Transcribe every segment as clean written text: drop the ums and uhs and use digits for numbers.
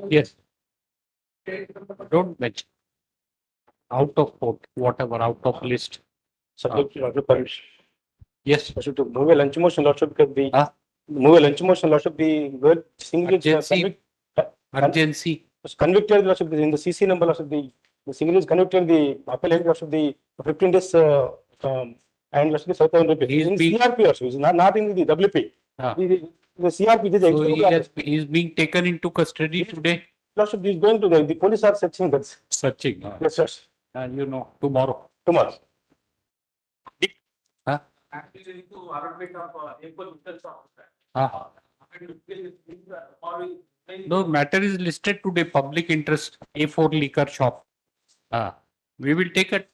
Yes. Don't mention. Out of court, whatever, out of list. Subject to Lordship permission. Yes. To move a lunch motion, Lordship, because the Huh? move a lunch motion, Lordship, the word single Urgency. Urgency. convicted, Lordship, in the CC number, Lordship, the single is convicted, the appellate, Lordship, the 15 days and Lordship, 7,000 rupees. He is In being- CRP also, is not in the WP. Ah. The CRP, this So is he is being taken into custody today. Lordship, is going to the police are searching that. Searching. Yes, sir. And you know, tomorrow. Tomorrow. Huh? No, matter is listed today, public interest, A4 liquor shop. We will take it.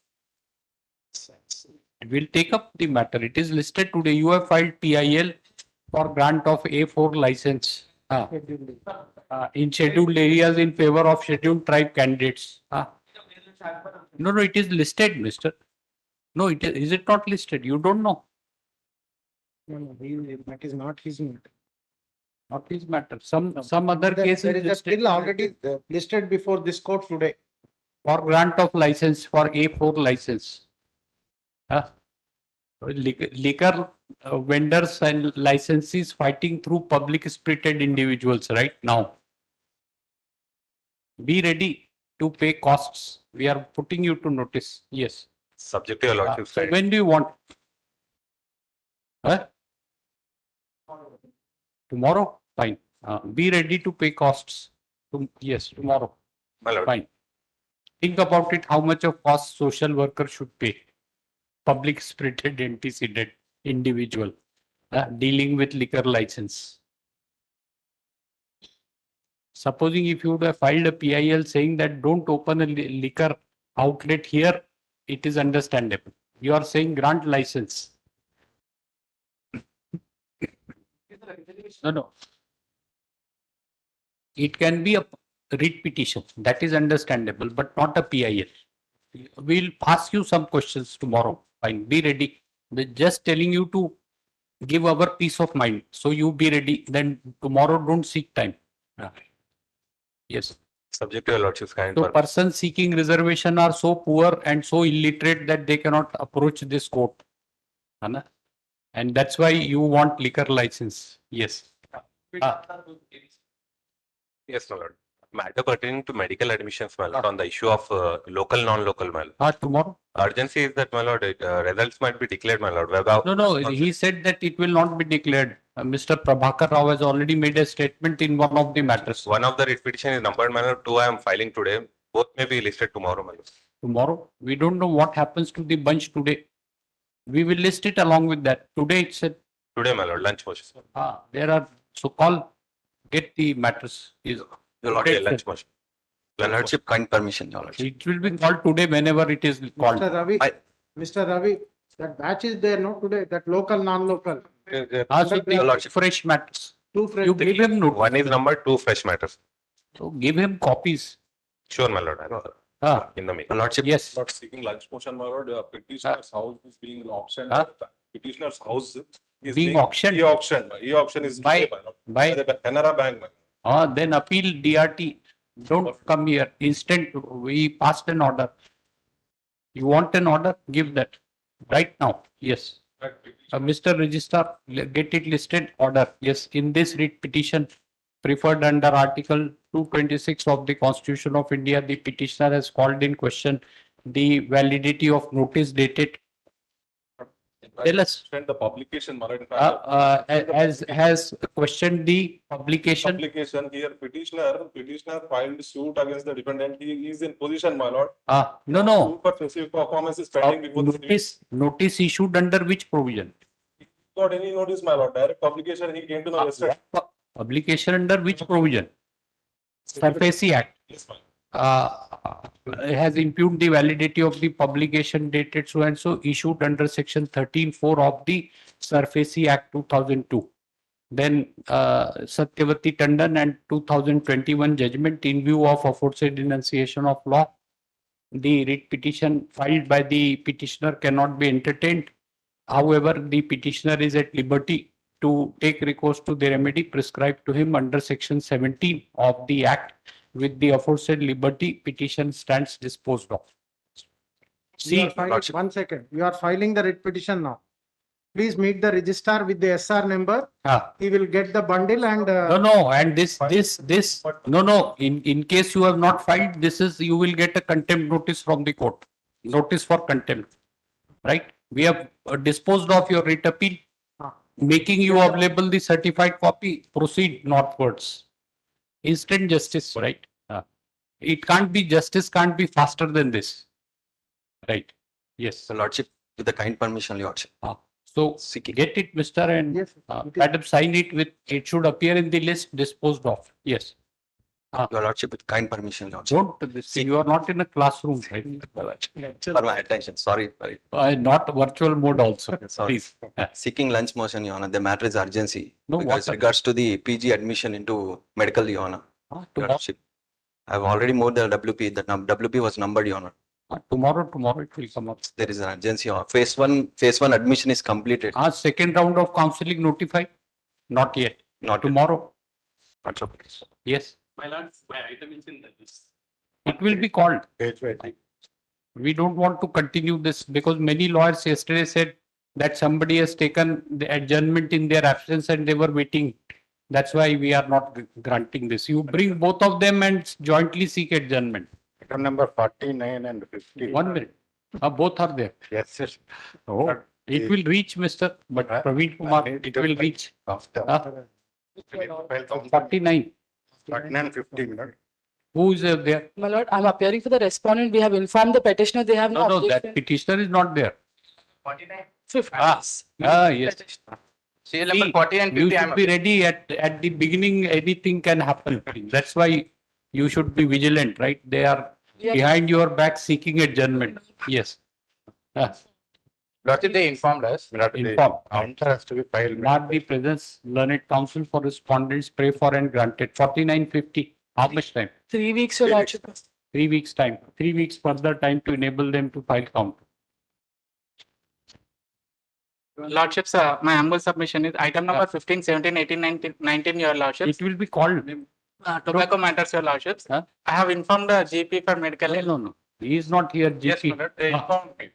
We'll take up the matter. It is listed today. You have filed PIL for grant of A4 license. In scheduled areas in favor of scheduled tribe candidates. No, it is listed, mister. No, is it not listed? You don't know. No, that is not his matter. Not his matter. Some other case There is is a listed bill already listed before this court today. for grant of license for A4 license. Liquor vendors and licensees fighting through public spirited individuals right now. Be ready to pay costs. We are putting you to notice. Yes. Subject to your Lordship's So right. when do you want? Tomorrow? Fine. Be ready to pay costs. Yes, tomorrow. My lord. Fine. Think about it, how much of cost social worker should pay. Public spirited antecedent individual dealing with liquor license. Supposing if you would have filed a PIL saying that don't open a liquor outlet here, it is understandable. You are saying grant license. No. It can be a writ petition. That is understandable, but not a PIL. We'll ask you some questions tomorrow. Fine, be ready. We're just telling you to give our peace of mind. So you be ready. Then tomorrow don't seek time. Yes. Subject to your Lordship's kind. So persons seeking reservation are so poor and so illiterate that they cannot approach this court. And that's why you want liquor license. Yes. Yes, my lord. Matter pertaining to medical admissions, my lord, on the issue of local, non-local, my lord. Tomorrow? Urgency is that, my lord, results might be declared, my lord. No, he said that it will not be declared. Mr. Prabhakar Rao has already made a statement in one of the matters. One of the writ petition is numbered, my lord. Two I am filing today. Both may be listed tomorrow, my lord. Tomorrow? We don't know what happens to the bunch today. We will list it along with that. Today it said. Today, my lord, lunch motion. There are, so call, get the matters. Your lordship, lunch motion. Your Lordship, kind permission, Your Lordship. It will be called today whenever it is called. Mr. Ravi, that batch is there, no, today, that local, non-local. So the fresh matters. Two fresh. You give him notice. One is numbered, two fresh matters. So give him copies. Sure, my lord. I know. In the mail. Your Lordship, Yes. Not seeking lunch motion, my lord. Petitioner's house is being auctioned. Petitioner's house is Being auctioned? E-auction. E-auction is By the Canara Bank. then appeal DRT. Don't come here. Instant. We passed an order. You want an order? Give that. Right now. Yes. Mr. Registrar, get it listed. Order. Yes. In this writ petition preferred under Article 226 of the Constitution of India, the petitioner has called in question the validity of notice dated. Tell us. The publication, my lord. Has questioned the publication. Publication here, petitioner filed suit against the defendant. He is in position, my lord. No. Superficial performance is pending before the Notice issued under which provision? got any notice, my lord. Direct publication, he came to know yesterday. Publication under which provision? SURFACE Act. Yes, my lord. Has impugned the validity of the publication dated so and so issued under section 13(4) of the SURFACE Act 2002. Then Satyavati Tandon and 2021 judgment in view of aforesaid enunciation of law. The writ petition filed by the petitioner cannot be entertained. However, the petitioner is at liberty to take recourse to the remedy prescribed to him under section 17 of the Act with the aforesaid liberty, petition stands disposed of. You are See, filing, 1 second, you are filing the writ petition now. Please meet the registrar with the SR number. He will get the bundle and. no, and no, in case you have not filed, you will get a contempt notice from the court. Notice for contempt, right? We have disposed of your writ appeal, making you available the certified copy, proceed northwards. Instant justice, right? It can't be, justice can't be faster than this. Right, yes. So Lordship, with the kind permission, Lordship. So Seeking. get it, Mr. and Yes, it is. madam, sign it with, it should appear in the list disposed of. Yes. Your Lordship, with kind permission, Lordship. You are not in a classroom, right? For my attention, sorry. Not virtual mode also, Sorry. please. Seeking lunch motion, Your Honor. The matter is urgency. No, With regards to the PG admission into medical, Your Honor. Your Tomorrow, Lordship. I've already moved the WP. The WP was numbered, Your Honor. tomorrow it will come up. There is an urgency. Phase one admission is completed. Second round of counseling notified? Not yet. Not Tomorrow? Yes, My lord, my item is in the list. it will be called. We don't want to continue this because many lawyers yesterday said that somebody has taken the adjournment in their absence and they were waiting. That's why we are not granting this. You bring both of them and jointly seek adjournment. Item number 49 and 50. 1 minute. Both are there. Yes, yes. Oh, it will reach, Mr. But Praveen Kumar, it will reach. After. 49. 49, 50 minutes. Who is there? My lord, I'm appearing for the respondent. We have informed the petitioner they have no No, that objection. petitioner is not there. 50. Yes. Serial number 40 and You should be ready at the beginning, anything can happen. That's why you should be vigilant, right? They are Yeah. behind your back seeking adjournment. Yes. Lordship, they informed us. Inform. Counter has to be filed. Not the presence, learned counsel for respondents, pray for and granted. 4950. How much time? 3 weeks, your lordship. 3 weeks time. 3 weeks further time to enable them to file count. Lordship, sir, my humble submission is item number 15, 17, 18, 19, your lordship. It will be called. Tobacco matters, your lordships. Huh? I have informed the GP for medical. No. He is not here, Yes, GP. my lord, they informed me.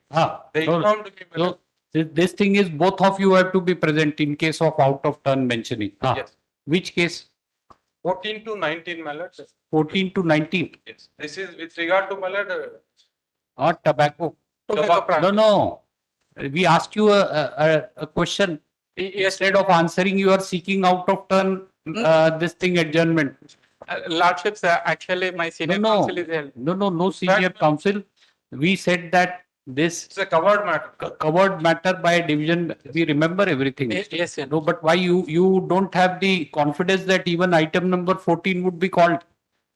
They So- informed me. my lord. So this thing is both of you have to be present in case of out of turn mentioning. Yes. Which case? 14 to 19, my lord. 14 to 19. Yes. This is with regard to, my lord, Tobacco. tobacco. No. We asked you a question. Instead of answering, you are seeking out of turn this thing adjournment. Lordships, actually, my senior No. counsel is here. No senior counsel. We said that this It's a covered matter. covered matter by division. We remember everything. Yes, sir. No, but why you don't have the confidence that even item number 14 would be called?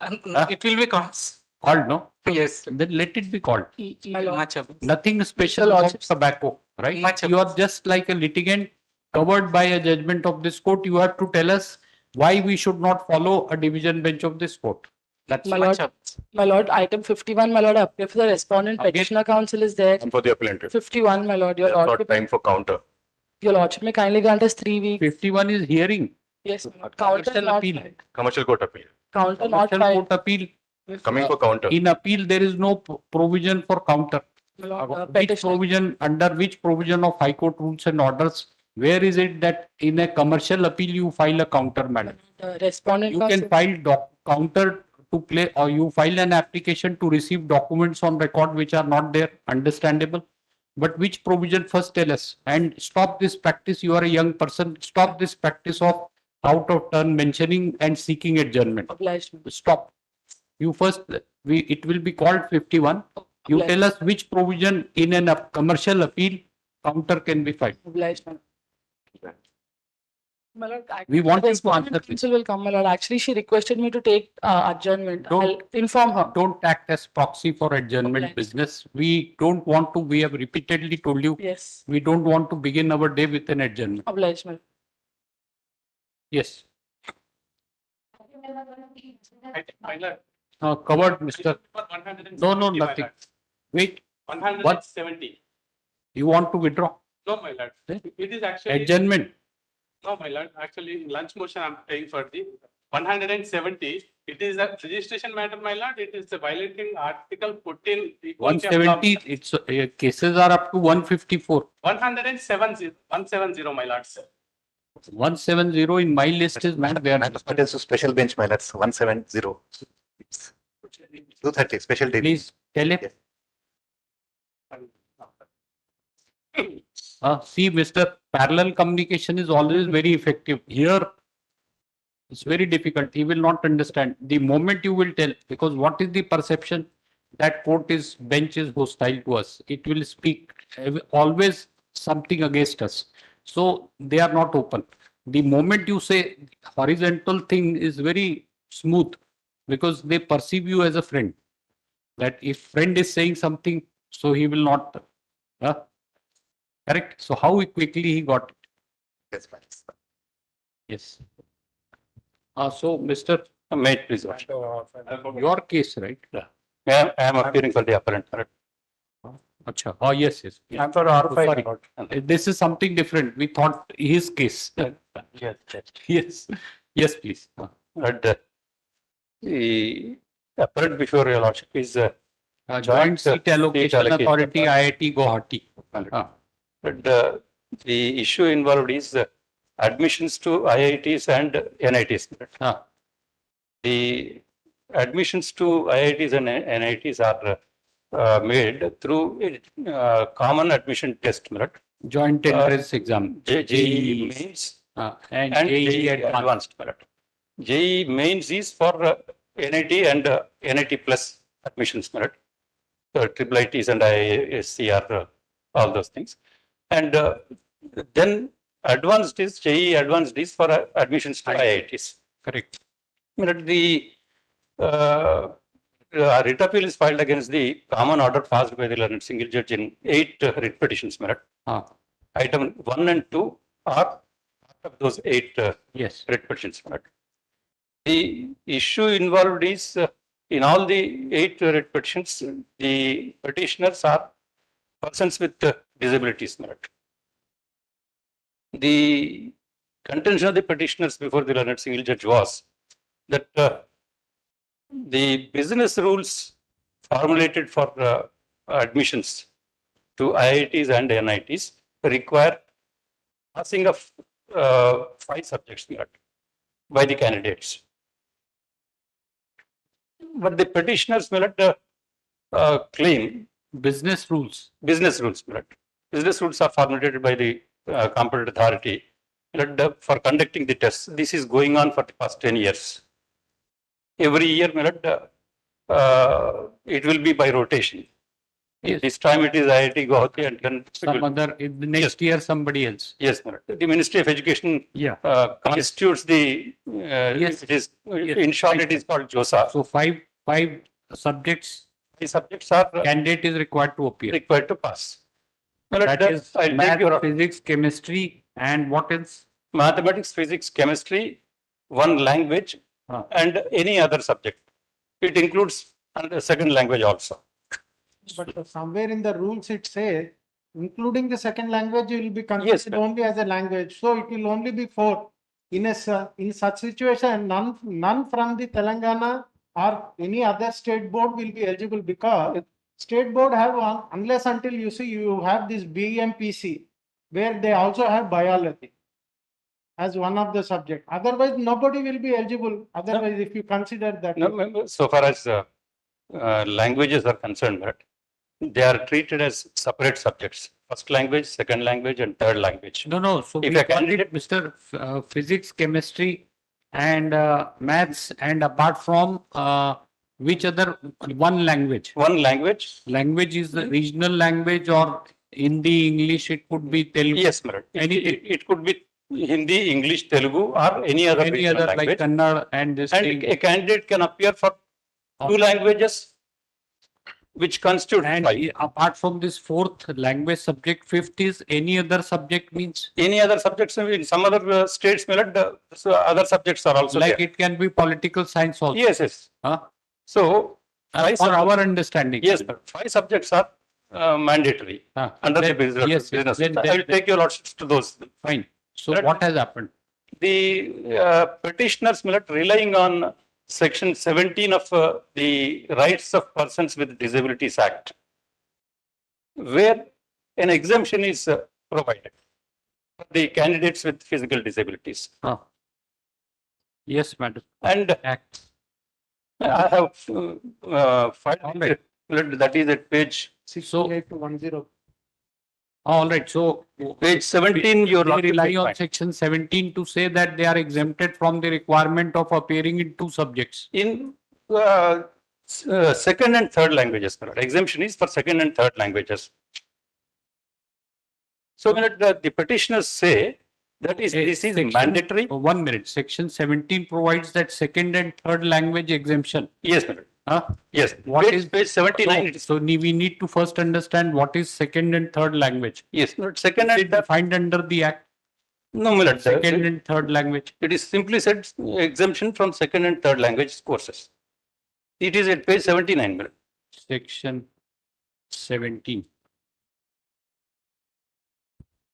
It will be cause. Called, no? Yes. Then let it be called. My lord. Much of. Nothing special Mr. about Lordships. tobacco, right? Much You are just like a litigant covered by a judgment of this court. You have to tell us why we should not follow a division bench of this court. That's My Much lord, of. my lord, item 51, my lord, I appear for the respondent. Again. Petitioner counsel is there. And for the appellant. 51, my lord, your lordship. Time for counter. Your lordship may kindly grant us 3 weeks. 51 is hearing. Yes, my lord. Counter Commercial not appeal. filed. Commercial court appeal. Counter not Commercial filed. court appeal. Coming for counter. In appeal, there is no provision for counter. My lord, Which petitioner. provision, under which provision of High Court rules and orders, where is it that in a commercial appeal you file a counter, madam? Respondent You counsel. can file counter to play, or you file an application to receive documents on record which are not there, understandable. But which provision, first tell us, and stop this practice. You are a young person, stop this practice of out of turn mentioning and seeking adjournment. Obliged, my lord. Stop. You first, it will be called 51. You Obliged. tell us which provision in a commercial appeal counter can be filed. Obliged, my lord. My lord, We want you to respondent answer this. counsel will come, my lord. Actually, she requested me to take adjournment. Don't- I'll inform her. Don't act as proxy for adjournment Obliged. business. We don't want to, we have repeatedly told you, Yes, we don't want to begin our day with an adjournment. obliged, my lord. Yes. I think, my lord. Covered, Mr. No, 170, my nothing. lord. Wait, 170. you want to withdraw? No, my lord. Eh? It is actually. Adjournment. No, my lord, actually, in lunch motion, I'm paying for the 170. It is a registration matter, my lord. It is violating Article 14. equality of law. 170, it's, cases are up to 154. 170, my lord, sir. 170 in my list is, man, they are. But it's a special bench, my that's 170. 230, special day. Please tell him. Yes. See, Mr. Parallel communication is always very effective. Here, it's very difficult. He will not understand. The moment you will tell, because what is the perception that bench is hostile to us? It will speak always something against us. So they are not open. The moment you say horizontal thing is very smooth because they perceive you as a friend. That if friend is saying something, so he will not. Correct. So how quickly he got it? Yes, fine. Yes. So Mr. May it please. Your case, right? I am appearing for the appellant. Acha. Oh, yes, yes. I'm for R5. Sorry. This is something different. We thought his case. Yes, yes. Yes. Yes, please. But the appellant before your lordship is Joint Seat Allocation Authority, IIT Guwahati. But the issue involved is admissions to IITs and NITs. The admissions to IITs and NITs are made through common admission test. Joint entrance exam. JEE mains and JEE JEE advanced. JEE mains is for NIT and NIT plus admissions. Triple ITs and ISC are all those things. And then advanced is JEE advanced is for admissions to IITs. Correct. The writ appeal is filed against the common order passed by the learned single judge in 8 writ petitions. Item 1 and 2 are part of those 8 yes. writ petitions. The issue involved is in all the 8 writ petitions, the petitioners are persons with disabilities. The contention of the petitioners before the learned single judge was that the business rules formulated for admissions to IITs and NITs require passing of 5 subjects by the candidates. But the petitioners claim business rules. Business rules are formulated by the competent authority for conducting the tests. This is going on for the past 10 years. Every year, it will be by rotation. Yes. This time it is IIT Guwahati and then some other, in the next year somebody else. Yes, the Ministry of Education constitutes the, yes. It is, in short, it is called JOSA. So five subjects. The subjects are candidate is required to appear. Required to pass. That is math, physics, chemistry, and what else? Mathematics, physics, chemistry, one language, and any other subject. It includes a second language also. But somewhere in the rules it says, including the second language, you will be considered only as a language. So it will only be 4. In such situation, none from the Telangana or any other state board will be eligible, because state board have one, unless until you see you have this BMPC, where they also have biology as one of the subject. Otherwise, nobody will be eligible. Otherwise, if you consider that. No, so far as languages are concerned, they are treated as separate subjects. First language, second language, and third language. No. So if we a candidate, Mr. Physics, chemistry, and maths, and apart from which other one language? One language. Language is the regional language, or Hindi, English. It could be Telugu. Yes, anything. It could be Hindi, English, Telugu, or any other language. Like Kannada and this. And a candidate can appear for 2 languages, which constitute 5. Apart from this 4th language subject, 5th is any other subject means? Any other subjects in some other states, other subjects are also like there. It can be political science also. Yes. So, for our understanding. Yes, 5 subjects are mandatory under the business. Yes, I will take your lordships to those. Fine. So But- what has happened? The petitioners, my lord, relying on section 17 of the Rights of Persons with Disabilities Act, where an exemption is provided for the candidates with physical disabilities. Yes, madam. And Act. I have filed All right. it, that is at page So, 68 to 10. all right, so. Page 17, your They lordship rely will on find. section 17 to say that they are exempted from the requirement of appearing in two subjects. In second and third languages, my lord. Exemption is for second and third languages. So when the petitioners say that this is Section- mandatory. 1 minute, section 17 provides that second and third language exemption. Yes, my lord. Huh? Yes. What Page- is- page 79? It is. So we need to first understand what is second and third language. Yes, my lord. Second Is and it defined under the act, no, my lord. second and third language? It is simply said exemption from second and third language courses. It is at page 79, my lord. Section 17.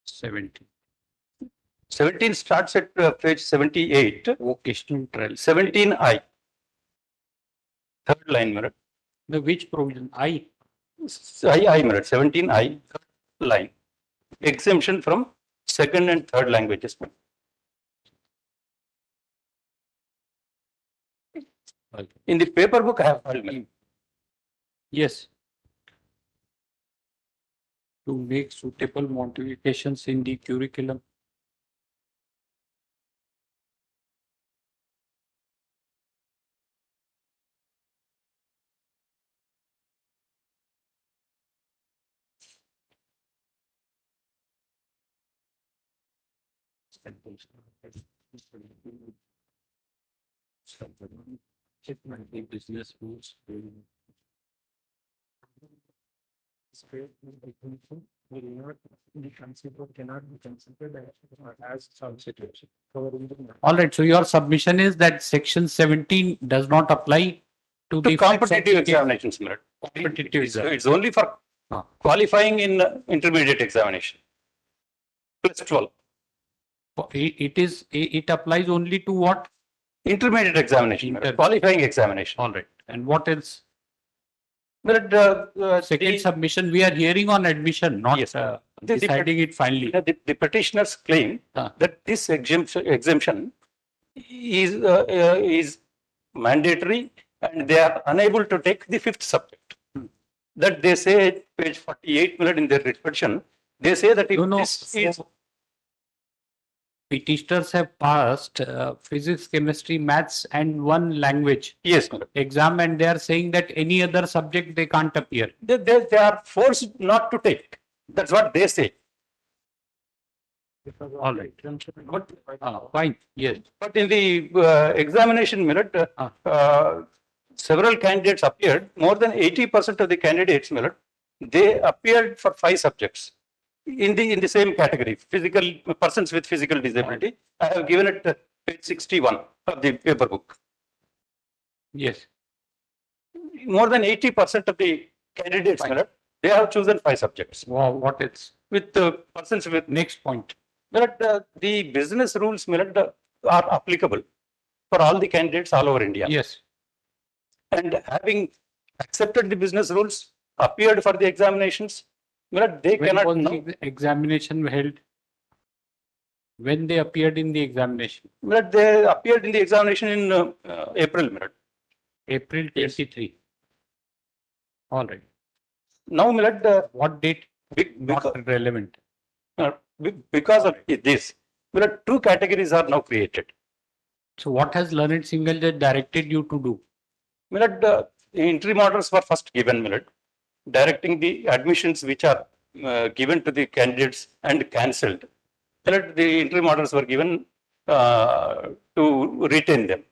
17. 17 starts at page 78, Vocational trial. 17I. Third line, my lord. The which provision? I. I, my lord, 17I, third line. Exemption from second and third languages. In the paper book, I have filed, my lord. Yes. To make suitable modifications in the curriculum. Business rules. Will not be considered, cannot be considered as substitution. All right, so your submission is that section 17 does not apply to To the competitive examinations, my lord. Competitive It's- exam. It's only for qualifying in intermediate examination. Plus 12. It applies only to what? Intermediate examination, my lord. Qualifying examination. All right, and what else? My lord, Second submission, we are hearing on admission, not Yes. The- deciding it finally. the petitioners claim Ah. that this exemption is mandatory and they are unable to take the fifth subject. That they say, page 48, my lord, in their petition, they say that if No, no. this is, Petitioners have passed physics, chemistry, maths and one language yes, my lord. exam, and they are saying that any other subject they can't appear. They are forced not to take. That's what they say. All right. Fine, yes. But in the examination minute, several candidates appeared. More than 80% of the candidates, my lord, they appeared for 5 subjects in the same category, physical persons with physical disability. I have given it page 61 of the paper book. Yes. More than 80% of the candidates, my lord, they have chosen 5 subjects Wow, what else? with persons with. Next point. But the business rules, my lord, are applicable for all the candidates all over India. Yes. And having accepted the business rules, appeared for the examinations, my lord, they When cannot was know. the examination held? When they appeared in the examination? My lord, they appeared in the examination in April, my lord. April Yes. 23. All right. Now, my lord, What date? Not relevant. because of this, my lord, 2 categories are now created. So what has learned single judge directed you to do? My lord, the interim orders were first given, my lord, directing the admissions which are given to the candidates and cancelled. My lord, the interim orders were given to retain them.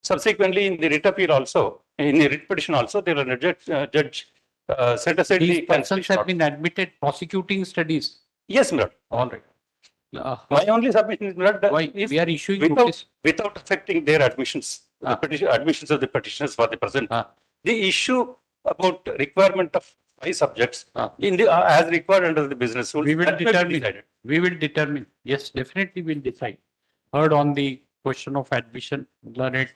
Subsequently, in the writ appeal also, in the writ petition also, there was a judge set aside the These persons cancellation have order. been admitted prosecuting studies. Yes, my lord. All right. My only submission is, my lord, Why? if We are issuing without, notice. without affecting their admissions, the admissions of the petitioners for the present, the issue about requirement of 5 subjects in the, as required under the business rules. We will That may be determine. decided. We will determine. Yes, definitely we'll decide. Heard on the question of admission, learned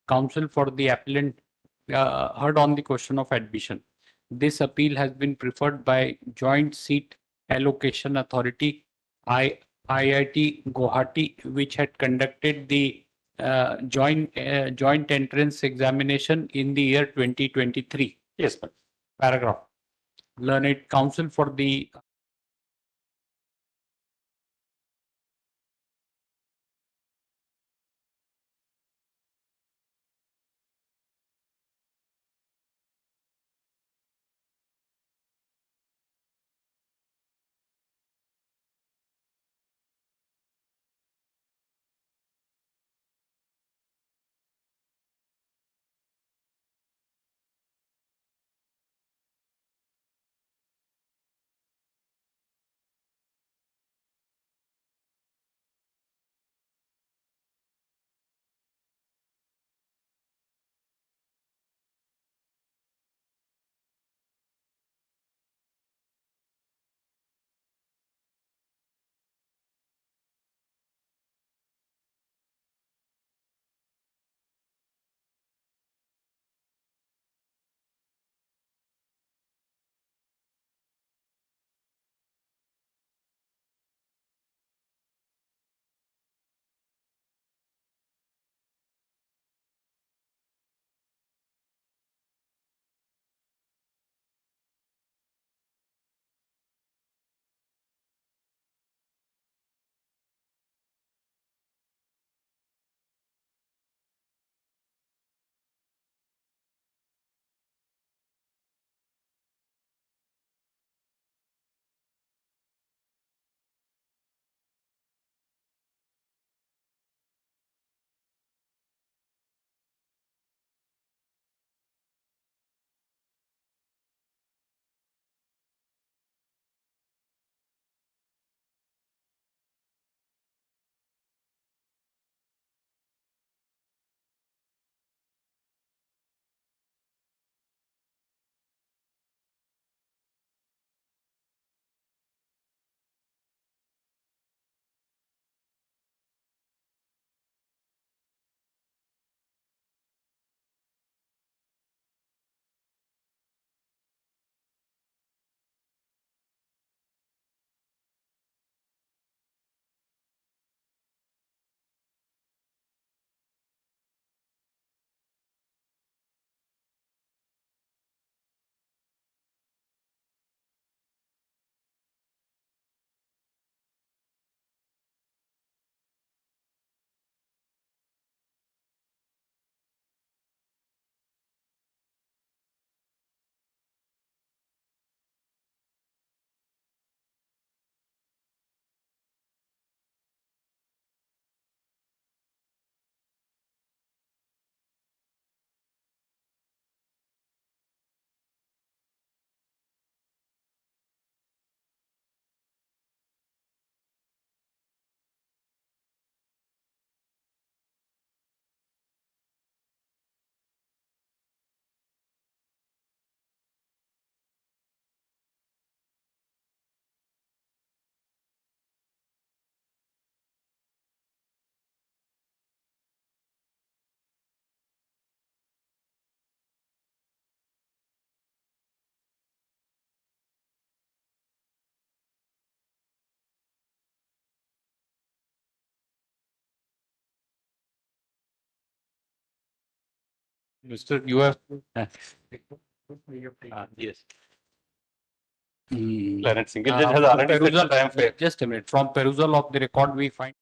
counsel for the appellant, heard on the question of admission. This appeal has been preferred by Joint Seat Allocation Authority, IIT Guwahati, which had conducted the joint entrance examination in the year 2023. Yes, ma'am. Paragraph. Learned counsel for the Mr. You have. Yes. Clarence Single Judge has already set the time frame. Just a minute. From perusal of the record, we find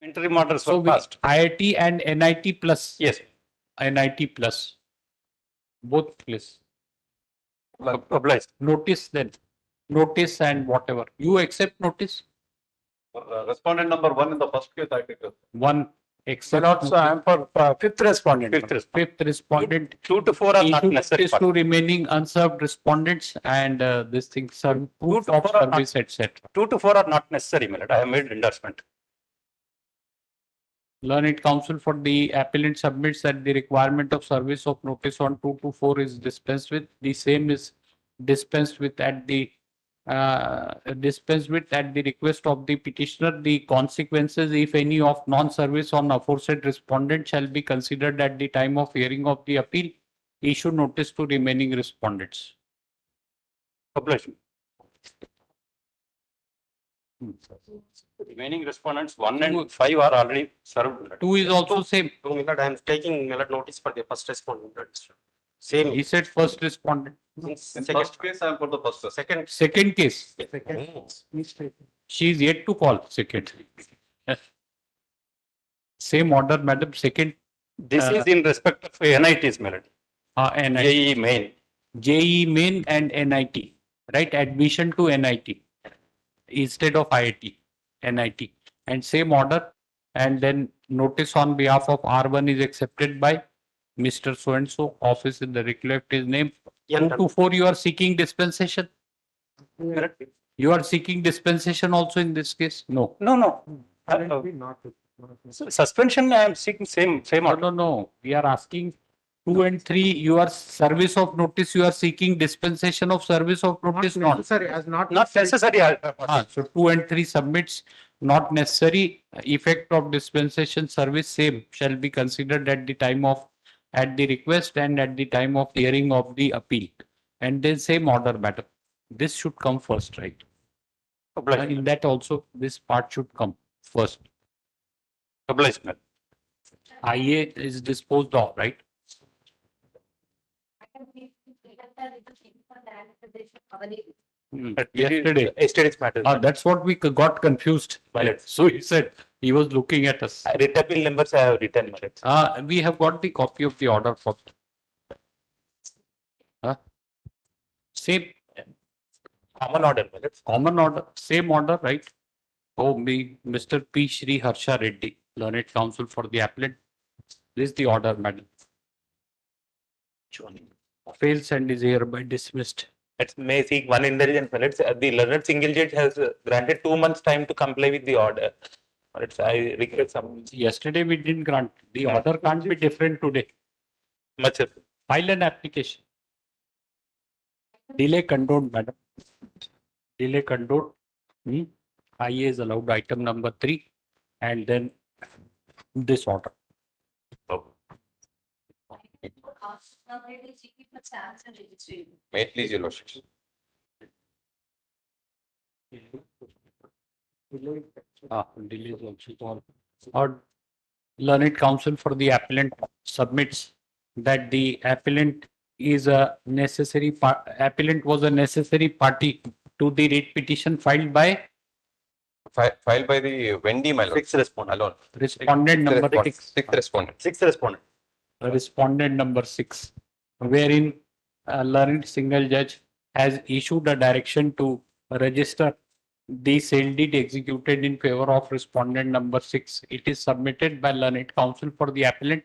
Interim orders So were we, passed. IIT and NIT plus. Yes. NIT plus. Both place. Obliged. Notice then. Notice and whatever. You accept notice? Respondent number one in the first case, I take it. One My accept. lord, so I am for fifth respondent. Fifth respondent. 2 to 4 are not Issue necessary. notice to remaining unserved respondents and this thing, proof of service, etc. 2 to 4 are not necessary, my lord. I have made endorsement. Learned counsel for the appellant submits that the requirement of service of notice on 2 to 4 is dispensed with. The same is dispensed with at the request of the petitioner. The consequences, if any, of non-service on aforesaid respondent shall be considered at the time of hearing of the appeal. Issue notice to remaining respondents. Obliged. Remaining respondents 1 and 5 are already served. my lord. 2 is also same. So, my lord, I am taking, my lord, notice for the first respondent. Same. He said first respondent. In first case, I am for the first. Second. Second case. She is yet to call second. Same order, madam. Second. This is in respect of NITs, my lord. NIT. JEE main. JEE main and NIT, right? Admission to NIT instead of IIT, NIT. And same order. And then notice on behalf of R1 is accepted by Mr. So-and-so, office in the recollect his name. 2 to 4, you are seeking dispensation. You are seeking dispensation also in this case? No. No. Suspension, I am seeking same order. No. We are asking 2 and 3, you are service of notice, you are seeking dispensation of service of notice, not necessary, as not necessary. So 2 and 3 submits not necessary. Effect of dispensation service same shall be considered at the time of, at the request and at the time of hearing of the appeal. And then same order, madam. This should come first, right? In that also, this part should come first. Obliged, ma'am. IA is disposed of, right? Yesterday's matter. That's what we got confused by it. So he said he was looking at us. Written bill numbers I have written. We have got the copy of the order for. Same Common order. common order, same order, right? Oh, Mr. P. Shri Harsha Reddy, learned counsel for the appellant. This is the order, madam. Fails and is hereby dismissed. It may seek one intelligence. The learned single judge has granted 2 months time to comply with the order. I request some. Yesterday we didn't grant. The order can't be different today. Much. File an application. Delay condoned, madam. Delay condoned. IA is allowed item number 3 and then this order. May it please your lordship. Delay is also called. Or learned counsel for the appellant submits that the appellant is a necessary appellant was a necessary party to the writ petition filed by Filed by the Wendy, my lord. Sixth respondent. Alone. respondent number 6. Sixth respondent. Sixth respondent. Respondent number 6, wherein a learned single judge has issued a direction to register the sale deed executed in favor of respondent number 6. It is submitted by learned counsel for the appellant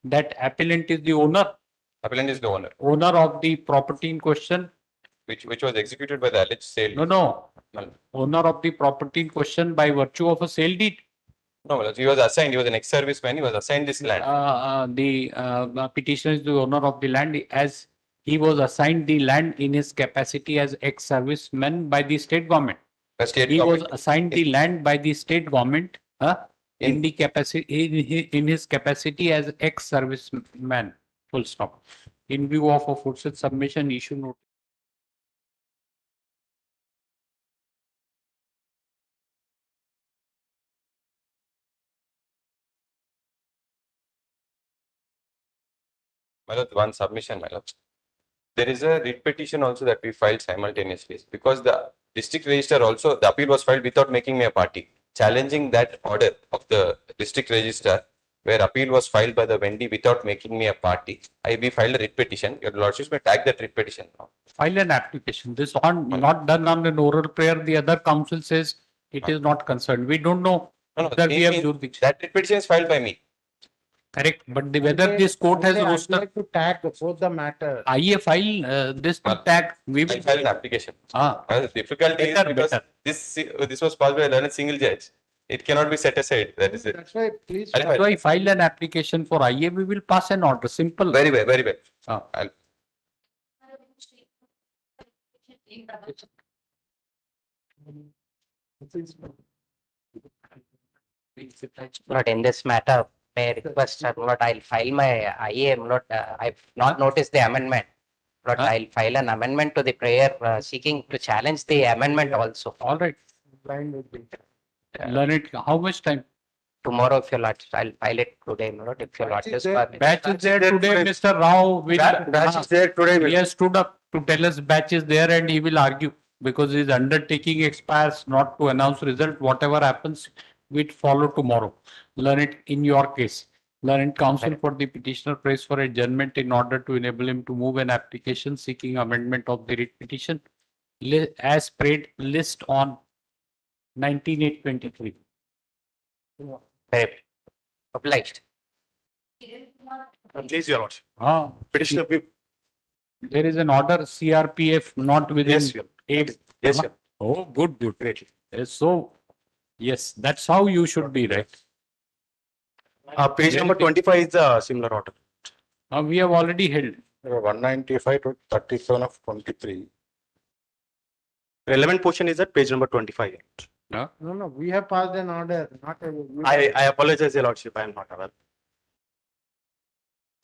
that appellant is the owner Appellant is the owner, of the property in question. which was executed by the alleged sale. No. Owner of the property in question by virtue of a sale deed. No, my lord, he was assigned, he was an ex-serviceman, he was assigned this land. The petitioner is the owner of the land as he was assigned the land in his capacity as ex-serviceman by the state government. The state He was government. assigned the land by the state government in the capacity in his capacity as ex-serviceman. Full stop. In view of a aforesaid submission, issue notice. My lord, one submission, my lord. There is a writ petition also that we filed simultaneously because the district register also, the appeal was filed without making me a party. challenging that order of the district registrar where appeal was filed by the Wendy without making me a party. We filed a writ petition. Your lordship may tag that writ petition now. File an application. This on not done on an oral prayer. The other council says it is not concerned. We don't know whether we have jurisdiction. That writ petition is filed by me. Correct, but whether this court has I'd roster, like to tag both the matter. IA file this to tag. We I will filed an application. Ah, The difficulty is Better, because better. this was passed by a learned single judge. It cannot be set aside. That is it. That's why, please. I'll so I file an application for IA. We will pass an order. Simple. Very well, very well. Ah. I'll Not in this matter, may I request, not I'll file my IA, not, I've not noticed the amendment. But I'll file an amendment to the prayer seeking to challenge the amendment also. All right. Learn it. How much time? Tomorrow, if you lot, I'll file it today, not if you lot. Batch is there today, Mr. Rao. Batch is there today. He has stood up to tell us batch is there and he will argue because his undertaking expires not to announce result. Whatever happens, we follow tomorrow. Learn it in your case. Learn it counsel for the petitioner prays for adjournment in order to enable him to move an application seeking amendment of the writ petition as prayed list on 19/8/23. Very obliged. Please, your lordship. Ah, Petitioner, there is an order CRPF not within Yes, sir. 8. Yes, sir. Oh, good, good. Great. Yes, so, yes, that's how you should be, right? Page number 25 is a similar order. We have already held. 195 to 37 of 23. Relevant portion is at page number 25. No, we have passed an order, not a. I apologize, your lordship, I am not aware.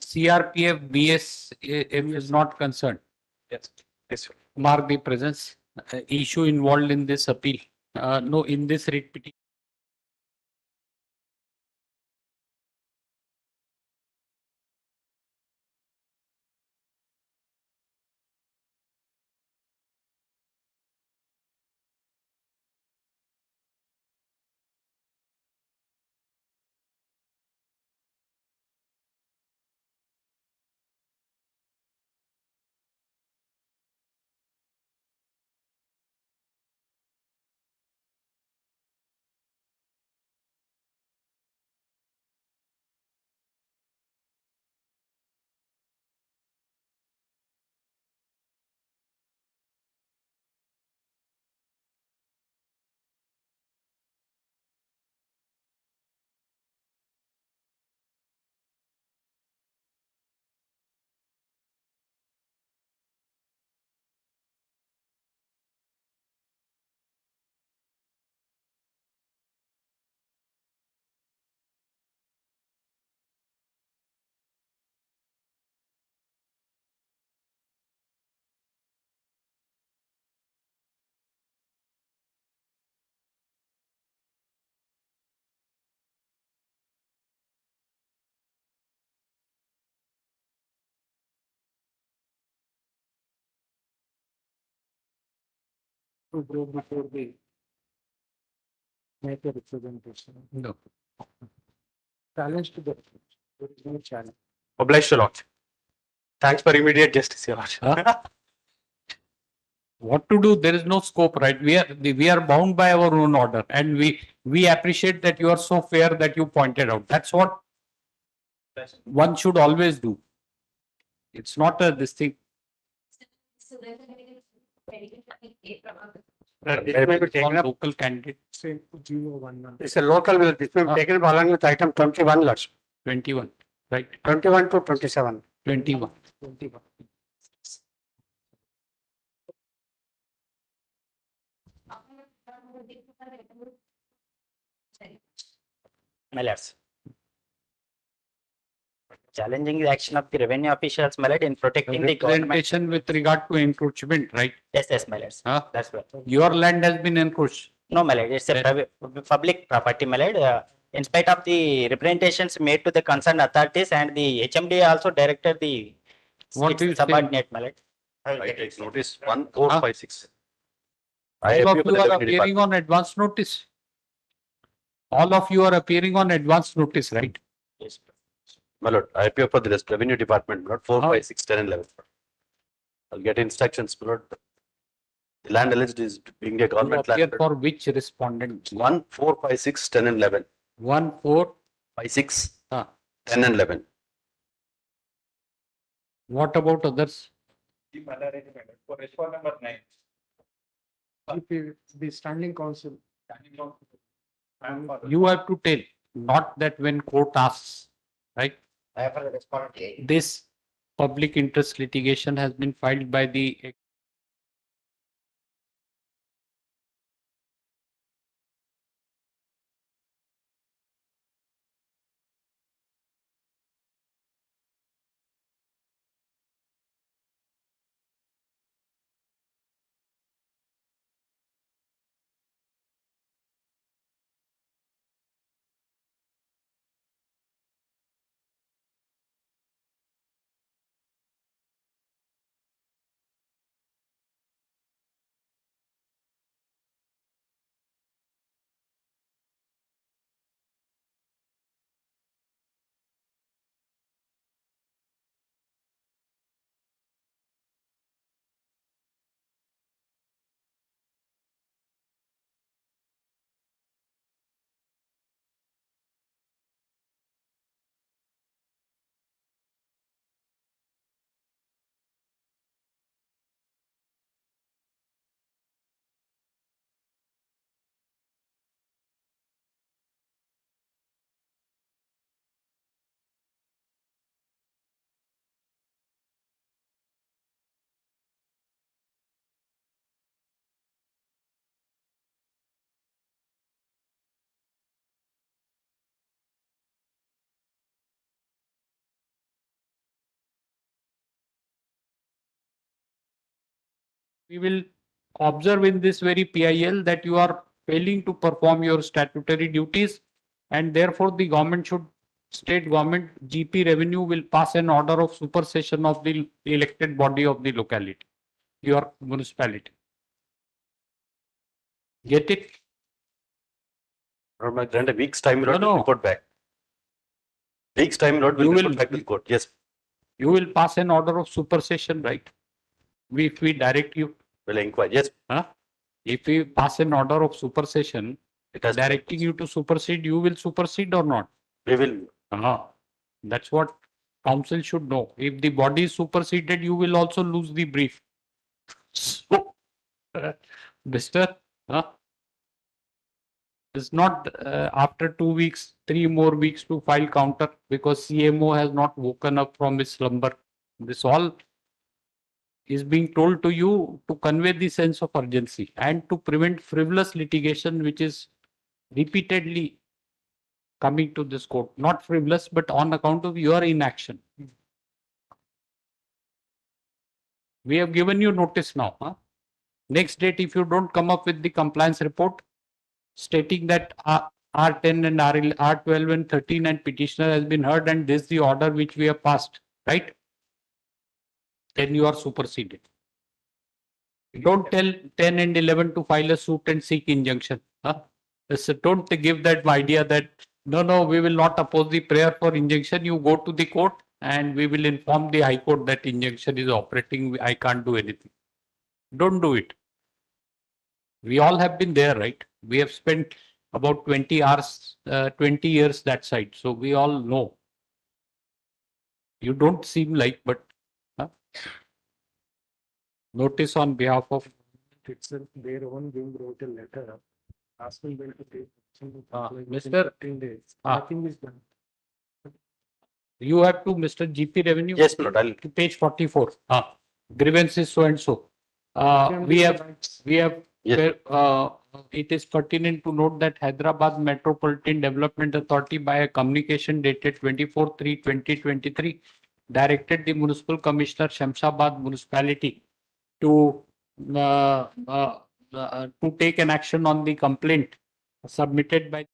CRPF BS is not concerned. Yes. Yes, sir. Mark the presence, issue involved in this appeal. No, in this writ petition. To go before the. Make a representation. No. Challenge to the. There is no challenge. Obliged, your lordship. Thanks for immediate justice, your lordship. What to do? There is no scope, right? We are bound by our own order, and we appreciate that you are so fair that you pointed out. That's what one should always do. It's not this thing. It may be taken up. Local candidate Say 011. It's a local, this may be taken up along with item 21, lordship. 21, right? 21 to 27. 21. 21. My lords. Challenging the action of the revenue officials, my lord, in protecting the government. Representation with regard to encroachment, right? Yes, my lords. Huh? That's right. Your land has been encroached. No, my lord, it's a private, public property, my lord. In spite of the representations made to the concerned authorities and the HMD also directed the What do you its say? subordinate, my lord. I take notice 1456. All of you are appearing on advance notice. All of you are appearing on advance notice, right? Yes. My lord, I appear for the revenue department, my lord, 4, 5, 6, 10, and 11. I'll get instructions, my lord. The land alleged is being a You government appear land. for which respondent? 1, 4, 5, 6, 10, and 11. 1, 4. 5, 6, Ah. 10, and 11. What about others? For respond number 9. The standing council. You have to tell, not that when court asks, right? I have a respondent A. This public interest litigation has been filed by the we will observe in this very PIL that you are failing to perform your statutory duties, and therefore the government should, state government, GP revenue will pass an order of supersession of the elected body of the locality, your municipality. Get it? Lord, my grant a week's time, Lord, No, no. will report back. Week's time, Lord, will You will- report back to the court. Yes, You will pass an order of supersession, right? If we direct you, will inquire. Yes, huh? If we pass an order of supersession, it has. directing you to supersede, you will supersede or not? We will. That's what council should know. If the body is superseded, you will also lose the brief. So, Mr. It's not after 2 weeks, 3 more weeks to file counter because CMO has not woken up from his slumber. This all is being told to you to convey the sense of urgency and to prevent frivolous litigation which is repeatedly coming to this court. Not frivolous, but on account of your inaction. We have given you notice now. Next date, if you don't come up with the compliance report stating that R10 and R12 and 13 and petitioner has been heard and this is the order which we have passed, right? Then you are superseded. Don't tell 10 and 11 to file a suit and seek injunction. So don't give that idea that no, we will not oppose the prayer for injunction. You go to the court and we will inform the High Court that injunction is operating. I can't do anything. Don't do it. We all have been there, right? We have spent about 20 hours, 20 years that side. So we all know. You don't seem like, but notice on behalf of Itself, their own wing wrote a letter asking them to take Mr. 15 days. Ah. Nothing is done. You have to, Mr. GP Revenue. Yes, Lord. I'll. To page 44. Grievances so and so. We have. Yes. It is pertinent to note that Hyderabad Metropolitan Development Authority by a communication dated 24/3/2023 directed the Municipal Commissioner Shamshabad Municipality to take an action on the complaint submitted by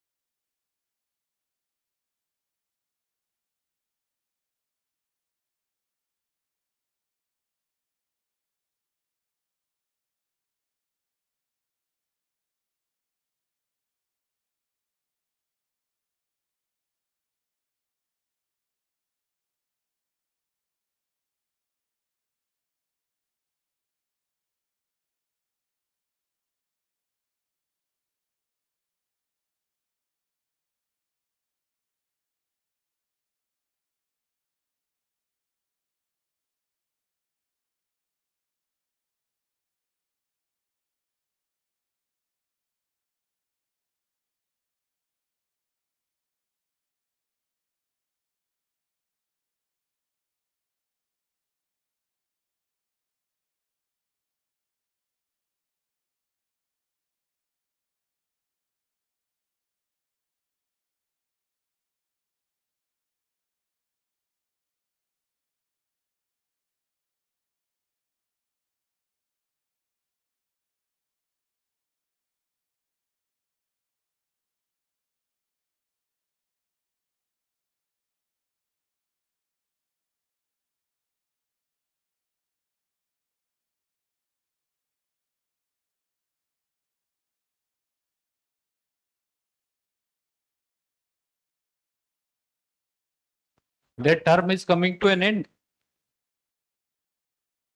Their term is coming to an end.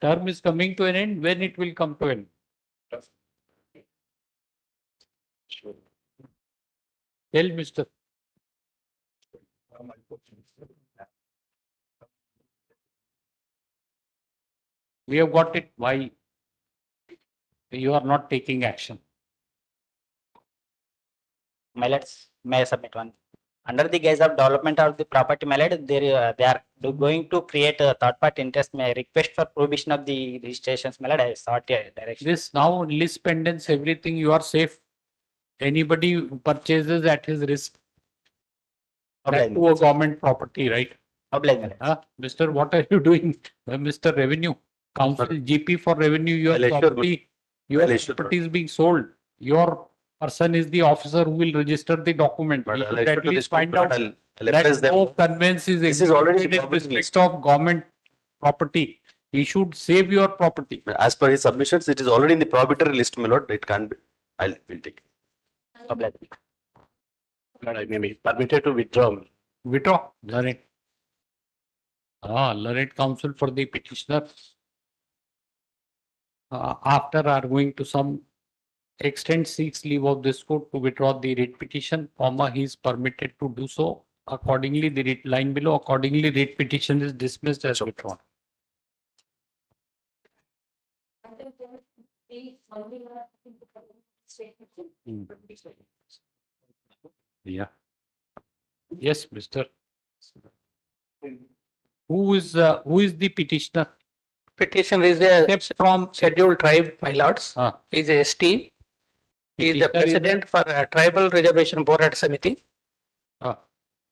Term is coming to an end. When it will come to an end? Tell Mr. We have got it. Why you are not taking action? My lords, may I submit one? Under the guise of development of the property, my lord, they are going to create a third party interest. May I request for prohibition of the registrations, my lord? I sought a direction. This now list pendants, everything you are safe. Anybody who purchases at his risk. That to a government property, right? Mr. What are you doing? Mr. Revenue Council, GP for Revenue, your property is being sold. Your person is the officer who will register the document. He should at least find out that no conveyance is This is already executed in respect of government property. He should save your property. As per his submissions, it is already in the proprietary list, my lord. It can't be. Will take it. Lord, I may be permitted to withdraw. Withdraw, learned. Learned counsel for the petitioner. After arguing to some extent seeks leave of this court to withdraw the writ petition, he is permitted to do so. Accordingly, the writ line below, accordingly, writ petition is dismissed as withdrawn. Yeah. Yes, Mr. Who is the petitioner? Petition is a from scheduled tribe, my lords. Is a ST. He is the president for Tribal Reservation Board at Samiti.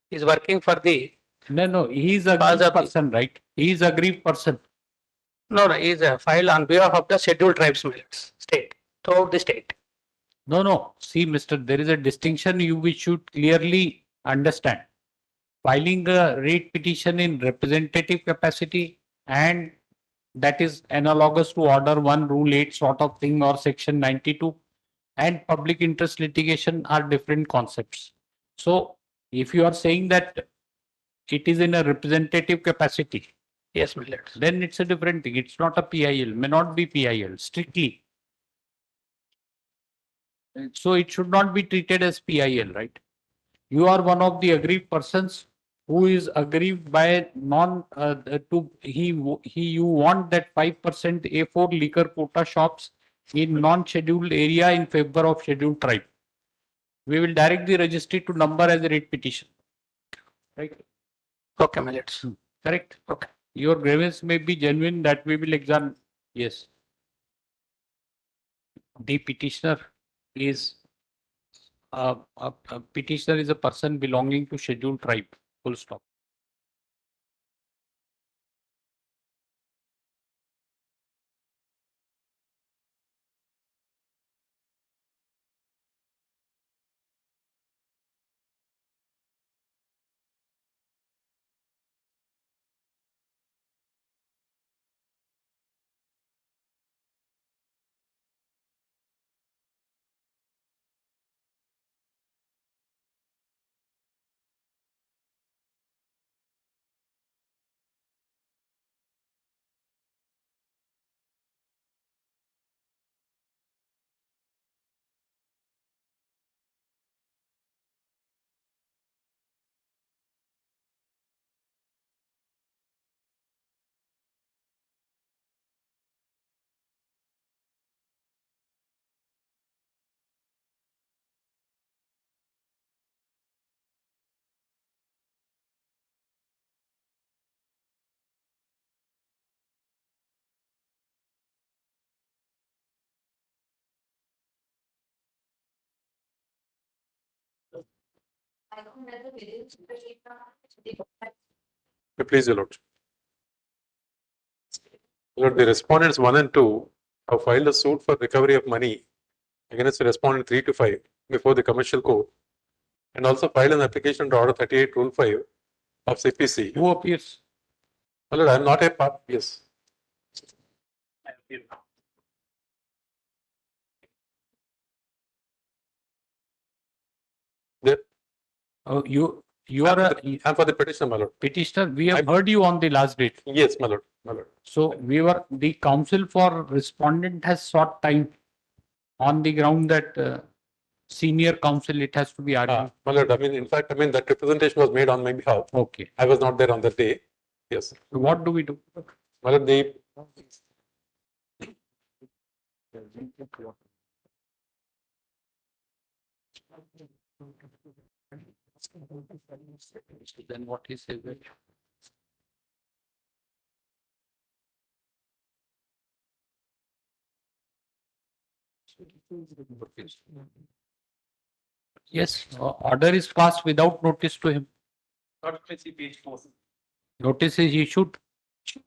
He is working for the. No, he is a aggrieved person, right? He is a aggrieved person. No, he is a file on behalf of the scheduled tribes, my lords, state, throughout the state. No. See, Mr. There is a distinction we should clearly understand. Filing a writ petition in representative capacity and that is analogous to Order 1, Rule 8 sort of thing or Section 92 and public interest litigation are different concepts. So, if you are saying that it is in a representative capacity, yes, my lords, then it's a different thing. It's not a PIL, may not be PIL strictly. So, it should not be treated as PIL, right? You are one of the aggrieved persons who is aggrieved by you want that 5% A4 liquor quota shops in non-scheduled area in favor of scheduled tribe. We will direct the registry to number as a writ petition. Right? Okay, my lords. Correct? Okay. Your grievance may be genuine, that we will examine. Yes. The petitioner is a petitioner is a person belonging to scheduled tribe. Full stop. Please, your lord. Lord, the respondents 1 and 2 have filed a suit for recovery of money against the respondent 3 to 5 before the commercial court and also filed an application to Order 38 Rule 5 of CPC. Who appears? Lord, I am not a part. Yes. You You are a I'm for the petition, my lord. petitioner. We have heard you on the last date. Yes, my lord, my lord. So the counsel for respondent has sought time on the ground that senior counsel, it has to be argued. My lord, I mean, in fact, I mean, that representation was made on my behalf. Okay. I was not there on that day. Yes. So what do we do? My lord, the Then what he says that. Yes, order is passed without notice to him. Page 4. Notice is issued,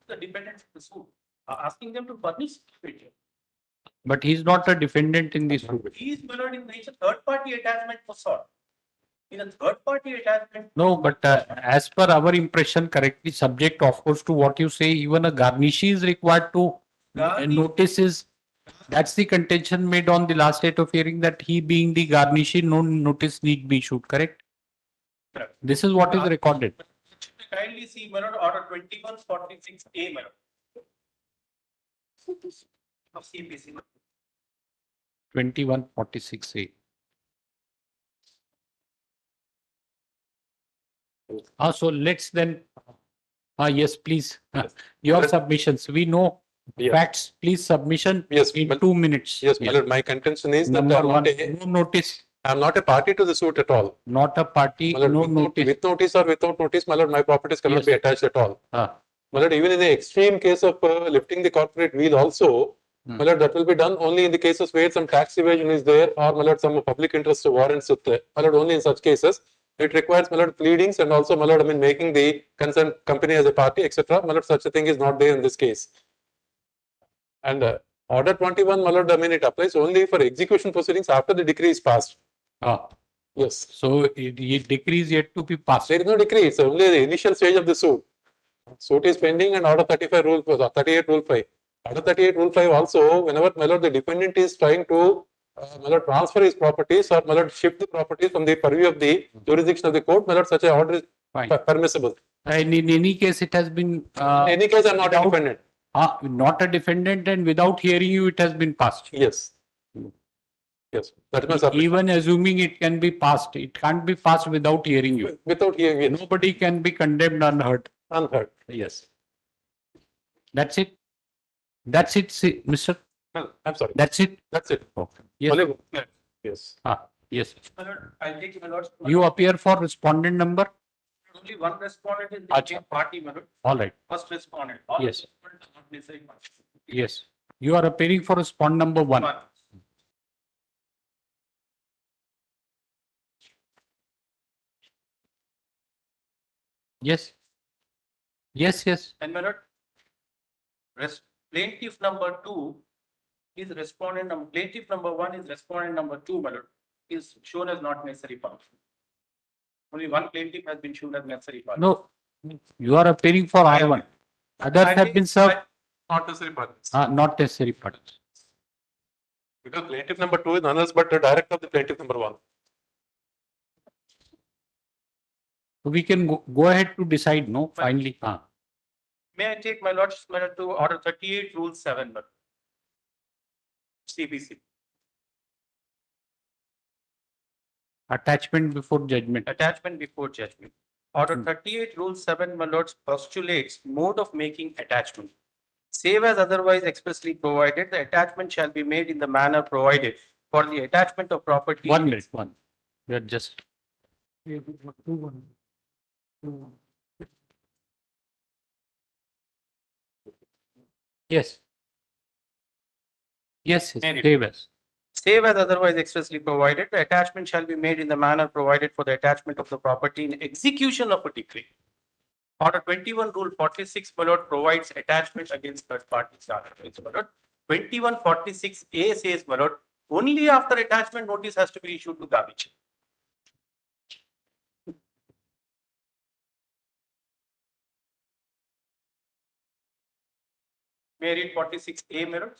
The dependents of the suit are asking them to furnish picture. but he is not a defendant in this suit. He is mirrored in nature, third party attachment for sort. In a third party attachment. No, but as per our impression, correctly subject of course to what you say, even a garnishee is required to notices. That's the contention made on the last date of hearing, that he being the garnishee, no notice need be issued, correct? Correct. This is what is recorded. Kindly see mirror order 2146A mirror. Of CPC. 2146A. So let's then, yes, please, your submissions, we know facts, please submission in 2 minutes. yes, my lord, my contention is that Number I'm one, not no notice, I'm not a party to the suit at all. not a party, My lord, no with notice. with notice or without notice, my lord, my properties cannot Yes. be attached at all. Ah. My lord, even in the extreme case of lifting the corporate wheel also, my lord, that will be done only in the cases where some tax evasion is there, or my lord, some public interest warrants it. My lord, only in such cases it requires, my lord, pleadings, and also, my lord, I mean, making the concerned company as a party, etc. My lord, such a thing is not there in this case. And order 21, my lord, I mean, it applies only for execution proceedings after the decree is passed. Ah. Yes. So it decree is yet to be passed. There is no decree. It's only the initial stage of the suit. Suit is pending, and order 35 rule 38 rule 5. Order 38 rule 5 also, whenever, my lord, the defendant is trying to my lord, transfer his properties, or my lord, shift the properties from the purview of the jurisdiction of the court, my lord, such an order is permissible. And in any case, it has been. In any case, I'm not a defendant. Not a defendant, and without hearing you, it has been passed. Yes. Yes. That is my submission. Even assuming it can be passed, it can't be passed without hearing you. Without hearing, yes. Nobody can be condemned unheard. Unheard. Yes. That's it. That's it, Mr. No, I'm sorry. That's it. That's it. Okay. Yes. Only, yes. Yes. I'll take my lord's. You appear for respondent number. Only one respondent in the party, my lord. All right. First respondent. Yes. Respondents are not necessary. Yes. You are appearing for respondent number 1. Yes. Yes, yes. And my lord, plaintiff number 2 is respondent number, plaintiff number 1 is respondent number 2, my lord, is shown as not necessary part. Only one plaintiff has been shown as necessary part. No, you are appearing for R1. Others have been served. Not necessary parties. Not necessary parties. Because plaintiff number 2 is none else but the director of the plaintiff number 1. So we can go ahead to decide, no, finally. May I take my lord's matter to order 38 rule 7, but CPC. Attachment before judgment. Attachment before judgment. Order 38 rule 7, my lords, postulates mode of making attachment. Save as otherwise expressly provided, the attachment shall be made in the manner provided for the attachment of property. 1 minute, we are just. Yes. Yes, save as. Save as otherwise expressly provided, the attachment shall be made in the manner provided for the attachment of the property in execution of a decree. Order 21 rule 46, my lord, provides attachment against third parties. 2146A says, my lord, only after attachment notice has to be issued to garbage. May I read 46A, my lord?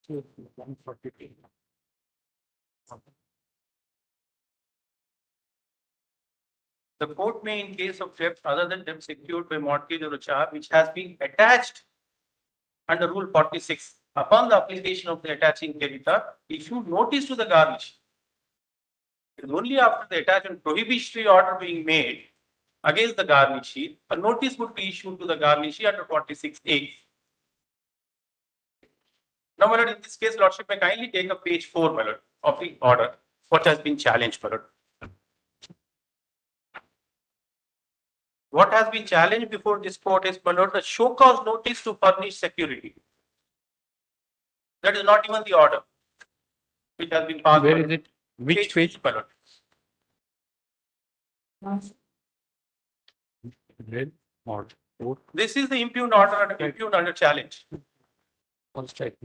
The court may, in case of debt other than debt secured by mortgage or a charge which has been attached under Rule 46, upon the application of the attaching creditor, issue notice to the garnish. It is only after the attachment prohibitory order being made against the garnishee, a notice would be issued to the garnishee under 46A. Now, my lord, in this case, lordship may kindly take up page 4, my lord, of the order, what has been challenged, my lord. What has been challenged before this court is, my lord, the show cause notice to furnish security. That is not even the order which has been passed. Where is it? Which page? My lord. Red or four? This is the impugned order, impugned under challenge. First right.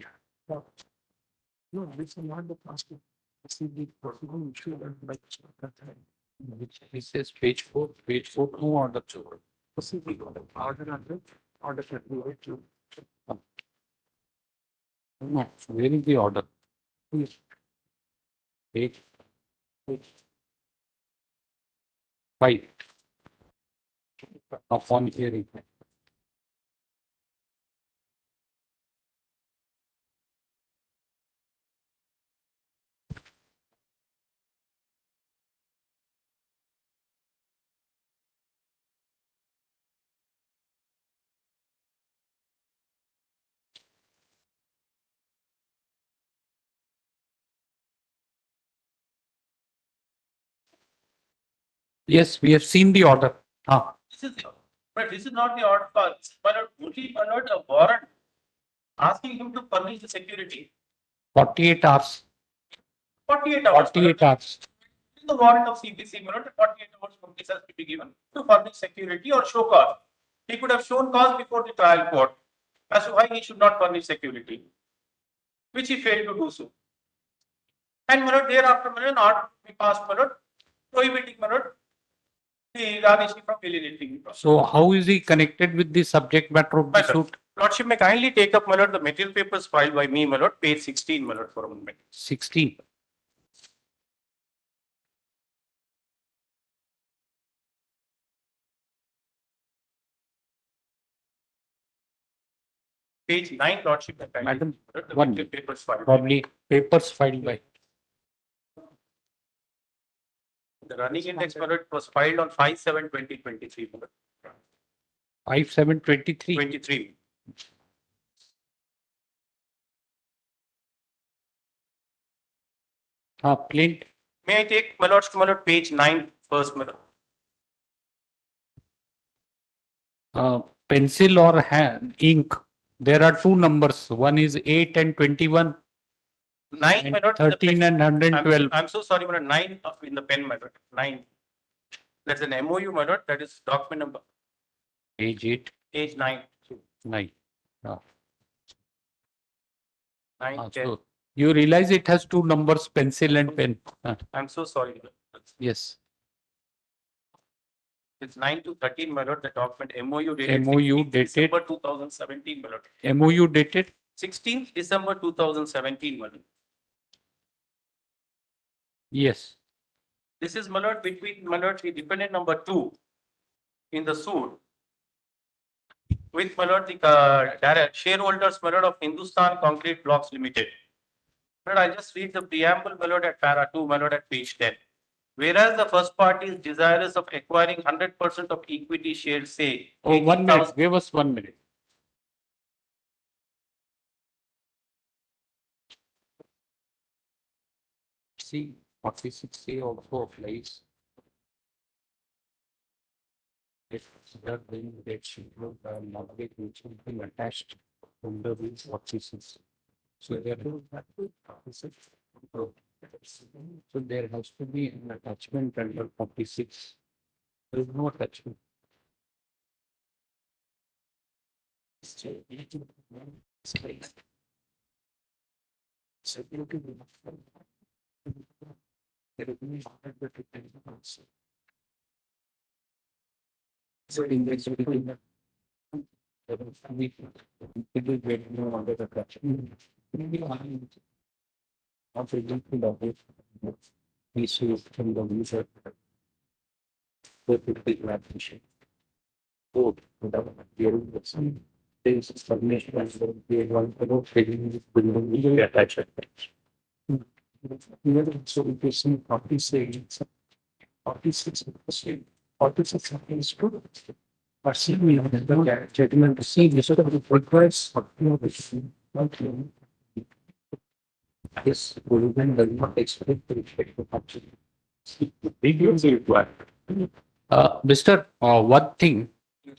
No, this is not the plastic. This is the proceeding issue by which this is page 4, no order. Proceeding order under order 38. No, where is the order? Page 5. Upon hearing. Yes, we have seen the order. This is the order. But this is not the order, but only allowed a warrant asking him to furnish the security. 48 hours. 48 hours. 48 hours. In the warrant of CBC, 48 hours notice has to be given to furnish security or show cause. He could have shown cause before the trial court as to why he should not furnish security, which he failed to do so. And thereafter, an order to be passed, prohibiting the garnishing from alienating. So how is he connected with the subject matter of the suit? Lordship may kindly take up, the material papers filed by me, page 16, for a moment. 16. Page 9, Lordship may kindly. Madam, the one material papers filed. probably papers filed by. The running index, was filed on 5/7/2023. 5723. 23. Clint. May I take, my lords, to page 9 first, my lord? Pencil or hand, ink. There are two numbers. One is 8 and 21. 9, my lord. 13 and 112. I'm so sorry, my lord. 9 in the pen, my lord. 9. That's an MOU, my lord. That is document number. Page 8. Page 9. 9. 9, 10. So you realize it has two numbers, pencil and pen. I'm so sorry. Yes. It's 9 to 13, my lord. The document MOU dated. MOU dated. December 2017, my lord. MOU dated. 16th December 2017, my lord. Yes. This is, my lord, between, my lord, the dependent number 2 in the suit with, my lord, the direct shareholders, my lord, of Hindustan Concrete Blocks Limited. But I'll just read the preamble, my lord, at para 2, my lord, at page 10. Whereas the first party is desirous of acquiring 100% of equity shares, say. Oh, 1 minute. Give us 1 minute. See, 46A also applies. If there then that should mortgage which will be attached under the 46. So there so there has to be an attachment under 46. There is no attachment. So in this it is very no under the attachment. Yes, provision does not expect the respect of action. Mr. One thing,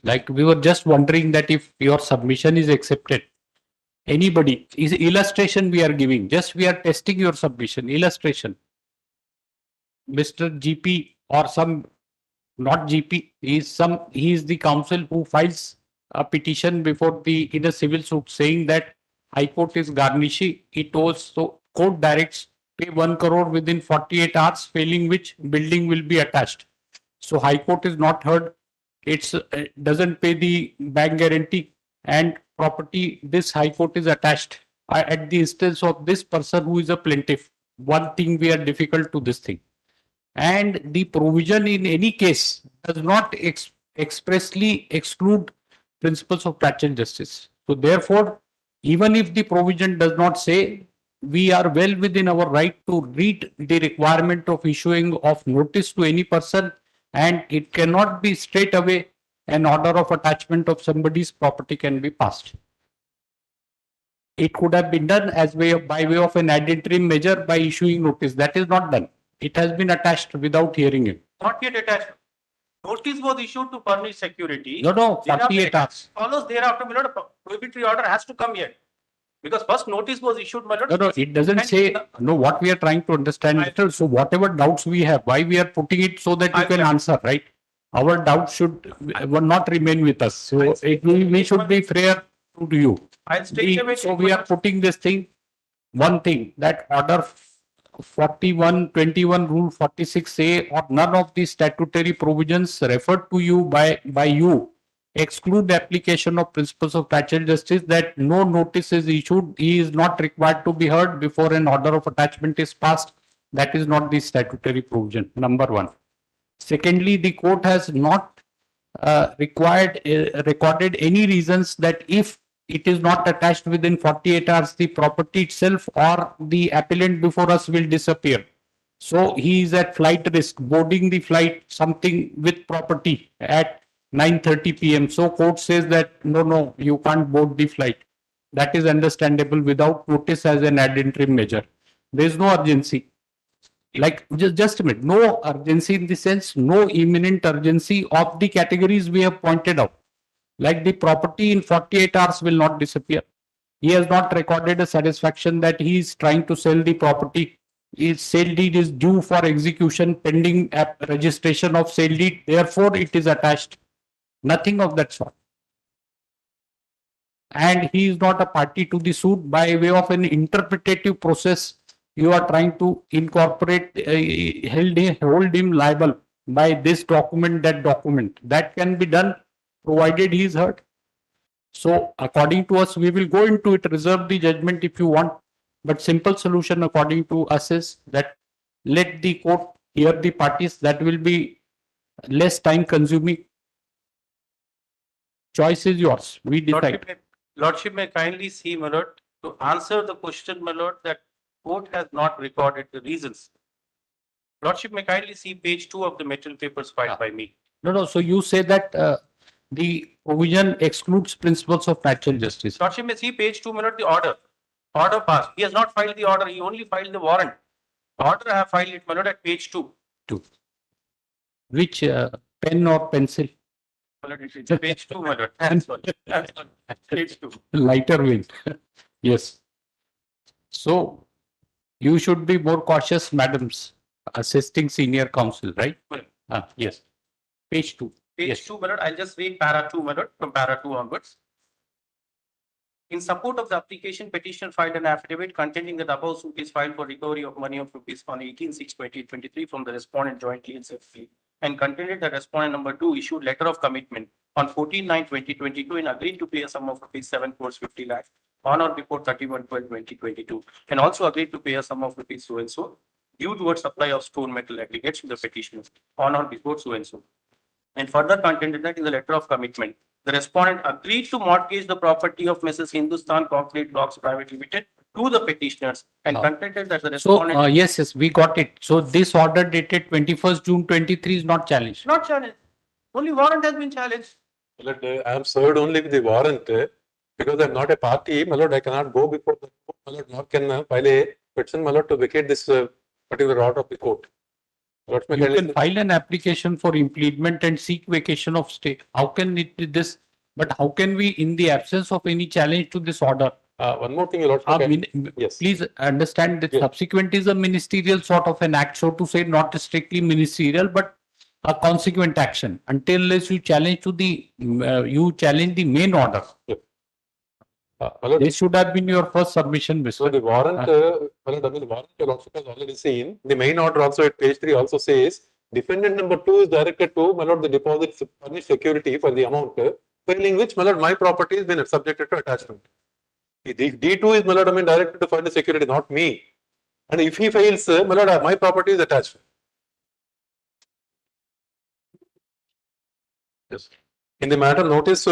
like we were just wondering that if your submission is accepted, anybody is illustration we are giving, just we are testing your submission, illustration. Mr. GP or some, not GP, he is the counsel who files a petition before in a civil suit saying that High Court is garnishing, it owes, so court directs pay 1 crore within 48 hours, failing which building will be attached. So High Court is not heard, it's doesn't pay the bank guarantee and property, this High Court is attached at the instance of this person who is a plaintiff. One thing we are difficult to this thing. And the provision in any case does not expressly exclude principles of natural justice. So therefore, even if the provision does not say, we are well within our right to read the requirement of issuing of notice to any person, and it cannot be straight away an order of attachment of somebody's property can be passed. It could have been done by way of an ad interim measure by issuing notice. That is not done. It has been attached without hearing it. Not yet attached. Notice was issued to furnish security. No, 48 hours. Follows thereafter, my lord, a prohibitory order has to come here. Because first notice was issued, my lord. No, it doesn't say, no, what we are trying to understand, so whatever doubts we have, why we are putting it so that you can answer, right? Our doubts should not remain with us. So we should be fair to you. So we are putting this thing, one thing, that order 4121 rule 46A or none of the statutory provisions referred to you by you exclude the application of principles of natural justice, that no notice is issued, he is not required to be heard before an order of attachment is passed. That is not the statutory provision, number one. Secondly, the court has not recorded any reasons that if it is not attached within 48 hours, the property itself or the appellant before us will disappear. So he is at flight risk, boarding the flight, something with property at 9:30 p.m. So court says that no, you can't board the flight. That is understandable without notice as an ad interim measure. There is no urgency. Like just a minute, no urgency in the sense, no imminent urgency of the categories we have pointed out. Like the property in 48 hours will not disappear. He has not recorded a satisfaction that he is trying to sell the property. His sale deed is due for execution pending registration of sale deed. Therefore, it is attached. Nothing of that sort. And he is not a party to the suit by way of an interpretative process. You are trying to incorporate, hold him liable by this document, that document. That can be done provided he is heard. So according to us, we will go into it, reserve the judgment if you want. But simple solution according to us is that let the court hear the parties. That will be less time consuming. Choice is yours. We decide. Lordship may kindly see, my lord, to answer the question, my lord, that court has not recorded the reasons. Lordship may kindly see page 2 of the material papers filed by me. No. So you say that the provision excludes principles of natural justice. Lordship may see page 2, my lord, the order. Order passed. He has not filed the order. He only filed the warrant. Order I have filed it, my lord, at page 2. Which pen or pencil? It's page 2, my lord. Page 2. Lighter weight. Yes. So you should be more cautious, madams, assisting senior counsel, right? Yes. Page 2. Page 2, my lord. I'll just read para 2, my lord, from para 2 onwards. In support of the application, petitioner filed an affidavit containing that the above suit is filed for recovery of money of rupees on 18/6/2023 from the respondent jointly and separately, and contended that respondent number 2 issued letter of commitment on 14/9/2022 and agreed to pay a sum of rupees 7 crores 50 lakhs on or before 31/12/2022, and also agreed to pay a sum of rupees so and so due towards supply of stone metal aggregates to the petitioner on or before so and so. And further contended that in the letter of commitment, the respondent agreed to mortgage the property of Mrs. Hindustan Concrete Blocks Private Limited to the petitioners and contended that the respondent. So, yes, we got it. So this order dated 21st June 23 is not challenged. Not challenged. Only warrant has been challenged. My lord, I am served only with the warrant because I am not a party. My lord, I cannot go before the court. My lord, nor can file a petition, my lord, to vacate this particular order of the court. You can file an application for impleadment and seek vacation of stay. How can it this? But how can we, in the absence of any challenge to this order? One more thing, Your Lordship. Yes. Please understand that subsequent is a ministerial sort of an act, so to say, not strictly ministerial, but a consequent action. Until you challenge to the you challenge the main order. This should have been your first submission, Mr. So the warrant, the warrant Your Lordship has already seen. The main order also at page 3 also says defendant number 2 is directed to, my lord, the deposit furnished security for the amount, failing which, my lord, my property has been subjected to attachment. The D2 is, my lord, I mean, directed to furnish security, not me. And if he fails, my lord, my property is attached. Yes. In the matter notice,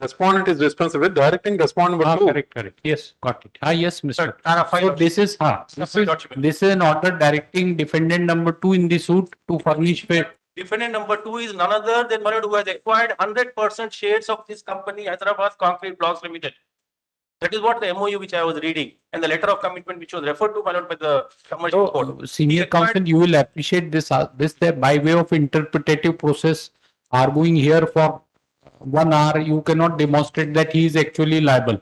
respondent is responsible, directing respondent number 2. Correct. Yes, got it. Yes, Mr. So this is an order directing defendant number 2 in the suit to furnish pay. Defendant number 2 is none other than Manoj, who has acquired 100% shares of this company, Hyderabad Concrete Blocks Limited. That is what the MOU which I was reading, and the letter of commitment which was referred to, Manoj, by the commercial court. Senior counsel, you will appreciate this. This by way of interpretative process, arguing here for 1 hour, you cannot demonstrate that he is actually liable,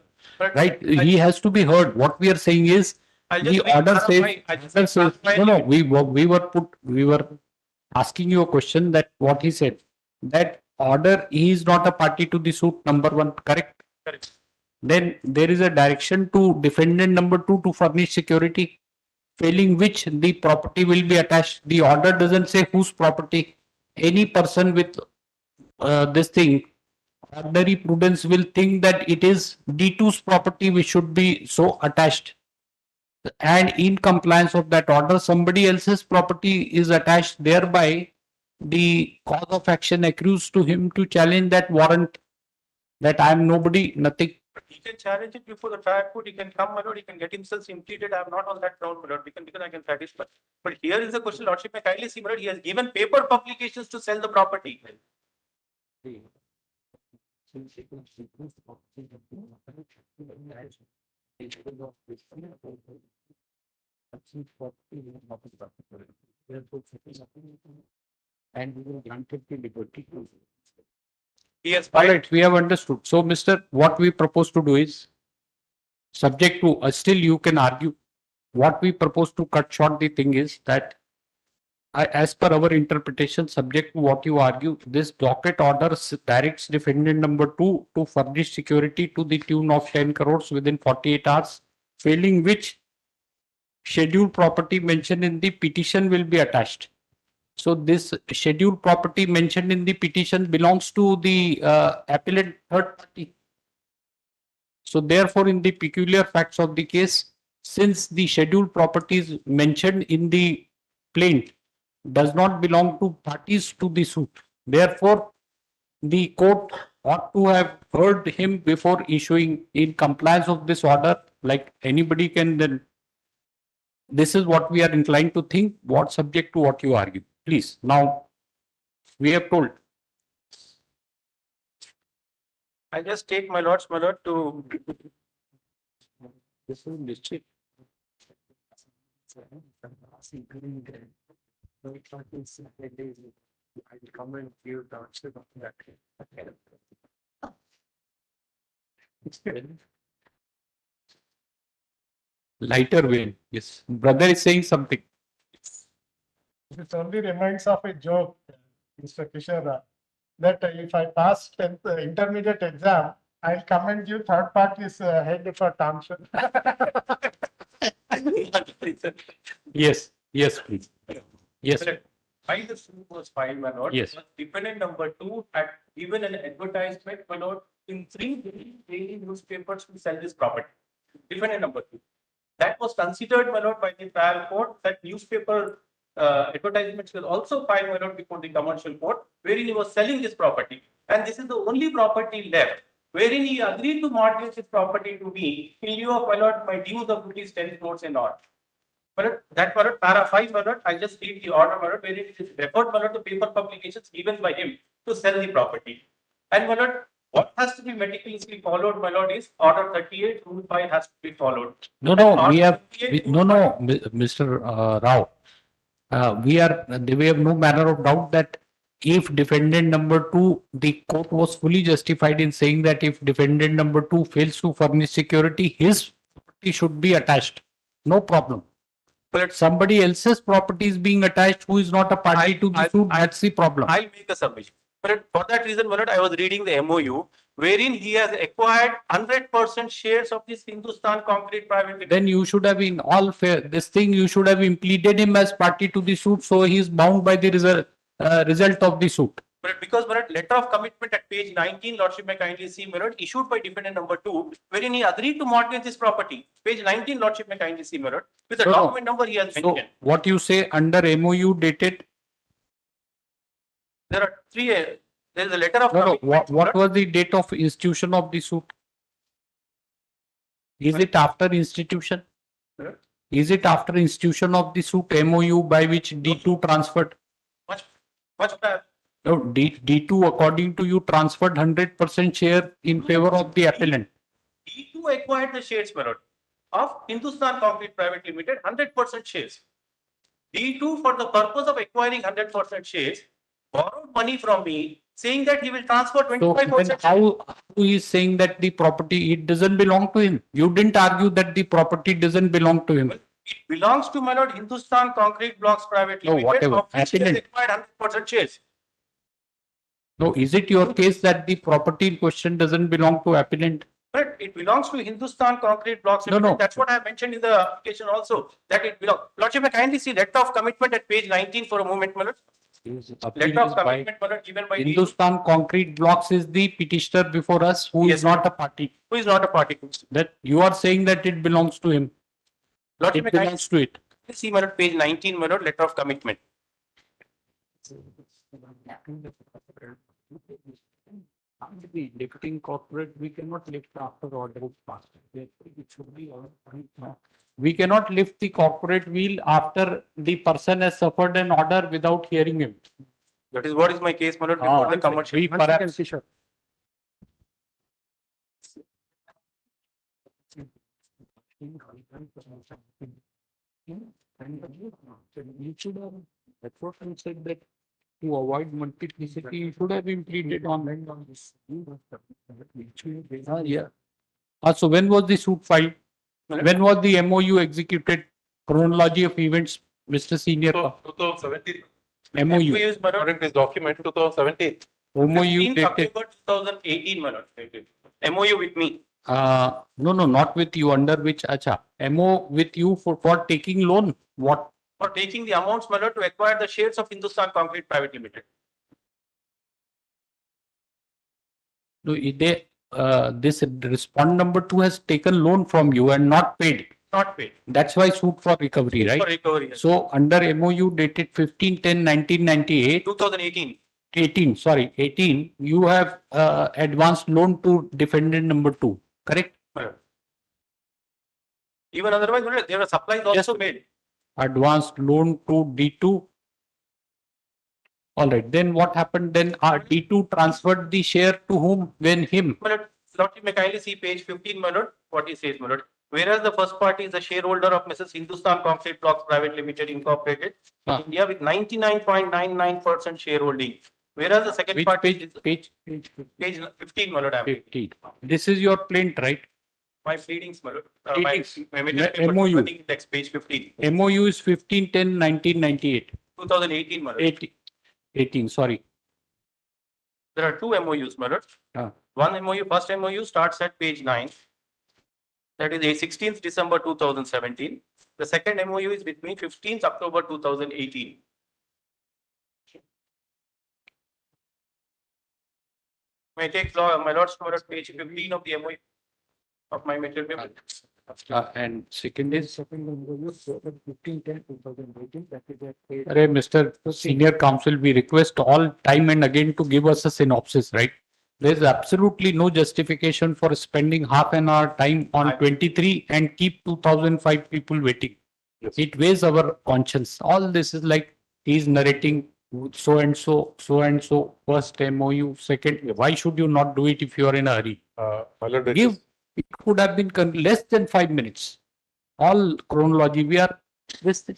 right? He has to be heard. What we are saying is the order says. No. We were asking you a question that what he said, that order, he is not a party to the suit, number 1, correct? Correct. Then there is a direction to defendant number 2 to furnish security, failing which the property will be attached. The order doesn't say whose property. Any person with this thing, ordinary prudence will think that it is D2's property which should be so attached. And in compliance of that order, somebody else's property is attached, thereby the cause of action accrues to him to challenge that warrant, that I am nobody, nothing. He can challenge it before the trial court. He can come, my lord, he can get himself impleaded. I am not on that ground, my lord, because I can satisfy. But here is the question, Lordship, may kindly see, my lord, he has given paper publications to sell the property. And we will grant it the liberty to. Yes, all right, we have understood. So, Mr. What we propose to do is, subject to, still you can argue. What we propose to cut short the thing is that, as per our interpretation, subject to what you argue, this docket order directs defendant number 2 to furnish security to the tune of 10 crores within 48 hours, failing which scheduled property mentioned in the petition will be attached. So this scheduled property mentioned in the petition belongs to the appellant third party. So therefore, in the peculiar facts of the case, since the scheduled properties mentioned in the plaint does not belong to parties to the suit, therefore the court ought to have heard him before issuing in compliance of this order. Like anybody can then. This is what we are inclined to think. What subject to what you argue. Please, now we have told. I just take my lord, to. This is district. I will come and give the answer of that. Lighter vein. Yes. Brother is saying something. It only reminds of a joke, Mr. Kishore, that if I pass 10th intermediate exam, I'll come and give third party's head for township. Yes, please. Yes. Why the suit was filed, my lord? Yes. Defendant number 2 had given an advertisement, my lord, in 3 daily newspapers to sell this property. defendant number 2. That was considered, my lord, by the trial court, that newspaper advertisements were also filed, my lord, before the commercial court, wherein he was selling this property. And this is the only property left, wherein he agreed to mortgage his property to me in lieu of, my lord, my dues of rupees 10 crores and all. But that, my lord, para 5, my lord, I just read the order, my lord, wherein it is referred, my lord, to paper publications given by him to sell the property. And, my lord, what has to be meticulously followed, my lord, is order 38, rule 5 has to be followed. No, no, we have, Mr. Rao. We have no manner of doubt that if defendant number 2, the court was fully justified in saying that if defendant number 2 fails to furnish security, his property should be attached. No problem. But somebody else's property is being attached who is not a party to the suit. That's the problem. I'll make a submission. But for that reason, my lord, I was reading the MOU, wherein he has acquired 100% shares of this Hindustan Concrete Private Limited. Then you should have, in all fair, this thing, you should have implemented him as party to the suit, so he is bound by the result of the suit. But because, my lord, letter of commitment at page 19, lordship may kindly see, my lord, issued by defendant number 2, wherein he agreed to mortgage this property. Page 19, lordship may kindly see, my lord, with the document number he has mentioned. So what you say under MOU dated? There are 3, there is a letter of commitment. What was the date of institution of the suit? Is it after institution? Is it after institution of the suit MOU by which D2 transferred? Much prior. No, D2 according to you transferred 100% share in favor of the appellant. D2 acquired the shares, my lord, of Hindustan Concrete Private Limited, 100% shares. D2, for the purpose of acquiring 100% shares, borrowed money from me, saying that he will transfer 25%. So how he is saying that the property, it doesn't belong to him? You didn't argue that the property doesn't belong to him. It belongs to, my lord, Hindustan Concrete Blocks Private Limited, whatever. of which he has acquired 100% shares. No, is it your case that the property in question doesn't belong to appellant? But it belongs to Hindustan Concrete Blocks No, Limited. no. That's what I have mentioned in the application also, that it belongs. Lordship, may kindly see letter of commitment at page 19 for a moment, my lord. Letter of commitment, my lord, given by Hindustan Concrete Blocks is the petitioner before us who is not a party. Who is not a party. That you are saying that it belongs to him. Lordship, It belongs to it. see, my lord, page 19, my lord, letter of commitment. Lifting corporate, we cannot lift after order is passed. It should be we cannot lift the corporate wheel after the person has suffered an order without hearing him. That is what is my case, my lord, before the commercial. We perhaps you should have, that's what I said, that to avoid multiplicity, you should have implemented online on this. Yeah. So when was the suit filed? When was the MOU executed? Chronology of events, Mr. Senior. 2017. MOU. According to this document, 2017. MOU dated. October 2018, my lord. MOU with me. No, not with you. Under which? Acha. MO with you for taking loan. What? For taking the amounts, my lord, to acquire the shares of Hindustan Concrete Private Limited. No, this respondent number 2 has taken loan from you and not paid. Not paid. That's why suit for recovery, right? For recovery, yes. So under MOU dated 15/10/1998. 2018. 18, you have advanced loan to defendant number 2, correct? Even otherwise, there are supplies also made. Advanced loan to D2. All right. Then what happened? Then D2 transferred the share to whom? When him? My lord, Lordship may kindly see page 15, my lord. What he says, my lord. Whereas the first party is the shareholder of Mrs. Hindustan Concrete Blocks Private Limited Incorporated, India, with 99.99% shareholding. Whereas the second party is page 15, my lord. 15. This is your plaint, right? My pleadings, my lord. MOU. Next page 15. MOU is 15/10/1998. 2018, my lord. 18, sorry. There are two MOUs, my lord. One MOU, first MOU starts at page 9. That is 16th December 2017. The second MOU is with me 15th October 2018. May I take my lord's page 15 of the MOU of my material paper? And second is. Array, Mr. Senior Counsel, we request all time and again to give us a synopsis, right? There is absolutely no justification for spending half an hour time on 23 and keep 2005 people waiting. It weighs our conscience. All this is like he's narrating so and so, first MOU, second. Why should you not do it if you are in a hurry? Give, it could have been less than 5 minutes. All chronology, we are this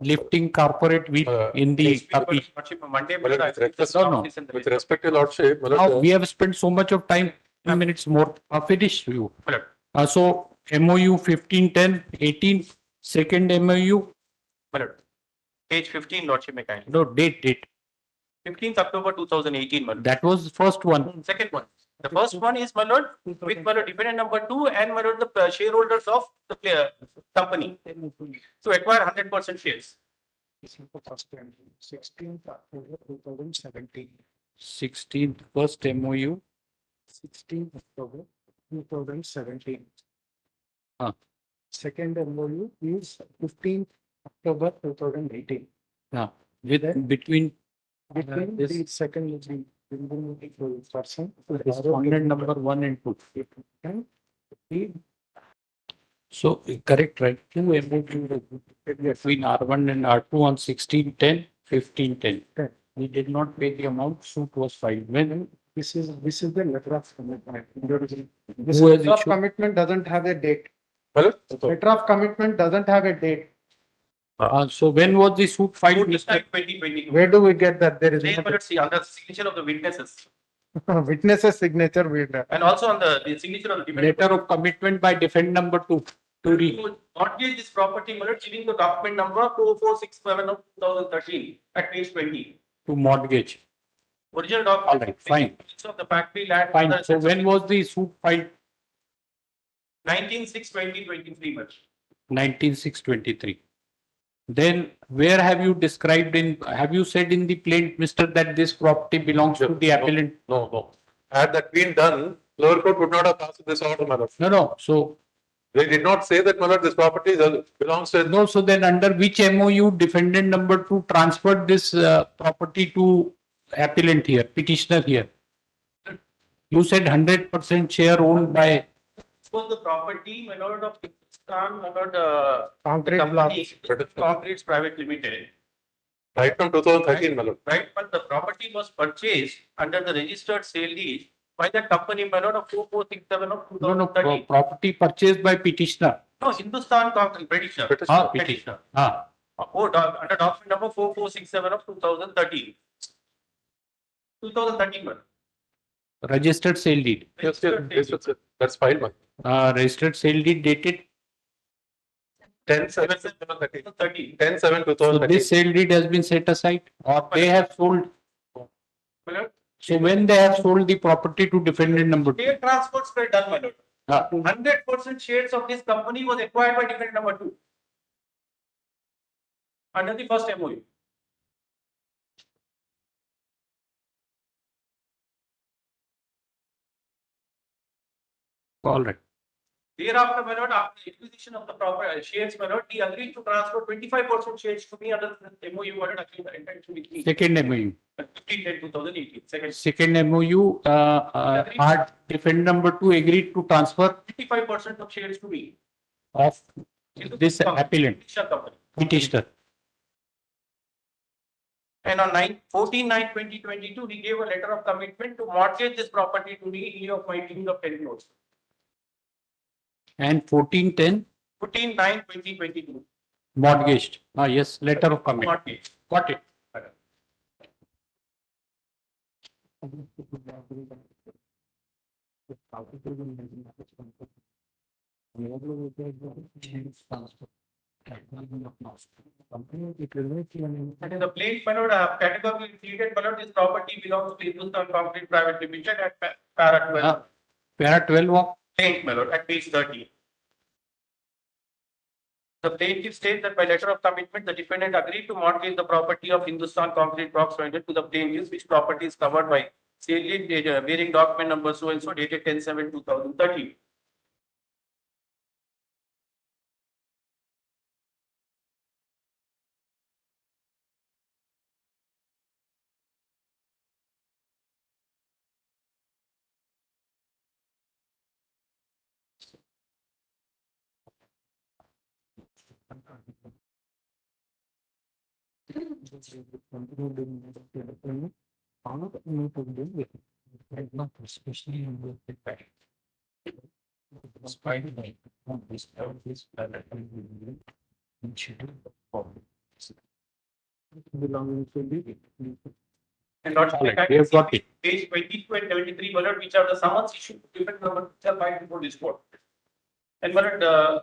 lifting corporate wheat in the copy. With respect to Lordship, Now we have spent so much of time, 10 minutes more. Finish you. So MOU 1510, 18, second MOU. Page 15, Lordship, may kindly. No, date. 15th October 2018, my lord. That was the first one. Second one. The first one is, my lord, with my lord, defendant number 2 and my lord, the shareholders of the player company to acquire 100% shares. 16th October 2017. 16th, first MOU. 16th October 2017. Second MOU is 15th October 2018. Between the second is the person. respondent number 1 and 2. So correct, right? 2 MOU between R1 and R2 on 1610, 1510. We did not pay the amount, suit was filed. When this is the letter of commitment. This Who has letter of issued? commitment doesn't have a date. Letter of commitment doesn't have a date. So when was the suit filed? This time 2022. Where do we get that? There is They will see under the signature of the witnesses witnesses signature. and also on the signature of the defendant. Letter of commitment by defendant number 2 to read. Mortgage this property, my lord, giving the document number 2467 of 2013 at page 20. To mortgage. Original document. All right, fine. Of the factory land. Fine. So when was the suit filed? 19/6/2023, my lord. 19/6/23. Then where have you described have you said in the plaint, Mr., that this property belongs to the appellant? No. Had that been done, lower court would not have passed this order, my lord. No. So they did not say that, my lord, this property belongs to. No, so then under which MOU defendant number 2 transferred this property to appellant here, petitioner here? You said 100% share owned by. Was the property, my lord, of Pakistan, my lord, Concrete company, Concretes Private Limited. Right from 2013, my lord. Right, but the property was purchased under the registered sale deed by the company, my lord, of 4467 of 2013. No, property purchased by petitioner. No, Hindustan Concrete, petitioner. Petitioner. Under document number 4467 of 2013. 2013, man. Registered sale deed. Yes, that's fine, man. Registered sale deed dated 10/7/2013. 10/7/2013. So this sale deed has been set aside or they have sold. So when they have sold the property to defendant number 2. Share transfers were done, my lord. 100% shares of this company was acquired by defendant number 2 under the first MOU. All right. Thereafter, my lord, after the acquisition of the proper shares, my lord, he agreed to transfer 25% shares to me under the MOU, my lord, actually the intention with me. Second MOU. 15/10/2018. Second MOU, had defendant number 2 agreed to transfer 25% of shares to me. of this appellant, Company. petitioner. And on 14/9/2022, he gave a letter of commitment to mortgage this property to me in lieu of my giving of 10 notes. And 1410 14/9/2022. mortgaged. Yes, letter of commitment. Mortgage. Got it. And in the plain, my lord, categorically treated, my lord, this property belongs to Hindustan Concrete Private Limited at para 12. Para 12 of Plain, my lord, at page 30. The plaintiff states that by letter of commitment, the defendant agreed to mortgage the property of Hindustan Concrete Blocks rented to the plaintiff, which property is covered by salient data bearing document number so and so dated 10/7/2013. And Lord, Alright, we have got it. page 22 and 73, my lord, which are the summons issued to different numbers which are filed before this court. And my lord,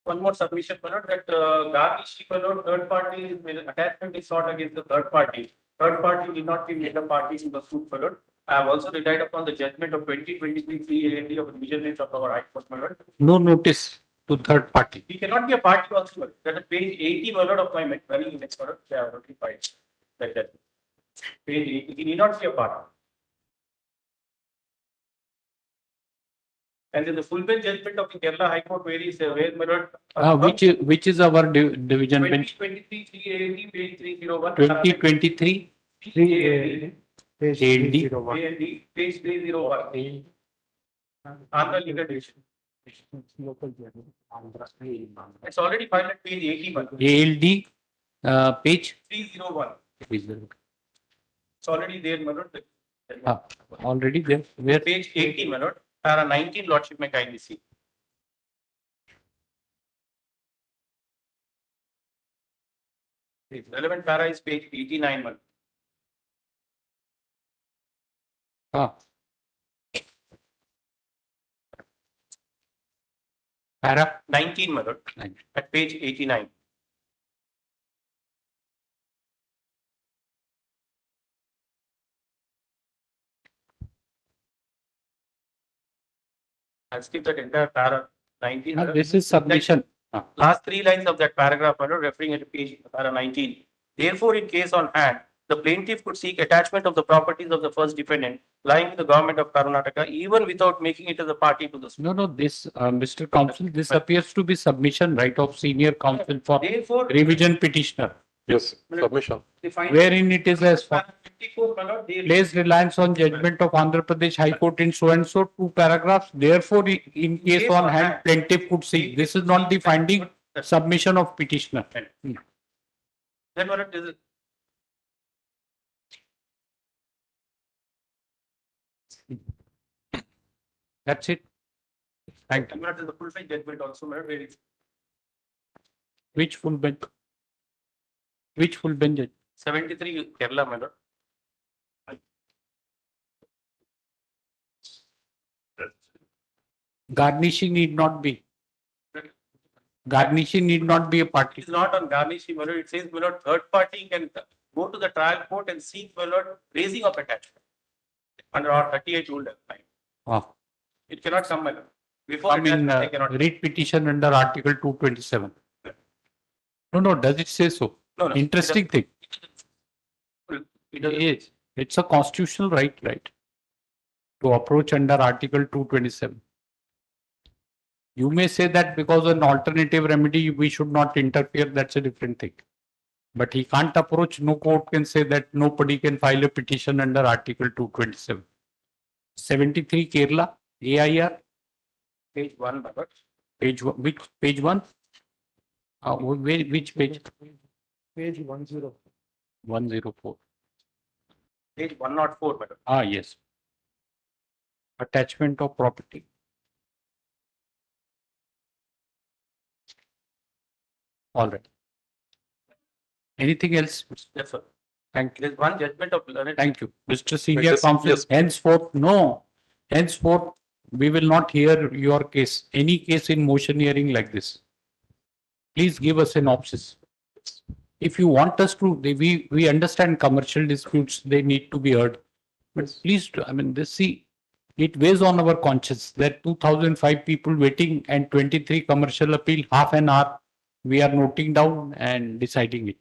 one more submission, my lord, that garnish, my lord, third party attachment is sought against the third party. Third party will not be made a party in the suit, my lord. I have also relied upon the judgment of 2023 3 of the division bench of our High Court, my lord. No notice to third party. He cannot be a party also, my lord. That is page 80, my lord, of my running index, my lord. They have notified like that. Page 80, he need not be a party. And then the full bench judgment of the Kerala High Court varies where, my lord. Which is our division bench? 2023 380, page 301. 2023 380. Page ALD. 301. ALD, page 301. Andhra legal division. It's already filed at page 81. ALD page 301. It's already there, my lord. already there. Where? Page 18, my lord. Para 19, lordship may kindly see. The relevant para is page 89, my lord. Para 19, my lord. At page 89. I'll skip that entire para 19. This is submission. Last 3 lines of that paragraph, my lord, referring at page para 19. Therefore, in case on hand, the plaintiff could seek attachment of the properties of the first defendant lying with the government of Karnataka, even without making it as a party to the suit. No, this, Mr. Counsel, this appears to be submission, right, of senior counsel for Therefore, revision petitioner. Yes, submission. Wherein it is as Para 54, my lord, they place reliance on judgment of Andhra Pradesh High Court in so and so 2 paragraphs. Therefore, in case on hand, plaintiff could seek. This is not the finding submission of petitioner. Then, my lord, this is That's it. Thank you. my lord, the full bench judgment also, my lord, where it's Which full bench? Which full bench? judge? 73 Kerala, my lord. Garnishing need not be. Garnishing need not be a party. It is not on garnishing, my lord. It says, my lord, third party can go to the trial court and seek, my lord, raising of attachment under our 38 rule at time. Ah. It cannot come, my lord. Before I mean, attachment, they cannot. read petition under Article 227. No, does it say so? No. Interesting thing. It doesn't. It's a constitutional right, to approach under Article 227. You may say that because an alternative remedy, we should not interfere. That's a different thing. But he can't approach. No court can say that nobody can file a petition under Article 227. 73 Kerala, AIR. Page 1, my lord. Page 1. Which page 1? Which page? Page 10. 104. Page 104, my lord. Ah, yes. Attachment of property. All right. Anything else? Yes, sir. Thank you. There is one judgment of learned. Thank you. Mr. Senior Yes, Counsel, yes. henceforth, we will not hear your case, any case in motion hearing like this. Please give us synopsis. If you want us to, we understand commercial disputes, they need to be heard. But please, it weighs on our conscience that 2005 people waiting and 23 commercial appeal, half an hour, we are noting down and deciding it.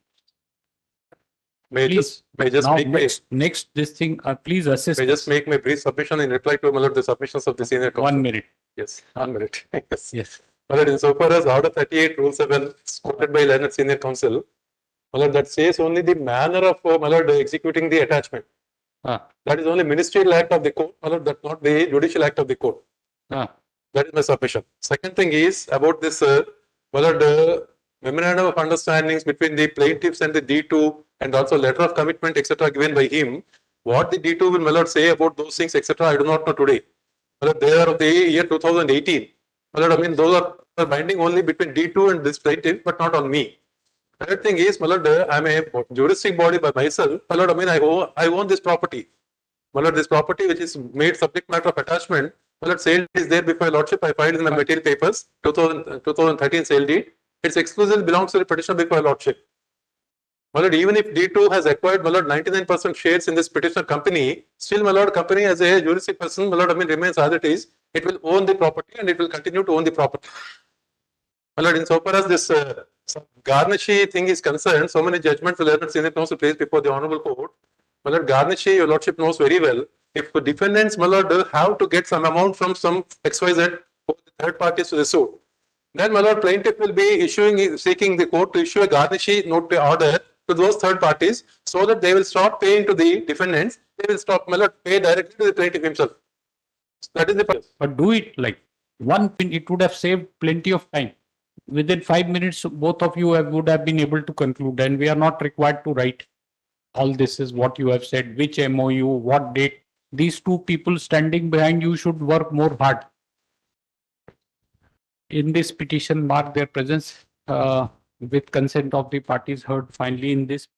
May Please, I just now make my, next this thing, please assist. may I just make my brief submission in reply to, my lord, the submissions of the senior counsel. 1 minute. Yes, 1 minute. Yes. Yes. My lord, insofar as Order 38, Rule 7, quoted by learned senior counsel, my lord, that says only the manner of, my lord, executing the attachment. That is only ministerial act of the court, my lord, that not the judicial act of the court. That is my submission. Second thing is about this, my Well, the memorandum of understandings between the plaintiffs and the D2 and also letter of commitment, etc., given by him. What the D2 will, my lord, say about those things, etc., I do not know today. Well, they are of the year 2018. Well, I mean, those are binding only between D2 and this plaintiff, but not on me. Third thing is, my lord, I am a juristic body by myself. My lord, I mean, I own this property. My lord, this property which is made subject matter of attachment, my lord, sale is there before my lordship. I filed in my material papers, 2013 sale deed. It's exclusively belongs to the petitioner before my lordship. My lord, even if D2 has acquired, my lord, 99% shares in this petitioner company, still, my lord, company as a juristic person, my lord, I mean, remains as it is. It will own the property and it will continue to own the property. My lord, insofar as this garnishee thing is concerned, so many judgments will have seen it also placed before the honorable court. My lord, garnishee, your lordship knows very well. If the defendants, my lord, have to get some amount from some XYZ third parties to the suit, then my lord, plaintiff will be seeking the court to issue a garnishee note to order to those third parties so that they will stop paying to the defendants. They will stop, my lord, pay directly to the plaintiff himself. That is the purpose. But do it like one pin, it would have saved plenty of time. Within 5 minutes, both of you would have been able to conclude, and we are not required to write. All this is what you have said, which MOU, what date. These two people standing behind you should work more hard. In this petition, mark their presence with consent of the parties heard finally in this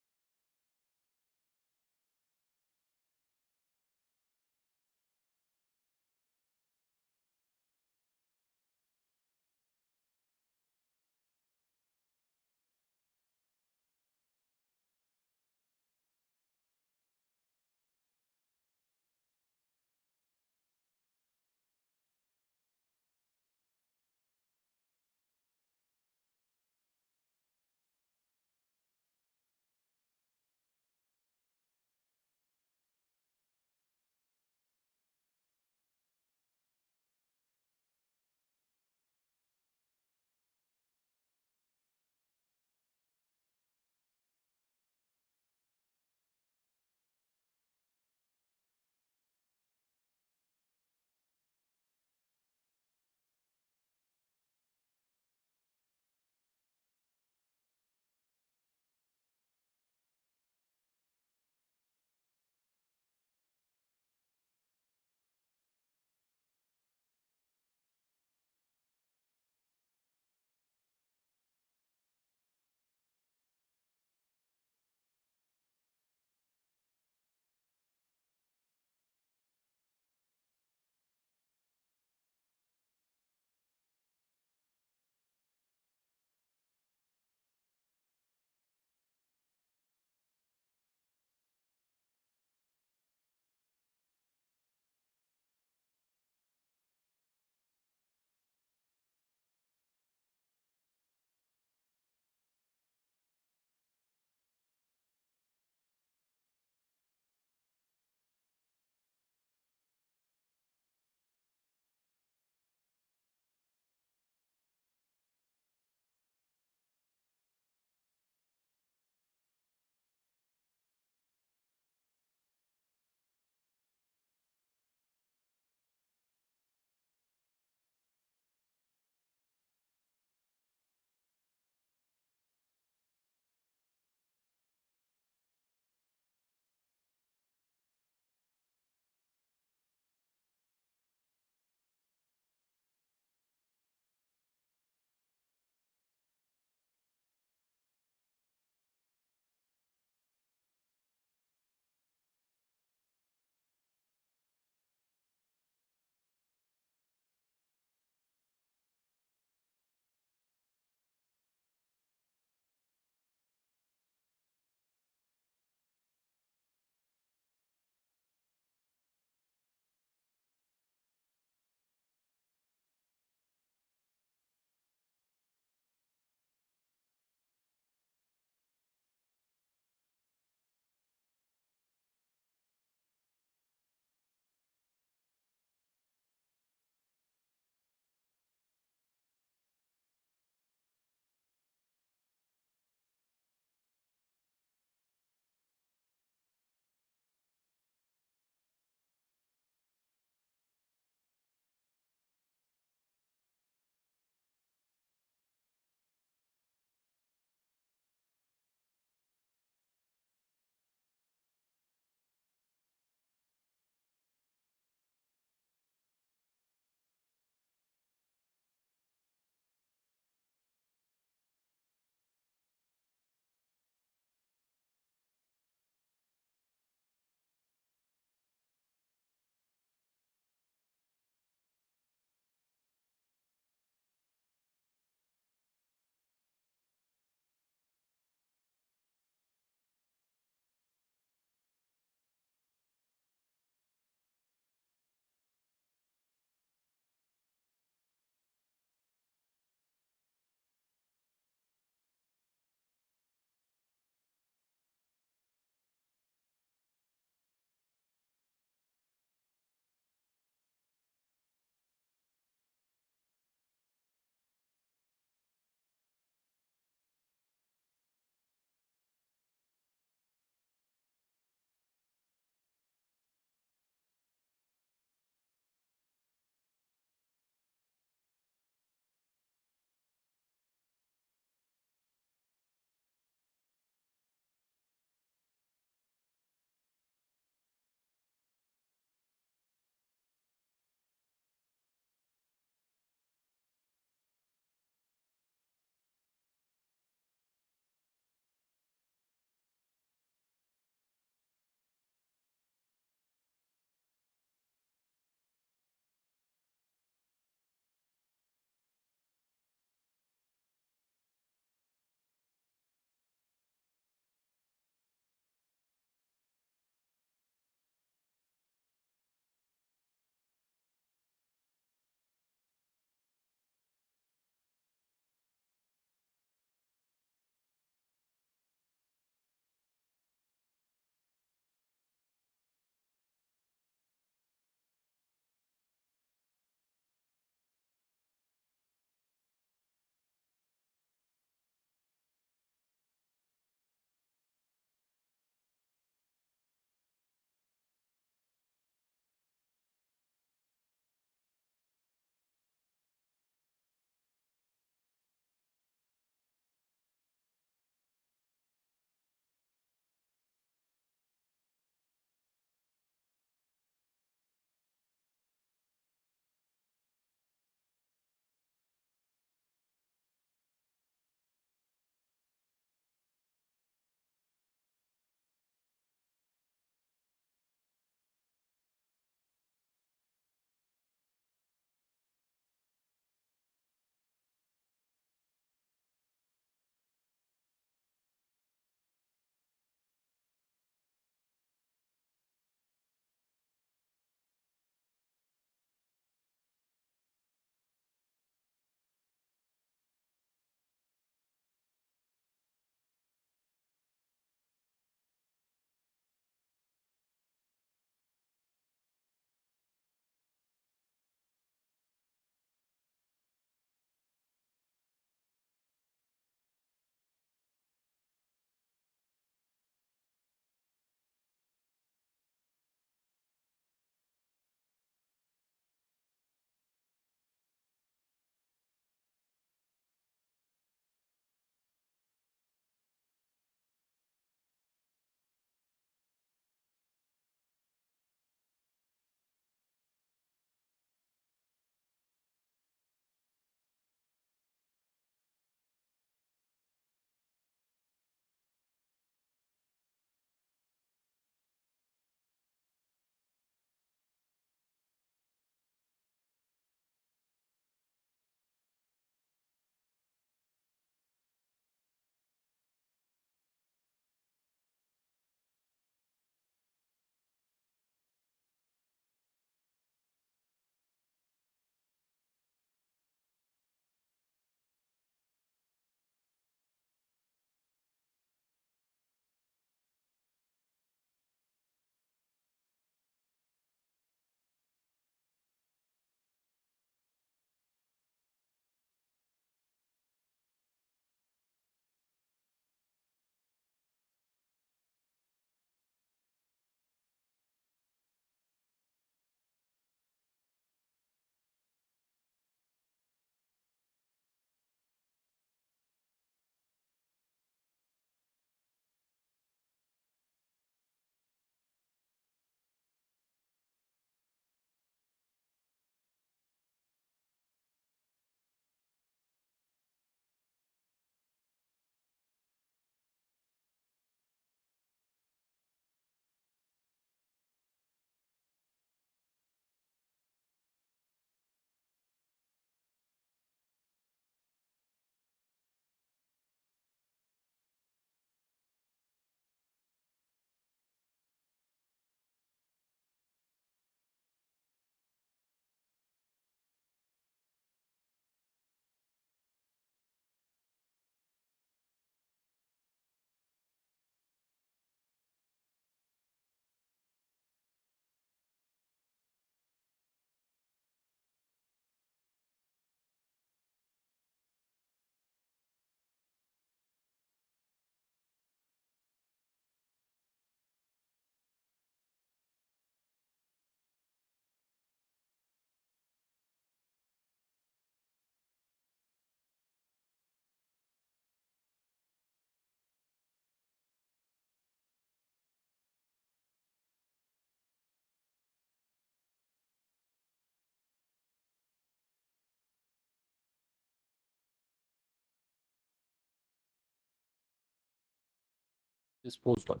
disposed of.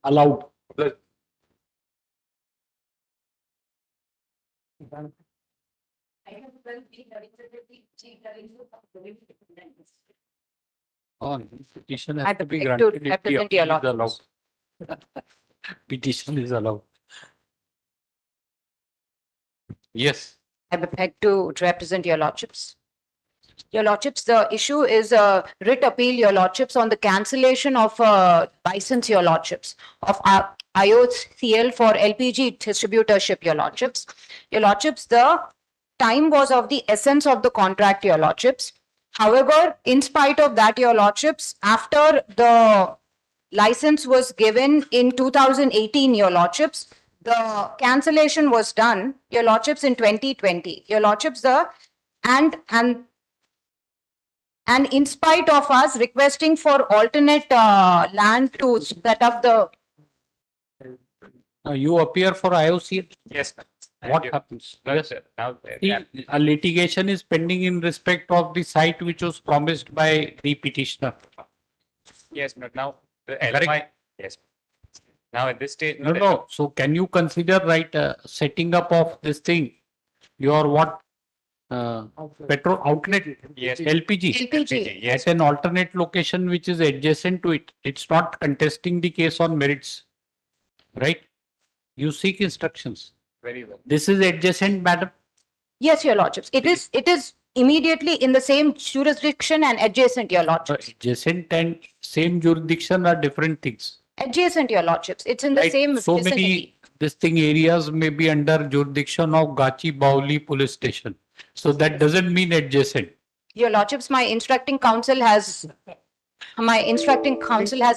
Allowed. On petition has I to be beg to granted if the represent appeal your is allowed. Petition is allowed. Yes. I beg to represent your lordships. Your lordships, the issue is a writ appeal, your lordships, on the cancellation of license, your lordships, of IOCL for LPG distributorship, your lordships. Your lordships, the time was of the essence of the contract, your lordships. However, in spite of that, your lordships, after the license was given in 2018, your lordships, the cancellation was done, your lordships, in 2020. Your lordships, the and in spite of us requesting for alternate land to set up the. You appear for IOC. Yes. What happens? Yes. Now, See, a litigation is pending in respect of the site which was promised by the petitioner. yes, but now the Correct. LOI, yes. Now at this stage, No, no. So can you consider, right, setting up of this thing, your what? Petrol outlet, Yes. LPG, LPG. Yes. at an alternate location which is adjacent to it. It's not contesting the case on merits, right? You seek instructions. Very well. This is adjacent, madam. Yes, your lordships. It is immediately in the same jurisdiction and adjacent, your lordships. Adjacent and same jurisdiction are different things. Adjacent, your lordships. It's in the Right? same So vicinity. many this thing areas may be under jurisdiction of Gachi Bauli police station. So that doesn't mean adjacent. Your lordships, my instructing counsel has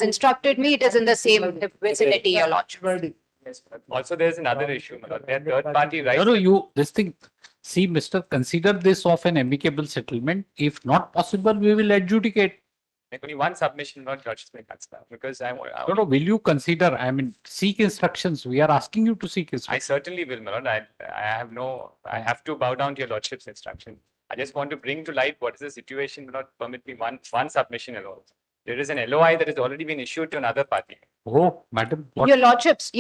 instructed me it is in the same vicinity, your lordship. Yes. Also, there is another issue. There are third party rights. No, you, this thing, see, mister, consider this of an amicable settlement. If not possible, we will adjudicate. Like only one submission, not judges may consider, because No, will you consider, I mean, seek instructions. We are asking you to seek I instructions. certainly will, my lord. I have to bow down to your lordship's instruction. I just want to bring to light what is the situation, not permit me one submission alone. There is an LOI that has already been issued to another party. Oh, madam. What? Your lordships,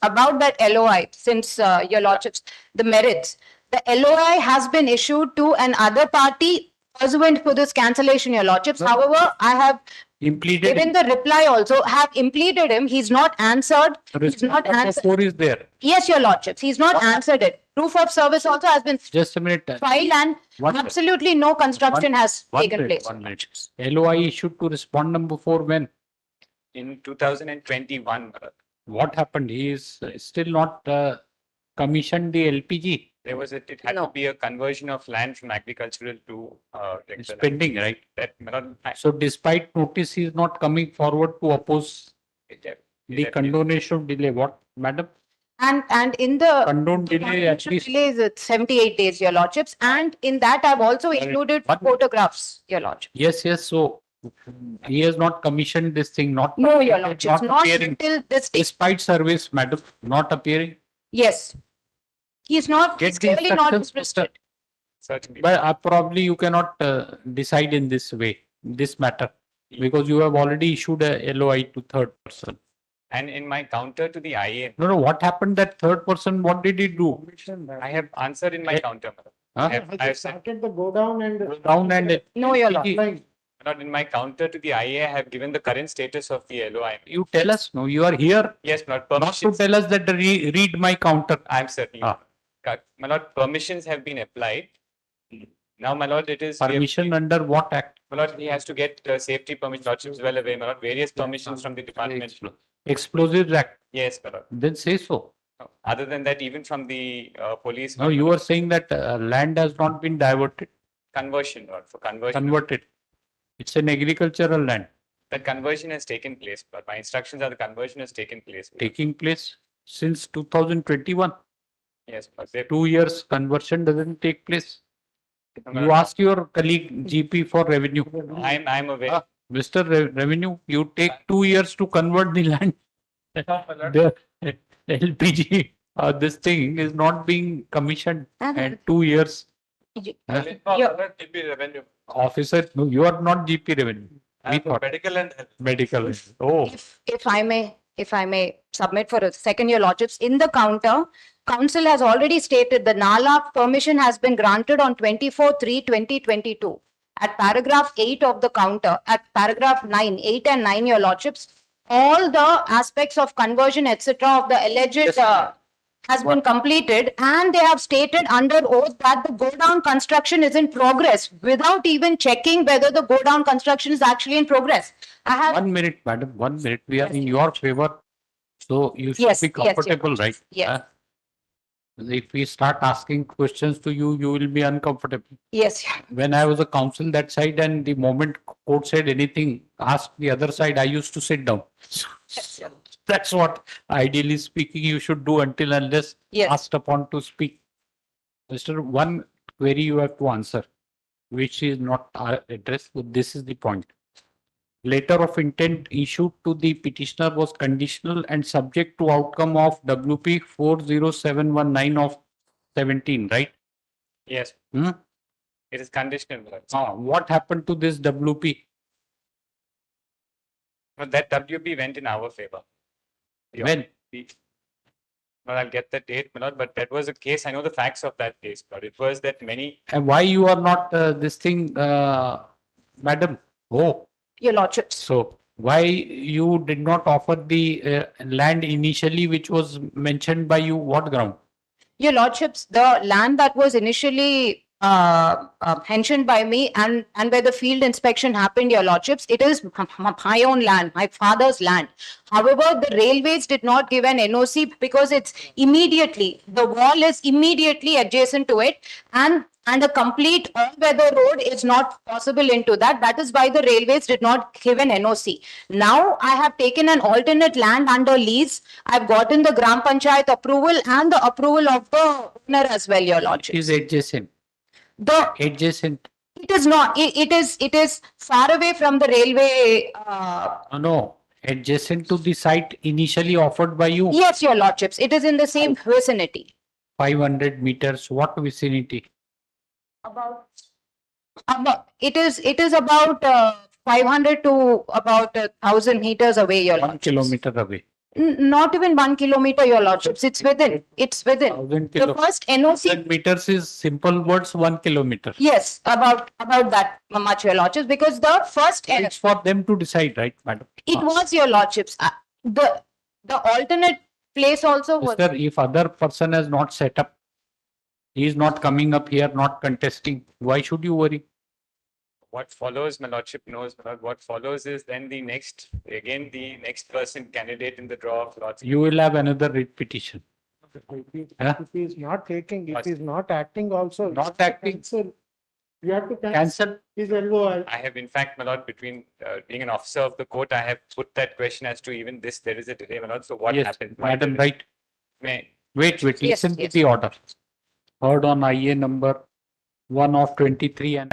about that LOI, since your lordships, the merits, the LOI has been issued to another party pursuant to this cancellation, your lordships. However, I have Implemented. given the reply also, have implemented him. He's not answered. He's not answered. Four is there. Yes, your lordships. He's not answered it. Proof of service also has been Just a minute. filed and absolutely no construction has taken place. 1 minute. LOI issued to respond number 4 when? In 2021, my lord. What happened? He is still not commissioned the LPG. There was it had to be a conversion of land from agricultural to It's pending, right? That, my lord, So despite notice, he is not coming forward to oppose the condonation delay. What, madam? And in the Condone delay at least. delay is at 78 days, your lordships. And in that, I've also included photographs, your lordship. Yes, yes. So he has not commissioned this thing, not. No, your lordships, not appearing. until this day. Despite service, madam, not appearing. Yes. He's not, Get he's the clearly not instructions, interested. Certainly. But probably you cannot decide in this way, this matter, because you have already issued a LOI to third person. And in my counter to the IA, No, what happened that third person, what did he do? I have answered in my counter. Huh? I have said, Started the go down and. Down and. No, your lord. not in my counter to the IA, I have given the current status of the LOI. You tell us, no, you are here. Yes, my lord, Not to permissions. tell us that read my counter. I'm certainly. My lord, permissions have been applied. Now, my lord, it is. Permission under what act? My lord, he has to get safety permission. Lordship is well aware, my lord, various permissions from the department. Explosives act. Yes, my lord. Then say so. No, other than that, even from the police. No, you are saying that land has not been diverted, Conversion, lord, for conversion. converted. It's an agricultural land That conversion has taken place, but my instructions are the conversion has taken place. taking place since 2021. Yes, but they. 2 years conversion doesn't take place. No, You ask your colleague GP for revenue. I'm aware. Mr. Revenue, you take 2 years to convert the land. The LPG, this thing is not being commissioned and 2 years. Huh? GP revenue. Officer, no, you are not GP revenue. We thought medical and health. medical. Oh, If I may submit for a second, your lordships, in the counter, council has already stated the NALA permission has been granted on 24/3/2022. At paragraph 8 of the counter, at paragraph 9, 8 and 9, your lordships, all the aspects of conversion, etc. of the alleged has been completed, and they have stated under oath that the go down construction is in progress without even checking whether the go down construction is actually in progress. I have 1 minute, madam, 1 minute. We are in your favor. So you should Yes, be yes, yes. comfortable, right? Yes. Huh? If we start asking questions to you, you will be uncomfortable. Yes. When I was a counsel that side, and the moment court said anything, ask the other side, I used to sit down. That's what ideally speaking you should do until unless Yes. asked upon to speak. Mr. One query you have to answer, which is not addressed. This is the point. Letter of intent issued to the petitioner was conditional and subject to outcome of WP 40719 of 17, right? Yes, Hmm? it is conditional. My lord. What happened to this WP? But that WP went in our favor. When? Well, I'll get the date, my lord, but that was a case. I know the facts of that case, but it was that many. And why you are not this thing, madam? Oh, Your lordships. so why you did not offer the land initially, which was mentioned by you? What ground? Your lordships, the land that was initially mentioned by me and where the field inspection happened, your lordships, it is my own land, my father's land. However, the railways did not give an NOC because it's immediately, the wall is immediately adjacent to it, and a complete all-weather road is not possible into that. That is why the railways did not give an NOC. Now I have taken an alternate land under lease. I've gotten the Gram Panchayat approval and the approval of the owner as well, your lordship. It is adjacent. The Adjacent. It is not. It is far away from the railway. No, adjacent to the site initially offered by you. Yes, your lordships. It is in the same vicinity. 500 meters. What vicinity? About it is about 500 to about 1,000 meters away, your 1 lordships. kilometer away. Not even 1 kilometer, your lordships. It's within. It's within. 1,000 The first NOC. 100 meters is simple words, 1 kilometer. Yes, about that much, your lordships, because the first It's for them to decide, right, madam? it was your lordships. The alternate place also was. Sir, if other person has not set up, he is not coming up here, not contesting, why should you worry? What follows, my lordship knows, my lord, what follows is then the next person candidate in the draw of lots. You will have another writ petition. If he is not taking, if he is not acting also. Not acting. Cancel. You have to Cancel. his LOI. I have, in fact, my lord, between being an officer of the court, I have put that question as to even this, there is a delay, my lord. So what Yes, happened? madam, right? May, Wait, Yes, listen to yes. the order. Heard on IA number 1 of 23 and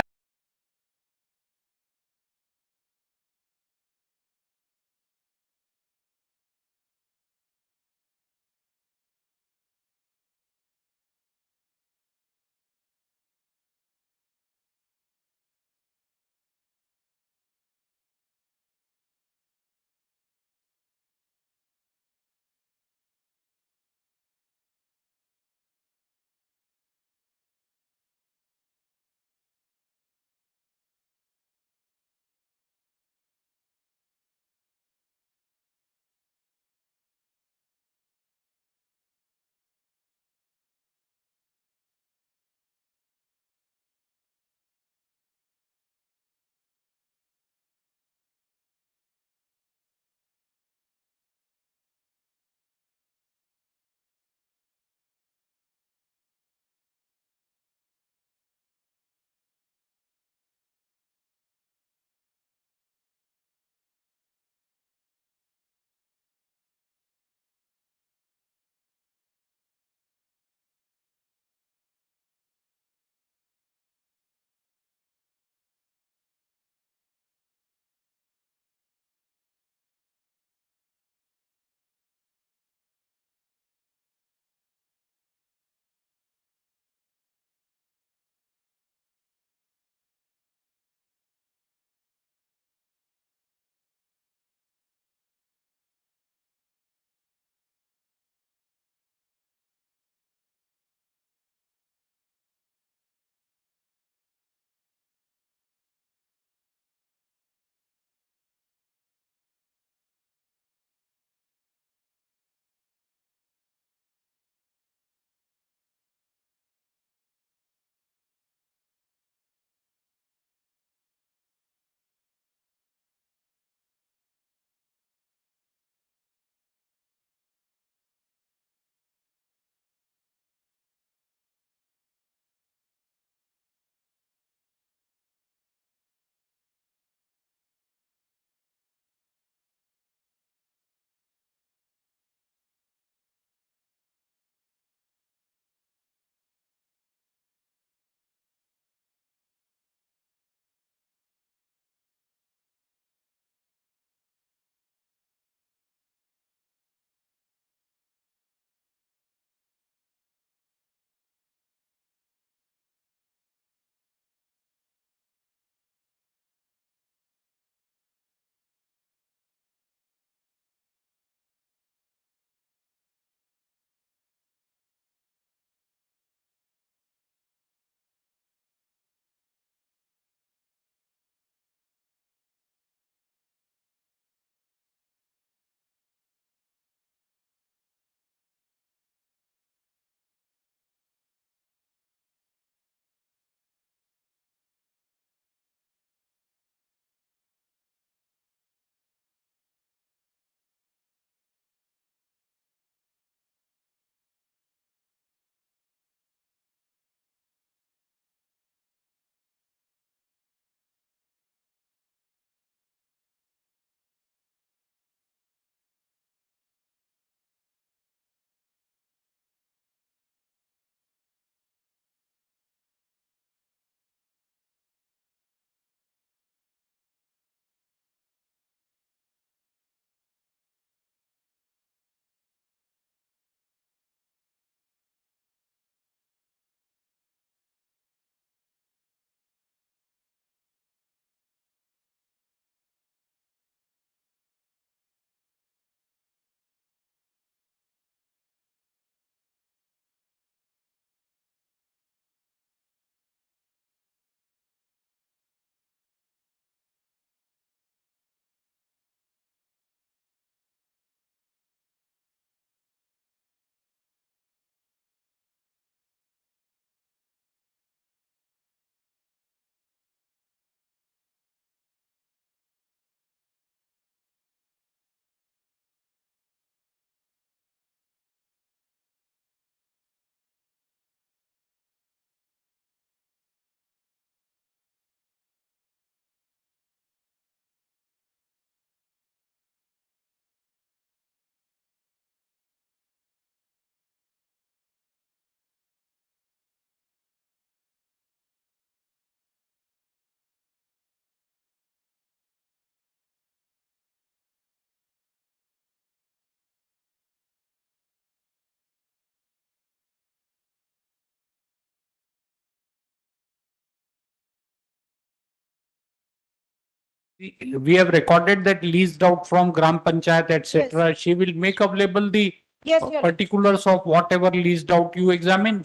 we have recorded that leased out from Gram Panchayat, etc. She will make available the Yes, Your particulars of whatever leased out you examine.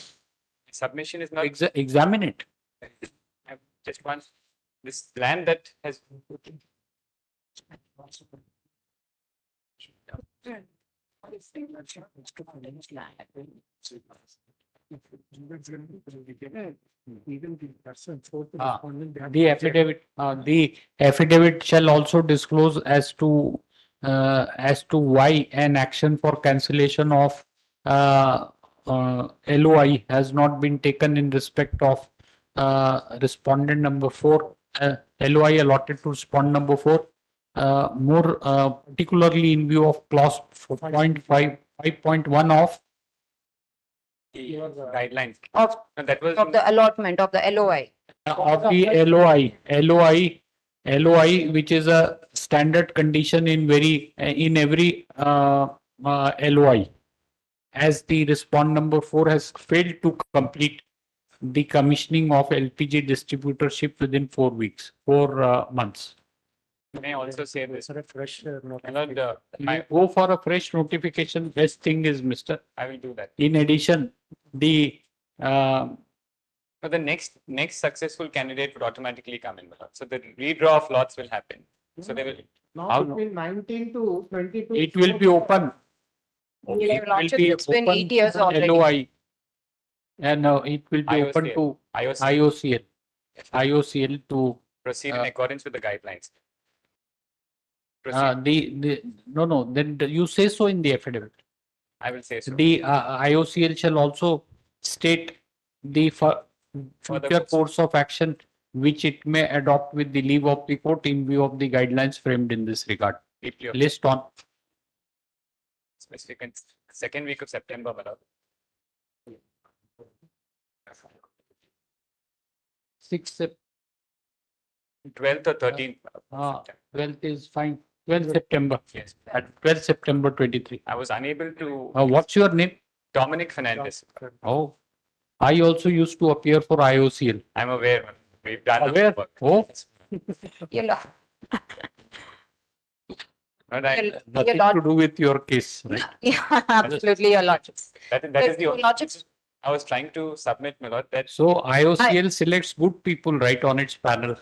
Submission is not. Examine it. Just one, this land that has. The affidavit shall also disclose as to why an action for cancellation of LOI has not been taken in respect of respondent number 4, LOI allotted to respondent number 4, more particularly in view of clause 5.1 of Guidelines. Of, No, that was. of the allotment of the LOI. of the LOI, which is a standard condition in every LOI. As the respondent number 4 has failed to complete the commissioning of LPG distributorship within 4 months. May I also say this? a fresh Go for a fresh notification. Best thing is, Mr. I will do that. In addition, the But the next successful candidate would automatically come in. So the redraw of lots will happen. So they will. Now between 19 to 22. it will be open. Your It will Lordship, be it's been open 8 years to already. LOI. And it will be open IOCL. to IOCL. IOCL to Proceed in accordance with the guidelines. then you say so in the affidavit. I will say so. The IOCL shall also state the future course of action which it may adopt with the leave of the court in view of the guidelines framed in this regard. List on Specific in second week of September. 6th, 12th or 13th. 12th is fine. 12th September. Yes. At 12th September 23. I was unable to. What's your name? Dominic Fernandez. Oh, I also used to appear for IOCL. I'm aware. We've done Aware? the work. Oh, But I, nothing to do with your case, right? Yeah, absolutely, Your Lordships. that is the Your Lordships, I was trying to submit, my lord, that So IOCL selects good people right on its panel.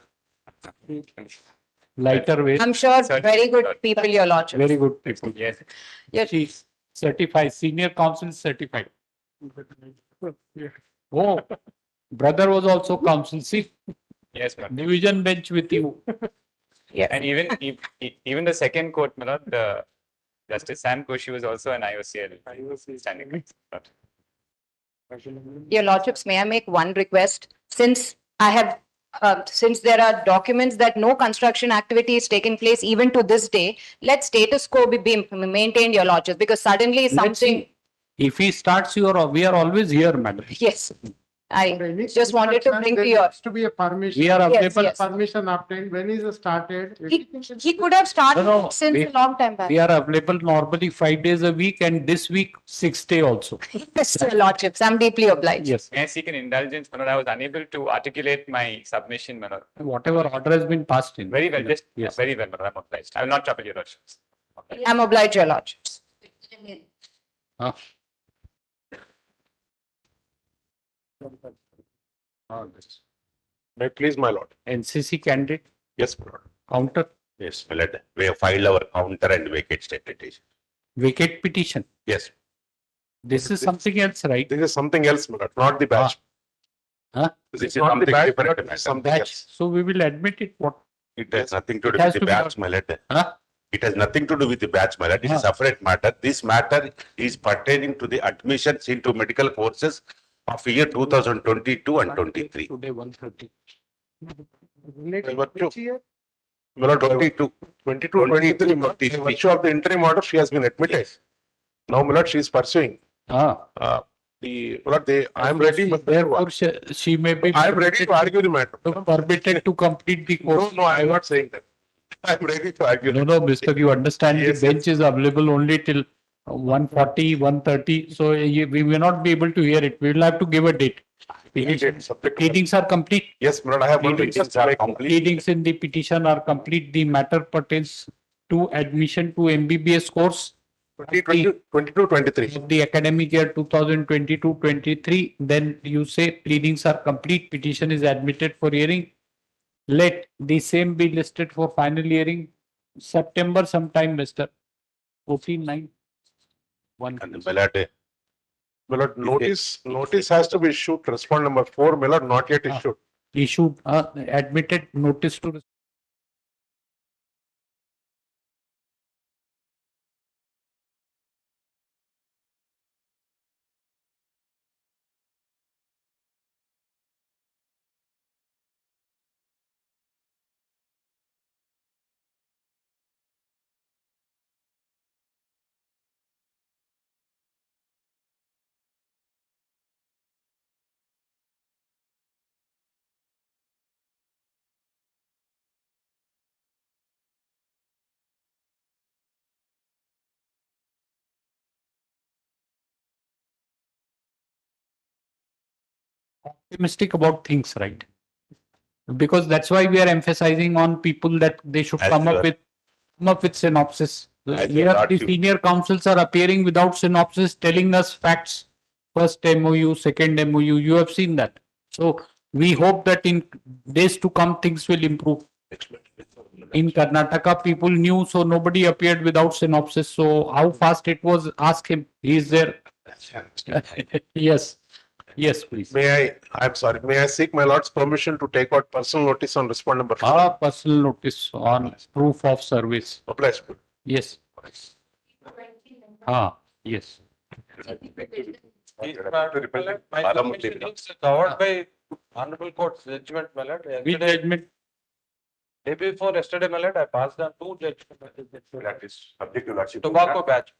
Lighter weight. I'm sure Certainly. very good people, Your Lordships. Very good people. yes, Yes. She's certified, senior counsel certified. Oh, brother was also counsel. See, yes, ma'am. division bench with you. And even the second court, my lord, Justice Sam Koshi was also an IOCL standing. Your Lordships, may I make one request? Since I have, since there are documents that no construction activity is taking place even to this day, let status quo be maintained, Your Lordships, because suddenly Let's something, see. If he starts, we are always here, madam. yes. I just wanted to bring to your, Has to be a permission. We are available. yes. Permission obtained. When is it started? he could have started No, since we- a long time back. We are available normally 5 days a week and this week 6th day also. Yes, Your Lordships, I'm deeply obliged. Yes. May I seek an indulgence, my lord? I was unable to articulate my submission, my lord. Whatever order has been passed in. Very well, just Yes. very well, my lord. I'm obliged. I will not trouble your lordships. I'm obliged, Your Lordships. Huh? May it please, my lord. NCC candidate, Yes, my lord. counter, Yes, my lord. We have filed our counter and vacate state petition. vacate petition. Yes. This is something else, right? This is something else, my lord, not the batch. Huh? This This is is not the something batch, different, but my this is lord. something Batch. else. So we will admit it. What? It has nothing to do It has with to the be batch, my lord. Huh? It has nothing to do with the batch, my lord. It is a separate matter. This matter is pertaining to the admissions into medical courses of year 2022 and 23. Today 1:30. Related Number to which year? My lord, 22. 22, 23, by virtue of the interim order, she has been admitted. Now, my lord, she is pursuing. Ah. My lord, I am ready. Therefore, she may be. I am ready to argue the matter. Permitted to complete the course. No, I am not saying that. I am ready to argue. No, Mr. You understand Yes, the bench is available only till 1:40, 1:30. So we may not be able to hear it. We will have to give a date. Petition. Pleadings are complete. Yes, my lord, I have one Pleadings request are complete. Pleadings in the petition are complete. The matter pertains to admission to MBBS course. 22-23. Of the academic year 2022-23, then you say pleadings are complete, petition is admitted for hearing. Let the same be listed for final hearing September sometime, Mr. 14/9. And my lord, Notice has to be issued, respond number 4, my lord, not yet issued. Issued, admitted notice to optimistic about things, right? Because that's why we are emphasizing on people that they should come up with synopsis. Here the senior counsels are appearing without synopsis, telling us facts. First MOU, second MOU, you have seen that. So we hope that in days to come things will improve. In Karnataka, people knew, so nobody appeared without synopsis. So how fast it was, ask him. He is there. Yes. Yes, please. I'm sorry, may I seek my lord's permission to take out personal notice on respond number 4? Personal notice on proof of service. Applies. Yes. Yes. My submission is covered by honorable court's judgment, my lord. Which judgment? Day before yesterday, my lord, I passed on 2 judgments. that is subject to lordship. Tobacco batch.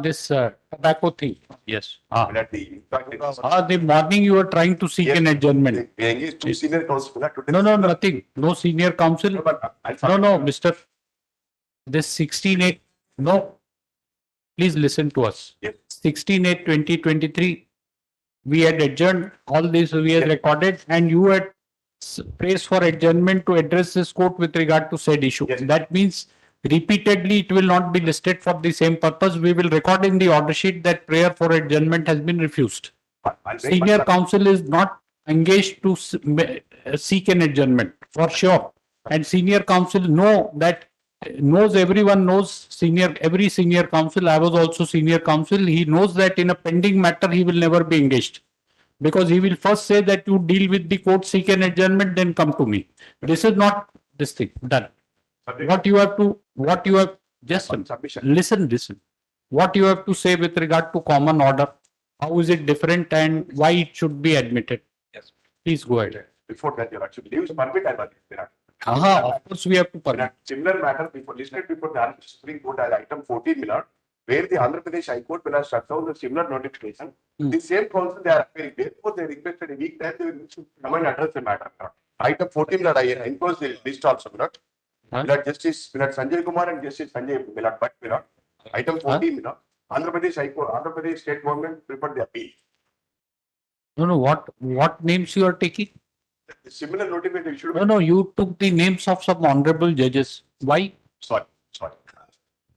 This tobacco thing. Yes. The The morning you were trying to seek an adjournment. two senior counsel. No, nothing. No senior counsel. No, Mr. This 16/8. No. Please listen to us. 16/8/2023. We had adjourned. All this we had recorded, and you had praised for adjournment to address this court with regard to said issue. That means repeatedly it will not be listed for the same purpose. We will record in the order sheet that prayer for adjournment has been refused. Senior counsel is not engaged to seek an adjournment for sure. And senior counsel everyone knows every senior counsel. I was also senior counsel. He knows that in a pending matter he will never be engaged, because he will first say that you deal with the court, seek an adjournment, then come to me. This is not this thing done. What you have just listen. What you have to say with regard to common order, how is it different and why it should be admitted? Yes. Please go ahead. Before that, your lordship, leaves permit and of course we have to permit. Similar matter listed before the Supreme Court as item 14, my lord, where the Andhra Pradesh High Court will have shut down the similar notification. The same counsel they are appearing. Therefore, they requested a week time they will come and address the matter. Item 14, I enclose the list also, my lord. Justice Sanjay Kumar and Justice Sanjay Milad, but item 14, Andhra Pradesh High Court, Andhra Pradesh State Government preferred the appeal. No, what names you are taking? Similar notification issued. No, you took the names of some honorable judges. Why? Sorry.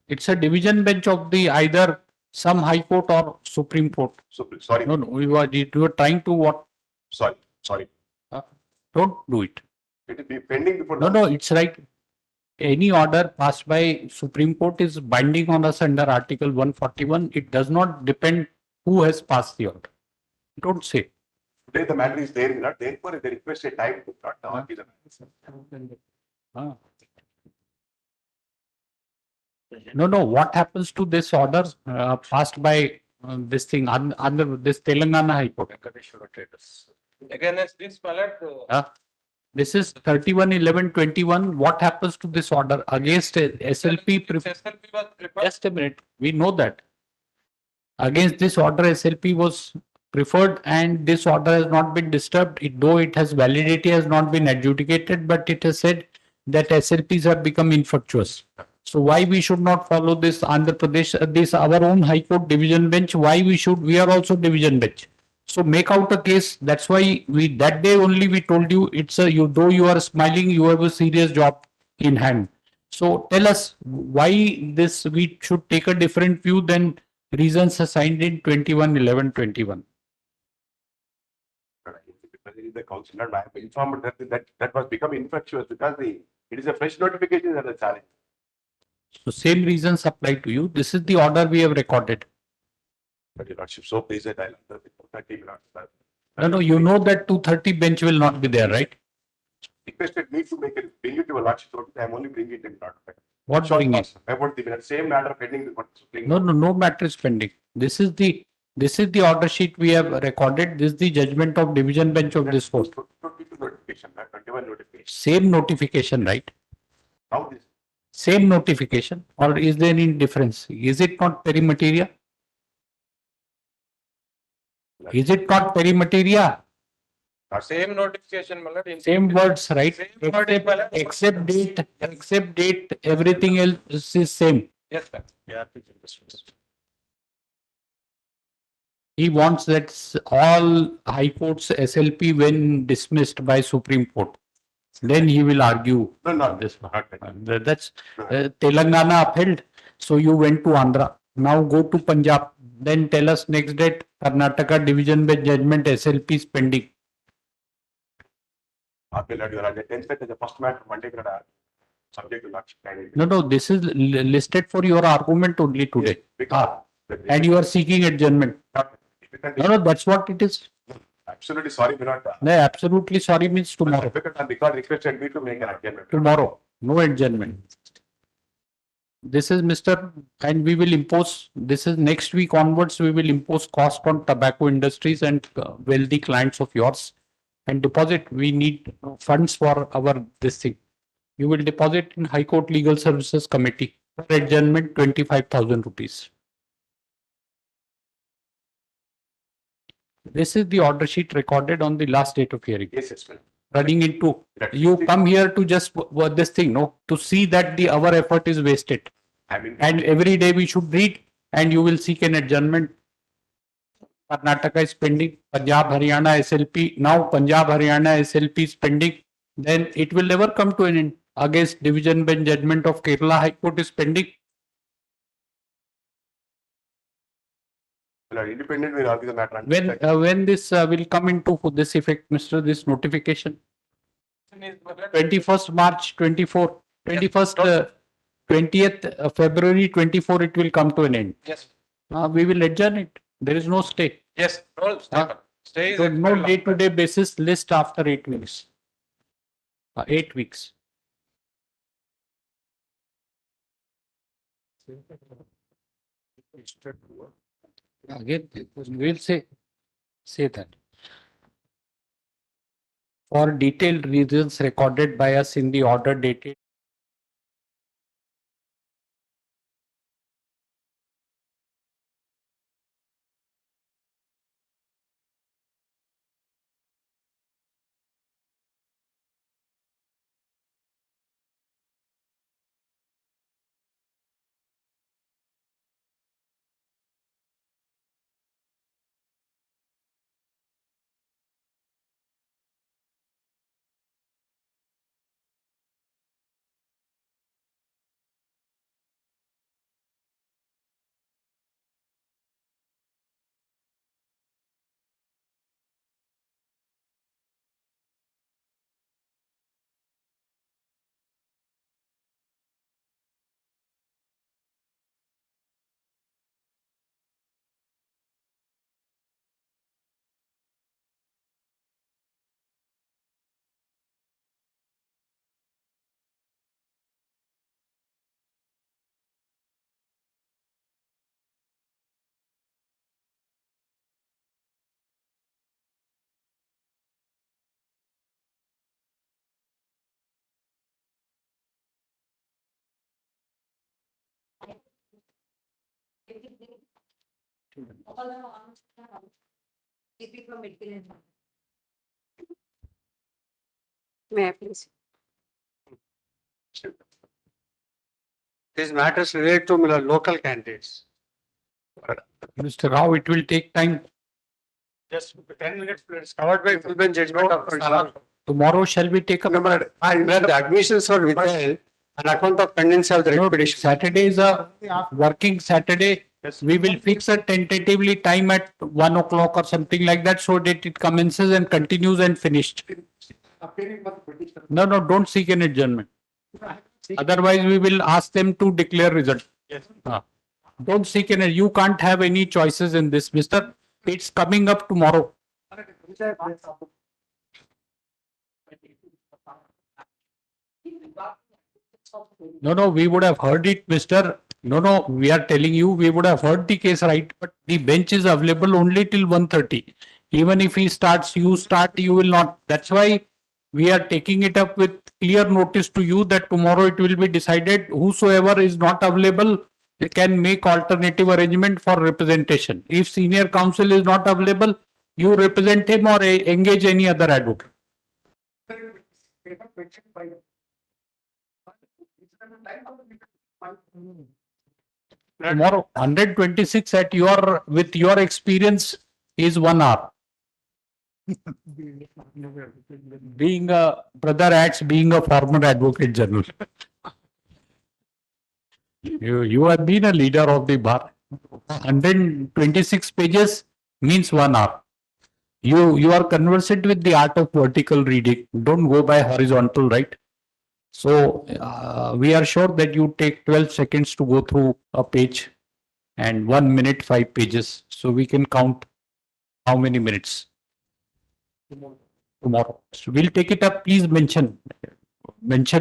It's a division bench of the either some High Court or Supreme Court. Sorry. No, you are trying to what? Sorry. Don't do it. It will be pending before. No, it's right. Any order passed by Supreme Court is binding on us under Article 141. It does not depend who has passed the order. Don't say. Today the matter is there, not therefore they request a time to not argue the matter. No. What happens to this order passed by this thing under this Telangana High Court? Again, as this ballot. This is 31/11/21. What happens to this order against SLP? Just a minute. We know that. Against this order, SLP was preferred and this order has not been disturbed. Though it has validity has not been adjudicated, but it has said that SLPs have become infructuous. So why we should not follow this Andhra Pradesh, this our own High Court division bench? We are also division bench. So make out a case. That's why that day only we told you it's though you are smiling, you have a serious job in hand. So tell us why we should take a different view than reasons assigned in 21/11/21. The council and I am informed that was become infectious because it is a fresh notification and a challenge. So same reasons apply to you. This is the order we have recorded. But your lordship, so please that I'll 30 minutes. No, you know that 230 bench will not be there, right? Requested me to bring it to a lordship, so I am only bringing it in front of it. What bring it? About the same matter pending before the Supreme No, Court. no matter is pending. This is the order sheet we have recorded. This is the judgment of division bench of this court. Notification, 21 notification. Same notification, right? How this? Same notification, or is there any difference? Is it not perimateria? Is it not perimateria? Same notification, my lord. Same words, right? Same wording, my lord. Except date, everything else is same. Yes, sir. Yeah. He wants that all high courts SLP when dismissed by Supreme Court. Then he will argue this one. That's Telangana upheld. So you went to Andhra. Now go to Punjab. Then tell us next date Karnataka division bench judgment SLP is pending. The first matter Monday subject to lordship. No, this is listed for your argument only today. And you are seeking adjournment. No, that's what it is. Absolutely sorry, Vinod. No, absolutely sorry means tomorrow. Because requested me to make an adjournment. Tomorrow, no adjournment. This is and we will impose, this is next week onwards, we will impose cost on tobacco industries and wealthy clients of yours. And deposit, we need funds for this thing. You will deposit in High Court Legal Services Committee for adjournment 25,000 rupees. This is the order sheet recorded on the last date of hearing. Yes, yes, ma'am. Running into, you come here to just this thing, no, to see that our effort is wasted. And every day we should read and you will seek an adjournment. Karnataka is pending, Punjab, Haryana, SLP. Now Punjab, Haryana, SLP is pending. Then it will never come to an end. Against division bench judgment of Kerala High Court is pending. Independent will argue the matter. When this will come into this effect, Mr. This notification? 21st March 24, 21st, 20th February 24, it will come to an end. Yes. We will adjourn it. There is no stay. Yes, no stay. Stay is So no day-to-day basis list after 8 weeks. 8 weeks. Again, we'll say that. For detailed reasons recorded by us in the order dated May I please? These matters relate to local candidates. Mr. Rao, it will take time. Just 10 minutes, it's covered by full bench judgment of. Tomorrow shall we take up? Number, where the admissions are withheld on account of pendency of the writ petition. Saturday is a working Saturday. We will fix a tentatively time at 1 o'clock or something like that so that it commences and continues and finished. No, don't seek an adjournment. Otherwise, we will ask them to declare result. Yes. Don't seek an, you can't have any choices in this, mister. It's coming up tomorrow. No, we would have heard it, mister. No, we are telling you, we would have heard the case, right? But the bench is available only till 1:30. Even if he starts, you start, you will not. That's why we are taking it up with clear notice to you that tomorrow it will be decided. Whosoever is not available, they can make alternative arrangement for representation. If senior counsel is not available, you represent him or engage any other advocate. Tomorrow, 126 at with your experience is 1 hour. Being a brother adds being a former advocate general. You have been a leader of the bar. 126 pages means 1 hour. You are conversant with the art of vertical reading. Don't go by horizontal, right? So we are sure that you take 12 seconds to go through a page and 1 minute, 5 pages. So we can count how many minutes tomorrow. So we'll take it up. Please mention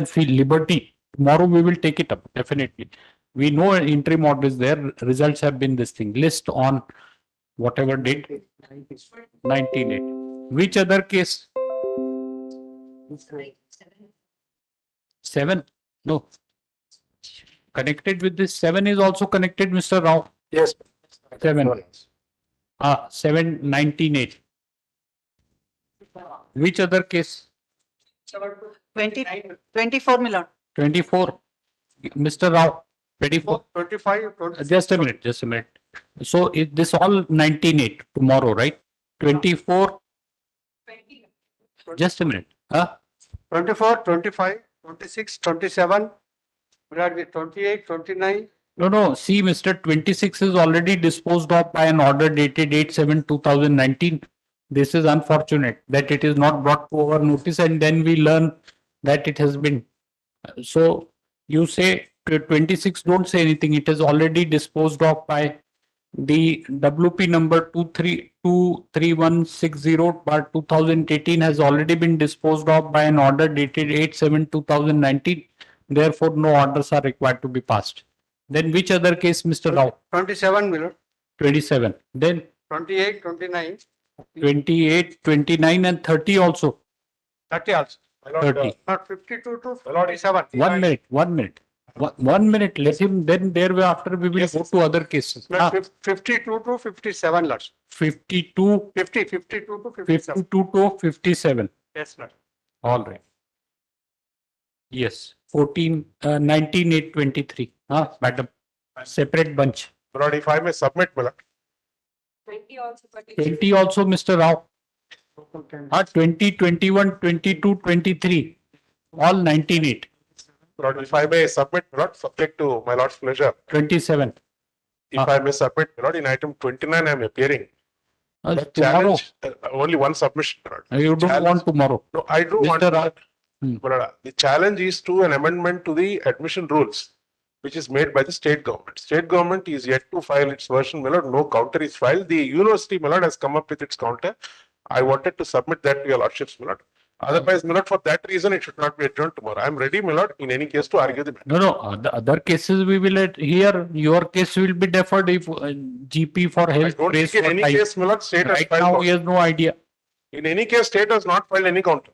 feel liberty. Tomorrow we will take it up. Definitely. We know an interim order is there. Results have been this thing. List on whatever date. 19.8. Which other case? 7? No. Connected with this 7 is also connected, Mr. Rao. Yes. 7. 7/19/8. Which other case? 24, my lord. 24. Mr. Rao. 24. 25. Just a minute. So this all 19.8 tomorrow, right? 24. Just a minute. 24, 25, 26, 27, 28, 29. No. See, Mr. 26 is already disposed of by an order dated 8/7/2019. This is unfortunate that it is not brought to our notice and then we learn that it has been. So you say 26, don't say anything. It is already disposed of by the WP number 23160/2018 has already been disposed of by an order dated 8/7/2019. Therefore, no orders are required to be passed. Then which other case, Mr. Rao? 27, my lord. 27. Then 28, 29. 28, 29 and 30 also. 30 also. 30. Not 52 to 47. 1 minute. 1 minute. Let him, then thereafter we will go to other cases. 52 to 57, lords. 52. 52 to 57. 52 to 57. Yes, lord. All right. Yes. 19/8/23. Madam. Separate bunch. Lord, if I may submit, my lord. 20 also, Mr. Rao. 20, 21, 22, 23. All 19/8. Lord, if I may submit, my lord, subject to my lord's pleasure. 27. If I may submit, my lord, in item 29, I am appearing. Tomorrow. Challenge, only one submission, my lord. You don't want tomorrow. No, I do want. Mr. Rao. My lord, the challenge is to an amendment to the admission rules, which is made by the state government. State government is yet to file its version, my lord. No counter is filed. The university, my lord, has come up with its counter. I wanted to submit that to your lordships, my lord. Otherwise, my lord, for that reason, it should not be adjourned tomorrow. I am ready, my lord, in any case to argue the matter. No. The other cases we will hear. Your case will be deferred if GP for health. Don't think in any case, my lord, state has right filed. now, he has no idea. In any case, state has not filed any counter.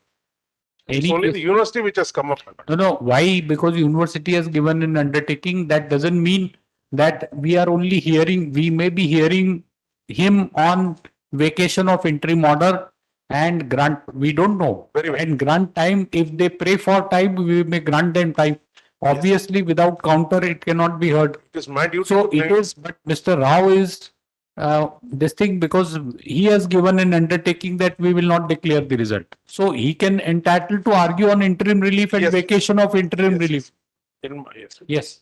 It's Any only case. the university which has come up. No. Why? Because university has given an undertaking. That doesn't mean that we are only hearing. We may be hearing him on vacation of interim order and grant. We don't know. And grant time. If they pray for time, we may grant them time. Obviously, without counter, it cannot be heard. It is my duty. So it is. But Mr. Rao is this thing because he has given an undertaking that we will not declare the result. So he can entitled to argue on interim relief and vacation of interim relief. Yes.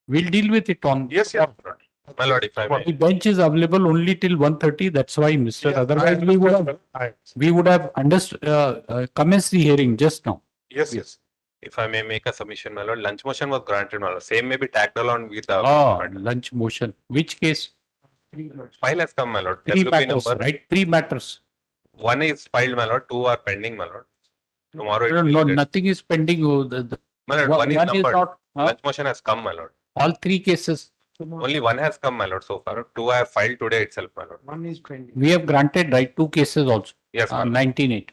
We'll deal with it on. Yes, yes. My lord, if I may. The bench is available only till 1:30. That's why, Mr. Otherwise, we would have commenced the hearing just now. Yes, yes. If I may make a submission, my lord, lunch motion was granted, my lord. Same may be tagged along with the. Lunch motion. Which case? File has come, my lord. Three WP matters, number. right? Three matters. One is filed, my lord. Two are pending, my lord. Tomorrow it No, will no, get- nothing is pending. My lord, one is numbered. not. Lunch motion has come, my lord. All three cases. Only one has come, my lord, so far. Two I have filed today itself, my lord. One is pending. We have granted, right? Two cases also. Yes, my lord. 19-8.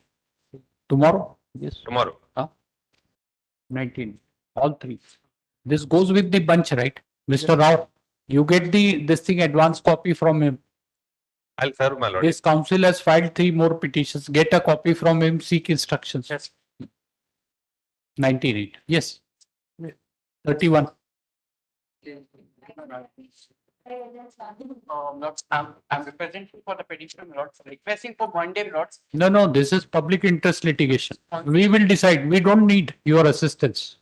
Tomorrow? Yes. Tomorrow. 19. All three. This goes with the bunch, right? Mr. Rao, you get this thing advance copy from him. I'll serve, my lord. This council has filed 3 more petitions. Get a copy from him, seek instructions. Yes. 19-8. Yes. 31. I'm representing for the petition, my lord, requesting for 1 day, my lord. No, this is public interest litigation. We will decide. We don't need your assistance.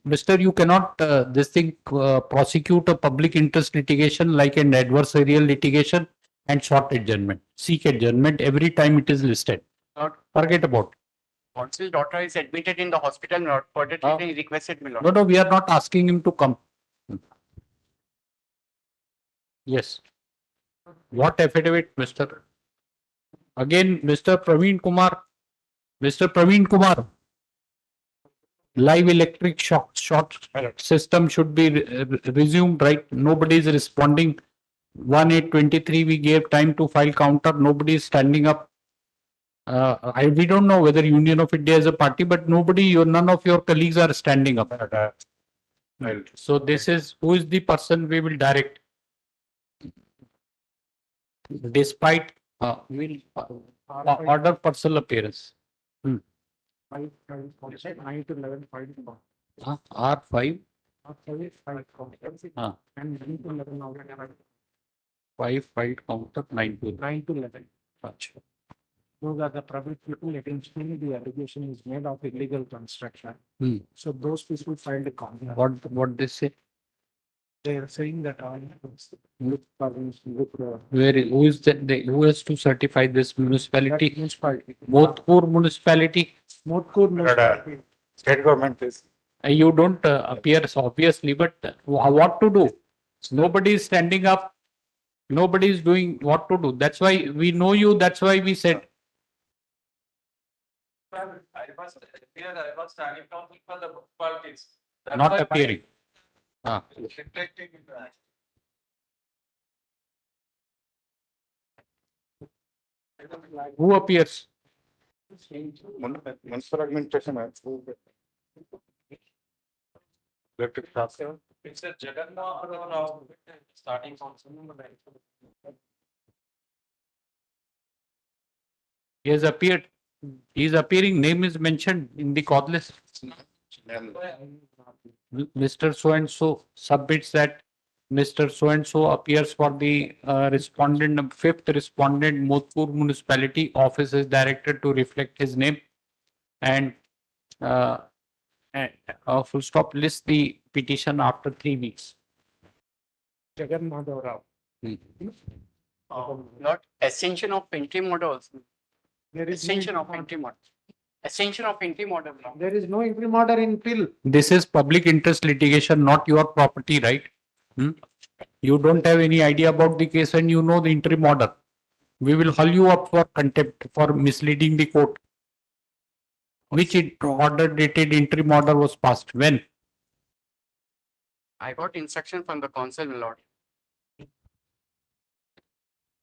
Mister, you cannot, prosecute a public interest litigation like an adversarial litigation and short adjournment. Seek adjournment every time it is listed. Lord, Forget about it. Consul's daughter is admitted in the hospital, my lord, for the treatment he requested, my lord. No, we are not asking him to come. Yes. What affidavit, Mr.? Again, Mr. Praveen Kumar. Mr. Praveen Kumar. Live electric shock system should be resumed, right? Nobody is responding. 1/8/23, we gave time to file counter. Nobody is standing up. We don't know whether Union of India is a party, but none of your colleagues are standing up. So this is, who is the person we will direct? Despite, we'll order personal appearance. Five, 9 to 11, 5. R5. R5, 5. And 9 to 11 already. 5 counter 9 to 11. Those are the private people against whom the allegation is made of illegal construction. So those people filed a complaint. What they say? They are saying that all Who is that? Who has to certify this municipality? Modhpur municipality. Modhpur municipality. State government is. You don't appear obviously, but what to do? Nobody is standing up. Nobody is doing what to do. That's why we know you. That's why we said. I was standing down for the politics. Not appearing. Reflecting in that. Who appears? Municipal administration. Electric shock. It's a Jagannath or starting from. He has appeared. He is appearing. Name is mentioned in the cause list. Mr. So and so submits that Mr. So and so appears for the respondent, 5th respondent, Modhpur municipality. Office is directed to reflect his name and full stop. List the petition after 3 weeks. Jagannath Rao. Not extension of interim order also. There is Extension of interim order. Extension of interim order. There is no interim order in pill. This is public interest litigation, not your property, right? You don't have any idea about the case and you know the interim order. We will haul you up for contempt for misleading the court. Which order dated interim order was passed? When? I got instruction from the council, my lord.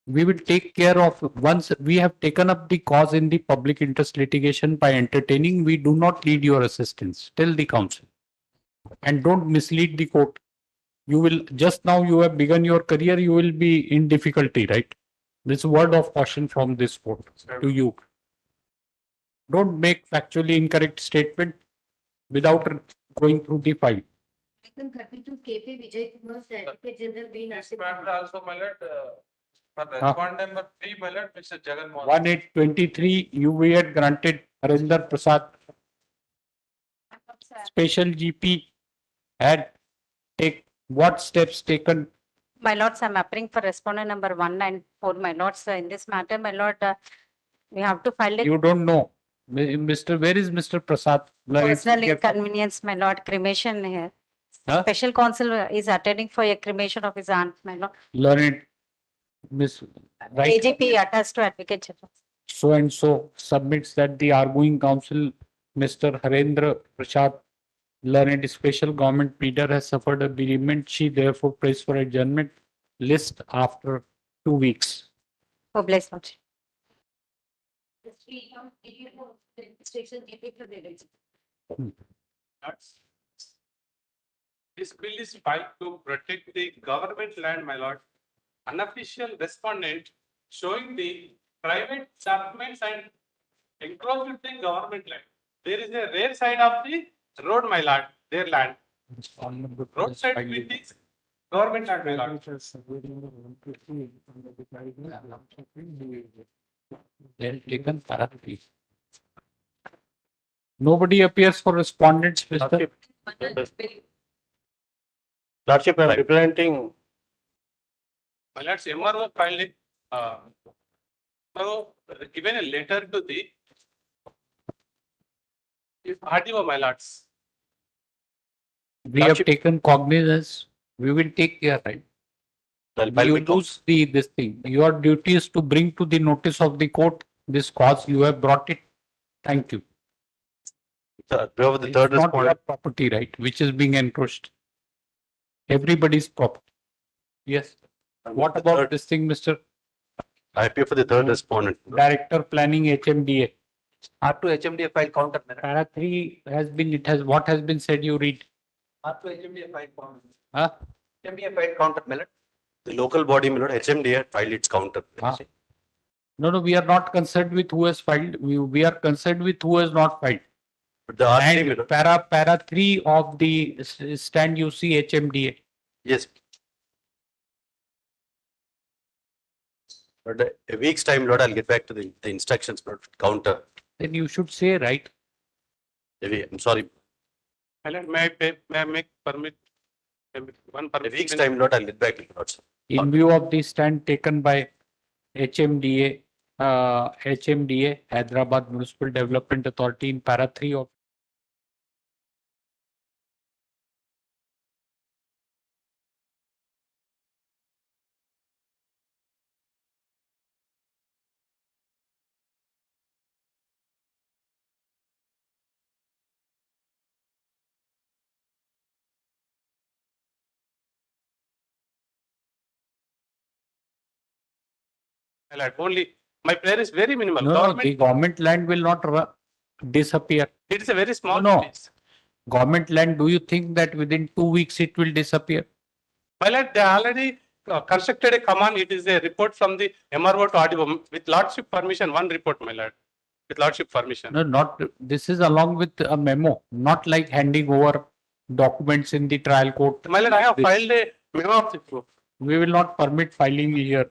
We will take care of once we have taken up the cause in the public interest litigation by entertaining. We do not need your assistance. Tell the council and don't mislead the court. You will just now you have begun your career. You will be in difficulty, right? This word of caution from this court to you. Don't make factually incorrect statement without going through the file. Item 32 KP Vijay Kumar, Certificate General B. This Nasir. matter also, my lord, for respondent number 3, my lord, Mr. Jagan Mohan. 1823, we had granted Harinder Prasad. Special GP had take what steps taken? My lords, I'm appearing for respondent number 194. My lords, in this matter, my lord, we have to file a You don't know. Mr. Where is Mr. Prasad? personal inconvenience, my lord, cremation here. Huh? Special counsel is attending for a cremation of his aunt, my lord. Learn it. Miss, right? AGP attached to Advocate General. So and so submits that the arguing counsel, Mr. Harendra Prasad, learned special government pleader has suffered a bereavement. She therefore prays for adjournment list after 2 weeks. Oh, bless Lord. This bill is filed to protect the government land, my lord. Unofficial respondent showing the private documents and encroachment in government land. There is a rare side of the road, my lord, their land. Road side with this government land, my lord. They're taken thoroughly. Nobody appears for respondents, Mr. Lordship, I am representing. My lords, MRO filed it, so given a letter to the RDO, my lords. We have taken cognizance. We will take care, right? You lose this thing. Your duty is to bring to the notice of the court this cause. You have brought it. Thank you. The third It's not your respondent. property, right, which is being encroached. Everybody's property. Yes. What about this thing, Mr. I appear for the third respondent. Director Planning HMDA? R2 HMDA file counter. Para 3 has been, it has, what has been said, you read? R2 HMDA file counter. Huh? HMDA file counter, my lord. The local body, my lord, HMDA had filed its counter. No, we are not concerned with who has filed. We are concerned with who has not filed. But the R3, my And lord. para 3 of the stand you see HMDA. Yes. But a week's time, Lord, I'll get back to the instructions, Lord, counter. Then you should say, right? I'm sorry. My lord, may I make permit? One A permit. week's time, Lord, I'll get back to you, Lord. In view of the stand taken by HMDA, Hyderabad Municipal Development Authority in para 3 of My lord, only, my prayer is very minimal. No, the government land will not disappear. It is a very small No. place. Government land, do you think that within 2 weeks it will disappear? My lord, they already constructed a command. It is a report from the MRO to RDO with lordship permission, one report, my lord, with lordship permission. No, not, this is along with a memo, not like handing over documents in the trial court. My lord, I have This- filed a memo of the We will not permit filing here.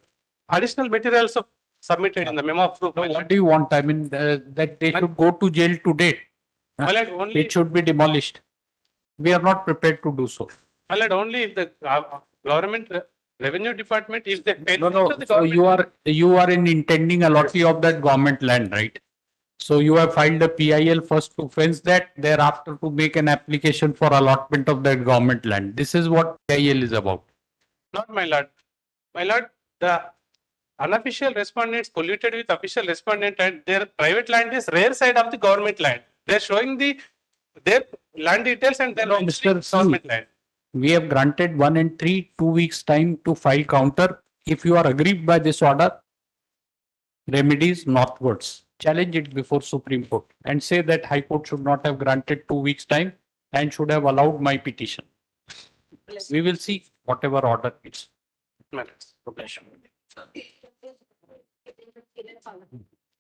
additional materials of submitted in the memo of proof. So what do you want? I mean, that they should go to jail today. My lord, only, It should be demolished. We are not prepared to do so. my lord, only if the government revenue department, if they pay. No, the so government. you are in intending a lottery of that government land, right? So you have filed a PIL first to fence that, thereafter to make an application for allotment of that government land. This is what PIL is about. Not my lord. My lord, the unofficial respondents polluted with official respondent and their private land is rare side of the government land. They are showing their land details and their government land. We have granted 1 and 3, 2 weeks time to file counter. If you are aggrieved by this order, remedies northwards. Challenge it before Supreme Court and say that High Court should not have granted 2 weeks time and should have allowed my petition. We will see whatever order it's.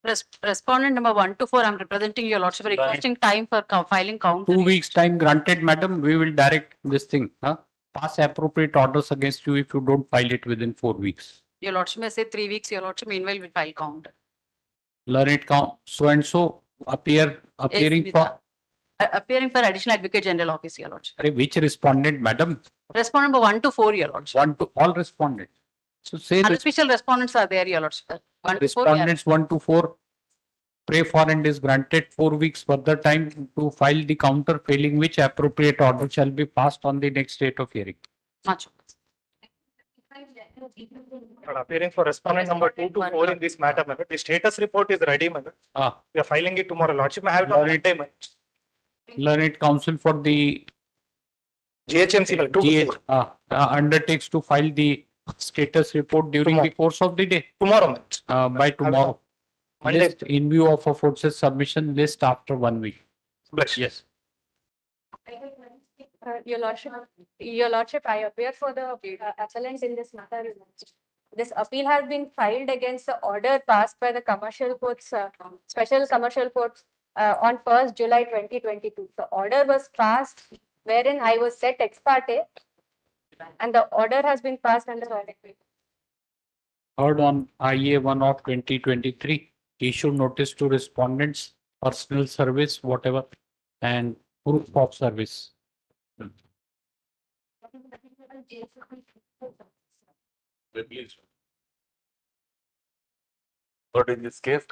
Respondent number 1 to 4, I'm representing your lordship, requesting time for filing counter. 2 weeks time granted, madam. We will direct this thing. Pass appropriate orders against you if you don't file it within 4 weeks. Your lordship may say 3 weeks, your lordship meanwhile will file counter. Learn it count so and so appearing for Appearing for additional advocate general office, your lordship. which respondent, madam? Respondent number 1 to 4, your lordship. 1 to all respondents. So say this Unofficial respondents are there, your lordship. 1 to 4, respondents 1 to 4. Pray for and is granted 4 weeks further time to file the counter, failing which appropriate order shall be passed on the next date of hearing. Much. Appearing for respondent number 2 to 4 in this matter, madam. The status report is ready, madam. We are filing it tomorrow. Lordship, I have it on that day, madam. Learned counsel for the GHMC, madam, 2 to 4. undertakes to file the status report during the course of the day. Tomorrow, by tomorrow. Monday. List in view of a forces submission list after 1 week. Yes. Your lordship, I appear for the appellant in this matter. This appeal has been filed against the order passed by the commercial courts, special commercial courts on 1st July 2022. The order was passed wherein I was set ex parte, and the order has been passed under verdict. Heard on IA 1 of 2023, issue notice to respondents, personal service, whatever, and proof of service. But in this case,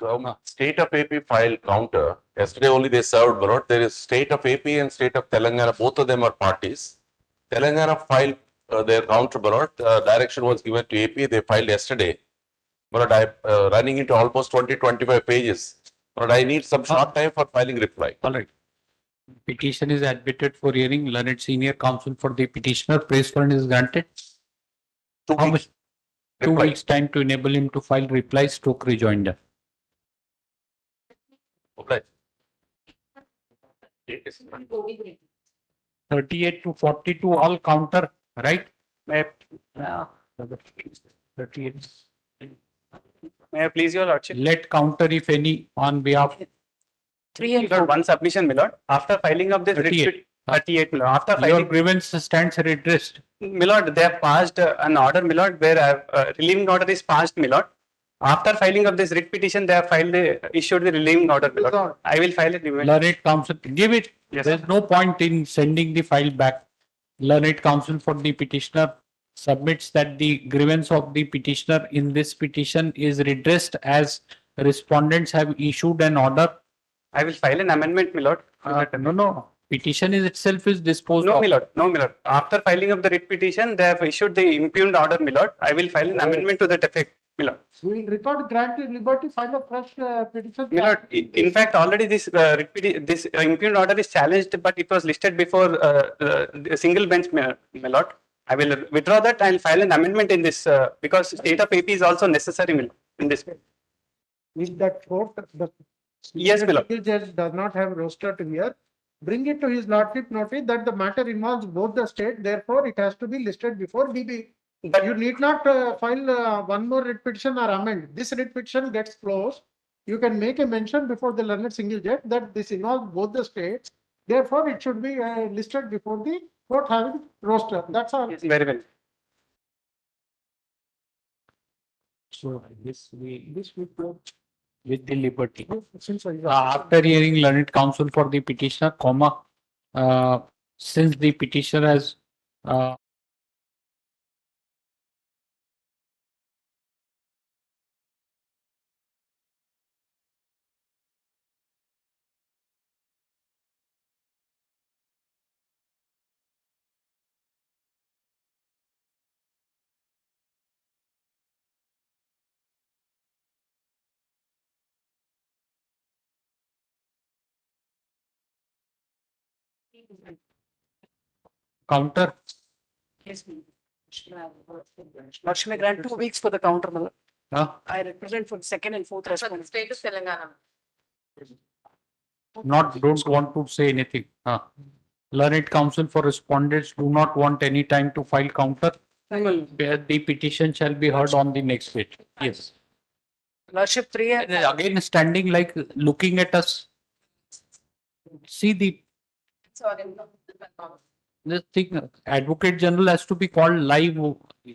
state of AP filed counter. Yesterday only they served, but there is state of AP and state of Telangana. Both of them are parties. Telangana filed their counter, but direction was given to AP. They filed yesterday. But I running into almost 20-25 pages. But I need some short time for filing reply. All right. Petition is admitted for hearing. Learned senior counsel for the petitioner. Praise for is granted. 2 weeks. 2 weeks time to enable him to file reply stroke rejoinder. Okay. 38 to 42 all counter, right? 38. May I please your lordship? Let counter if any on behalf. 3 and 4. One submission, my lord. After filing of this 38. 38, my lord. After Your filing, grievance stands redressed. my lord, they have passed an order, my lord, where relieving order is passed, my lord. After filing of this writ petition, they have issued the relieving order, my lord. I will file it. Learned counsel, give it. Yes, There's no point in sending the file back. Learned counsel for the petitioner submits that the grievance of the petitioner in this petition is redressed as respondents have issued an order. I will file an amendment, my lord. No. Petition is itself is disposed No, of. my lord. No, my lord. After filing of the writ petition, they have issued the impugned order, my lord. I will file an amendment to that effect, my lord. We will record granted liberty, file a fresh petition. My lord, in fact, already this this impugned order is challenged, but it was listed before a single bench, my lord. I will withdraw that. I will file an amendment in this because state of AP is also necessary, my lord, in this way. If that court, the Yes, my lord. judge does not have roster to hear, bring it to his lordship notice that the matter involves both the state, therefore it has to be listed before DB. But you need not file one more writ petition or amend. This writ petition gets closed. You can make a mention before the learned single judge that this involves both the states. Therefore, it should be listed before the court having roster. That's all. Yes, very well. So this we go with the liberty. After hearing learned counsel for the petitioner, since the petitioner has counter. Yes, lordship may grant 2 weeks for the counter, my lord. I represent for the second and fourth respondent. Status Telangana. Don't want to say anything. Learned counsel for respondents do not want any time to file counter. The petition shall be heard on the next date. Yes. Lordship, 3 and Again standing like looking at us. See the thing, Advocate General has to be called live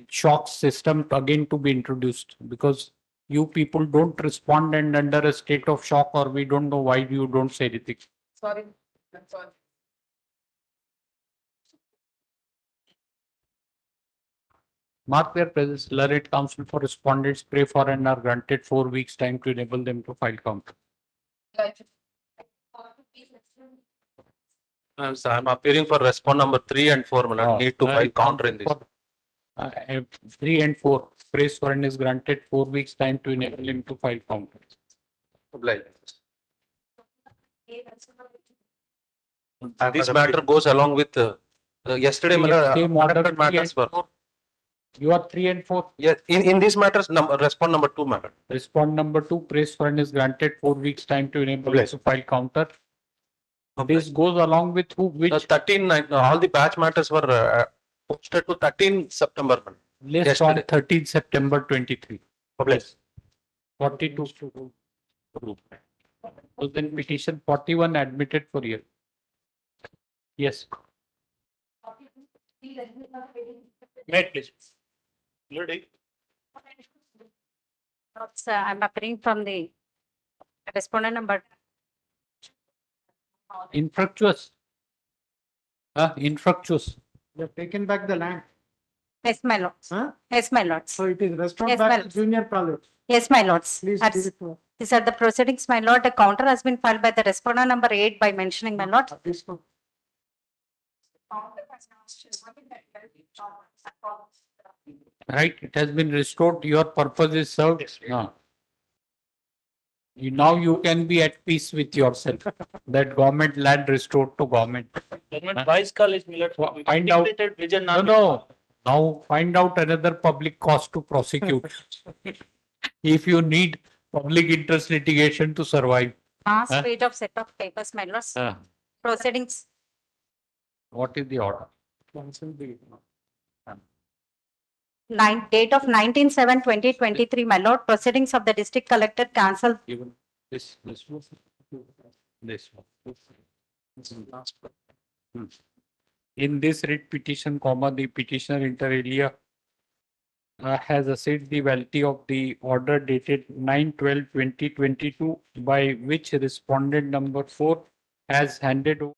shock system again to be introduced, because you people don't respond and under a state of shock, or we don't know why you don't say anything. Sorry. Mark their presence. Learned counsel for respondents pray for and are granted 4 weeks time to enable them to file counter. So I'm appearing for respond number 3 and 4, my lord. Need to file counter in this. 3 and 4. Praise for and is granted 4 weeks time to enable him to file counter. This matter goes along with yesterday, my lord, conducted matters were. You are 3 and 4. Yes, in these matters, respond number 2 matter. Respond number 2, praise for and is granted 4 weeks time to enable him to file counter. This goes along with who? Which? 13, all the batch matters were posted to 13 September. List on 13 September 23. Published. 42. So then petition 41 admitted for year. Yes. Wait, please. I'm appearing from the respondent number. Infructuous. Infructuous. They have taken back the land. Yes, my lords. Yes, my lords. So it is restored Yes, my back to lords. junior college. Yes, my lords. Please As- read it to us. These are the proceedings, my lord. A counter has been filed by the respondent number 8 by mentioning, my lord. Right, it has been restored. Your purpose is served. Now you can be at peace with yourself. That government land restored to government. Government Vice College, my lord. Find out. Integrated Vision. No. Now find out another public cause to prosecute. If you need public interest litigation to survive. Mass page of set of papers, my lords. Proceedings. What is the order? Date of 19/7/2023, my lord. Proceedings of the district collector cancelled. Even this one. This one. In this writ petition, the petitioner inter alia has asserted the validity of the order dated 9/12/2022 by which respondent number 4 has handed over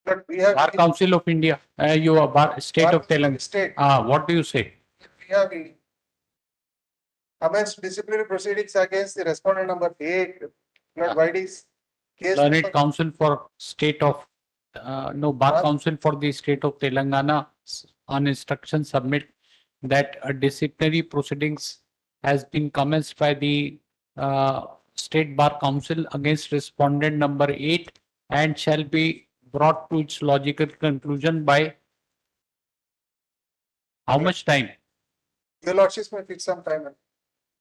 But we have. Bar Council of India, you are Bar State of Telangana. State. What do you say? We have commenced disciplinary proceedings against the respondent number 8. Why is case Learned number- Council for State of, Bar Council for the State of Telangana on instruction submit that a disciplinary proceedings has been commenced by the State Bar Council against respondent number 8 and shall be brought to its logical conclusion by how much time? Your lordships may fix some time.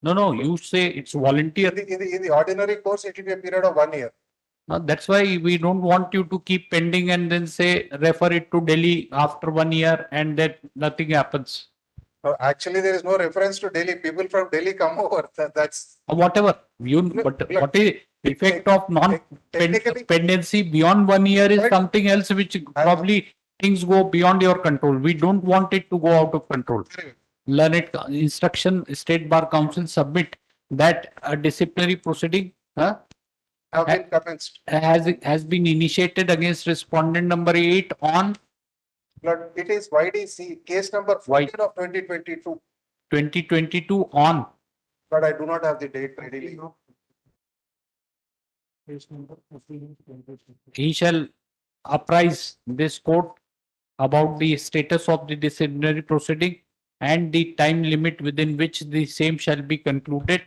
No, you say it's volunteer. In the ordinary course, it will be a period of 1 year. That's why we don't want you to keep pending and then say refer it to Delhi after 1 year and that nothing happens. Actually, there is no reference to Delhi. People from Delhi come over. That's Whatever. But what is effect of non-pendency beyond 1 year is something else which probably things go beyond your control. We don't want it to go out of control. Learned instruction, State Bar Council submit that a disciplinary proceeding have been commenced. has been initiated against respondent number 8 on But it is YDC case number 14 of 2022. 2022 on. But I do not have the date readily. He shall apprise this court about the status of the disciplinary proceeding and the time limit within which the same shall be concluded,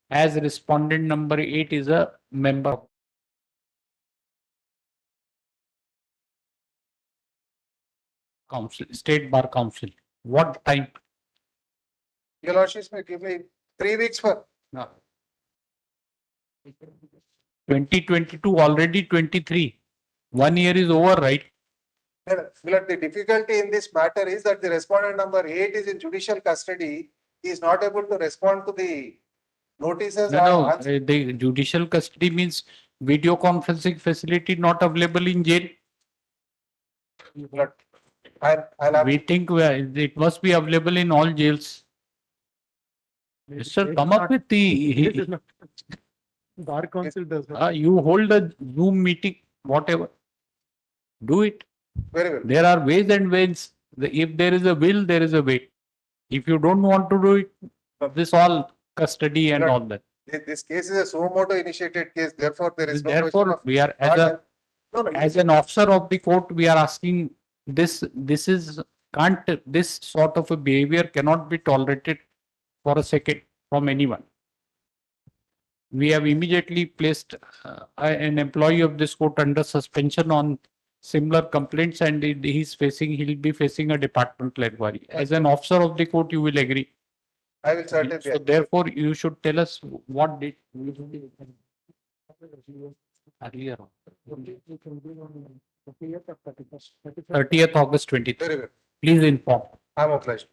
as respondent number 8 is a member. Council, State Bar Council. What time? Your lordships may give me 3 weeks for. 2022, already 23. 1 year is over, right? The difficulty in this matter is that the respondent number 8 is in judicial custody. He is not able to respond to the notices. No, the judicial custody means video conferencing facility not available in jail. We think it must be available in all jails. Sir, come up with the. Bar Council does not. You hold a Zoom meeting, whatever. Do it. Very well. There are ways and means. If there is a will, there is a way. If you don't want to do it, this all custody and all that. This case is a suo motu initiated case. Therefore, there is no Therefore, we are as an officer of the court, we are asking this. This sort of a behavior cannot be tolerated for a second from anyone. We have immediately placed an employee of this court under suspension on similar complaints, and he'll be facing a departmental inquiry. As an officer of the court, you will agree. I will certainly. So therefore, you should tell us what did earlier on. 30th August 23. Very well. Please inform. I am obliged.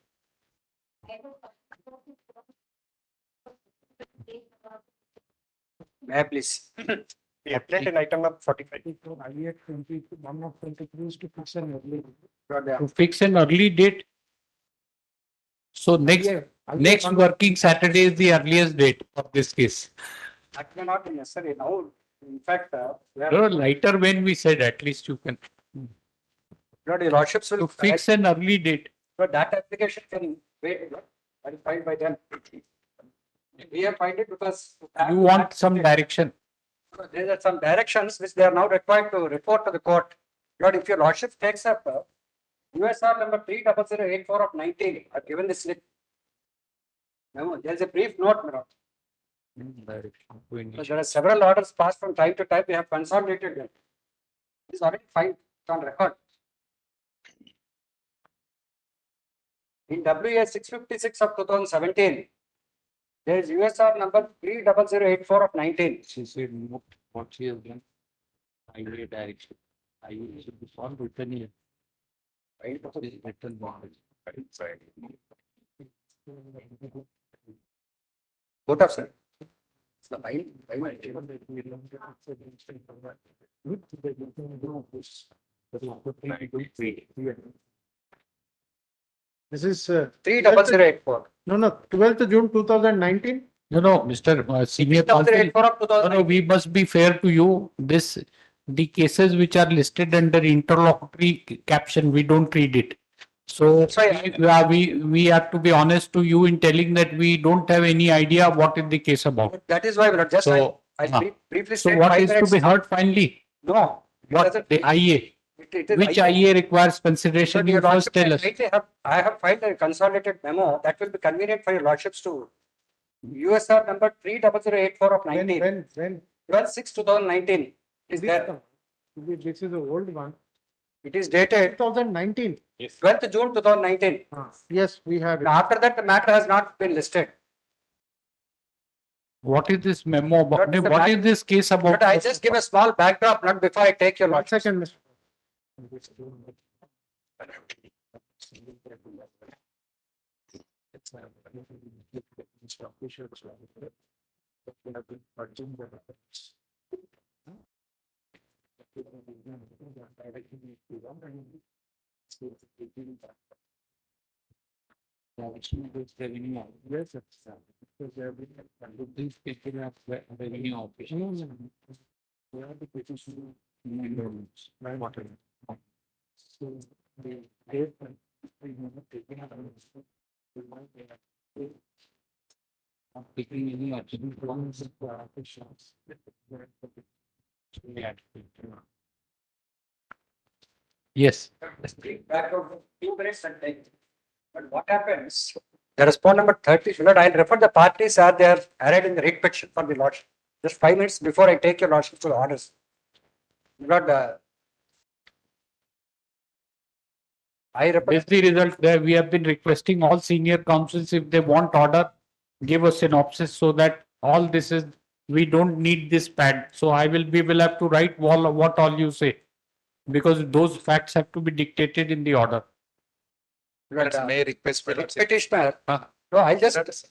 May I please? Applicant in item number 45. To fix an early date. So next working Saturday is the earliest date of this case. That may not be necessary now. In fact, Later when we said at least you can. Your lordships will. To fix an early date. But that application can wait, I will file by them. We have filed it because. You want some direction. There are some directions which they are now required to report to the court. But if your lordship takes up USR number 30084 of 19, I've given this slip. No, there is a brief note, my lord. So there are several orders passed from time to time. We have consolidated them. It's already filed. It's on record. In WA 656 of 2017, there is USR number 30084 of 19. She said what she has done. Highway direction. Highway should be solved within a year. Both of sir. This is 30084. No, 12th June 2019. No, Mr. Senior Counsel. No, we must be fair to you. This the cases which are listed under interlocutory caption, we don't read it. So we have to be honest to you in telling that we don't have any idea what is the case about. That is why we are just, So, I briefly So state what 5 is to minutes. be heard finally? No. What, the IA? It is Which IA requires consideration? But your You first lordship, tell us. I have filed a consolidated memo that will be convenient for your lordships to USR number 30084 of 19. When? 12/6/2019 is there. This is the old one. It is dated 2019. 12th June 2019. Yes, we have it. After that, the matter has not been listed. What is this memo about? What is this case about? But I just give a small backdrop, not before I take your lordship. 1 second, Mr. Yes. Back of 2 minutes and take. But what happens? The respond number 30, Lord, I'll refer the parties are there arrayed in the writ petition for the lordship. Just 5 minutes before I take your lordship to the orders. Lord, I refer. This is the result there. We have been requesting all senior councils, if they want order, give a synopsis so that all this is, we don't need this pad. So we will have to write what all you say, because those facts have to be dictated in the order. May I request my lords? Petitioner. No, I just.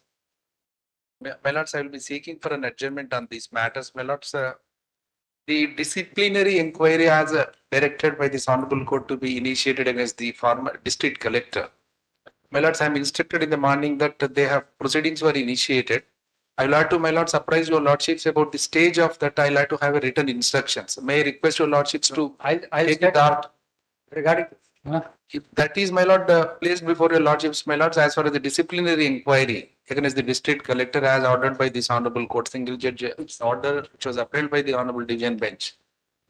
My lords, I will be seeking for an adjournment on these matters. My lords, the disciplinary inquiry as directed by this honorable court to be initiated against the former district collector. My lords, I am instructed in the morning that they have proceedings were initiated. I will have to, my lords, apprise your lordships about the stage of that. I will have to have a written instructions. May I request your lordships to take it out regarding. If that is, my lord, placed before your lordships, my lords, as far as the disciplinary inquiry against the district collector as ordered by this honorable court, single judge order which was upheld by the honorable division bench.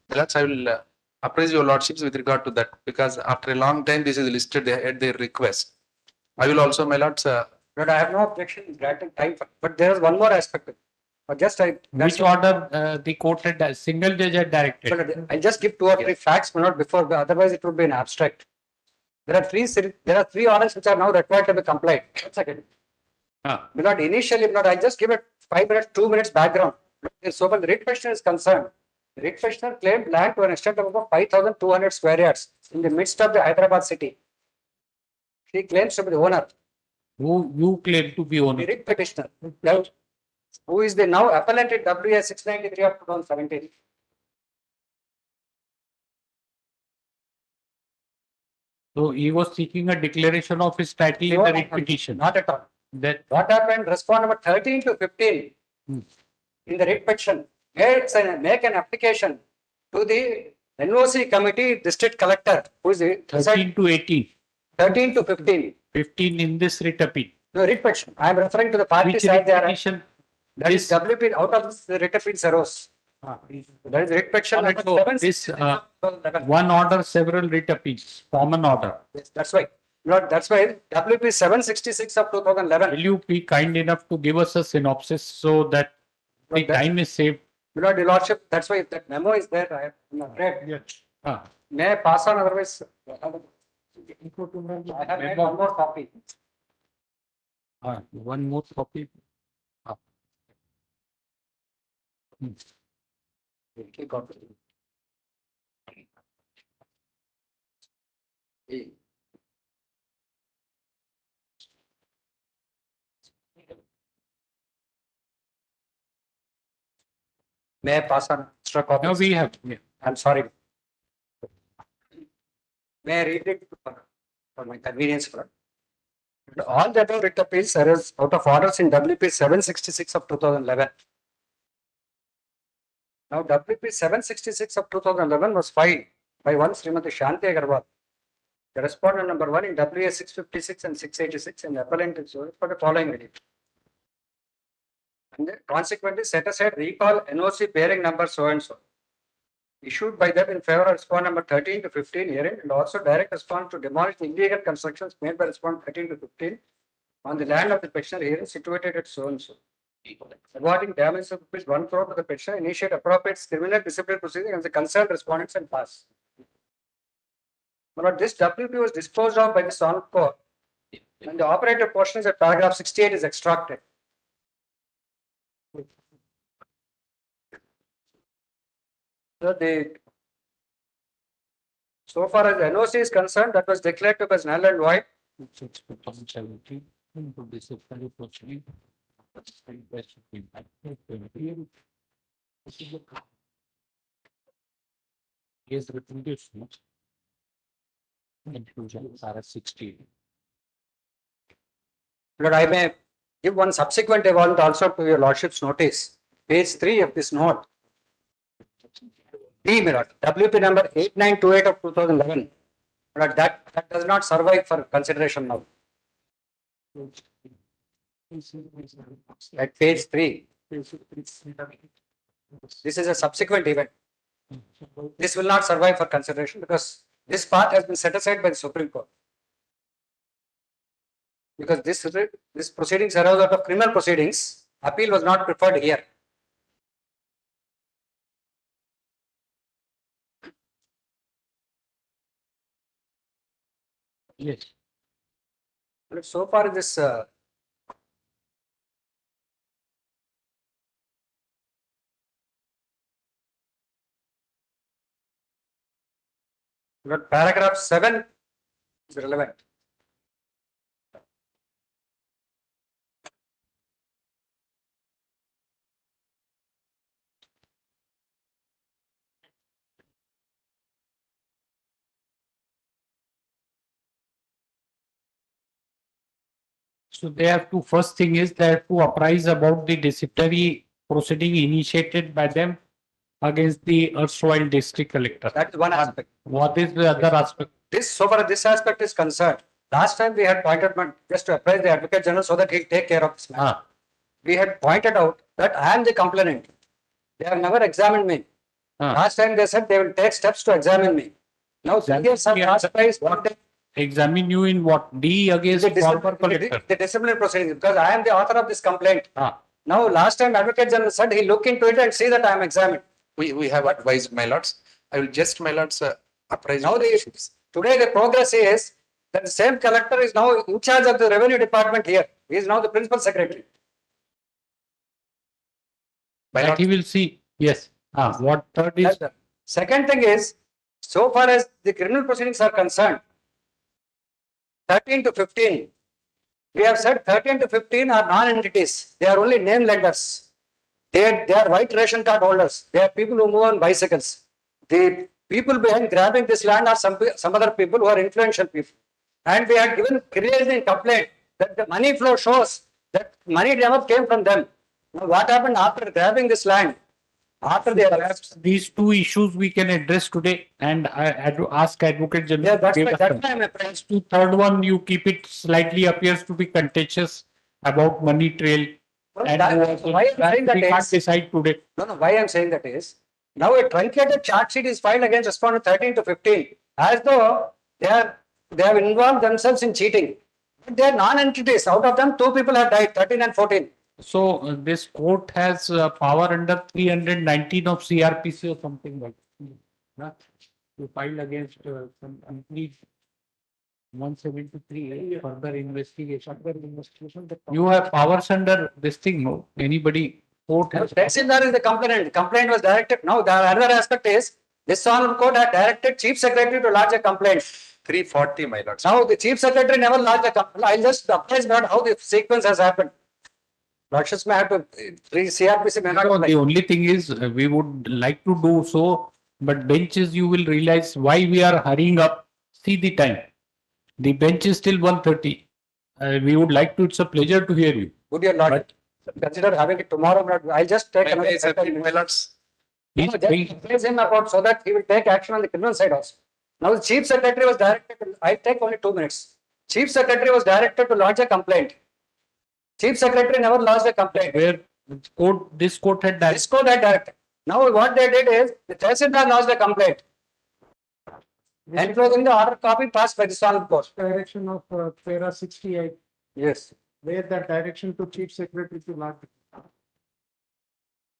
My lords, I will appraise your lordships with regard to that, because after a long time this is listed at their request. I will also, my lords. But I have no objection in granting time, but there is one more aspect. Just Which order the court had, single judge had directed? I'll just give 2 or 3 facts, but not before, otherwise it would be an abstract. There are 3 orders which are now required to be complied. 1 second. Not initially, not, I just give it 5 minutes, 2 minutes background. So when the writ petitioner is concerned, the writ petitioner claimed land to an extent of about 5,200 square yards in the midst of the Hyderabad city. He claims to be the owner. Who you claim to be owner? The writ petitioner. Who is the now appellant in WA 693 of 2017. So he was seeking a declaration of his title in the writ petition. Not at all. That what happened? Respond number 13 to 15 in the writ petition make an application to the NOC committee district collector, who is the 13 to 18. 13 to 15. 15 in this writ appeal. No, writ petition. I am referring to the parties Which that writ they are. petition? That is WP, out of this the writ appeals arose. That is writ petition number So 7. this one order, several writ appeals, common order. Yes, that's why. Lord, that's why WP 766 of 2011. Will you be kind enough to give us a synopsis so that the time is saved? Lord, your lordship, that's why that memo is there. I am afraid. Yes. May I pass on, otherwise I have made one more copy. One more copy. May I pass on extra copies? No, we have. Yeah. I'm sorry. May I read it for my convenience? All the above writ appeals arose out of orders in WP 766 of 2011. Now WP 766 of 2011 was filed by one Srimati Shanti Agarwal. The respondent number 1 in WA 656 and 686 and appellant is for the following relief. And consequently set aside recall NOC bearing number so and so, issued by them in favor of respondent number 13 to 15 herein, and also direct response to demolish the illegal constructions made by respondent 13 to 15 on the land of the petitioner herein situated at so and so. Awarding damage of rupees 1 crore to the petitioner, initiate appropriate criminal discipline proceeding against the concerned respondents and pass. But this WP was disposed of by the Honorable Court, and the operative portion is at paragraph 68 is extracted. So far as NOC is concerned, that was declared to be as null and void. Is reputation. Inclusion are 16. But I may give one subsequent event also to your lordship's notice. Page 3 of this note. D mirror, WP number 8928 of 2011. But that does not survive for consideration now. At page 3. This is a subsequent event. This will not survive for consideration because this part has been set aside by the Supreme Court. Because this proceedings arose out of criminal proceedings, appeal was not preferred here. Yes. But so far this but paragraph 7 is relevant. So they have to, first thing is they have to apprise about the disciplinary proceeding initiated by them against the erstwhile district collector. That is one aspect. What is the other aspect? This, so far as this aspect is concerned, last time we had pointed out, just to apprise the Advocate General so that he'll take care of this matter. We had pointed out that I am the complainant. They have never examined me. Last time they said they will take steps to examine me. Now, examine you in what? D against the former collector. The disciplinary proceedings, because I am the author of this complaint. Now, last time Advocate General said he'll look into it and see that I am examined. We have advised, my lords. I will just, my lords, apprise. Now, today the progress is that the same collector is now in charge of the revenue department here. He is now the principal secretary. That he will see. Yes. What third is? Second thing is, so far as the criminal proceedings are concerned, 13 to 15, we have said 13 to 15 are non-entities. They are only name lenders. They are white ration card holders. They are people who move on bicycles. The people behind grabbing this land are some other people who are influential people. And we had given clearly in complaint that the money flow shows that money never came from them. Now, what happened after grabbing this land? After they arrest, these two issues we can address today, and I had to ask Advocate General. Yeah, that's why my friends. The third one, you keep it slightly appears to be contentious about money trail. And why I'm saying that we can't is, decide today. No, why I'm saying that is, now a truncated charge sheet is filed against respondent 13 to 15, as though they have involved themselves in cheating. But they are non-entities. Out of them, 2 people have died, 13 and 14. So this court has power under 319 of CRPC or something like that. To file against some complete 173 further investigation. You have powers under this thing, no? Anybody? Court has. Tehsildar is the complainant. Complaint was directed. Now the other aspect is this Honorable Court had directed Chief Secretary to lodge a complaint. 340, my lords. Now the Chief Secretary never lodged a complaint. I'll just apprise about how the sequence has happened. Lordships may have to, CRPC may not. No, the only thing is we would like to do so, but benches you will realize why we are hurrying up. See the time. The bench is still 1:30. We would like to, it's a pleasure to hear you. Would you not consider having it tomorrow? I'll just take another. My lords. He's just paying. place him about so that he will take action on the criminal side also. Now the chief secretary was directed, I take only 2 minutes. Chief secretary was directed to lodge a complaint. Chief secretary never lodged a complaint. Where this court had directed. This court had directed. Now what they did is the Tehsildar lodged a complaint. Enclosing the order copy passed by the Honorable Court. Direction of para 68. Yes. Where that direction to chief secretary to lodge.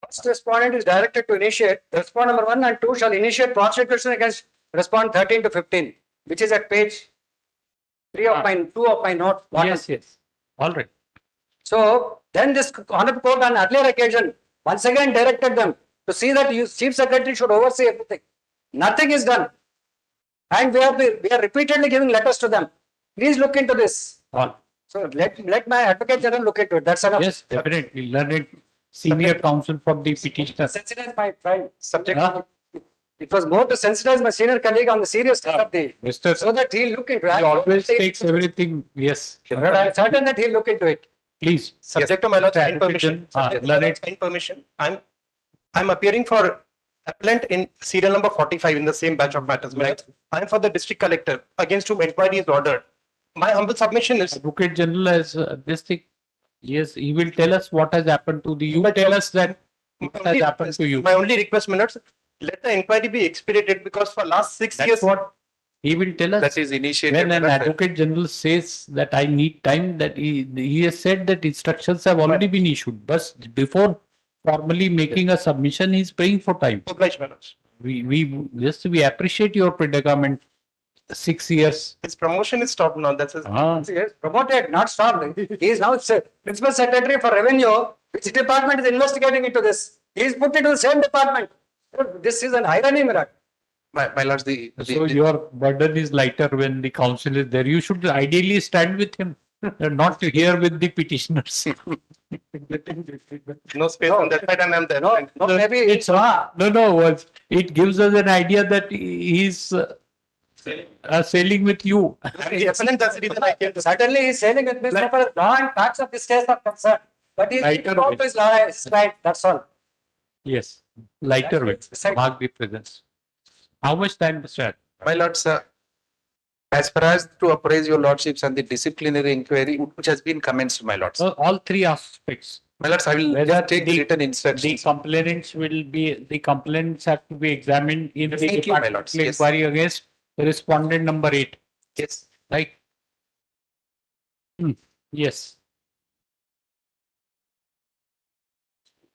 First respondent is directed to initiate, respondent number 1 and 2 shall initiate prosecution against respondent 13 to 15, which is at page 2 of my note. Yes, yes. All right. So then this Honorable Court on earlier occasion once again directed them to see that chief secretary should oversee everything. Nothing is done. And we are repeatedly giving letters to them. Please look into this. So let my advocate general look into it. That's enough. Yes, definitely. Learned senior counsel for the petitioner. Sensitize my trial subject. It was more to sensitize my senior colleague on the seriousness of the, so that he'll look into it. He always takes everything. Yes. But I'm certain that he'll look into it. Please. Subject to my lord's kind permission. Subject to my lord's kind permission. I'm appearing for appellant in serial number 45 in the same batch of matters. Right? I am for the district collector against whom inquiry is ordered. My humble submission is. Advocate General has this thing. Yes, he will tell us what has happened to the. You tell us that what has happened to you. My only request, my lords, let the inquiry be expedited because for last 6 years. That's what he will tell us. That is initiated. When an Advocate General says that I need time, that he has said that instructions have already been issued. But before formally making a submission, he is praying for time. Obliged, my lords. We appreciate your predicament. 6 years. His promotion is stopped now. That's his. Yes, promoted, not stopped. He is now principal secretary for revenue. Which department is investigating into this? He is put into the same department. This is an irony, Mirat. My lords, So your burden is lighter when the counsel is there. You should ideally stand with him, not here with the petitioners. No space on that side, and I'm there. No, maybe it's no. It gives us an idea that he's sailing with you. That's the reason I came to. Certainly, he's sailing with me so far law and facts of this case are concerned. But he's out his right. That's all. Yes, lighter weight. Mark the presence. How much time, Mr. My lords, as far as to appraise your lordships and the disciplinary inquiry which has been commenced, my lords. All three aspects. My lords, I will take the written instructions. The complaints have to be examined in the Thank you, my lords. Yes. inquiry against respondent number 8. Yes. Right? Yes.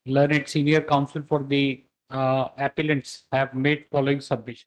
Learned senior counsel for the appellants have made following submission.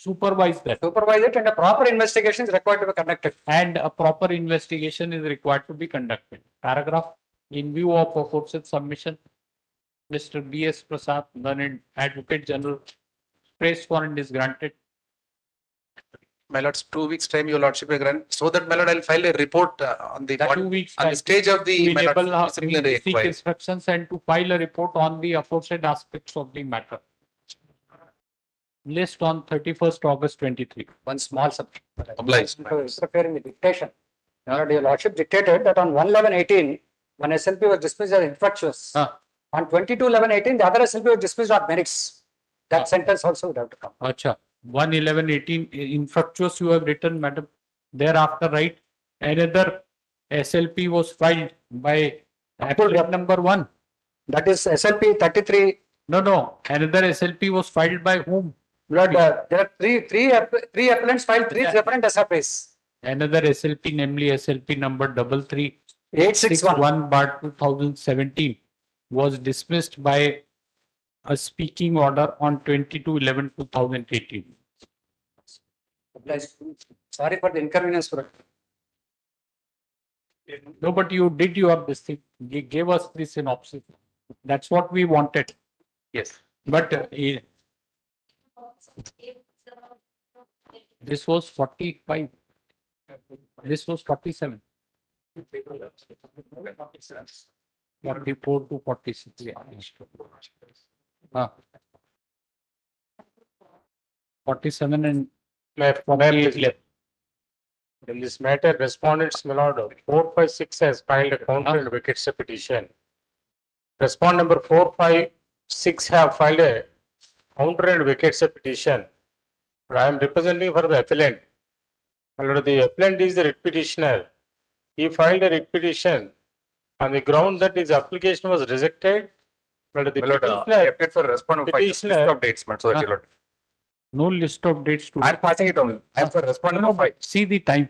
supervise that. Supervise it and a proper investigation is required to be conducted. And a proper investigation is required to be conducted. Paragraph, in view of aforesaid submission, Mr. B.S. Prasad, learned Advocate General, praise warrant is granted. My lords, 2 weeks time, your lordship will grant, so that my lord, I'll file a report on the, That 2 weeks on the time stage of the, my enable lord's disciplinary seek inquiry. instructions and to file a report on the aforesaid aspects of the matter. List on 31st August 23. One small subject. Obliged. Preparing the dictation. Your lordship dictated that on 1/11/18, one SLP was dismissed as infractious. On 22/11/18, the other SLP was dismissed on merits. That sentence also would have to come. Acha. 1/11/18 infractious you have written, madam. Thereafter, right? Another SLP was filed by applicant number 1. That is SLP 33. No. Another SLP was filed by whom? Lord, there are three appellants filed 3 different SLPs. Another SLP, namely SLP number 33861/2017, was dismissed by a speaking order on 22/11/2018. Sorry for the inconvenience. No, but you did this thing. You gave us the synopsis. That's what we wanted. Yes. But this was 45. This was 47. 44 to 46. Yeah. 47 and left. 48 left. In this matter, respondents, my lord, 456 has filed a counter and vacates a petition. Respondent number 456 have filed a counter and vacates a petition. But I am representing for the appellant. My lord, the appellant is the writ petitioner. He filed a writ petition on the ground that his application was rejected. But the applied for respondent list of dates, so that you no list of dates to. I'm passing it on. I'm for respondent No, but see the time.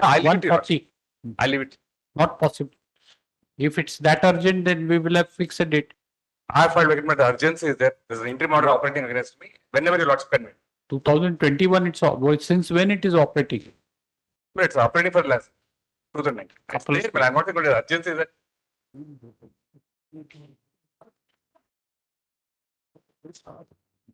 I'll leave it. 1:40. I'll leave it. Not possible. If it's that urgent, then we will have fixed a date. I filed vacant, but the urgency is there. There's an interim order operating against me. Whenever your lordship can make. 2021, since when it is operating? But it's operating for less. 2009. It's there, but I'm not going to the urgency is that.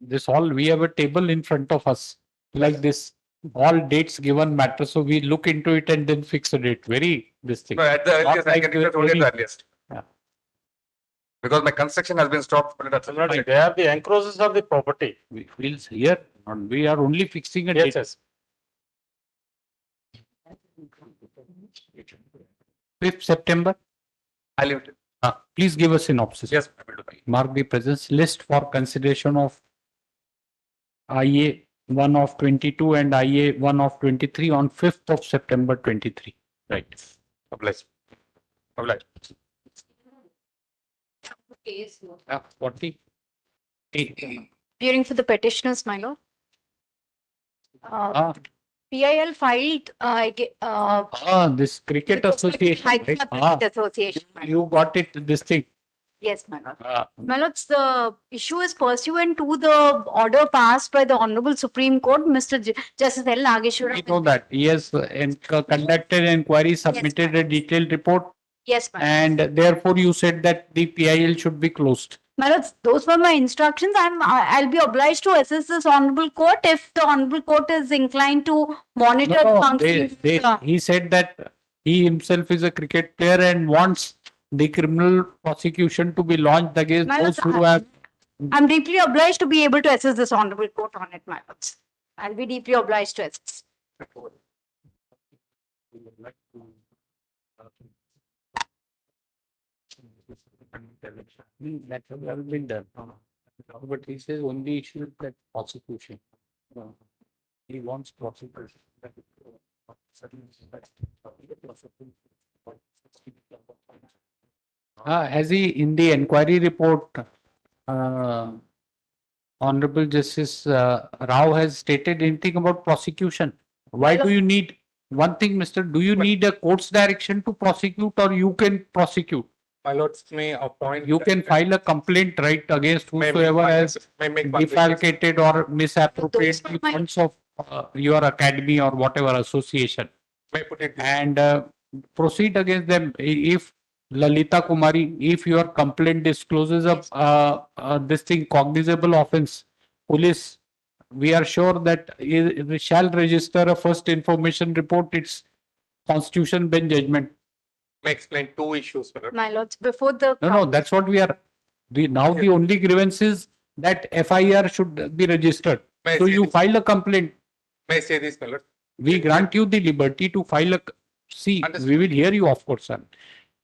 This all, we have a table in front of us like this. All dates given matter. So we look into it and then fix a date. Very this thing. No, at the earliest, I can give it only at the earliest. Yeah. Because my construction has been stopped. But that's they are the enclosures of the property. We will here. We are only fixing a date. Yes. 5th September. I'll leave it. Please give a synopsis. Yes, I will do that. Mark the presence list for consideration of IA 1 of 22 and IA 1 of 23 on 5th of September 23. Right. Obliged. Obliged. 40. Appearing for the petitioners, my lord. PIL filed This cricket association. HIGHCOURT Right? Cricket Association. You got it, this thing. Yes, my lord. My lords, the issue is pursuant to the order passed by the Honorable Supreme Court, Mr. Justice L. Nageshwara. We know that. He has conducted inquiry, submitted a detailed report. Yes, ma'am. And therefore you said that the PIL should be closed. My lords, those were my instructions. I'll be obliged to assist this Honorable Court if the Honorable Court is inclined to monitor the functions. He said that he himself is a cricket player and wants the criminal prosecution to be launched against My those lords, who have. I'm deeply obliged to be able to assist this Honorable Court on it, my lords. I'll be deeply obliged to assist. That has been done. But he says only issue that prosecution. He wants prosecution. Has he in the inquiry report, Honorable Justice Rao has stated anything about prosecution? Why do you need one thing, Mr. Do you need a court's direction to prosecute or you can prosecute? My lords may appoint. You can file a complaint, right, against May- whosoever has may make one defalcated or misappropriated the funds of your academy or whatever association. May put it. And proceed against them. If Lalita Kumari, if your complaint discloses this thing cognizable offense, police, we are sure that it shall register a first information report. It's constitution bench judgment. May explain two issues, my lord. My lords, before the. No, that's what we are. Now the only grievance is that FIR should be registered. May I So say you this? file a complaint. May I say this, my lord? We grant you the liberty to file a. See, we will hear you, of course, sir.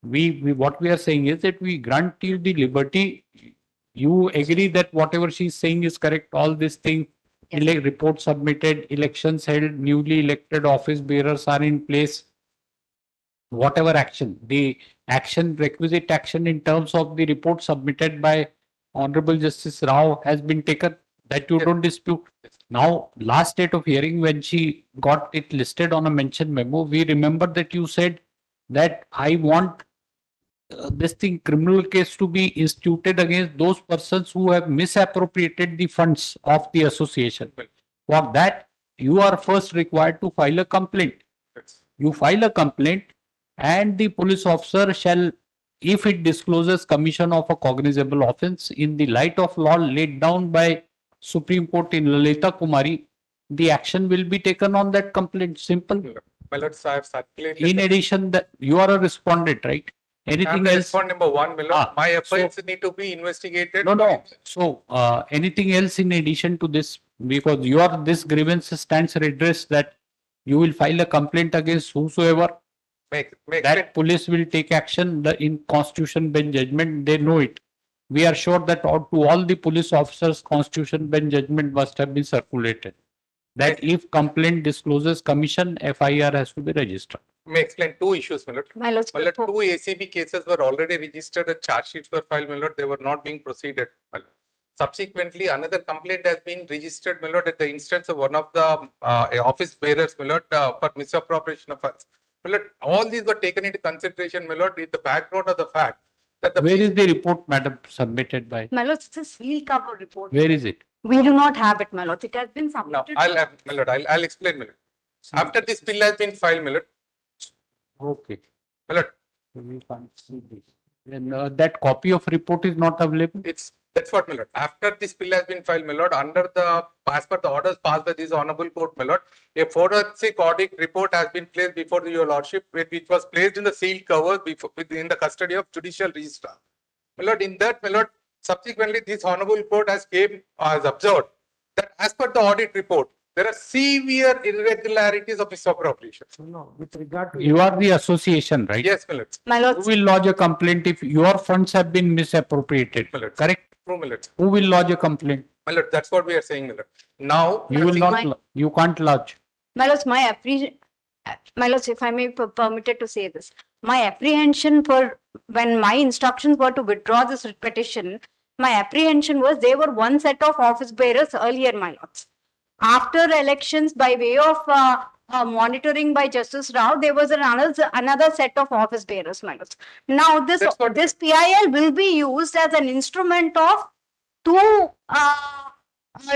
What we are saying is that we grant you the liberty. You agree that whatever she is saying is correct. All this thing, report submitted, elections held, newly elected office bearers are in place. Whatever action, the action, requisite action in terms of the report submitted by Honorable Justice Rao has been taken, that you don't dispute. Now, last date of hearing, when she got it listed on a mention memo, we remember that you said that I want this thing, criminal case to be instituted against those persons who have misappropriated the funds of the association. For that, you are first required to file a complaint. You file a complaint, and the police officer shall, if it discloses commission of a cognizable offense in the light of law laid down by Supreme Court in Lalita Kumari, the action will be taken on that complaint. Simple. My lords, I have circulated. In addition, that you are a respondent, right? Anything else? Respond number one, my lord. My efforts need to be investigated. No. So, anything else in addition to this? Because this grievance stands redressed that you will file a complaint against whosoever. That police will take action in constitution bench judgment. They know it. We are sure that to all the police officers, constitution bench judgment must have been circulated. That if complaint discloses commission, FIR has to be registered. May explain two issues, my lord. My lords, My lord, two ACB cases were already registered, and charge sheets were filed, my lord. They were not being proceeded, my lord. Subsequently, another complaint has been registered, my lord, at the instance of one of the office bearers, my lord, for misappropriation of funds. My lord, all these were taken into consideration, my lord, with the background of the fact that the. Where is the report, madam, submitted by? My lords, it's a seal cover report. Where is it? We do not have it, my lords. It has been submitted. My lord, I'll explain, my lord. After this bill has been filed, my lord. Okay. My lord. We can't see this. And that copy of report is not available? That's what, my lord. After this bill has been filed, my lord, as per the orders passed by this honorable court, my lord, a forensic audit report has been placed before your lordship, which was placed in the sealed cover in the custody of judicial registrar. My lord, in that, my lord, subsequently, this honorable court has observed that as per the audit report, there are severe irregularities of misappropriation. No, with regard to. You are the association, right? Yes, my lord. My lord. Who will lodge a complaint if your funds have been misappropriated? Correct? True, my lord. Who will lodge a complaint? My lord, that's what we are saying, my lord. Now. You will not, you can't lodge. My lords, my lords, if I may be permitted to say this, my apprehension for when my instructions were to withdraw this petition, my apprehension was they were one set of office bearers earlier, my lords. After elections, by way of monitoring by Justice Rao, there was another set of office bearers, my lords. Now, this PIL will be used as an instrument of two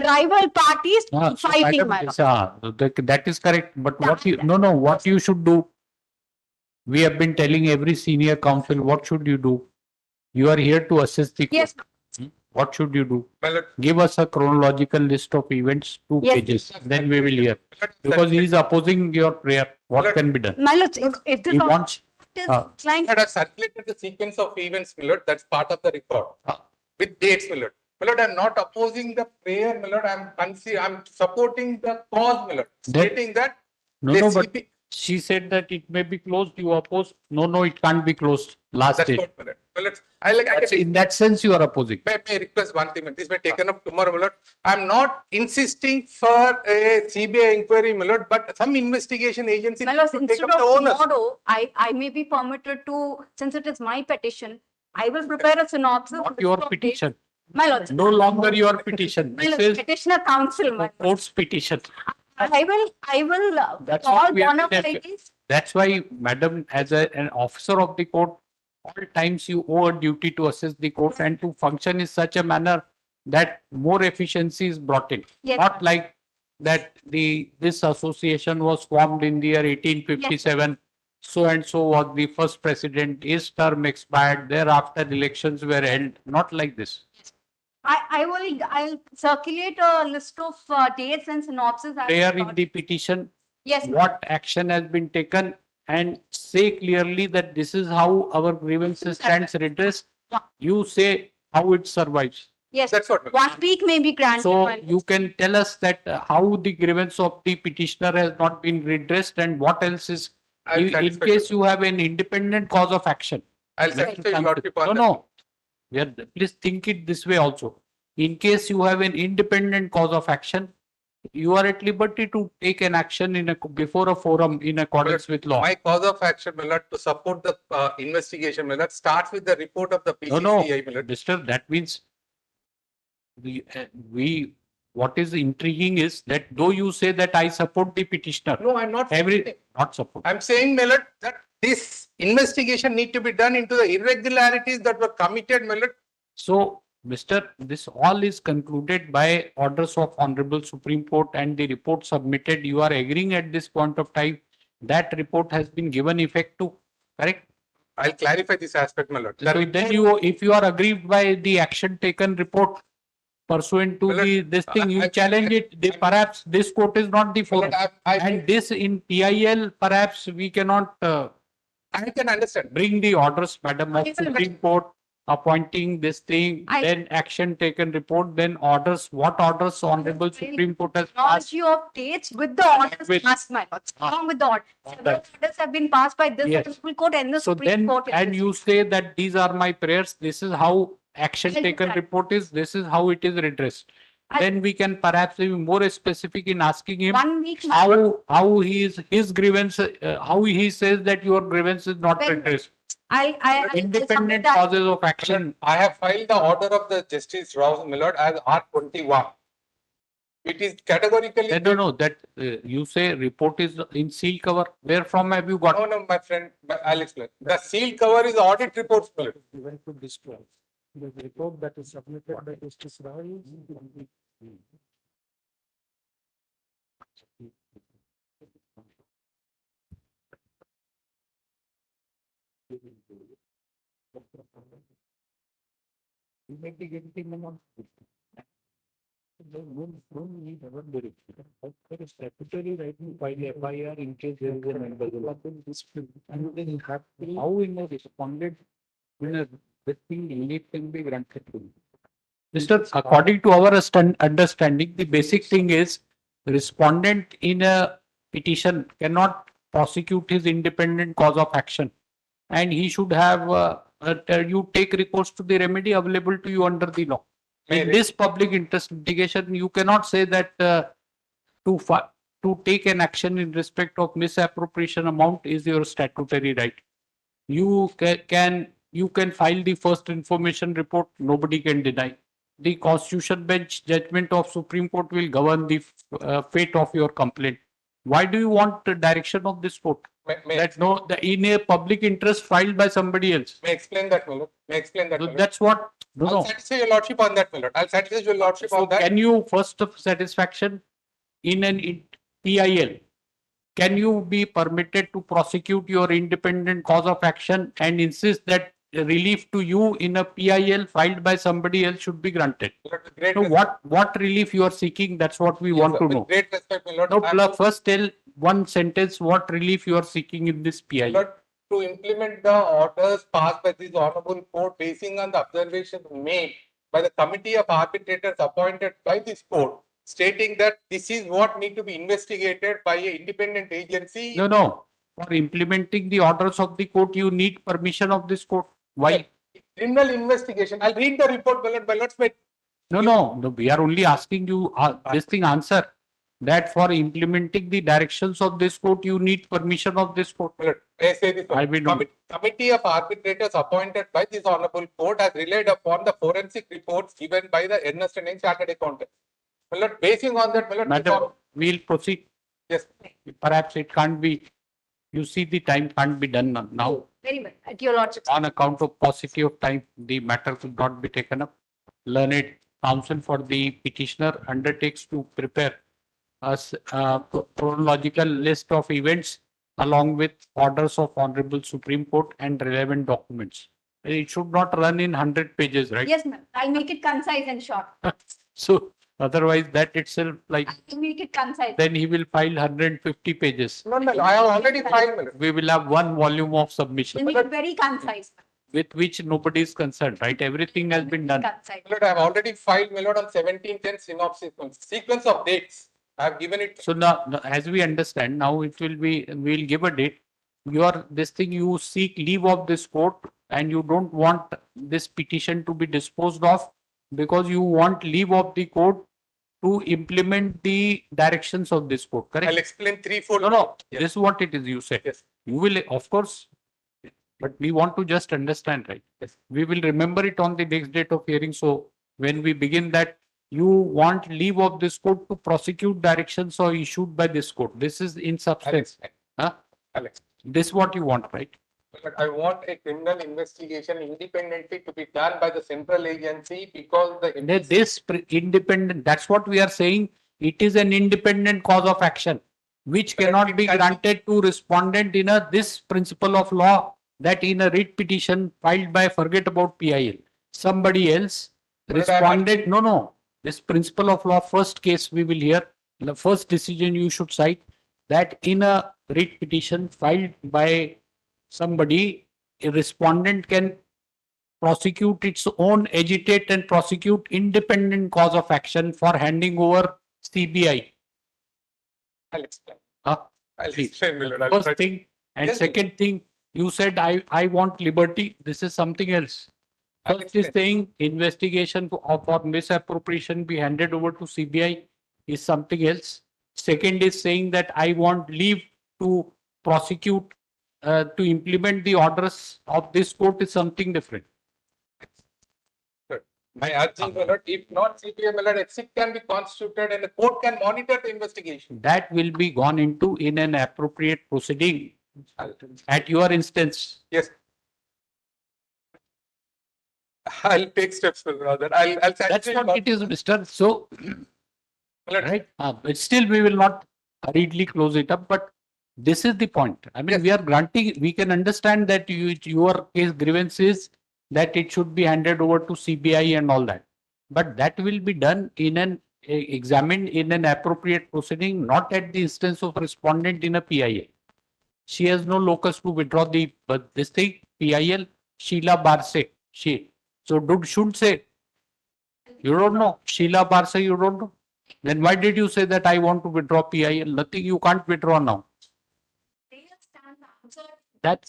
rival parties fighting, my lords. That is correct. But what you should do, we have been telling every senior counsel, what should you do? You are here to assist the court. Yes. What should you do? Give us a chronological list of events, 2 pages, then we will hear. Because he is opposing your prayer. What can be done? My lords, if this Client has circulated the sequence of events, my lord, that's part of the record. With dates, my lord. My lord, I'm not opposing the prayer, my lord. I'm supporting the cause, my lord. Stating that. But she said that it may be closed. You oppose. No, it can't be closed. Last day. In that sense, you are opposing. May I request one thing? This may be taken up tomorrow, my lord. I'm not insisting for a CBI inquiry, my lord, but some investigation agency. My lords, to take instead up of the onus. tomorrow, I may be permitted to, since it is my petition, I will prepare a synopsis. Not your petition. My lords. No longer your petition. My This lords, is petitioner council, my lords. court's petition. I will That's call what we have one of to ladies. That's why, madam, as an officer of the court, all times you owe a duty to assist the court and to function in such a manner that more efficiency is brought in. Yes, Not like that this association was formed in the year 1857. So and so was the first president, his term expired, thereafter elections were held, not like this. I'll circulate a list of dates and synopsis. as There thought. in the petition, Yes, ma'am. what action has been taken and say clearly that this is how our grievances stands redressed. You say how it survives. Yes, that's what. 1 week may be granted. So my- you can tell us that how the grievance of the petitioner has not been redressed and what else is, in case you have an independent cause of action. I'll satisfy your lordship on No. Please think it this way also. In case you have an independent cause of action, you are at liberty to take an action before a forum in accordance with law. My cause of action, my lord, to support the investigation, my lord, starts with the report of the PCCI, No, my lord. Mr. That means what is intriguing is that though you say that I support the petitioner. No, I'm not. Not support. I'm saying, my lord, that this investigation need to be done into the irregularities that were committed, my lord. So, Mr. This all is concluded by orders of Honorable Supreme Court and the report submitted. You are agreeing at this point of time that report has been given effect to, correct? I'll clarify this aspect, my lord. So then if you are aggrieved by the action taken report pursuant to this thing, you challenge it. Perhaps this court is not the forum. And this in TIL, perhaps we cannot I can understand. Bring the orders, madam, of Supreme Court appointing this thing, then action taken report, then orders. What orders Honorable Supreme Court has passed? Chronology of dates with the orders passed, my lord. Along with the orders. Several orders have been passed by this Yes. Supreme Court and the So Supreme then, Court. and you say that these are my prayers, this is how action I'll do taken that. report is, this is how it is redressed. Then we can perhaps be more specific in asking him 1 week. how his grievance, how he says that your grievance is not redressed. I Independent causes of action. I have filed the order of the Justice Rao, my lord, as R21. It is categorically. No, that you say report is in seal cover. Where from have you got? No, my friend, I'll explain. The seal cover is audit report, my lord. Went to destroy. The report that is submitted by Justice Rao is. You may be getting them on. Don't need ever do it. There is statutory right to file FIR in case there is an embezzlement dispute. And then you have to, how in a responded when a thing relief can be granted to you. Mr. According to our understanding, the basic thing is respondent in a petition cannot prosecute his independent cause of action. And he should have, you take recourse to the remedy available to you under the law. In this public interest litigation, you cannot say that to take an action in respect of misappropriation amount is your statutory right. You can file the first information report, nobody can deny. The Constitution Bench judgment of Supreme Court will govern the fate of your complaint. Why do you want the direction of this court? In a public interest filed by somebody else. May I explain that, my lord? May I explain that, my lord? That's what. I'll satisfy your lordship on that, my lord. I'll satisfy your lordship on that. Can you first of satisfaction in an TIL? Can you be permitted to prosecute your independent cause of action and insist that relief to you in a PIL filed by somebody else should be granted? So what relief you are seeking? That's what we want to know. Great respect, my lord. No, first tell one sentence what relief you are seeking in this PIL. But to implement the orders passed by this honorable court basing on the observations made by the committee of arbitrators appointed by this court, stating that this is what need to be investigated by an independent agency. No. For implementing the orders of the court, you need permission of this court. Why? Criminal investigation. I'll read the report, my lord. No. We are only asking you this thing answer. That for implementing the directions of this court, you need permission of this court. I say this. Committee of arbitrators appointed by this honorable court has relied upon the forensic reports given by the Ernst & Young Chartered Accountant. Basing on that, Madam, we'll proceed. Yes. Perhaps it can't be. You see, the time can't be done now. Very well, at your lordship's. On account of paucity of time, the matter could not be taken up. Learned counsel for the petitioner undertakes to prepare a chronological list of events along with orders of Honorable Supreme Court and relevant documents. It should not run in 100 pages, right? Yes, ma'am. I'll make it concise and short. So otherwise that itself, like, I'll make it concise. then he will file 150 pages. No, I have already filed. We will have one volume of I'll submission make it very concise. with which nobody is concerned, right? Everything has been done. Concise. I have already filed, my lord, on 1710 synopsis, sequence of dates. I have given it. So now, as we understand, now it will be, we will give a date. This thing, you seek leave of this court and you don't want this petition to be disposed of because you want leave of the court to implement the directions of this court, correct? I'll explain threefold. No, this is what it is, you said. Yes. You will, of course, but we want to just understand, right? Yes. We will remember it on the next date of hearing. So when we begin that, you want leave of this court to prosecute directions or issued by this court. This is in substance. Huh? This is what you want, right? But I want a criminal investigation independently to be done by the central agency because Independent, that's what we are saying. It is an independent cause of action, which cannot be granted to respondent in this principle of law that in a writ petition filed by, forget about PIL, somebody else, respondent, no. This principle of law, first case we will hear, the first decision you should cite, that in a writ petition filed by somebody, a respondent can prosecute its own, agitate and prosecute independent cause of action for handing over CBI. I'll explain. I'll explain, my lord. First thing, and Yes, second thing, you said I want liberty. This is something else. First is saying investigation for misappropriation be handed over to CBI is something else. Second is saying that I want leave to prosecute, to implement the orders of this court is something different. My urging, my lord, if not CBI, my lord, exit can be constituted and the court can monitor the investigation. That will be gone into in an appropriate proceeding at your instance. Yes. I'll take steps, brother. I'll That's what it is, Mr. So, right? But still, we will not hurriedly close it up. But this is the point. I mean, we are granting. We can understand that your case grievance is that it should be handed over to CBI and all that. But that will be done in examined in an appropriate proceeding, not at the instance of respondent in a PIL. She has no locus to withdraw this thing. PIL, Sheila Barse. So should say, you don't know. Sheila Barse, you don't know. Then why did you say that I want to withdraw PIL? Nothing, you can't withdraw now. That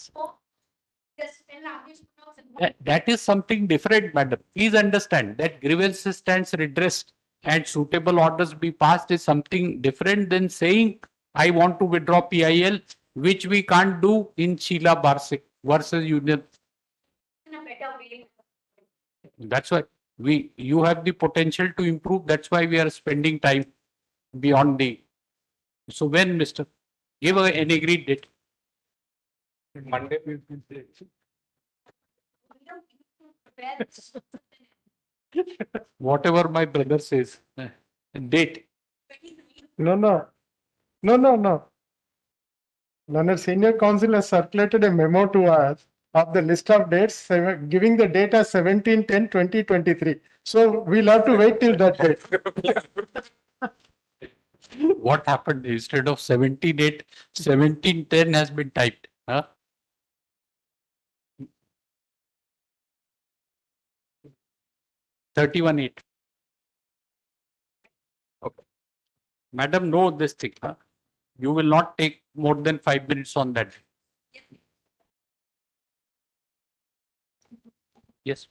is something different, madam. Please understand that grievances stands redressed and suitable orders be passed is something different than saying I want to withdraw PIL, which we can't do in Sheila Barse versus Union. That's why you have the potential to improve. That's why we are spending time beyond the. So when, Mr. Give an agreed date. Monday. Whatever my brother says. Date. No. Learned Senior Counsel has circulated a memo to us of the list of dates, giving the date as 17/10/2023. So we'll have to wait till that date. What happened instead of 17/8, 17/10 has been typed. Huh? (31/8). Okay. Madam, know this thing. Huh? You will not take more than 5 minutes on that. Yes.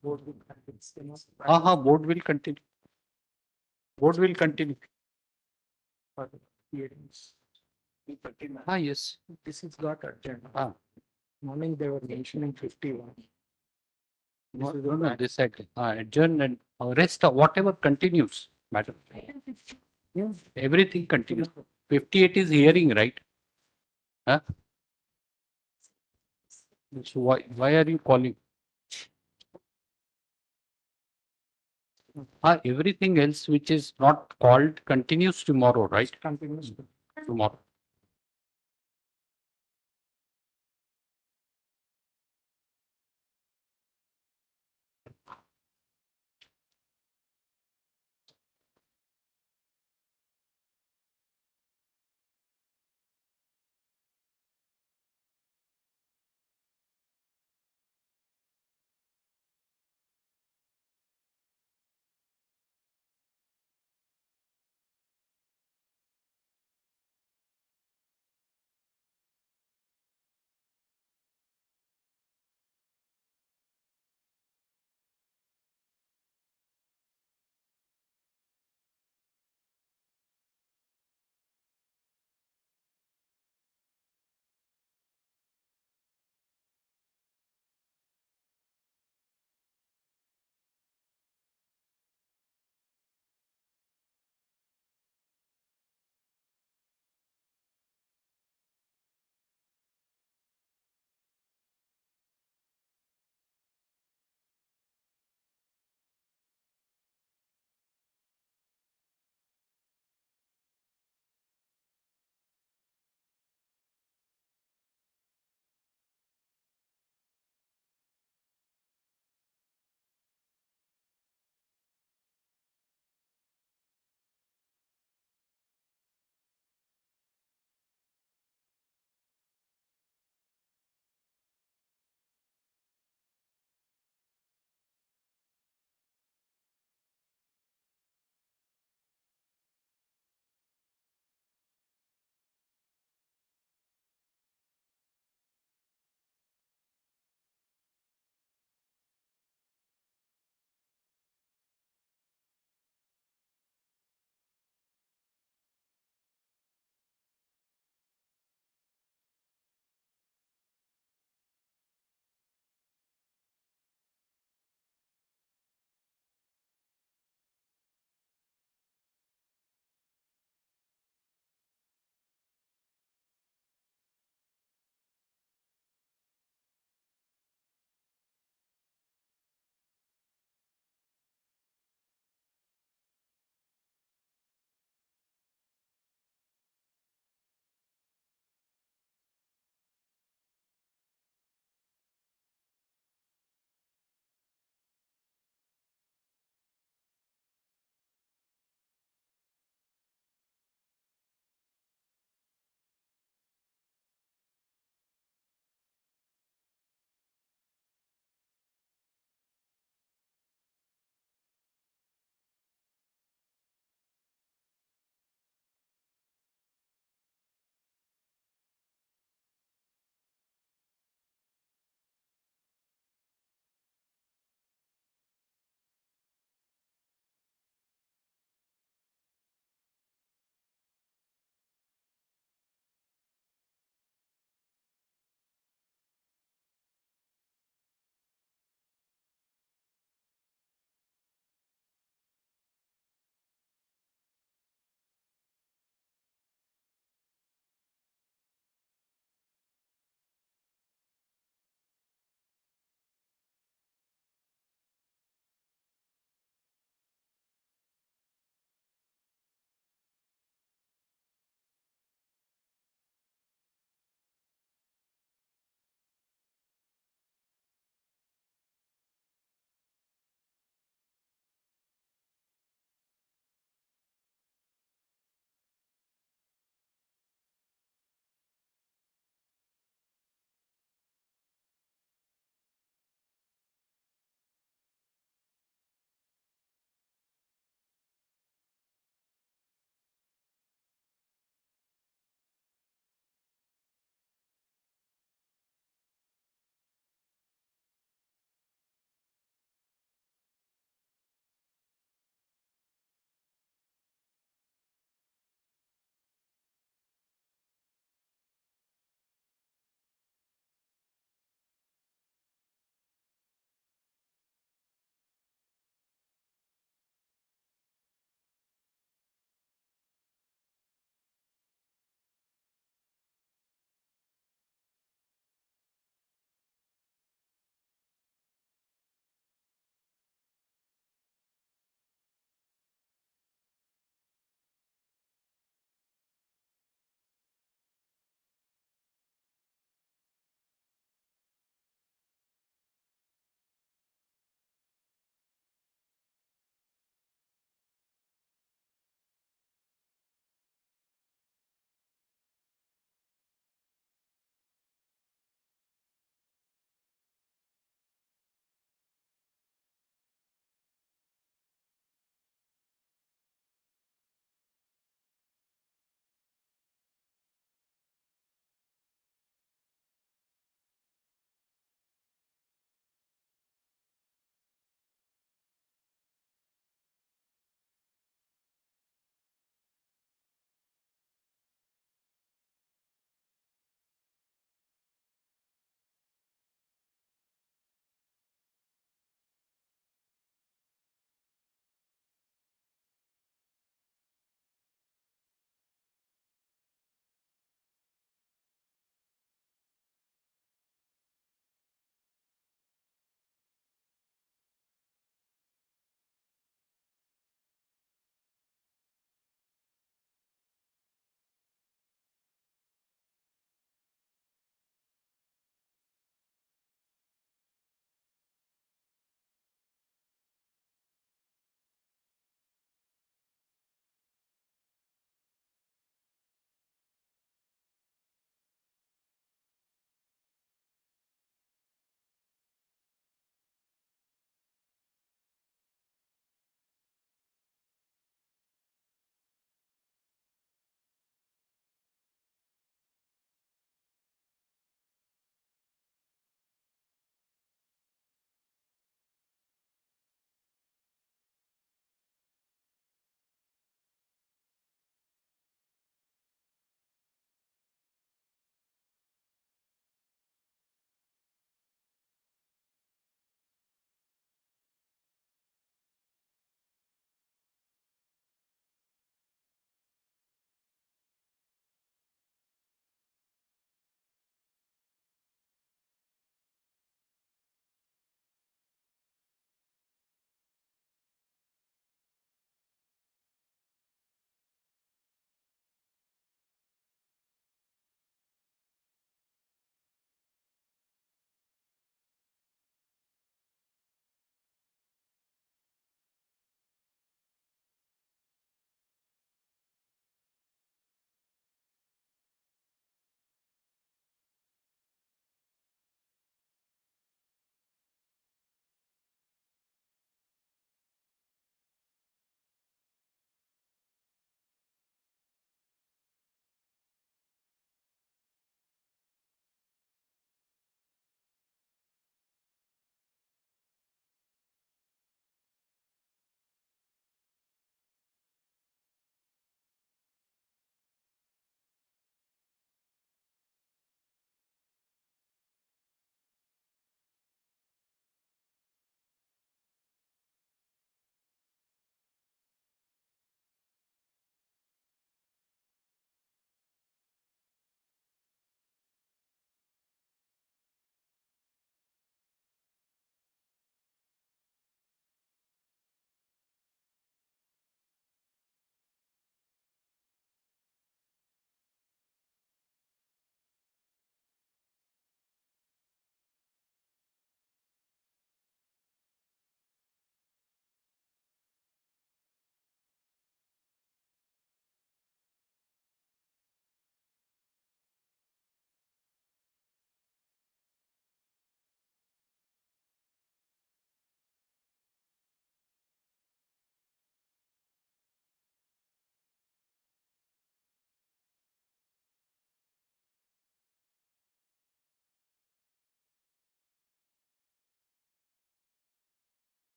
Board will continue. Board will continue. Yes. This is got agenda. Morning they were mentioning 51. No, this side. Adjourn and rest of whatever continues, madam. Everything continues. 58 is hearing, right? Huh? So why are you calling? Everything else which is not called continues tomorrow, right? Continues. Tomorrow.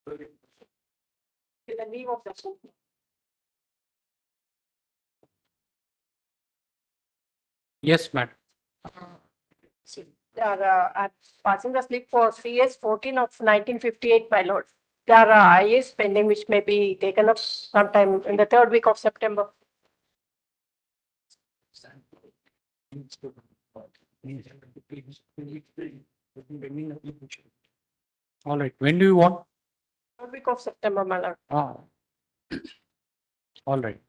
With the name of the. Yes, madam. I'm passing the slip for CS 14 of 1958, my lord. There are IAs pending which may be taken up sometime in the third week of September. All right. When do you want? Third week of September, my lord. Ah. All right.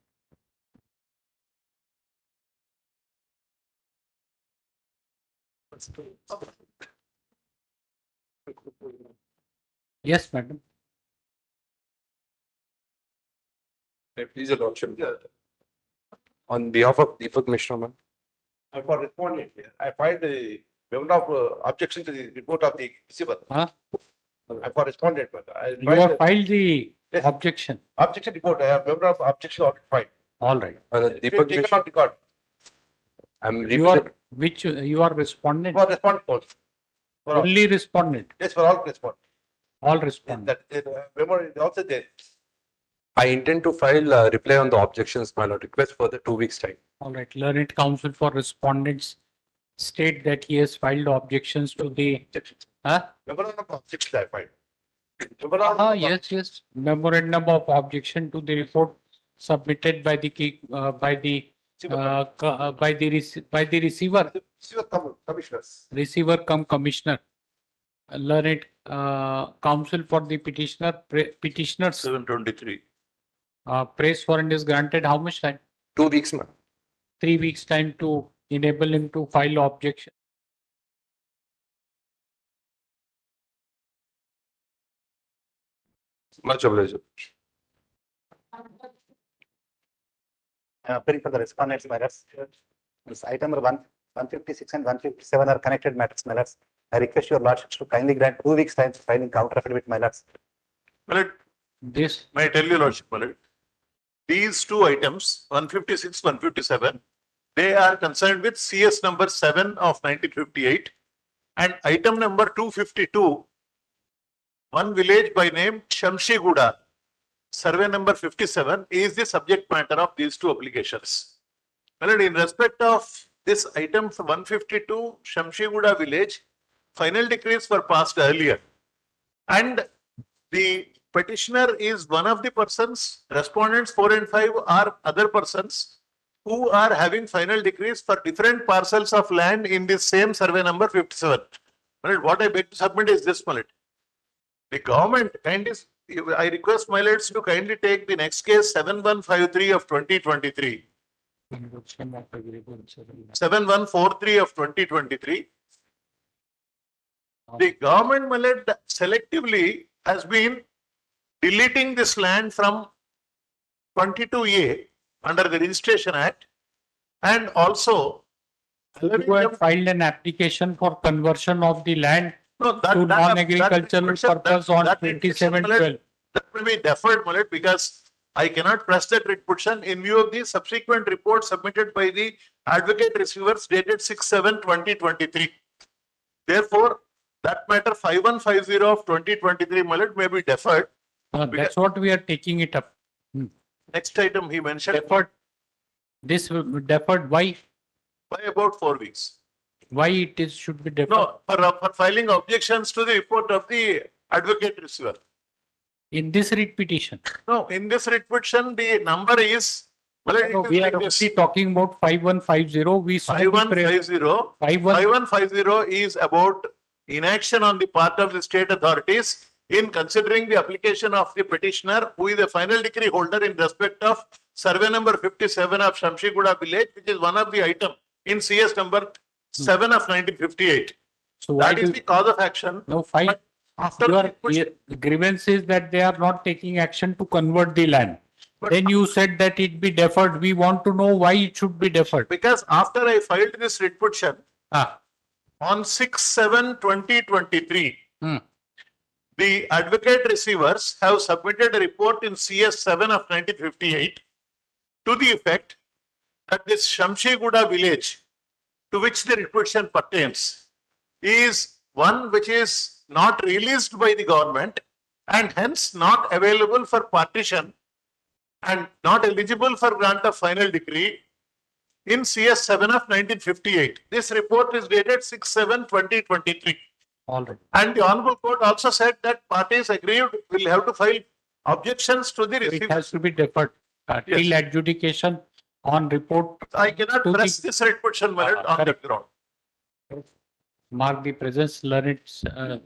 Yes, madam. Please, Your Lordship. On behalf of Deepak Mishra, ma'am. For respondent, I filed a memo of objection to the report of the receiver. Huh? I for respondent, but I You have filed the objection. objection report. I have memo of objection already filed. All right. Deepak Taken Mishra. on record. I'm You are which you are respondent. For respondent also. For all. Only respondent. Yes, for all respondent. All respondent. That memo is also there. I intend to file a reply on the objections, my lord. Request for the 2 weeks time. All right. Learned counsel for respondents state that he has filed objections to the. Huh? Memorandum of objection I filed. Yes. Memorandum of objection to the report submitted by the receiver. Commissioners. Receiver cum commissioner. Learned counsel for the petitioners. 723. Praise warrant is granted. How much time? 2 weeks, ma'am. 3 weeks time to enable him to file objection. Much obliged. I am appearing for the respondents matters. This item number 156 and 157 are connected matters, my lords. I request your lordships to kindly grant 2 weeks time for filing counter affidavit, my lords. This may I tell you, Lordship, these two items, 156, 157, they are concerned with CS number 7 of 1958 and item number 252, one village by name Shamshiguda, survey number 57 is the subject matter of these two applications. Well, in respect of this item 152 Shamshiguda village, final decrees were passed earlier and the petitioner is one of the persons, respondents 4 and 5 are other persons who are having final decrees for different parcels of land in this same survey number 57. Well, what I beg to submit is this, Mallet. The government, I request my lords to kindly take the next case 7153 of 2023. 7143 of 2023. The government, my lord, selectively has been deleting this land from 22A under the Registration Act and also you have filed an application for conversion of the land to non-agricultural purpose on 27/12. That will be deferred, my lord, because I cannot press that writ petition in view of the subsequent report submitted by the advocate receivers dated 6/7/2023. Therefore, that matter 5150 of 2023, my lord, may be deferred. That's what we are taking it up. Next item he mentioned. Deferred. This will be deferred. Why? By about 4 weeks. Why it is should be deferred? No, for filing objections to the report of the advocate receiver. In this writ petition. No, in this writ petition, the number is. No, we are only talking about 5150. We saw 5150. 5150 is about inaction on the part of the state authorities in considering the application of the petitioner, who is the final decree holder in respect of survey number 57 of Shamshiguda village, which is one of the item in CS number 7 of 1958. So why That is the cause of action. No, fine. Your grievance is that they are not taking action to convert the land. Then you said that it be deferred. We want to know why it should be deferred. Because after I filed this writ petition, on 6/7/2023, the advocate receivers have submitted a report in CS 7 of 1958 to the effect that this Shamshiguda village, to which the writ petition pertains, is one which is not released by the government and hence not available for partition and not eligible for grant of final decree in CS 7 of 1958. This report is dated 6/7/2023. All right. And the Honorable Court also said that parties aggrieved will have to file objections to the receiver. It has to be deferred till adjudication on report. I cannot press this writ petition, my lord, on the ground. Mark the presence, learned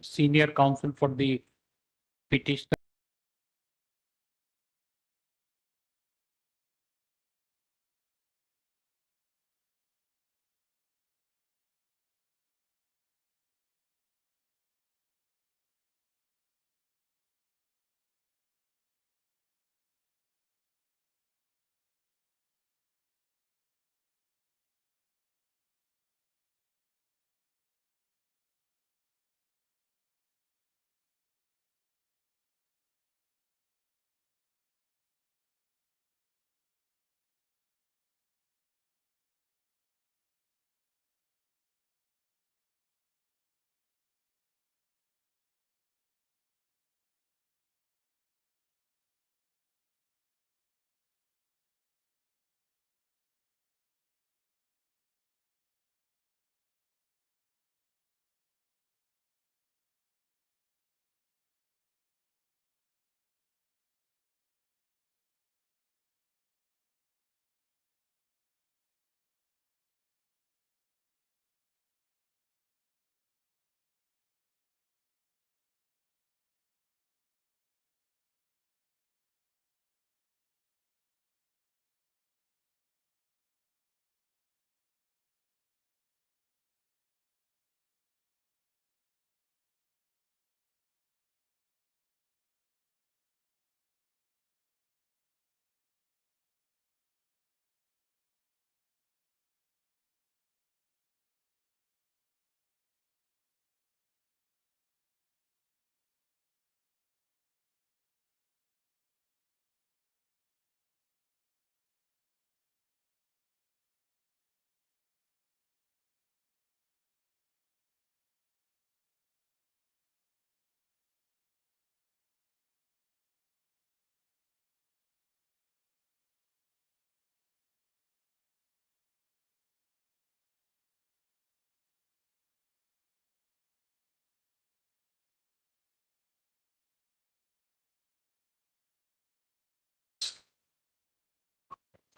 senior counsel for the petitioner.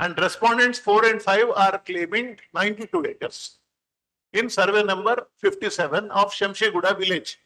And respondents 4 and 5 are claiming 92 acres in survey number 57 of Shamshiguda village.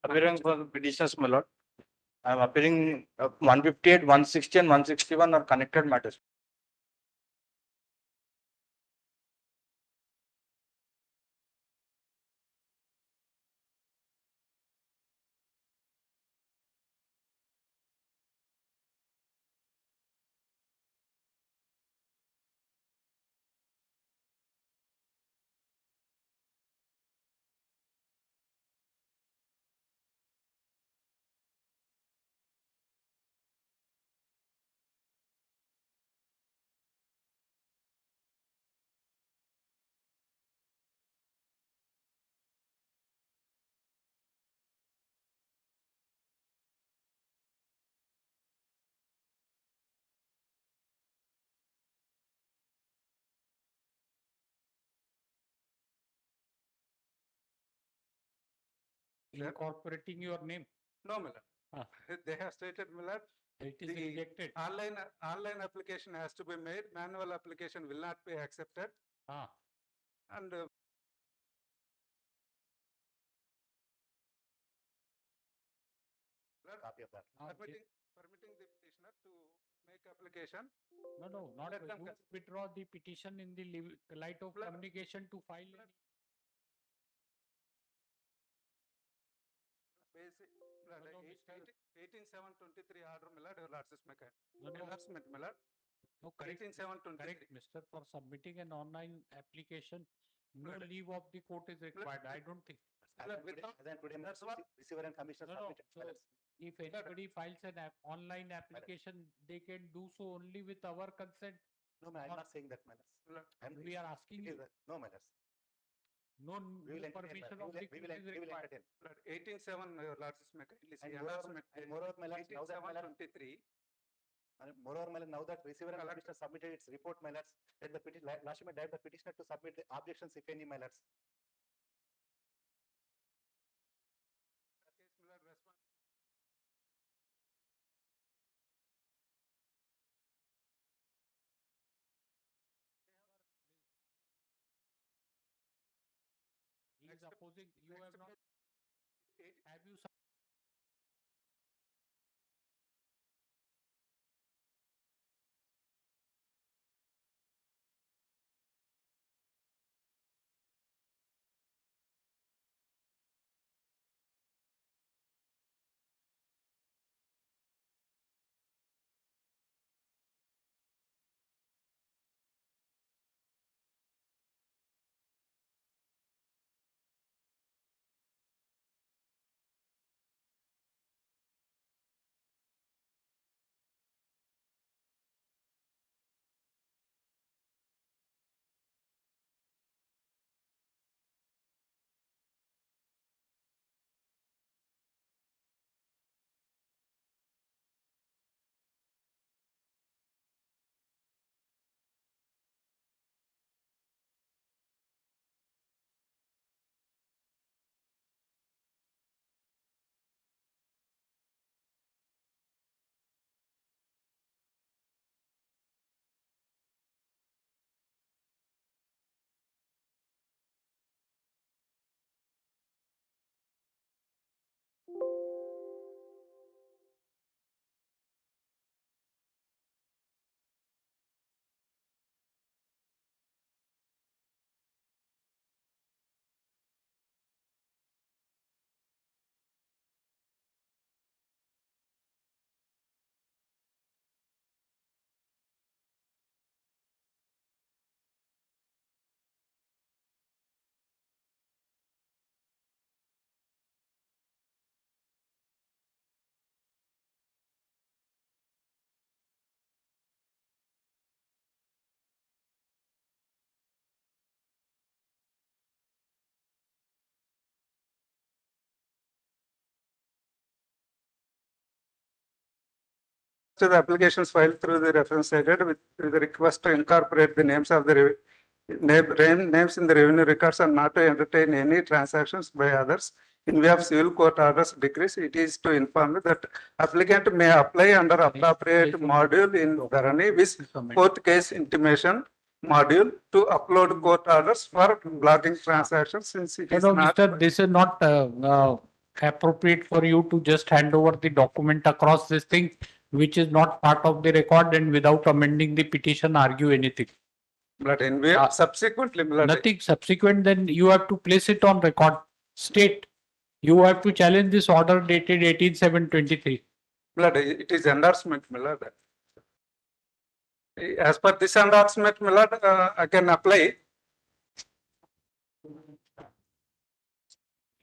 Appearing for petitioners, my lord. I am appearing 158, 160 and 161 are connected matters. Incorporating your name. No, Miller. They have stated, Miller. It is the rejected. Online application has to be made, manual application will not be accepted. And Copy of that. permitting the petitioner to make application. No, not you withdraw the petition in the light of communication to file. Basic, 18/7/23 order, Miller, your enlargement, Miller. No, correct. 18/7/23. Correct, Mr. For submitting an online application, no leave of the court is required. I don't think. Receiver and commissioner submitted. So if anybody files an online application, they can do so only with our consent. No, I'm not saying that, Manas. We are asking you. No, Manas. No permission of the court is required. 18/7, your lordship, Moreover, my lords, now that 18/7/23. Moreover, my lords, now that receiver and commissioner submitted its report, my lords, let the lordship may direct the petitioner to submit the objections, if any, my lords. He is opposing. You have not. Have you? To the applications filed through the reference stated with the request to incorporate the names of the names in the revenue records and not to entertain any transactions by others. In view of civil court orders decrease, it is to inform that applicant may apply under appropriate module in Dharani with court case intimation module to upload court orders for blocking transactions since it is No, not. Mr. This is not appropriate for you to just hand over the document across this thing, which is not part of the record, and without amending the petition, argue anything. But in way subsequently, Nothing subsequent, then you have to place it on record. State, you have to challenge this order dated 18/7/23. Blood, it is endorsement, Millard. As per this endorsement, Millard, I can apply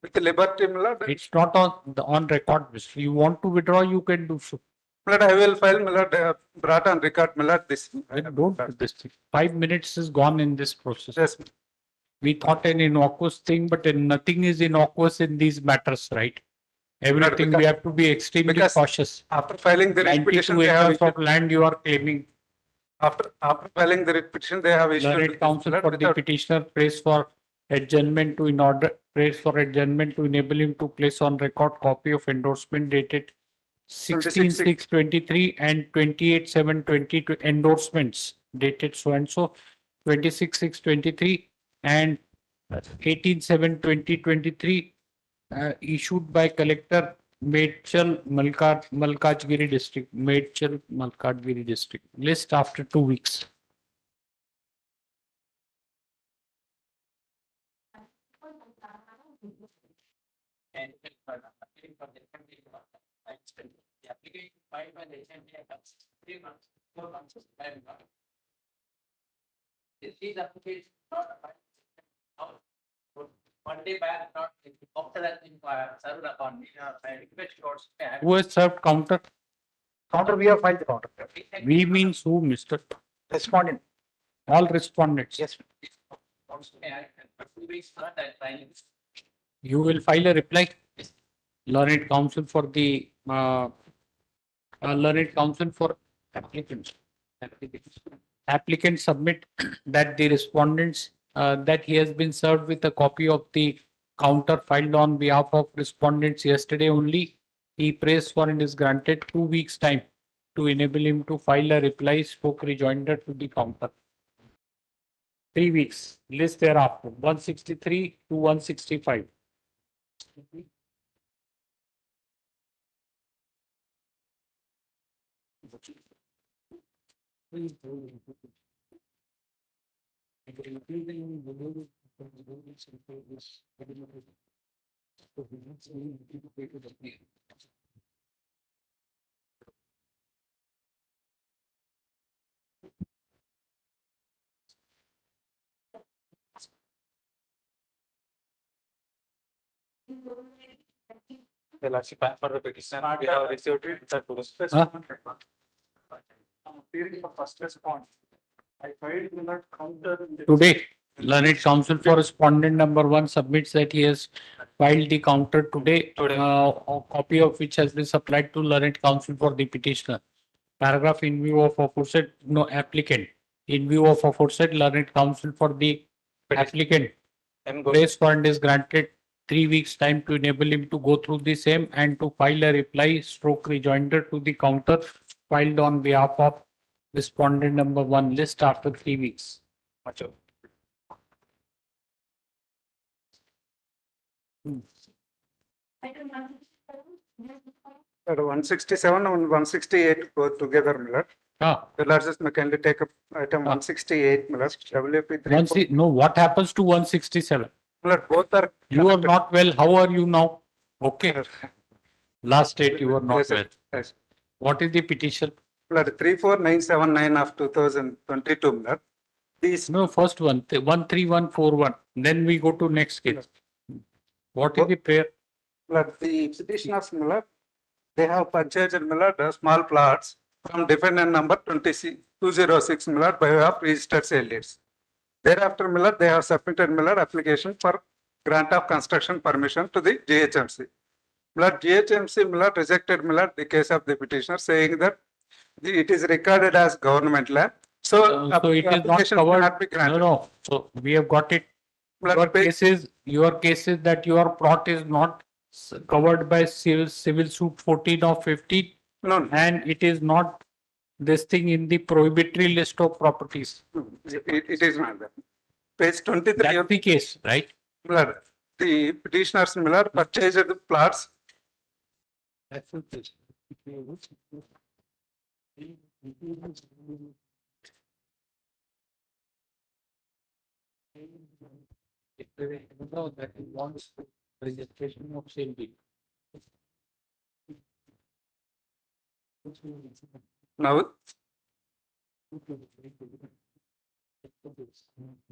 with liberty, Millard. It's not on record. You want to withdraw, you can do so. Millard, I will file, Millard, brought on record, Millard, this. Don't do this thing. 5 minutes is gone in this process. Yes. We thought an innocuous thing, but nothing is innocuous in these matters, right? Everything we have to be extremely cautious. After filing the writ petition, 92 they have acres of land you are claiming. After filing the writ petition, they have issued. Learned counsel for the petitioner prays for adjournment to enable him to place on record copy of endorsement dated 16/6/23 and 28/7/22 endorsements dated so and so 26/6/23 and 18/7/2023 issued by collector Medchal Malkajgiri district, Medchal Malkajgiri district. List after 2 weeks. And the application filed by the HMDA comes 3 months, 4 months, 5 months. These applications not 1 day back, not after that served upon me. I request courts. Who has served counter? Counter, we have filed the counter. We means who, Mr. Respondent. All respondents. Yes. You will file a reply. Learned counsel for the learned counsel for applicants. Applicants submit that the respondents that he has been served with a copy of the counter filed on behalf of respondents yesterday only. He prays for and is granted 2 weeks time to enable him to file a reply stroke rejoinder to the counter. 3 weeks. List thereafter 163 to 165. The last back for the petition, we have received it. Appearing for first response. I filed in that counter. Today, learned counsel for respondent number 1 submits that he has filed the counter today, a copy of which has been supplied to learned counsel for the petitioner. Paragraph in view of aforesaid, no applicant. In view of aforesaid, learned counsel for the applicant. Prays for and is granted 3 weeks time to enable him to go through the same and to file a reply stroke rejoinder to the counter filed on behalf of respondent number 1 list after 3 weeks. At 167 and 168 go together, Millard. The largest may kindly take up item 168, Millard. WP3. No, what happens to 167? Millard, both are. You are not well. How are you now? Okay. Last date you were not Yes, well. yes. What is the petition? Millard, 34979 of 2022, Millard. These. No, first one, 13141. Then we go to next case. What is the prayer? Millard, the petitioners, Millard, they have purchased, Millard, small plots from defendant number 206, Millard, by way of registered sale deeds. Thereafter, Millard, they have submitted, Millard, application for grant of construction permission to the GHMC. Millard, GHMC, Millard, rejected, Millard, the case of the petitioner, saying that it is recorded as government land. So, So it is not covered. No. So we have got it. Your case is that your plot is not covered by civil suit 14 or 15. No. And it is not this thing in the prohibitory list of properties. It is not there. Page 23. That's the case, right? Miller, the petitioners Miller purchased the plots. That he wants registration of sale deed. Now,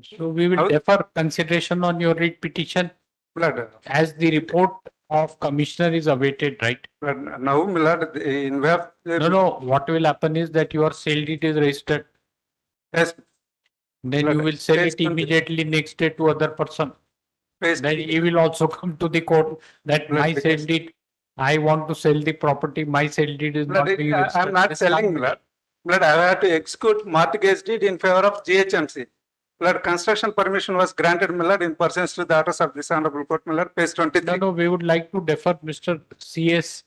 so we will defer consideration on your writ petition Miller, as the report of commissioner is awaited, right? now Miller, in web. No, what will happen is that your sale deed is registered. Yes. Then you will sell it immediately next day to other person. Then he will also come to the court that my sale deed, I want to sell the property, my sale deed is not being I registered. am not selling Miller. Miller, I have to execute mortgage deed in favor of GHMC. Miller, construction permission was granted Miller in pursuance to the orders of this honorable court Miller, page 23. No, we would like to defer Mr. CS,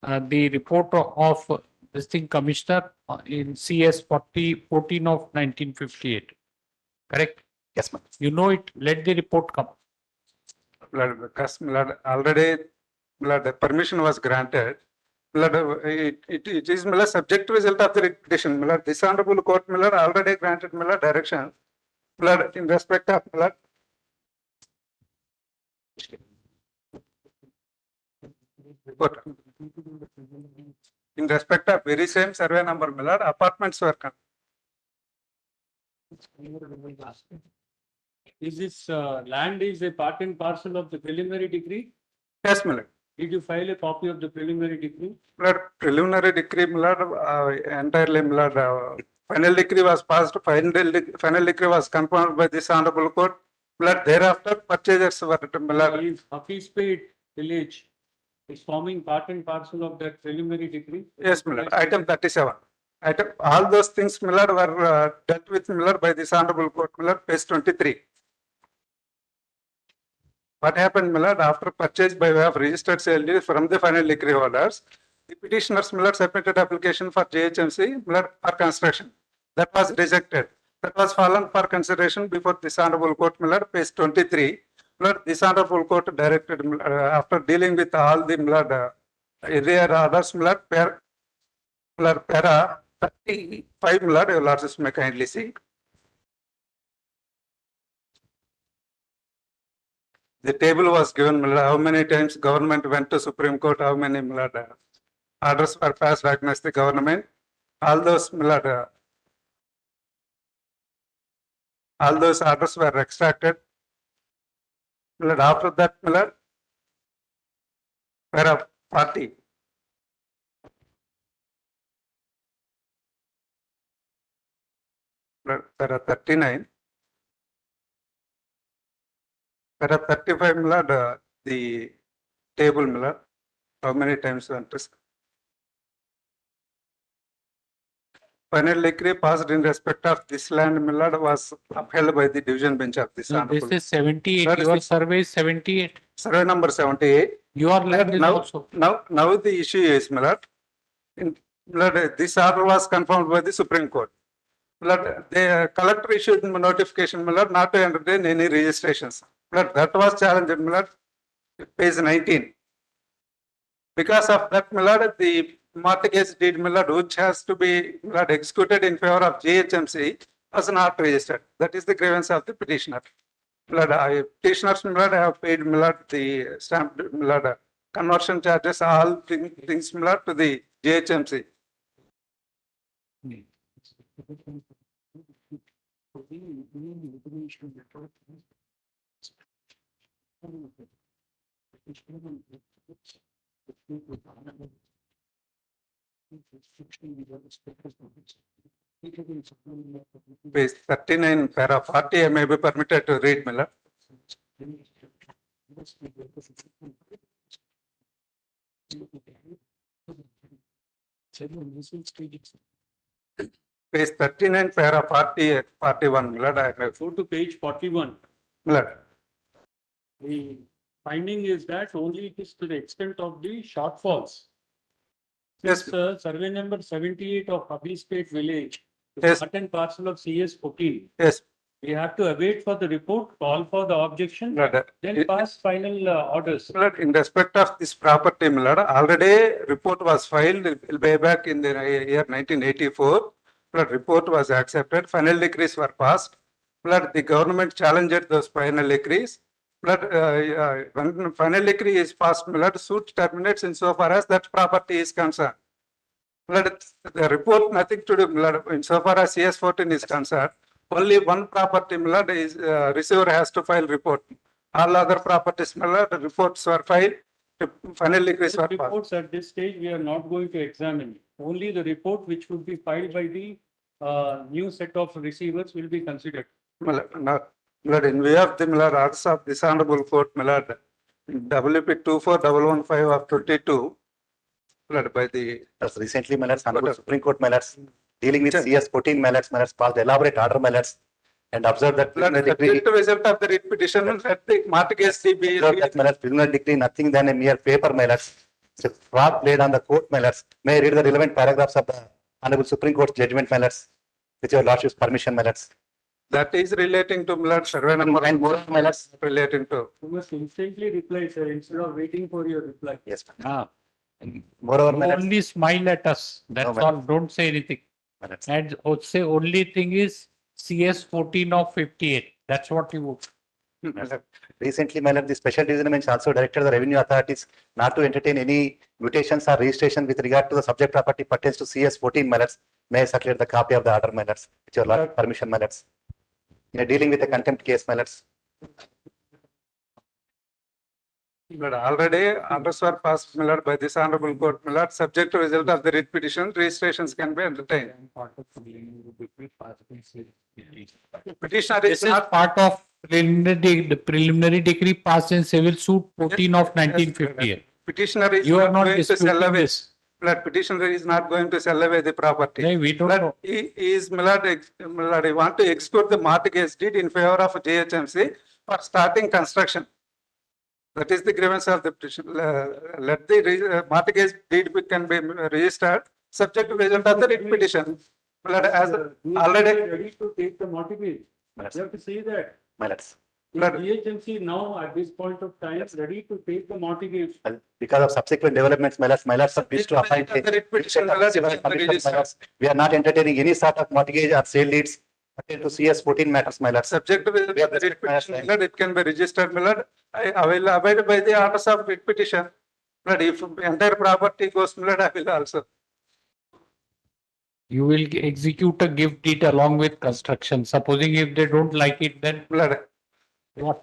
the report of this thing commissioner in CS 14 of 1958. Correct? Yes, ma'am. You know it, let the report come. Because already the permission was granted. It is Miller subject to result of the petition. Miller, this honorable court Miller already granted Miller direction. Miller, in respect of Miller. In respect of very same survey number Miller, apartments were. Is this land is a part and parcel of the preliminary decree? Yes, Miller. Did you file a copy of the preliminary decree? Miller, preliminary decree Miller, entirely Miller, final decree was passed, final decree was confirmed by this honorable court. Miller, thereafter purchasers were Miller. Is Hafiz Pate village is forming part and parcel of that preliminary decree? Yes, Miller, item 37. All those things Miller were dealt with Miller by this honorable court Miller, page 23. What happened Miller after purchase by way of registered sale deed from the final decree holders? The petitioners Miller submitted application for JHMC Miller for construction. That was rejected. That was fallen for consideration before this honorable court Miller, page 23. Miller, this honorable court directed after dealing with all the Miller area orders Miller para 35 Miller, your lordships may kindly see. The table was given Miller, how many times government went to Supreme Court, how many Miller orders were passed against the government. All those Miller, all those orders were extracted. Miller, after that Miller, para 40. Para 39. Para 35 Miller, the table Miller, how many times went to. Final decree passed in respect of this land Miller was upheld by the division bench of this. No, this is 78. Your survey is 78. Survey number 78. Your land is now, also. Now the issue is Miller, Miller, this order was confirmed by the Supreme Court. Miller, the collector issued notification Miller not to entertain any registrations. Miller, that was challenged Miller, page 19. Because of that Miller, the mortgage deed Miller, which has to be Miller, executed in favor of JHMC, was not registered. That is the grievance of the petitioner. Miller, petitioners Miller have paid Miller the stamp Miller conversion charges, all things Miller to the JHMC. Page 39, para 40, I may be permitted to read Miller. Page 39, para 40, 41 Miller. I may Go to page 41. Miller. The finding is that only it is to the extent of the shortfalls. Yes. Survey number 78 of Habbi State Village. Yes. Part and parcel of CS 14. Yes. We have to await for the report, call for the objection, then pass final orders. In respect of this property, already report was filed way back in the year 1984. Report was accepted, final decrees were passed. The government challenged those final decrees. When final decree is passed, suit terminates insofar as that property is concerned. The report nothing to do insofar as CS 14 is concerned. Only one property is receiver has to file report. All other properties the reports were filed. Final decrees were passed. Reports at this stage we are not going to examine. Only the report which would be filed by the new set of receivers will be considered. In view of the orders of this honorable court, WP 24115 of 22, by the recently honorable Supreme Court dealing with CS 14 passed elaborate order and observed that the result of the writ petition let the mortgage be preliminary decree nothing than a mere paper it's a fraud played on the court may I read the relevant paragraphs of the honorable Supreme Court judgment with your lordship's permission that is relating to survey number and more relating to. You must instantly reply, sir, instead of waiting for your reply. Yes. Moreover, only smile at us. That's all. Don't say anything. And say only thing is CS 14 of 58. That's what you would. Recently, the special division bench also directed the revenue authorities not to entertain any mutations or registration with regard to the subject property pertains to CS 14 May I circulate the copy of the order with your lordship's permission in dealing with a contempt case Already orders were passed by this honorable court subject to result of the writ petition registrations can be entertained. Petitioner This is part of the preliminary decree passed in civil suit 14 of 1958. Petitioner is You are not going to sell disputing away. this. Petitioner is not going to sell away the property. No, we don't know. He is he want to execute the mortgage deed in favor of GHMC for starting construction. That is the grievance of the petition. Let the mortgage deed can be registered subject to result of the writ petition. As already ready to take the mortgage. You have to say that. The GHMC now at this point of time is ready to take the mortgage. Because of subsequent developments, have wished to appoint we are not entertaining any sort of mortgage or sale deeds to CS 14 matters, subject to the writ petition, it can be registered. I will abide by the orders of writ petition. If entire property goes, I will also. You will execute a gift deed along with construction. Supposing if they don't like it, then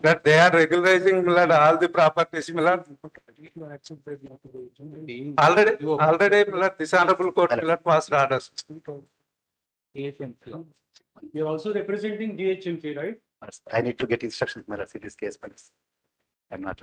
that they are regularizing all the properties. Already this honorable court passed orders. GHMC. You are also representing GHMC, right? I need to get instructions in this case, I'm not.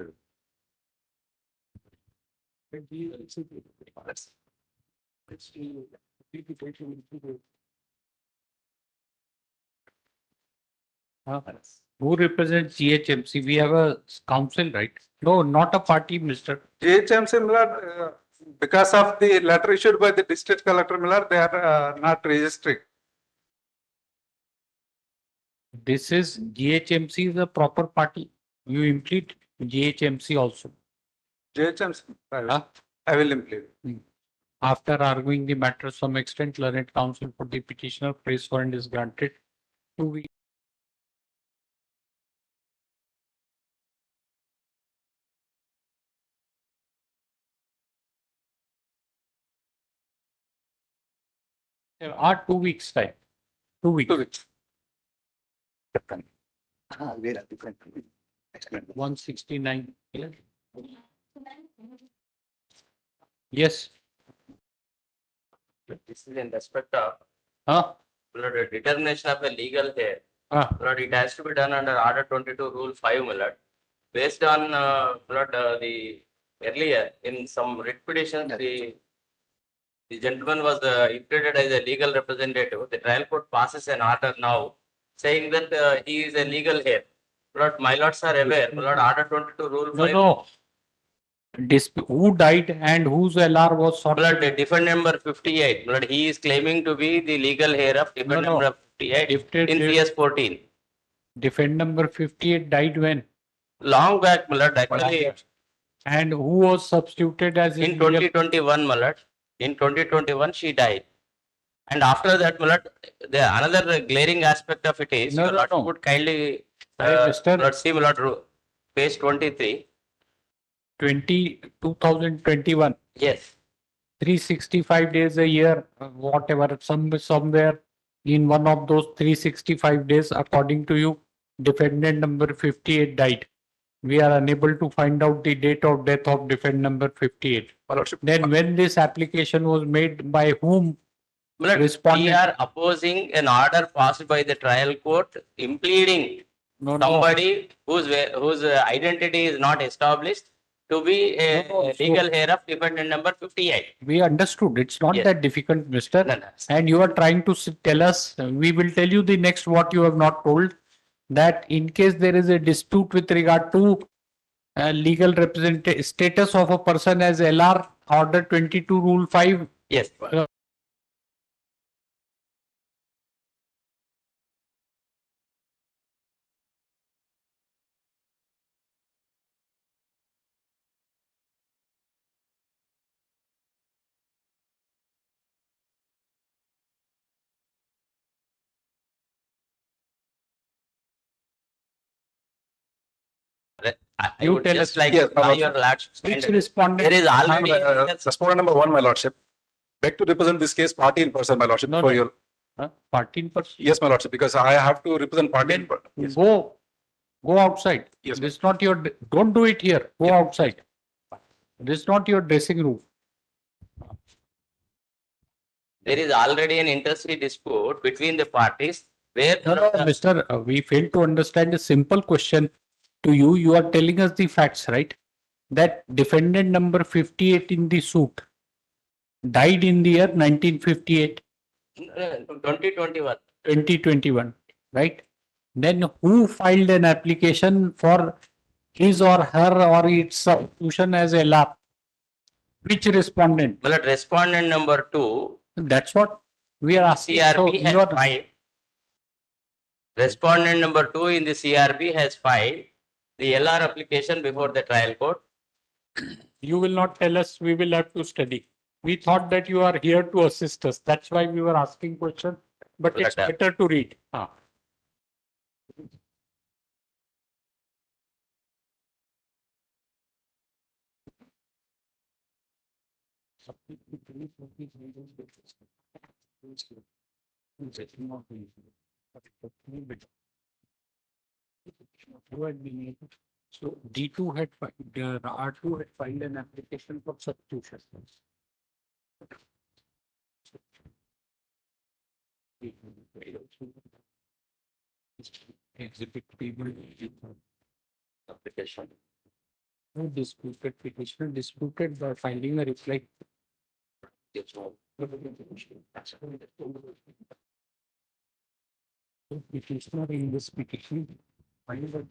Who represents GHMC? We have a council, right? No, not a party, Mr. GHMC, because of the letter issued by the district collector, they are not registering. This is GHMC is a proper party. You implement GHMC also. GHMC, I will implement. After arguing the matter, some extent, learned counsel for the petitioner, praise warrant is granted. 2 weeks. There are 2 weeks time. 2 weeks. 2 weeks. 169. Yes. This is in respect of determination of a legal heir. It has to be done under Order 22 Rule 5, based on the earlier in some writ petitions, the gentleman was imputed as a legal representative. The trial court passes an order now saying that he is a legal heir. My lords are aware, Order 22 Rule 5. No. Who died and whose LR was Blood, sorted? defendant number 58. Blood, he is claiming to be the legal heir of defendant No, no. number 58 Defendant- in CS 14. Defendant number 58 died when? Long back, Blood, actually. And who was substituted as his In 2021, Malad, in 2021, she died. And after that, Malad, the another glaring aspect of it is, No, your no, Lordship no. would kindly, Mr. Malad, see, Malad, page 23. 2021. Yes. 365 days a year, whatever, somewhere in one of those 365 days, according to you, defendant number 58 died. We are unable to find out the date of death of defendant number 58. Then when this application was made, by whom? Malad, we Respondent. are opposing an order passed by the trial court impleading somebody whose identity is not established to be a legal heir of defendant number 58. We understood. It's not Yes. that difficult, mister. No, no. And you are trying to tell us, we will tell you the next what you have not told, that in case there is a dispute with regard to legal status of a person as LR, Order 22, Rule 5. Yes. I You would tell just us. like Yes, now your lordship. Which respondent? There is already. Respondent number 1, my lordship. Beg to represent this case party in person, my lordship. No, for no. your Party in person. Yes, my lordship, because I have to represent party in person. Yes. Go outside. Yes, This is not your, don't do it here. Go outside. This is not your dressing room. There is already an industry dispute between the parties where. No, mister, we fail to understand a simple question to you. You are telling us the facts, right? That defendant number 58 in the suit died in the year 1958. 2021. 2021, right? Then who filed an application for his or her or its substitution as LR? Which respondent? Well, respondent number 2. That's what we are asking. So CRP has you are, filed. Respondent number 2 in the CRP has filed the LR application before the trial court. you will not tell us, we will have to study. We thought that you are here to assist us. That's why we were asking questions, but it's better to read. So D2 had R2 had filed an application for substitution. Exhibit table application. No disputed petitioner disputed by filing a reply. Petitioner in this petition filed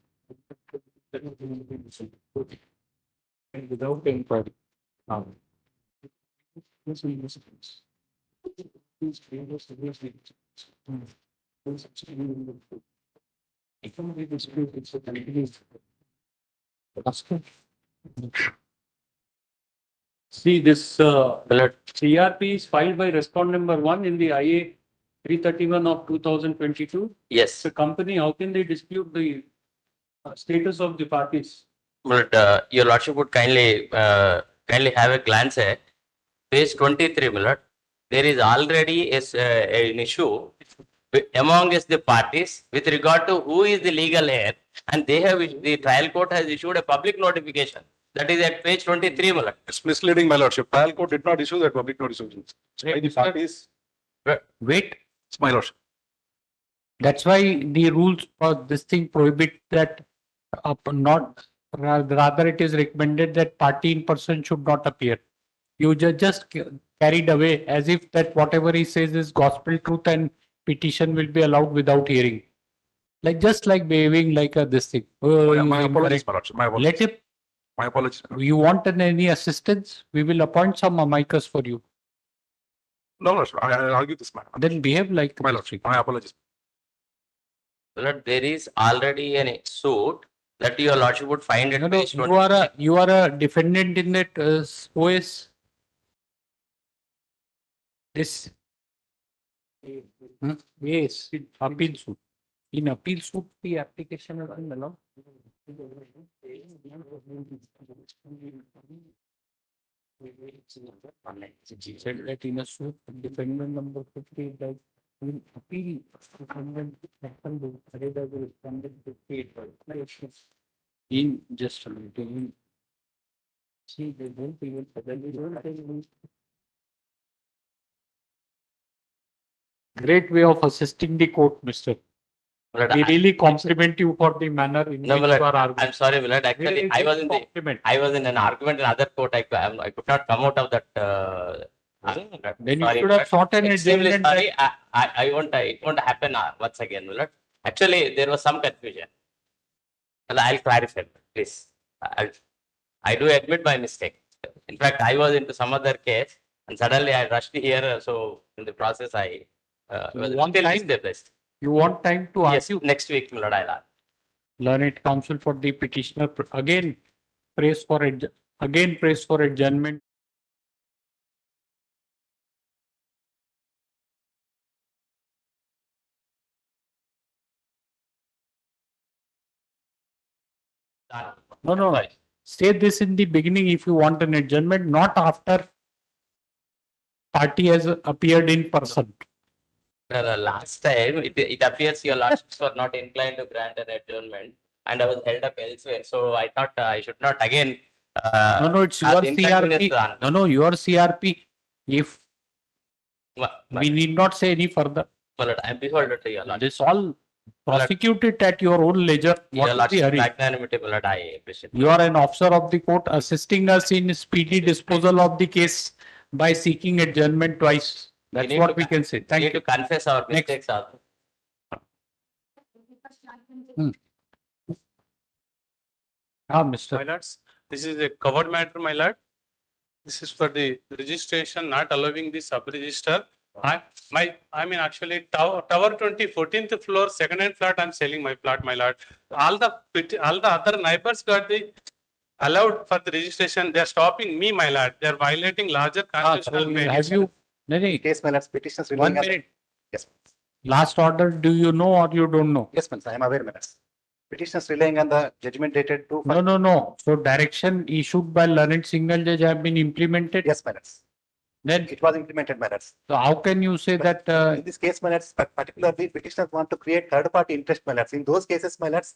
and without inquiry. See, this CRP is filed by respondent number 1 in the IA 331 of 2022. Yes. The company, how can they dispute the status of the parties? But your lordship would kindly have a glance at page 23, Millard. There is already an issue amongst the parties with regard to who is the legal heir, and the trial court has issued a public notification. That is at page 23, Millard. It's misleading, my lordship. Trial court did not issue that public notification. By the parties. Wait. It's my lordship. That's why the rules for this thing prohibit that rather it is recommended that party in person should not appear. You just carried away as if that whatever he says is gospel truth and petition will be allowed without hearing. Like just like behaving like this thing. My apologies, my lordship. My apologies. Let it My apologies. You want any assistance? We will appoint some amicus for you. No, no, sir. I'll argue this matter. Then behave like My lord, my apologies. Lord, there is already a suit that your lordship would find it. No, no, you are a defendant in that OS. This. Yes, appeal suit. In appeal suit, the application is in the law. Said that in a suit, defendant number 50, like in appeal, defendant respondent 58. In just a minute. See, they don't even great way of assisting the court, Mr. We really compliment you for the manner in No, which Milord, you are arguing. I'm sorry, Milord. Actually, Really I was in compliment. I was in an argument in other court. I could not come out of that. Then you sorry, should have Milord. sought an Extremely adjournment. sorry. I won't. It won't happen once again, Milord. Actually, there was some confusion. Well, I'll clarify, please. I do admit my mistake. In fact, I was into some other case, and suddenly I rushed here. So in the process, I was want still time? stabilized. You want time to Yes, argue? next week, Milord, I'll ask. Learned counsel for the petitioner again praise for adjournment. No, no, no. Say this in the beginning if you want an adjournment, not after party has appeared in person. Last time, it appears your lordships were not inclined to grant an adjournment, and I was held up elsewhere. So I thought I should not again. No, it's your CRP. No, your CRP. If we need not say any further. I'm beholden to your lordship. This all prosecute it at your own leisure. Your What is the lordship hurry? magnanimity, Milord, I appreciate. You are an officer of the court assisting us in speedy disposal of the case by seeking adjournment twice. That's what we can say. Thank We need you. to confess our Next. mistakes also. Mr. My lords, this is a covered matter, my lord. This is for the registration not allowing the sub-register. I mean, actually, Tower 20, 14th floor, second-hand flat, I'm selling my plot, my lord. All the other neighbors got the allowed for the registration. They're stopping me, my lord. They're violating larger constitutional Have values. you? No, Case, my lords, petitions. 1 minute. Yes. Last order, do you know or you don't know? Yes, I am aware, my lords. Petitions relying on the judgment dated to. No. So direction issued by learned single judge have been implemented? Yes, my lords. Then it was implemented, my lords. So how can you say that? In this case, my lords, particularly petitioners want to create third-party interest, my lords. In those cases, my lords,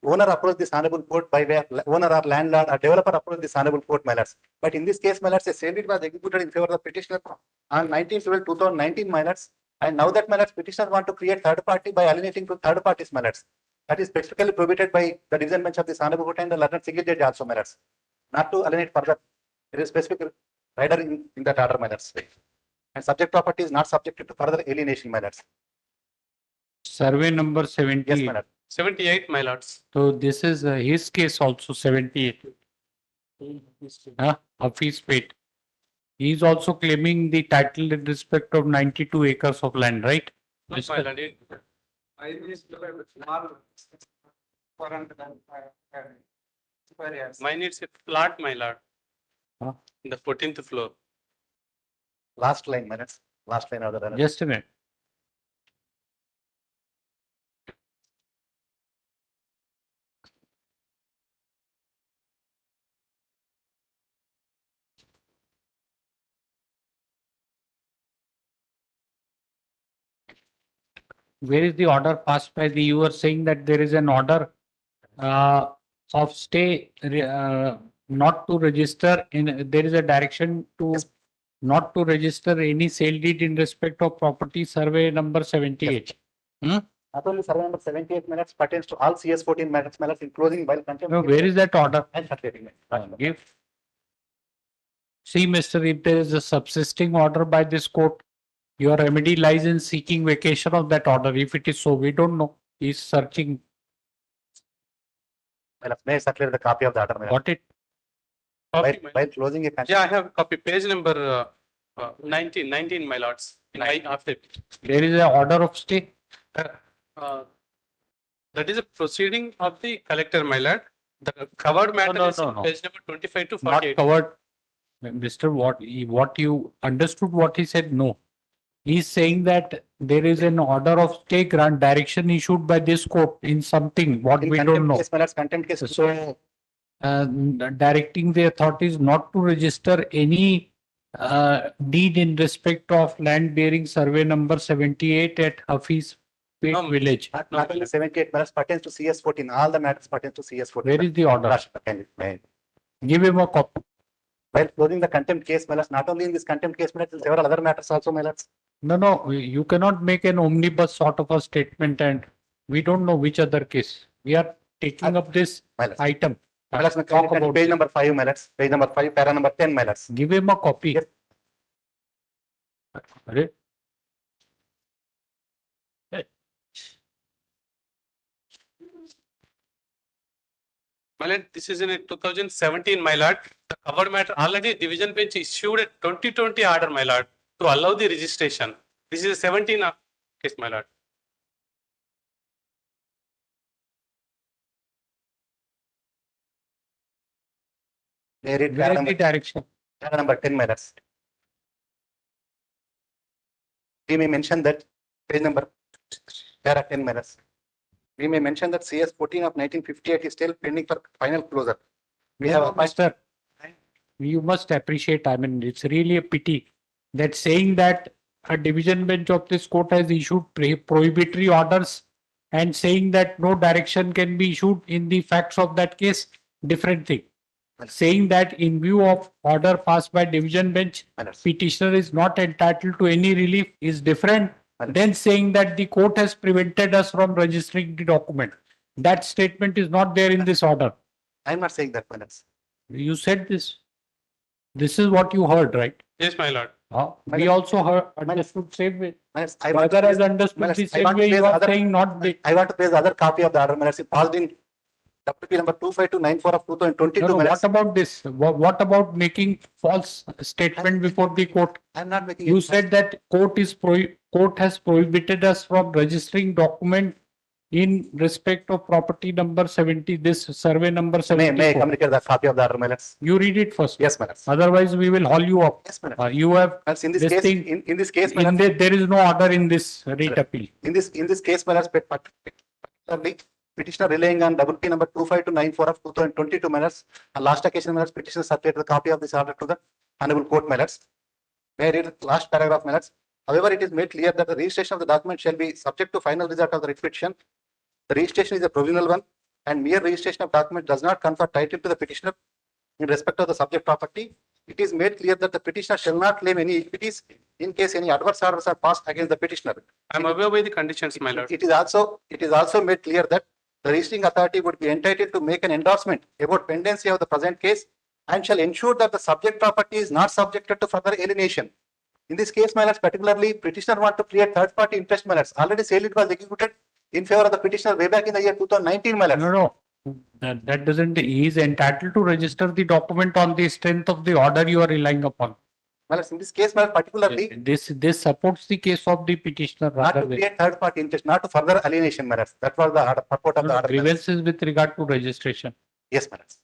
owner approached this honorable court by way of owner or landlord or developer approached this honorable court, my lords. But in this case, my lords, a sale deed was executed in favor of the petitioner on 19/12/2019, my lords. And now that, my lords, petitioners want to create third party by alienating to third parties, my lords. That is specifically prohibited by the division bench of this honorable court and the learned single judge also, my lords. Not to alienate further. There is specific rider in that order, my lords. And subject property is not subjected to further alienation, my lords. Survey number 78. Yes, my lord. 78, my lords. So this is his case also 78. Of his fate. He is also claiming the title in respect of 92 acres of land, right? Yes, my lord. Mine is a flat, my lord. In the 14th floor. Last line, my lords. Last line of the. Just a minute. Where is the order passed by the, you were saying that there is an order of stay not to register in, there is a direction to not to register any sale deed in respect of property survey number 78. Not only survey number 78 minutes pertains to all CS 14 matters, including while contempt. No, where is that order? And circulating. Give. See, Mr. If there is a subsisting order by this court, your remedy lies in seeking vacation of that order. If it is so, we don't know. He's searching. May I circulate the copy of the order? Got it? Copy, my While closing a. Yeah, I have copy, page number 19, my lords. In after. There is an order of stay. Uh, That is a proceeding of the collector, my lord. The covered matter no, is no, no. page number 25 to Not 48. covered. Mr. What you understood what he said? No. He's saying that there is an order of stay grant direction issued by this court in something what we don't know. Contempt case. So, directing the authorities not to register any deed in respect of land bearing survey number 78 at Hafiz Pet village. Not 78 matters pertains to CS 14. All the matters pertain to CS 14. Where is the order? Give him a copy. While closing the contempt case, my lords, not only in this contempt case, but in several other matters also, my lords. No, you cannot make an omnibus sort of a statement and we don't know which other case. We are taking up this item. My lords, talk about page number 5, my lords. Page number 5, para number 10, my lords. Give him a copy. Yes. My lord, this is in 2017, my lord. The covered matter already division bench issued a 2020 order, my lord, to allow the registration. This is a 17 case, my lord. Where is the direction? Para number 10, my lords. We may mention that page number para 10, my lords. We may mention that CS 14 of 1958 is still pending for final closure. We have Master, you must appreciate, I mean, it's really a pity that saying that a division bench of this court has issued prohibitory orders and saying that no direction can be issued in the facts of that case, different thing. Saying that in view of order passed by division bench, petitioner is not entitled to any relief is different than saying that the court has prevented us from registering the document. That statement is not there in this order. I'm not saying that, my lords. You said this. This is what you heard, right? Yes, my lord. We also heard understood same way. I want Brother has understood the same way. You are saying not the. I want to place the other copy of the order, my lords. It passed in WP number 25294 of 2022. No, what about this? What about making false statement before the court? I'm not making. You said that court has prohibited us from registering document in respect of property number 70. This survey number 74. May I communicate the copy of the order, my lords? You read it first. Yes, my lords. Otherwise, we will haul you up. Yes, my lords. You have in this case. thing. In this case, my In lords, there is no order in this writ appeal. in this case, my lords, particularly petitioner relying on WP number 25294 of 2022, my lords. On last occasion, my lords, petitioner circulated the copy of this order to the honorable court, my lords. May I read the last paragraph, my lords? However, it is made clear that the registration of the document shall be subject to final result of the writ petition. The registration is a provisional one, and mere registration of document does not confer title to the petitioner in respect of the subject property. It is made clear that the petitioner shall not claim any equities in case any adverse orders are passed against the petitioner. I am aware by the conditions, my lord. It is also made clear that the registering authority would be entitled to make an endorsement about pendency of the present case and shall ensure that the subject property is not subjected to further alienation. In this case, my lords, particularly petitioner want to create third party interest, my lords. Already sale it was executed in favor of the petitioner way back in the year 2019, my lords. No. That doesn't, he is entitled to register the document on the strength of the order you are relying upon. My lords, in this case, my lords, particularly. This supports the case of the petitioner. Not to create third party interest, not to further alienation, my lords. That was the purport of the order. Grievances with regard to registration. Yes, my lords.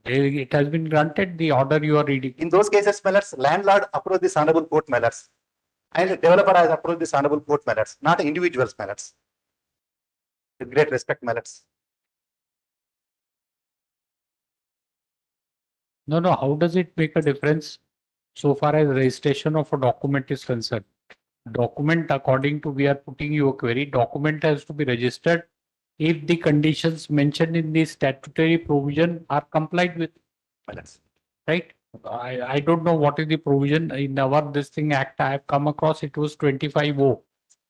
It has been granted, the order you are reading. In those cases, my lords, landlord approached this honorable court, my lords. And the developer has approached this honorable court, my lords, not individuals, my lords. With great respect, my lords. No, how does it make a difference so far as registration of a document is concerned? Document, according to, we are putting you a query, document has to be registered if the conditions mentioned in the statutory provision are complied with. Right? I don't know what is the provision in our this thing act I have come across. It was 25O,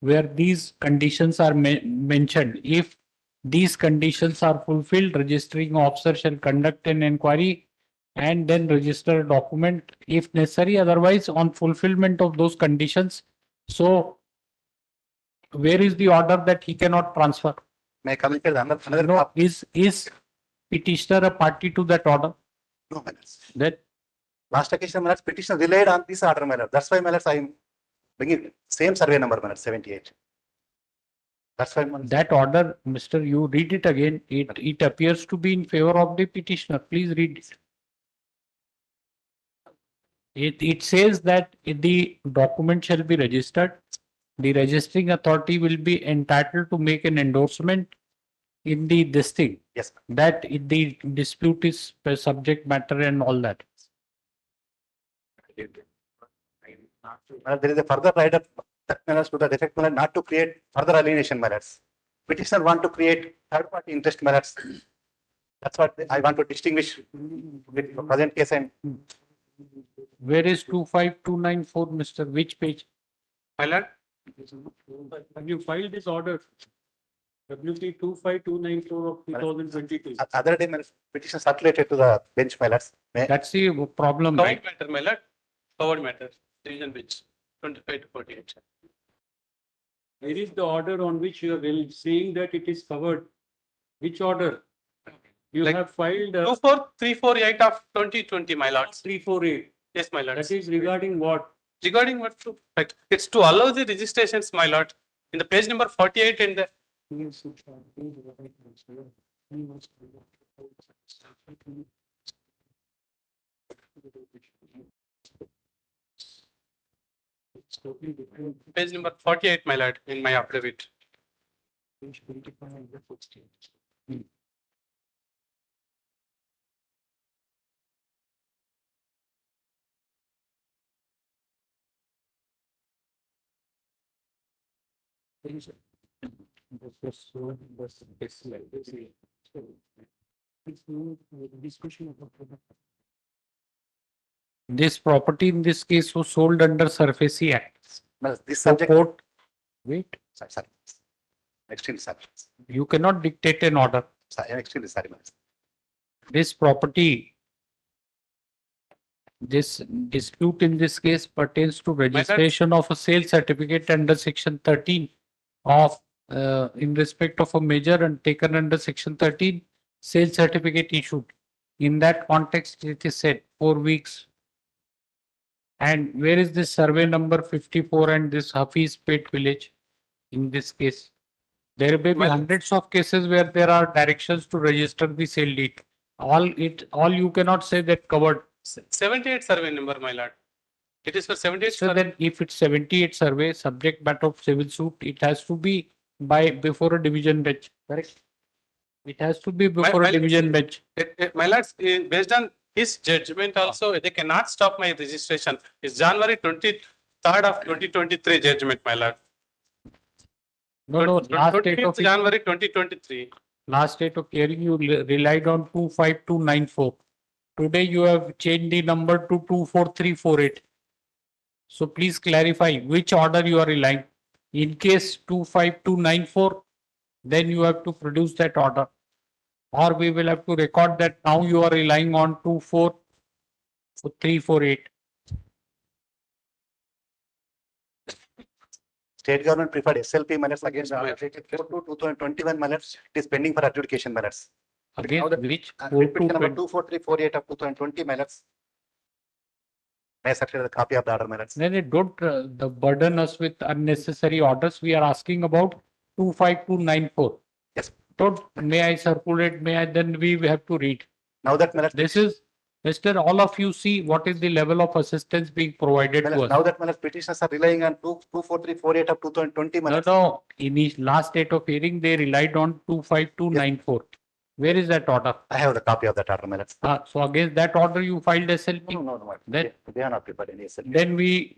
where these conditions are mentioned. If these conditions are fulfilled, registering officer shall conduct an inquiry and then register a document if necessary. Otherwise, on fulfillment of those conditions. So, where is the order that he cannot transfer? May I communicate another no, is petitioner a party to that order? No, my lords. That Last occasion, my lords, petitioner relied on this order, my lord. That's why, my lords, I am bringing same survey number, my lord, 78. That's why, my lords. that order, Mr. You read it again. It appears to be in favor of the petitioner. Please read it. It says that the document shall be registered. The registering authority will be entitled to make an endorsement in this thing. Yes. That the dispute is subject matter and all that. There is a further rider to the defect, my lord, not to create further alienation, my lords. Petitioner want to create third party interest, my lords. That's what I want to distinguish with the present case and. Where is 25294, Mr. Which page? My lord, have you filed this order? WP 25294 of 2022. Other day, my lords, petition circulated to the bench, my lords. That's the problem, Covered right? matter, my lord. Covered matter, division which 25 to 48. Where is the order on which you are saying that it is covered? Which order? You Like have filed 24348 of 2020, my lord. 348. Yes, my lord. That is regarding what? Regarding what to, like, it's to allow the registrations, my lord. In the page number 48 in the page number 48, my lord, in my affidavit. This property in this case was sold under SURFACE Act. This So subject. court, wait, Sorry. Extremely sorry. you cannot dictate an order. Sorry, I'm extremely sorry, my lords. This property, this dispute in this case pertains to registration of a sale certificate under section 13 of in respect of a measure and taken under section 13 sale certificate issued. In that context, it is said 4 weeks. And where is this survey number 54 and this Hafiz-Pet village in this case? There may be hundreds of cases where there are directions to register the sale deed. All you cannot say that covered. 78 survey number, my lord. It is for 78. So then if it's 78 survey, subject matter of civil suit, it has to be before a division bench, correct? It has to be before a division bench. My lords, based on his judgment also, they cannot stop my registration. It's January 23rd of 2023 judgment, my lord. No, last date of January 2023. Last date of hearing you relied on 25294. Today you have changed the number to 24348. So please clarify which order you are relying. In case 25294, then you have to produce that order. Or we will have to record that now you are relying on 24348. State government preferred SLP minutes against order dated 4/2/2021 minutes. It is pending for adjudication minutes. Again, which? Petition number 24348 of 2020 minutes. May I circulate the copy of the order minutes? Then don't the burden us with unnecessary orders. We are asking about 25294. Yes. Don't, may I circulate, then we have to read. Now that minutes. This is, Mr. All of you see what is the level of assistance being provided to us. Now that minutes petitioners are relying on 24348 of 2020 minutes. No, in the last date of hearing, they relied on 25294. Where is that order? I have the copy of that order minutes. So against that order, you filed SLP? No. Then, they are not prepared any SLP. Then we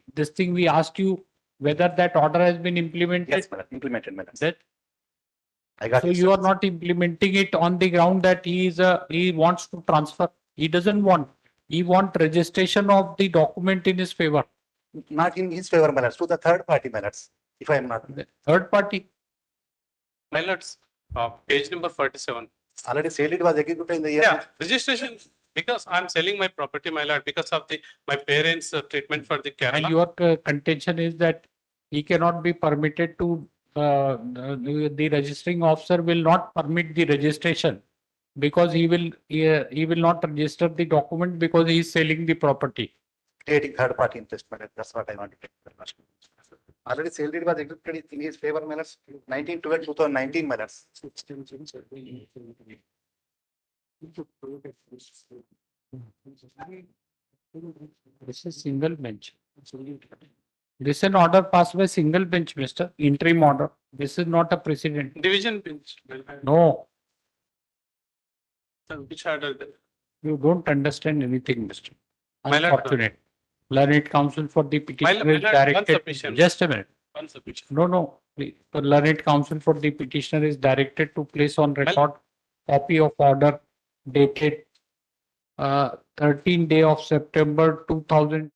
asked you whether that order has been implemented. Yes, madam, implemented minutes. That, I got so it, you sir. are not implementing it on the ground that he wants to transfer. He doesn't want. He wants registration of the document in his favor. Not in his favor, minutes, to the third party minutes. If I am not. Third party. My lords, page number 47. Already sale it was executed in the year. Yeah, registration, because I'm selling my property, my lord, because of my parents' treatment for the Kerala. And your contention is that he cannot be permitted to, the registering officer will not permit the registration because he will not register the document because he is selling the property. Creating third party interest, my lord. That's what I want to take. Already sale deed was executed in his favor, my lord. 19/12/2019, my lord. This is single bench. This is an order passed by single bench, Mr. Interim order. This is not a precedent. Division bench. No, Which order? you don't understand anything, Mr. My lord. Unfortunate. Learned counsel for the petitioner My is lord, one directed. submission. Just a minute. One submission. No. The learned counsel for the petitioner is directed to place on record copy of order dated 13 day of September 2000.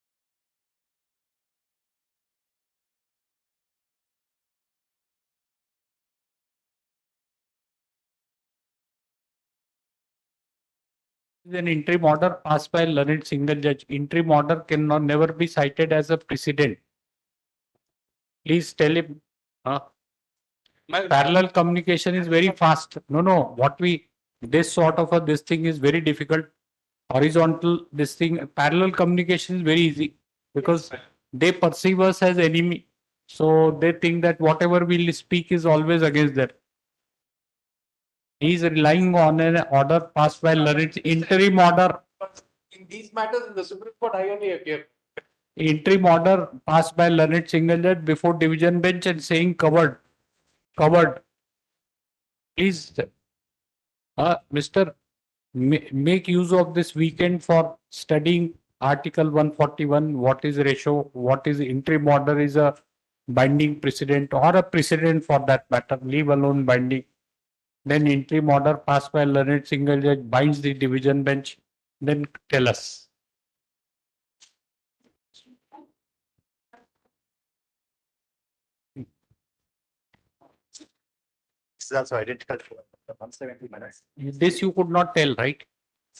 An interim order passed by learned single judge. Interim order cannot never be cited as a precedent. Please tell him. Parallel communication is very fast. No. This sort of this thing is very difficult. Horizontal, this thing, parallel communication is very easy because they perceive us as enemy. So they think that whatever we speak is always against them. He is relying on an order passed by learned interim order. In these matters, in the Supreme Court, I only appear. Interim order passed by learned single judge before division bench and saying covered. Please, Mr. Make use of this weekend for studying Article 141. What is ratio? What is interim order is a binding precedent or a precedent for that matter. Leave alone binding. Then interim order passed by learned single judge binds the division bench. Then tell us. This is also identical to 170 minutes. This you could not tell, right?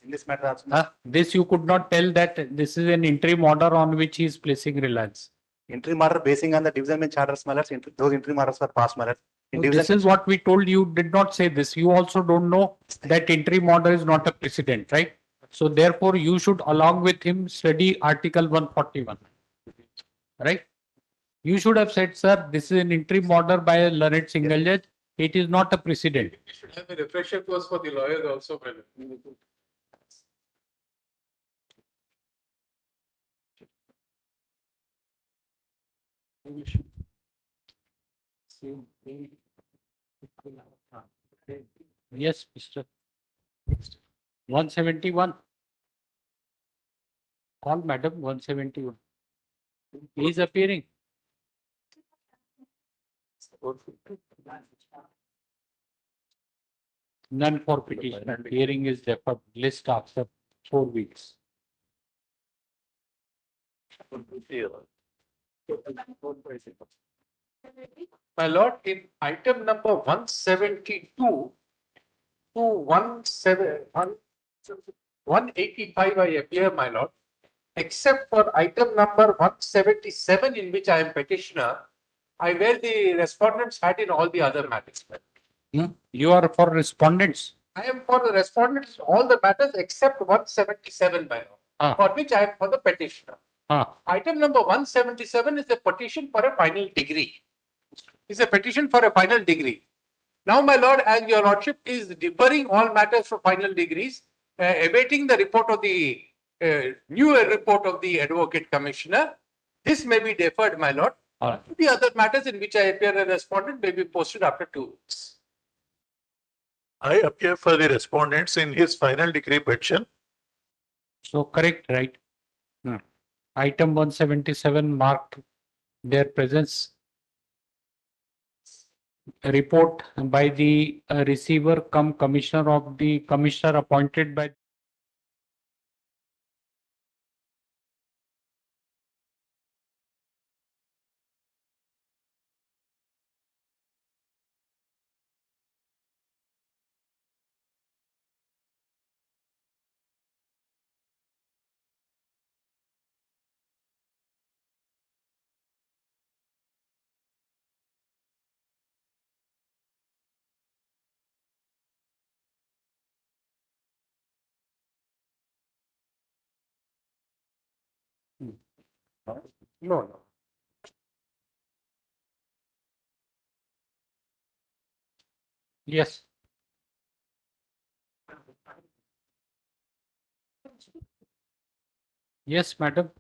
In this matter also. This you could not tell that this is an interim order on which he is placing reliance. Interim order basing on the division bench orders, my lord. Those interim orders were passed, my lord. This is what we told you. Did not say this. You also don't know that interim order is not a precedent, right? So therefore, you should, along with him, study Article 141, right? You should have said, sir, this is an interim order by a learned single judge. It is not a precedent. We should have a refresher course for the lawyers also, my lord. Yes, Mr. 171. Call Madam 171. He is appearing. None for petition. Hearing is deferred. List after 4 weeks. My lord, in item number 172 to 185, I appear, my lord, except for item number 177, in which I am petitioner, I wear the respondents hat in all the other matters. You are for respondents. I am for the respondents, all the matters except 177, my lord, for which I am for the petitioner. Item number 177 is a petition for a final degree. It's a petition for a final degree. Now, my lord, as your lordship is deferring all matters for final degrees, awaiting the report of the new report of the advocate commissioner, this may be deferred, my lord. The other matters in which I appear a respondent may be posted after 2 weeks. I appear for the respondents in his final degree petition. So correct, right? Item 177 marked their presence. A report by the receiver cum commissioner of the commissioner appointed by No. Yes. Yes, madam.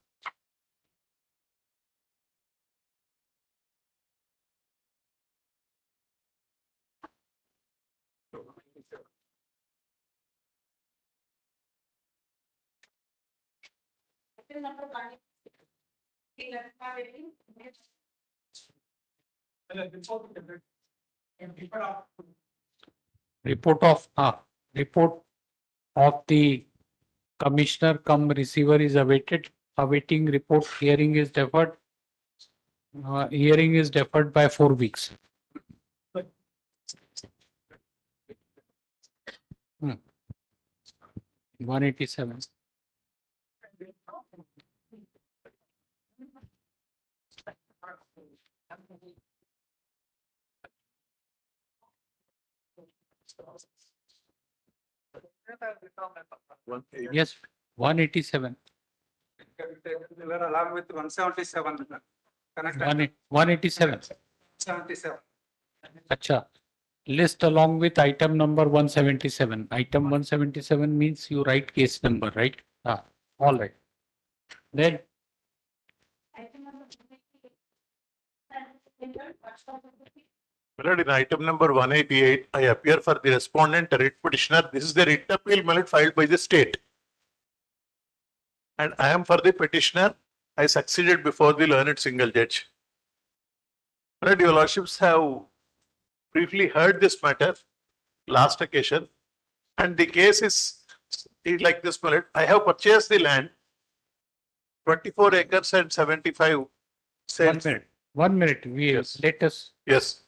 Report of the commissioner cum receiver is awaited. Awaiting report. Hearing is deferred. Hearing is deferred by 4 weeks. 187. Yes, 187. Along with 177. One 187. 77. Acha. List along with item number 177. Item 177 means you write case number, right? All right. Then Milord, in item number 188, I appear for the respondent, writ petitioner. This is the writ appeal, milord, filed by the state. And I am for the petitioner. I succeeded before the learned single judge. Milord, your lordships have briefly heard this matter last occasion, and the case is like this, milord. I have purchased the land, 24 acres and 75 cents. 1 minute. Let us. Yes.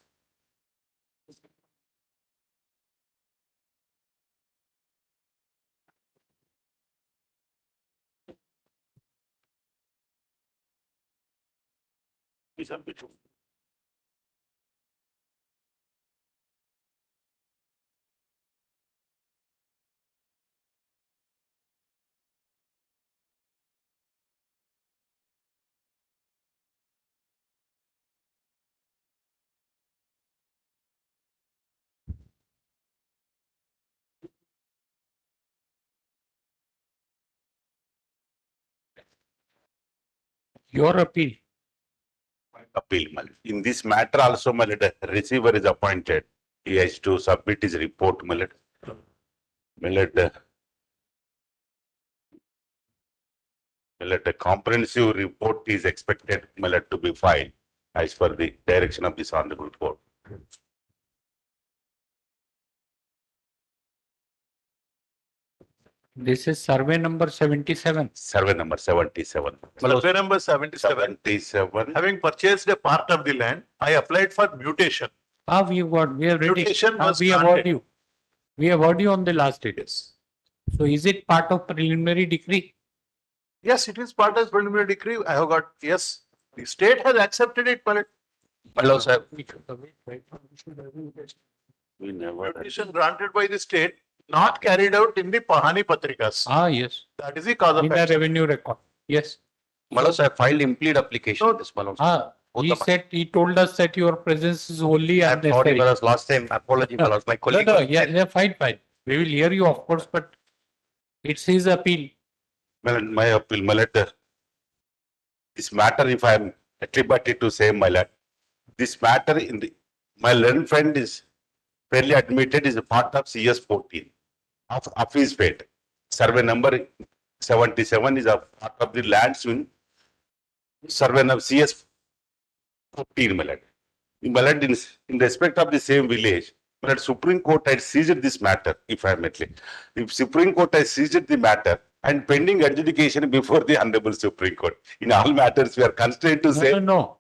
Your appeal. Appeal. In this matter also, my lord, receiver is appointed. He has to submit his report, my lord. My lord, a comprehensive report is expected, my lord, to be filed as per the direction of this honorable court. This is survey number 77. Survey number 77. Survey number 77. 77. Having purchased a part of the land, I applied for mutation. We have ready. Mutation was We granted. award you. We award you on the last date. Yes. So is it part of preliminary decree? Yes, it is part of preliminary decree. I have got, yes. The state has accepted it, but Hello, sir. We never. petition granted by the state, not carried out in the Pahani Patrikas. Yes. That is the cause of In the action. revenue record. Yes. Malos, I filed implead application. This Malos. He told us that your presence is wholly I'm sorry, unnecessary. Malos. Last time, apology, Malos. My colleague. Fine. We will hear you, of course, but it's his appeal. My appeal, my lord. This matter, if I am at liberty to say, my lord, this matter in the my learned friend is fairly admitted is a part of CS 14 of his fate. Survey number 77 is a part of the land swing. Survey number CS 14, my lord. My lord, in respect of the same village, my lord, Supreme Court had seized this matter, if I may. If Supreme Court has seized the matter and pending adjudication before the Honorable Supreme Court. In all matters, we are constrained to say. No.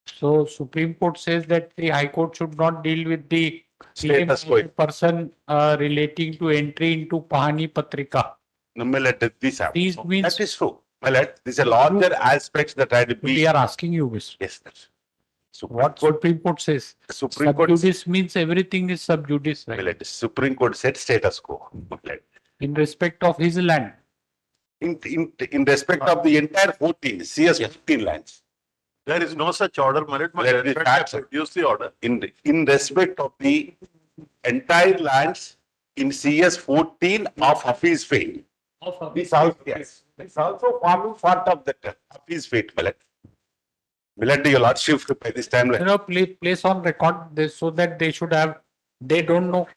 So Supreme Court says that the High Court should not deal with the Status quo. person relating to entry into Pahani Patrika. No, my lord, this happens. These means That is true. My lord, these are larger aspects that had to be. we are asking you, Mr. Yes, that's What Supreme Court says. Supreme Sub Court. judice means everything is sub judice, My right? lord, Supreme Court said status quo. My lord. In respect of his land. in respect of the entire 14, CS 15 lands. There is no such order, my lord. Let me start, sir. Produce the order. In respect of the entire lands in CS 14 of Hafiz Fate. This also, yes, it's also forming part of that Hafiz Fate, my lord. Millet, your lordship by this time. You know, place on record this so that they should have, they don't know.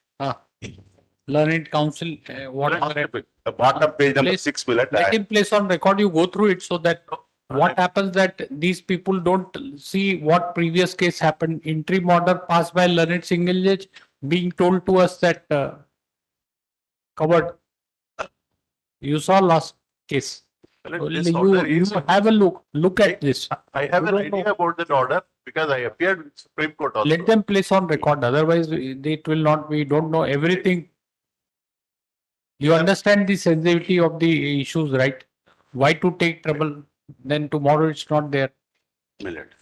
Learned council, whatever. The bottom page number 6, Millet. Let him place on record, you go through it so that what happens that these people don't see what previous case happened. Interim order passed by learned single judge being told to us that covered. You saw last case. You have a look at this. I have an idea about that order because I appeared with Supreme Court also. Let them place on record, otherwise it will not, we don't know everything. You understand the sensitivity of the issues, right? Why to take trouble? Then tomorrow it's not there.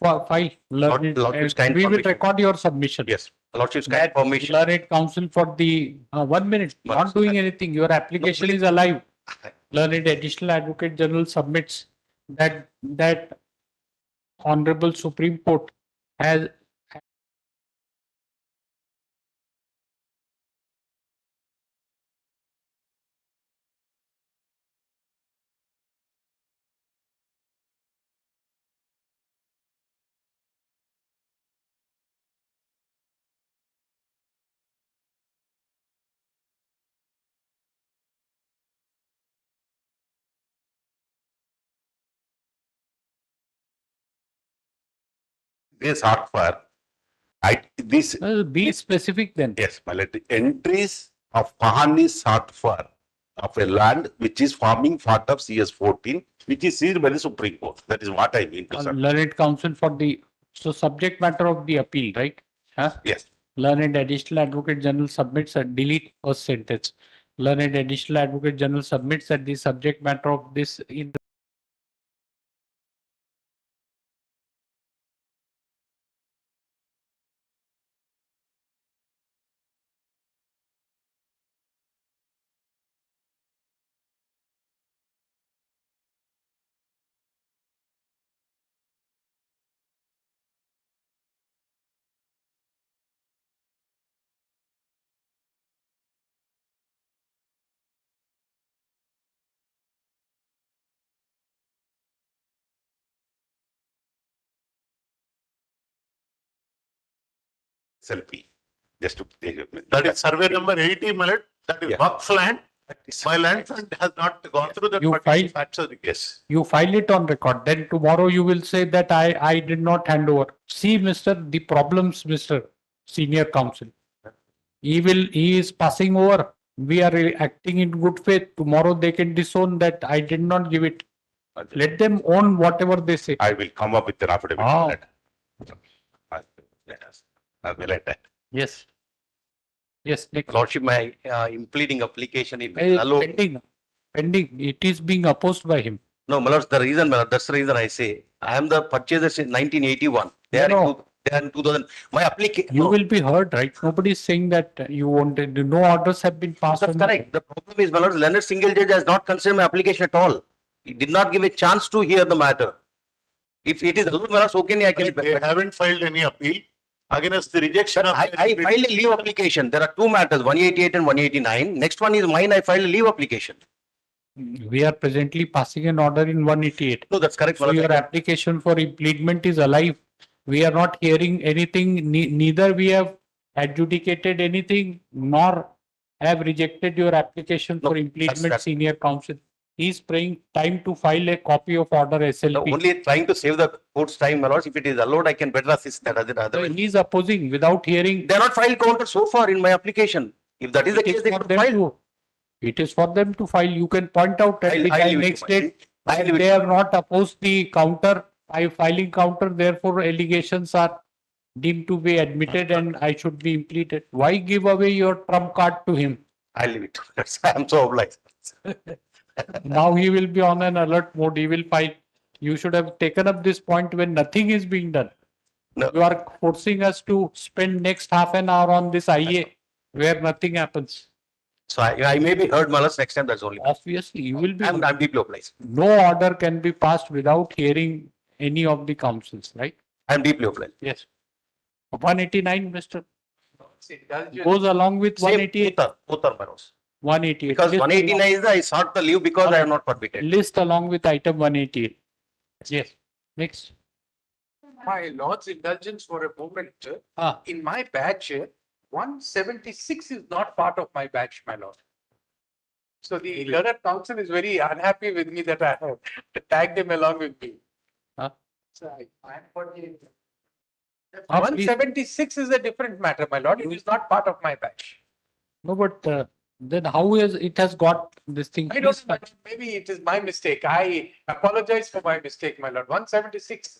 File. We will record your submission. Yes. Lordship's kind permission. Learned counsel for the 1 minute, not doing anything. Your application is alive. Learned additional advocate general submits that Honorable Supreme Court has This sought for, be specific then. Yes, my lord. Entries of Pahani sought for of a land which is forming part of CS 14, which is seized by the Supreme Court. That is what I mean to say. Learned counsel for the, so subject matter of the appeal, right? Yes. Learned additional advocate general submits a delete first sentence. Learned additional advocate general submits that the subject matter of this in the SLP. Just to That is survey number 80, my lord. That is Buck's land. My land fund has not gone through the particular facts of the case. you file it on record, then tomorrow you will say that I did not hand over. See, the problems, Mr. Senior Counsel. He is passing over. We are acting in good faith. Tomorrow they can disown that I did not give it. Let them own whatever they say. I will come up with an affidavit. Yes. Yes, next. Lordship, my impleading application is pending. It is being opposed by him. No, my lord, the reason, my lord, that's the reason I say I am the purchaser since 1981. They are in 2000. My application. You will be heard, right? Nobody is saying that you wanted. No orders have been passed. That's correct. The problem is, my lord, Leonard single judge has not considered my application at all. He did not give a chance to hear the matter. If it is allowed, my lord, so can I can. They haven't filed any appeal against the rejection of. I filed a leave application. There are two matters, 188 and 189. Next one is mine. I filed a leave application. We are presently passing an order in 188. No, that's correct. So your application for impleadment is alive. We are not hearing anything. Neither we have adjudicated anything, nor have rejected your application for impleadment, Senior Counsel. He is praying time to file a copy of order SLP. Only trying to save the court's time, my lord. If it is allowed, I can better assist that. Otherwise, he is opposing without hearing. They are not filed counter so far in my application. If that is the case, they could file. It is for them to file. You can point out at the next date. They have not opposed the counter, filing counter. Therefore, allegations are deemed to be admitted and I should be impleted. Why give away your trump card to him? I'll leave it. I am so obliged. Now he will be on an alert mode. He will file. You should have taken up this point when nothing is being done. No. You are forcing us to spend next half an hour on this IA where nothing happens. So I may be heard, my lords, next time, that's only. Obviously, you will be. I'm deeply obliged. No order can be passed without hearing any of the councils, right? I'm deeply obliged. Yes. 189, Mr. Indulgence. Goes along with 188. Both are my lords. 188. Because List 189 is I sought the leave because I am not permitted. List along with item 188. Yes. Next. My lord's indulgence for a moment. In my batch, 176 is not part of my batch, my lord. So the learned council is very unhappy with me that I have tagged them along with me. So I am for the 176 is a different matter, my lord. It is not part of my batch. No, but then how is it has got this thing? I don't know. Maybe it is my mistake. I apologize for my mistake, my lord. 176.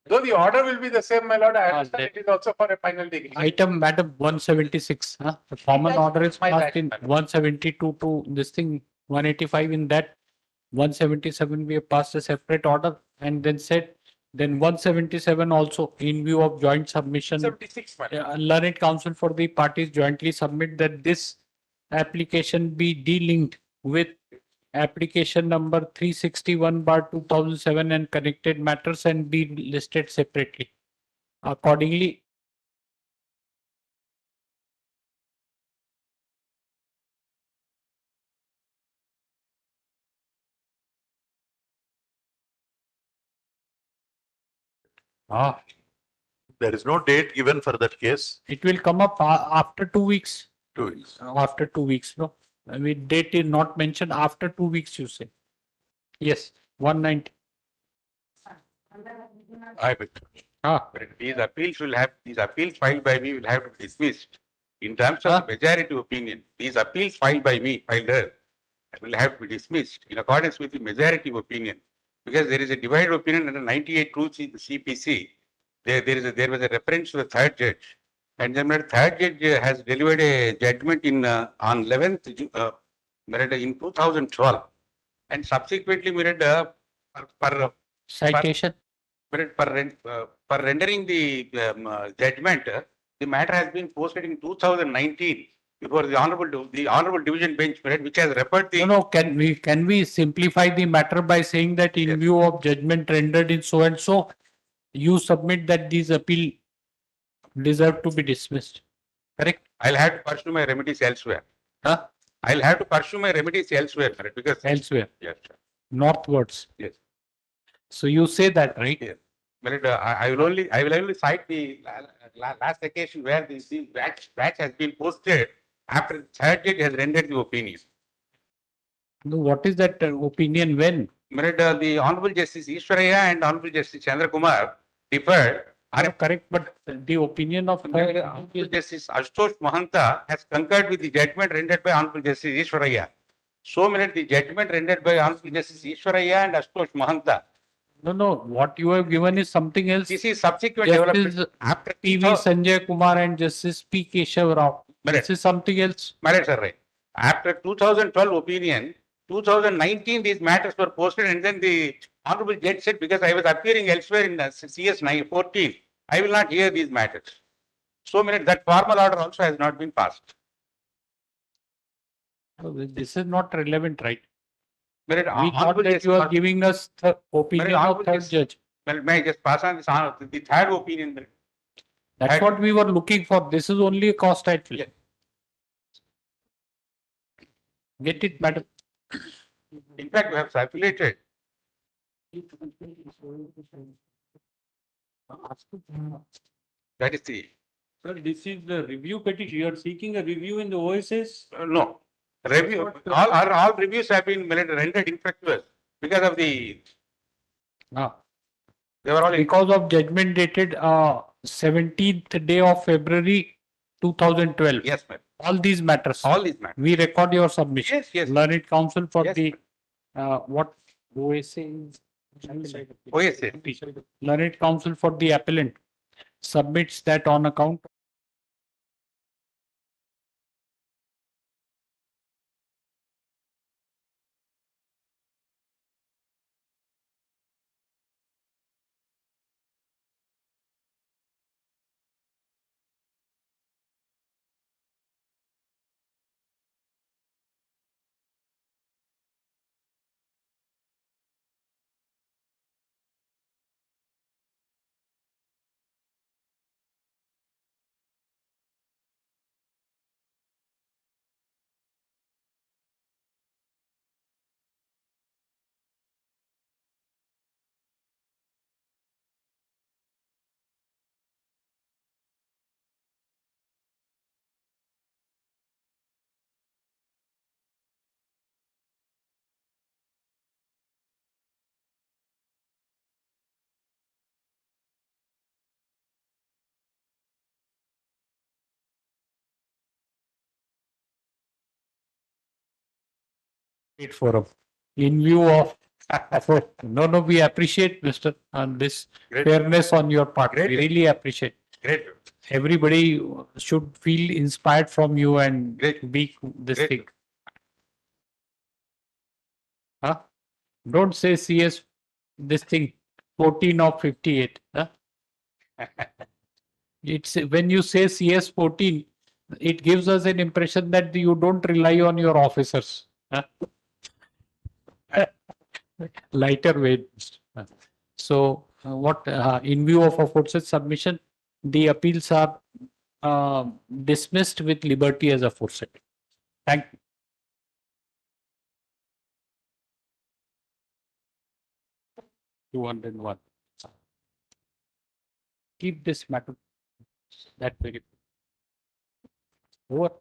Though the order will be the same, my lord, I understand it is also for a final degree. Item, madam, 176. The common order is passed in 172 to this thing, 185 in that. 177 we have passed a separate order and then said, then 177 also in view of joint submission. 76, Learned counsel for the parties jointly submit that this application be de-linked with application number 361/2007 and connected matters and be listed separately. Accordingly, There is no date given for that case. it will come up after 2 weeks. 2 weeks. After 2 weeks, no? I mean, date is not mentioned after 2 weeks, you say. Yes, 190. I bet. These appeals filed by me will have to be dismissed. In terms of the majority opinion, these appeals filed by me, will have to be dismissed in accordance with the majority opinion. Because there is a divided opinion under 98 rules in the CPC. There was a reference to the third judge. And then the third judge has delivered a judgment on 11th in 2012. And subsequently, per citation. Per rendering the judgment, the matter has been posted in 2019 before the honorable division bench, which has referred the. No, can we simplify the matter by saying that in view of judgment rendered in so and so, you submit that these appeal deserve to be dismissed. Correct? I'll have to pursue my remedies elsewhere. I'll have to pursue my remedies elsewhere, because elsewhere. Yes, sir. Northwards. Yes. So you say that, right? Yes. But I will only cite the last occasion where the batch has been posted after the third judge has rendered the opinion. No, what is that opinion when? The Honorable Justice Ishwaraya and Honorable Justice Chandra Kumar differed. Correct, but the opinion of Honorable Justice Ashutosh Mahanta has concurred with the judgment rendered by Honorable Justice Ishwaraya. So, the judgment rendered by Honorable Justice Ishwaraya and Ashutosh Mahanta. No, what you have given is something else. This is subsequent Justice development. After P.V. Sanjay Kumar and Justice P. Keshav Rao. This is something else. Right. After 2012 opinion, 2019 these matters were posted and then the Honorable Judge said, because I was appearing elsewhere in the CS 14, I will not hear these matters. So, that formal order also has not been passed. This is not relevant, right? We Honorable thought that you are giving us the opinion of third judge. Well, may I just pass on this, the third opinion? That's what we were looking for. This is only a cost title. Yeah. Get it, madam? In fact, we have circulated. That is the. Sir, this is the review petition. You are seeking a review in the OSS? No. Review. All reviews have been rendered infructuous because of the. They were all because of judgment dated 17th day of February 2012. Yes, ma'am. All these matters. We record your submission. Yes. Learned counsel for the what OSA is. OSA. Learned counsel for the appellant submits that on account forum. In view of, no, we appreciate, Mr. on this fairness on your part. We really appreciate. Great. Everybody should feel inspired from you and be this thing. Huh? Don't say CS this thing 14 of 58. Huh? It's when you say CS 14, it gives us an impression that you don't rely on your officers. Huh? Lighter weight. So, what in view of aforesaid submission, the appeals are dismissed with liberty as aforesaid. Thank you. (201). Keep this matter that very over.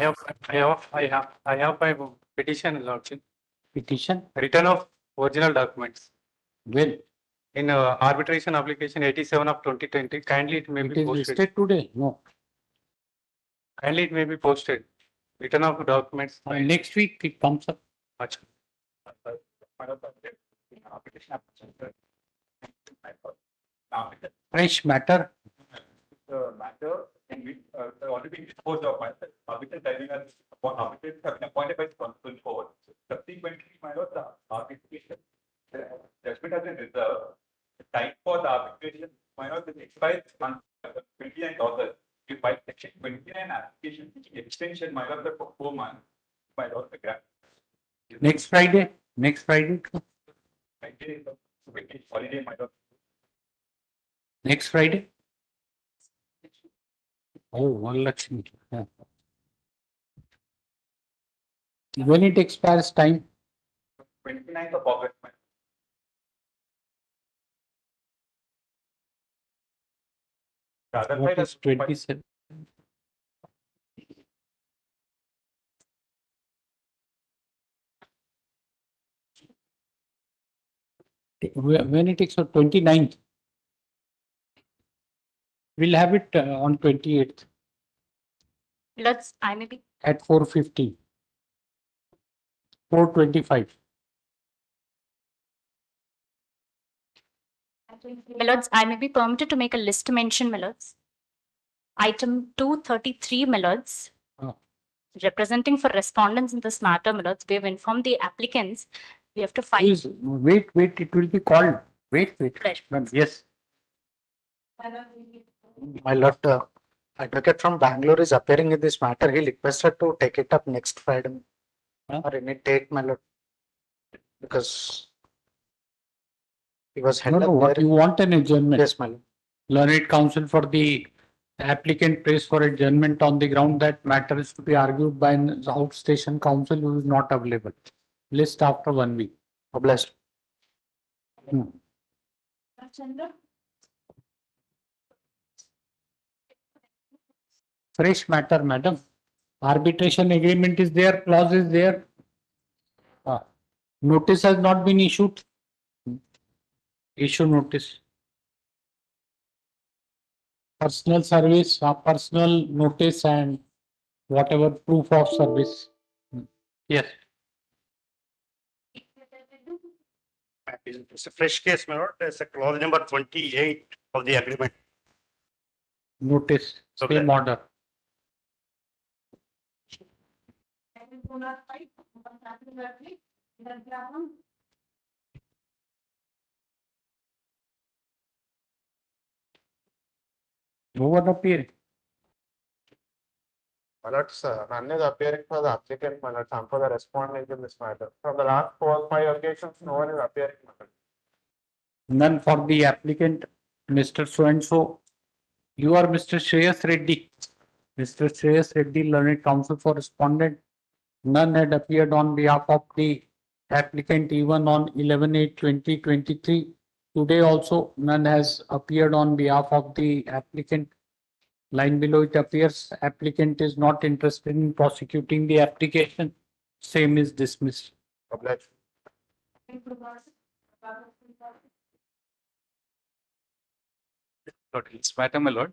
I have my petition, Lordship. Petition? Return of original documents. When? In arbitration application 87 of 2020, kindly it may It be is posted. listed today? No. Kindly it may be posted. Return of documents. Next week it comes up. Acha. Fresh matter? Matter in which already been disposed of by the arbitral tribunal upon arbitrators have been appointed by the constitutional court. Subsequently, my lord, the arbitration judgment has been reserved. The time for the arbitration, my lord, will expire on 29th August. If by section 29 application extension, my lord, for 4 months, my lord, the grant. Next Friday? Next Friday? Friday is a vacation holiday, my lord. Next Friday? Oh, 1 Lakshmi. Yeah. When it expires time? 29th of August, my lord. The other What side is 27? When it takes 29th? We'll have it on 28th I may be, at 4:50. 4:25. my lords, I may be permitted to make a list mention, my lords. Item 233, my lords. Representing for respondents in this matter, my lords, we have informed the applicants, we have to file. Wait, it will be called. Wait. Yes. My lord, advocate from Bangalore is appearing in this matter. He requested to take it up next Friday or any date, my lord, because he was held No, up what there. you want an adjournment? Yes, my lord. Learned counsel for the applicant prays for adjournment on the ground that matter is to be argued by an outstation counsel who is not available. List after 1 week. Obliged. Fresh matter, madam. Arbitration agreement is there, clause is there. Notice has not been issued. Issue notice. Personal service, personal notice and whatever proof of service. Yes. It's a fresh case, my lord. There's a clause number 28 of the agreement. Notice, Okay. same order. No one appearing. My lord, sir, none is appearing for the applicant, my lord, some for the respondent in this matter. From the last 4 or 5 occasions, no one is appearing, my lord. None for the applicant, Mr. So and so. You are Mr. Shreyas Reddy. Mr. Shreyas Reddy, learned counsel for respondent. None had appeared on behalf of the applicant even on 11/8/2023. Today also, none has appeared on behalf of the applicant. Line below it appears applicant is not interested in prosecuting the application. Same is dismissed. Obliged. It's matter, my lord.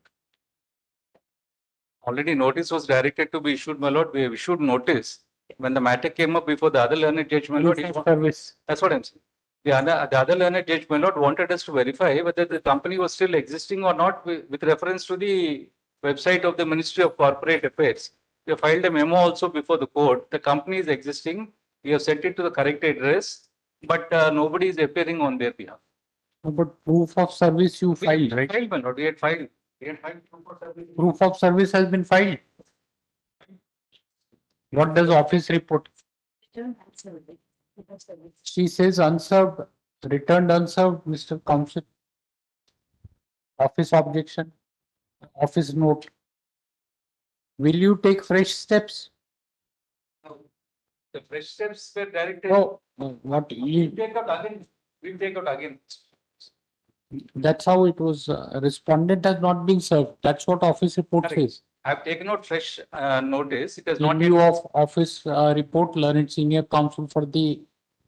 Already notice was directed to be issued, my lord. We have issued notice. When the matter came up before the other learned judge, my lord. Service. That's what I'm saying. The other learned judge, my lord, wanted us to verify whether the company was still existing or not with reference to the website of the Ministry of Corporate Affairs. We have filed a memo also before the court. The company is existing. We have sent it to the correct address, but nobody is appearing on their behalf. But proof of service you filed, right? Filed, my lord. We had filed. Proof of service has been filed. What does office report? She says unserved, returned unserved, Mr. Counsel. Office objection, office note. Will you take fresh steps? The fresh steps were directed. No, what? We'll take out again. We'll take out again. That's how it was. Respondent has not been served. That's what office report Correct. says. I've taken out fresh notice. It has In not view yet. of office report, learned senior counsel for the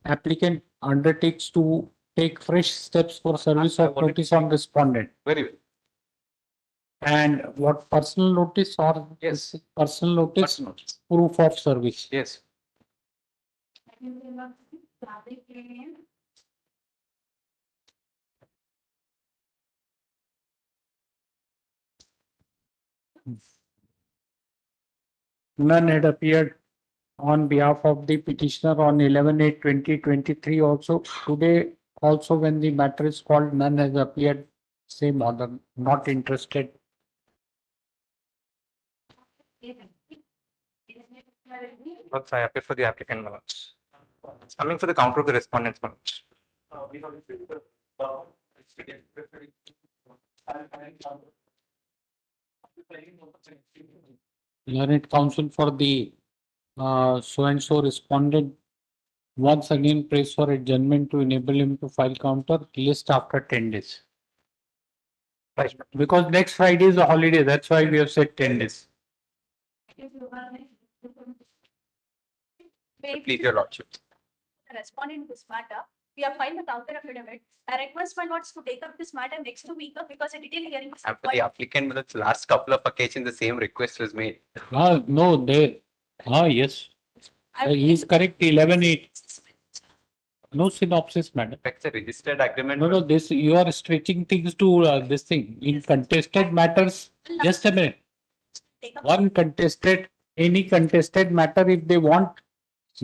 applicant undertakes to take fresh steps for service of notice on respondent. Very well. And what personal notice or Yes. personal notice, Personal notice. proof of service. Yes. None had appeared on behalf of the petitioner on 11/8/2023 also. Today also when the matter is called, none has appeared. Same order, not interested. I appear for the applicant, Manoj. Coming for the counter of the respondents, Manoj. Learned counsel for the so and so respondent once again prays for adjournment to enable him to file counter list after 10 days. Right. Because next Friday is a holiday, that's why we have said 10 days. Please, your lordship. Responding to this matter, we have filed the counter affidavit. I request my lords to take up this matter next week because a detailed hearing is And for the applicant, Manoj, last couple of occasions, the same request was made. No, they, yes. He is correct, 11/8. No synopsis, madam. That's a registered agreement. No, this, you are stretching things to this thing. In contested matters, just a minute. One contested, any contested matter, if they want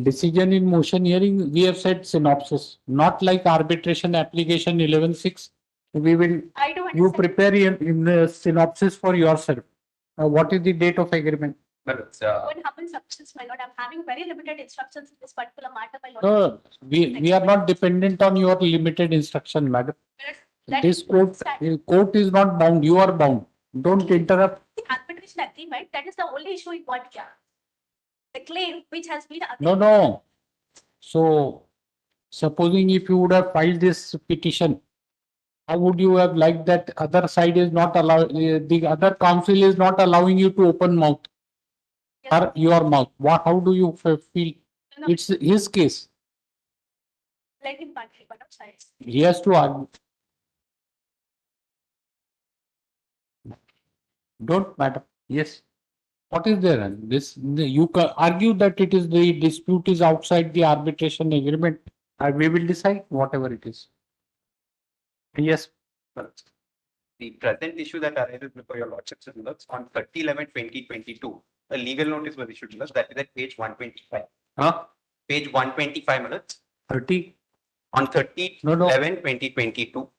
decision in motion hearing, we have said synopsis, not like arbitration application 11/6. We will, I do you understand. prepare in the synopsis for yourself. What is the date of agreement? But it's, What happens, substance, my lord, I'm having very limited instructions in this particular matter, my lord. We are not dependent on your limited instruction, madam. That This is court is not bound, you are bound. Don't interrupt. the arbitration agreement, that is the only issue in what here. The claim which has been. No. So, supposing if you would have filed this petition, how would you have liked that other side is not allowed, the other counsel is not allowing you to open mouth? Or your mouth? How do you feel? No. It's his case. Let him country, but outside. He has to argue. Don't, madam. Yes. What is there? You can argue that it is the dispute is outside the arbitration agreement. We will decide whatever it is. Yes. the present issue that arises before your lordships is on 30/11/2022. A legal notice was issued, that is at page 125. Page 125 minutes. 30. On 30/11/2022.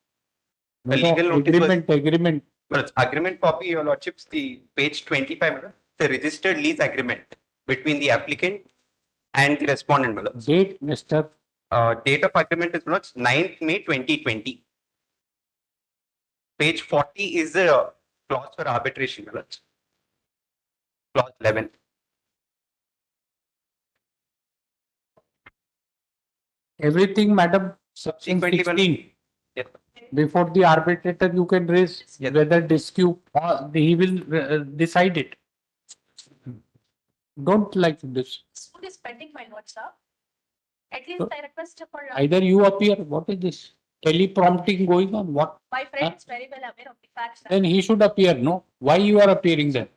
No, agreement. Agreement copy, your lordships, the page 25 minutes, the registered lease agreement between the applicant and the respondent. Date, Mr. Date of agreement is 9th May 2020. Page 40 is the clause for arbitration. Clause 11. Everything, madam, subsequently 16. Yes. Before the arbitrator, you can raise whether dispute or he will decide it. Don't like this. Suit is pending, my lord, sir. At least I request for. Either you appear. What is this? Teleprompting going on? What? My friend is very well aware of the facts. Then he should appear, no? Why you are appearing then?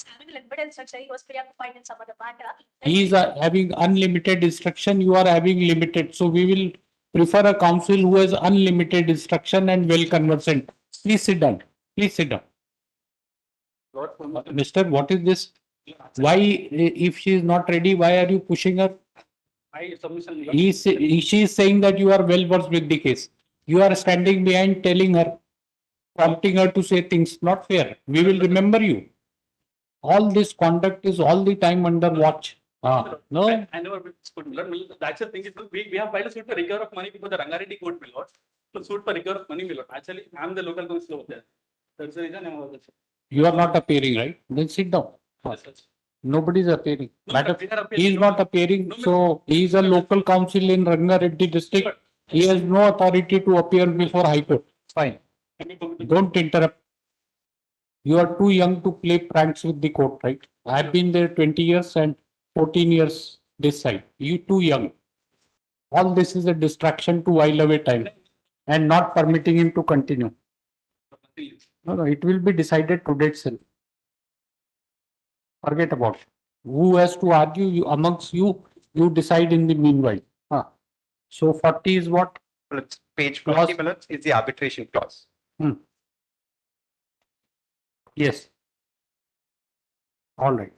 Having limited instruction, he was preoccupied in some other matter. He is having unlimited instruction, you are having limited. So we will prefer a counsel who has unlimited instruction and well conversant. Please sit down. Please sit down. Mister, what is this? Why, if she is not ready, why are you pushing her? She is saying that you are well versed with the case. You are standing behind telling her, prompting her to say things not fair. We will remember you. All this conduct is all the time under watch. No. I never been sued, my lord. The actual thing is we have filed a suit for recovery of money before the Rangareddy court, my lord. So suit for recovery of money, my lord. Actually, I am the local counsel over there. That's the reason I am over there. You are not appearing, right? Then sit down. Nobody is appearing. Madam, he is not appearing. So he is a local counsel in Rangareddy district. He has no authority to appear before High Court. Fine. Don't interrupt. You are too young to play pranks with the court, right? I've been there 20 years and 14 years this side. You too young. All this is a distraction to while away time and not permitting him to continue. No, it will be decided today itself. Forget about it. Who has to argue you amongst you? You decide in the meanwhile. So 40 is what? Page 40 minutes is the arbitration clause. Yes. All right.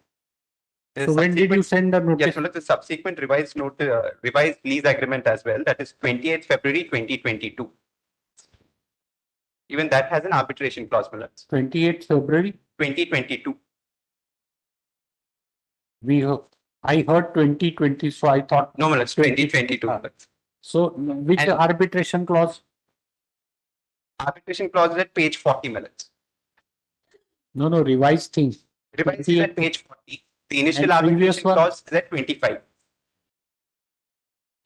So when did you send the notice? Yes, well, the subsequent revised revised lease agreement as well. That is 28th February 2022. Even that has an arbitration clause, Millards. 28th February 2022. I heard 2020, so I thought. No, Millards, 2022. So which arbitration clause? Arbitration clause is at page 40, Millards. No, revised thing. Revised is at page 40. The initial And previous arbitration one? clause is at 25.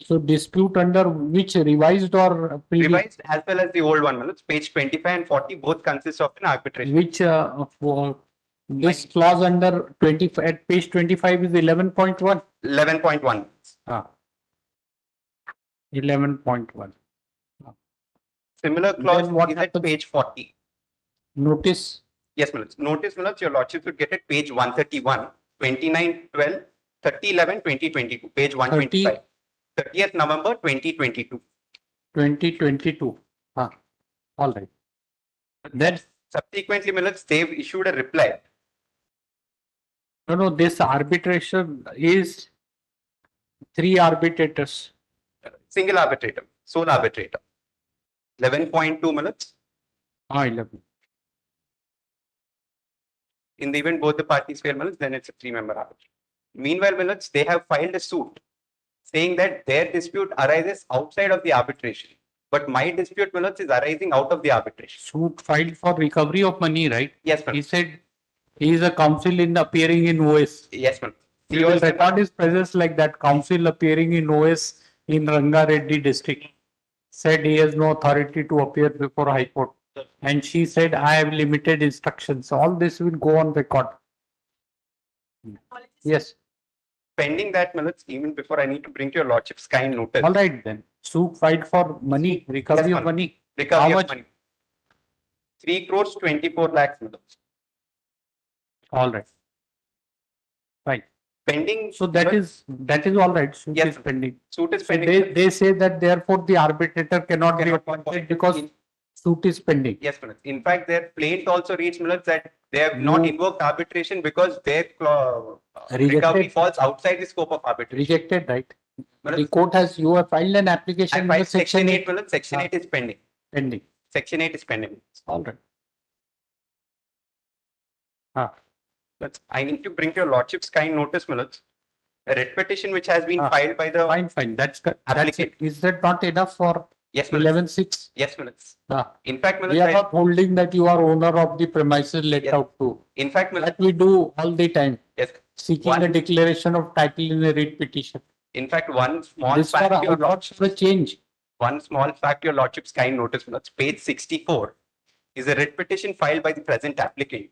So dispute under which revised or previous? Revised as well as the old one, Millards. Page 25 and 40 both consist of an arbitration. Which for this clause under 20 at page 25 is 11.1. 11.1. 11.1. Similar clause is at page 40. Notice. Yes, Millards. Notice, Millards, your lordship would get at page 131, 29/12, 30/11, 2022, page 125. 30th November 2022. 2022. All right. Then subsequently, Millards, they've issued a reply. No, this arbitration is 3 arbitrators. Single arbitrator, sole arbitrator. 11.2 Millards. 11. In the event both the parties fail, Millards, then it's a 3-member arbitration. Meanwhile, Millards, they have filed a suit saying that their dispute arises outside of the arbitration. But my dispute, Millards, is arising out of the arbitration. Suit filed for recovery of money, right? Yes, Millards. He said he is a counsel in appearing in OS. Yes, Millards. He will record his presence like that counsel appearing in OS in Rangareddy district. Said he has no authority to appear before High Court. And she said, I have limited instructions. All this will go on record. Yes. Pending that, Millards, even before I need to bring to your lordship's kind notice. All right then. Suit filed for money, recovery of money. Recovery How of much? money. 3 crores 24 lakhs, Millards. All right. Fine. Pending. So that is all right. Suit is pending. Suit is So pending. they say that therefore the arbitrator cannot be appointed because suit is pending. Yes, Millards. In fact, their plaint also reads, Millards, that they have not invoked arbitration because their recovery falls outside the scope of arbitration. Rejected, right? The court has, you have filed an application. I filed section 8, Millards. Section 8 is pending. Pending. Section 8 is pending. All right. But I need to bring to your lordship's kind notice, Millards. A writ petition which has been filed by the Fine. That's it. Is that not enough for Yes, 11.6? Yes, Millards. In fact, Millards, We are not holding that you are owner of the premises let out to. In fact, Millards, That we do all the time. Yes. Seeking a declaration of title in a writ petition. In fact, one small This fact, for a change. One small fact, your lordship's kind notice, Millards. Page 64 is a writ petition filed by the present applicant.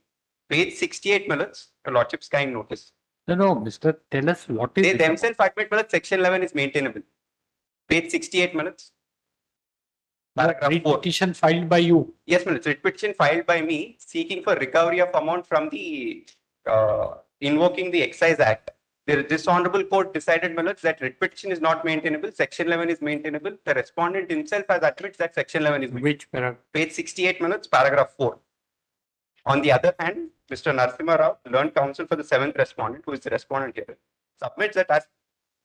Page 68, Millards, your lordship's kind notice. No, Mr. Tell us what is They it? themselves admit, Millards, section 11 is maintainable. Page 68, Millards. Paragraph 4. Petition filed by you. Yes, Millards. Writ petition filed by me seeking for recovery of amount from the invoking the Excise Act. This honorable court decided, Millards, that writ petition is not maintainable. Section 11 is maintainable. The respondent himself has admitted that section 11 is maintainable. Which paragraph? Page 68, Millards, paragraph 4. On the other hand, Mr. Narasimha Rao, learned counsel for the 7th respondent, who is the respondent here, submits that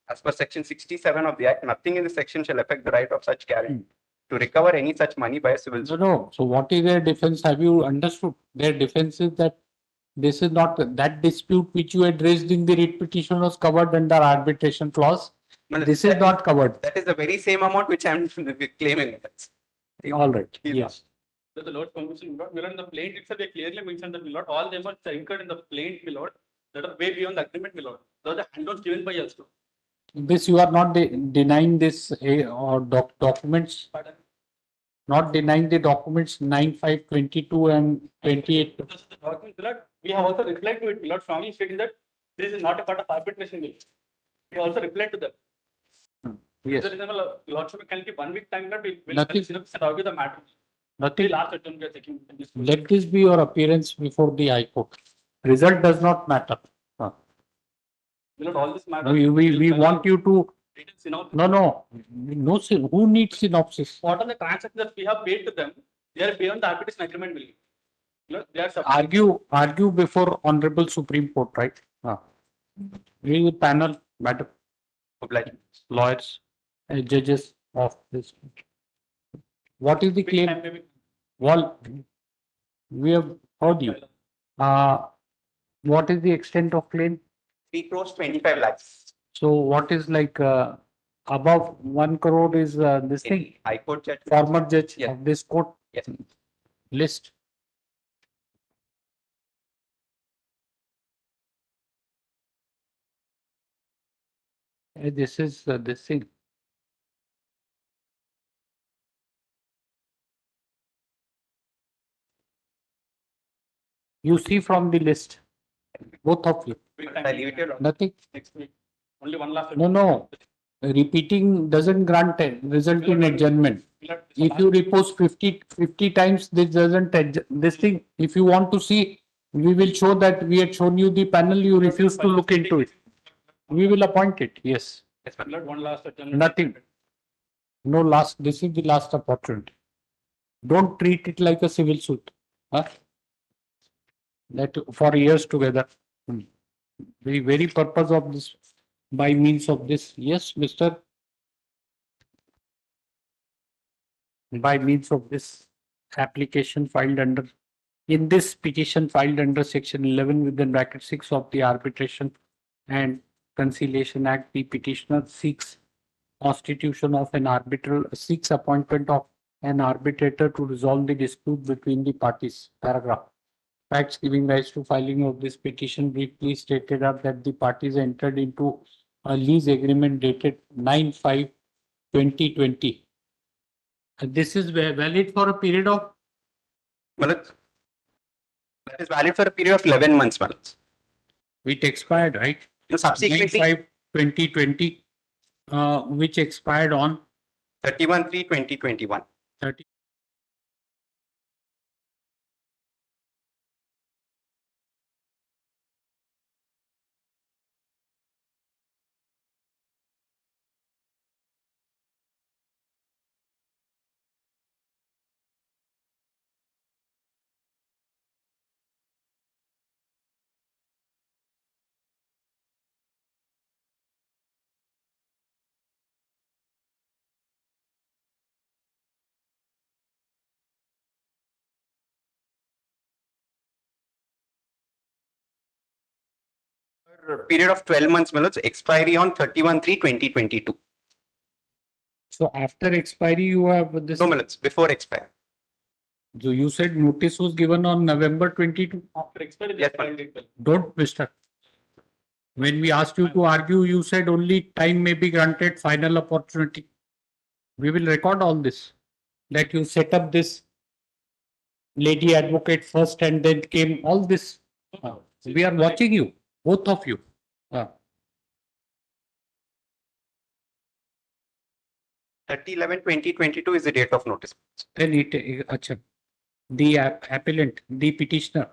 as per section 67 of the Act, nothing in the section shall affect the right of such guarantee to recover any such money by a civil suit. No. So what is their defense? Have you understood? Their defense is that this is not that dispute which you had raised in the writ petition was covered under arbitration clause. This is not covered. That is the very same amount which I am claiming. All right. Yes. So the Lord's permission, Milord, in the plaint itself, they clearly mentioned that Milord, all the amounts incurred in the plaint, Milord, that are way beyond the agreement, Milord. Those are handouts given by us. This you are not denying this or documents. Pardon? not denying the documents 9/5/22 and 28. Because of the document, Lord, we have also replied to it, Lord, strongly stating that this is not a part of arbitration deal. We also replied to that. Yes. The reason, Lordship can keep 1 week time, that we will Nothing. argue the matter. Nothing. The last attempt we are taking in this. Let this be your appearance before the High Court. Result does not matter. Lord, all this matter. We want you to. Synopsis. No, who needs synopsis? What are the transactions that we have paid to them? They are beyond the arbitration agreement will. Lord, they are Argue before Honorable Supreme Court, right? We will panel, madam, lawyers, and judges of this. What is the claim? Well, we have heard you. What is the extent of claim? 3 crores 25 lakhs. So what is like above 1 crore is this thing? High Court judge. Former judge Yes. of this court Yes. list. This is this thing. You see from the list, both of you. I leave it here. Nothing. Next week. Only one last. No. Repeating doesn't grant a result in adjournment. If you repose 50 times, this doesn't this thing. If you want to see, we will show that we had shown you the panel. You refuse to look into it. We will appoint it. Yes. Lord, one last attempt. Nothing. No last. This is the last opportunity. Don't treat it like a civil suit. That for years together. The very purpose of this, by means of this, yes, Mr. By means of this application filed under, in this petition filed under section 11 within bracket 6 of the Arbitration and Conciliation Act, the petitioner seeks constitution of an arbitral, seeks appointment of an arbitrator to resolve the dispute between the parties. Paragraph. Facts giving rise to filing of this petition briefly stated are that the parties entered into a lease agreement dated 9/5/2020. This is valid for a period of? Well, that is valid for a period of 11 months. It expired, right? Subsequently, 9/5/2020, which expired on 31/3/2021. 30. Period of 12 months, expiry on 31/3/2022. So after expiry, you have this. No, before expiry. So you said notice was given on November 22. After expiry, yes, Don't, Mr. When we asked you to argue, you said only time may be granted, final opportunity. We will record all this. That you set up this lady advocate first and then came all this. We are watching you, both of you. 30/11/2022 is the date of notice. Then the appellant, the petitioner,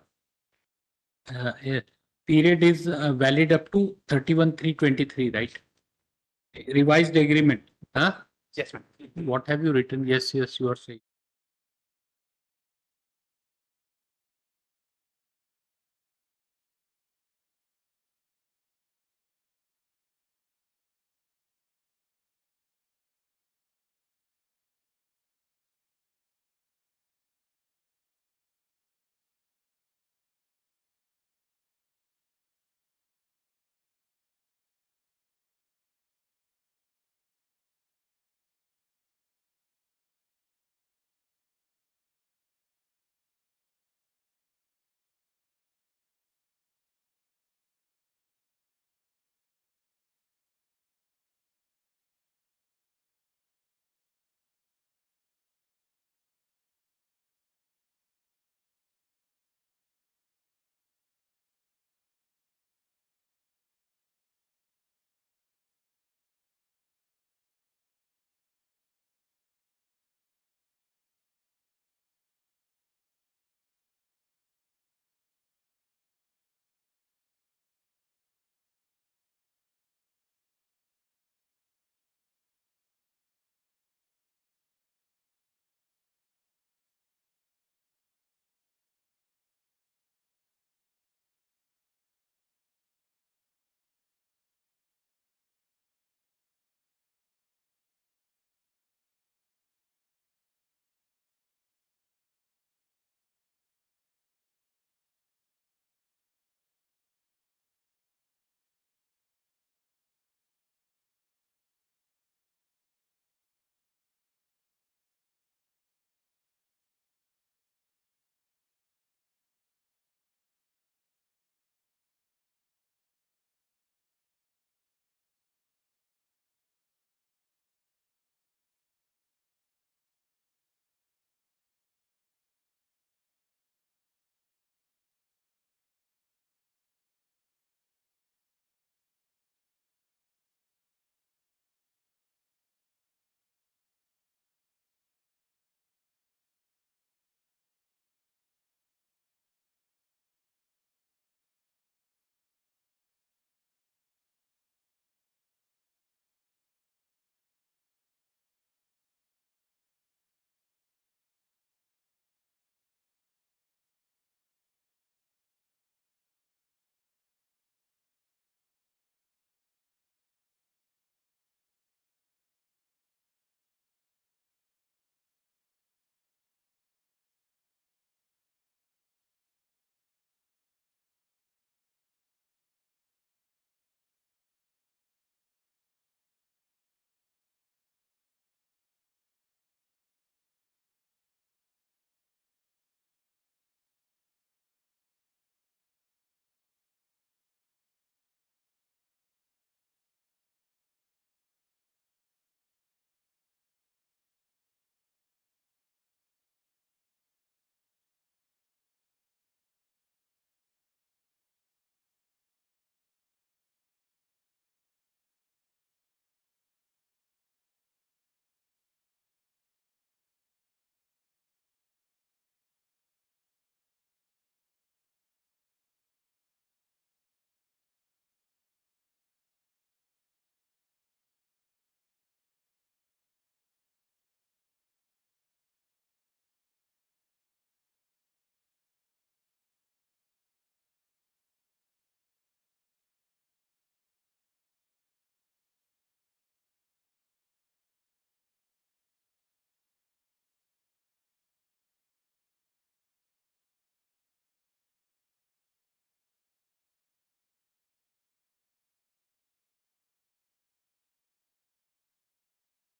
period is valid up to 31/3/23, right? Revised agreement. Yes, ma'am. What have you written? Yes, you are saying.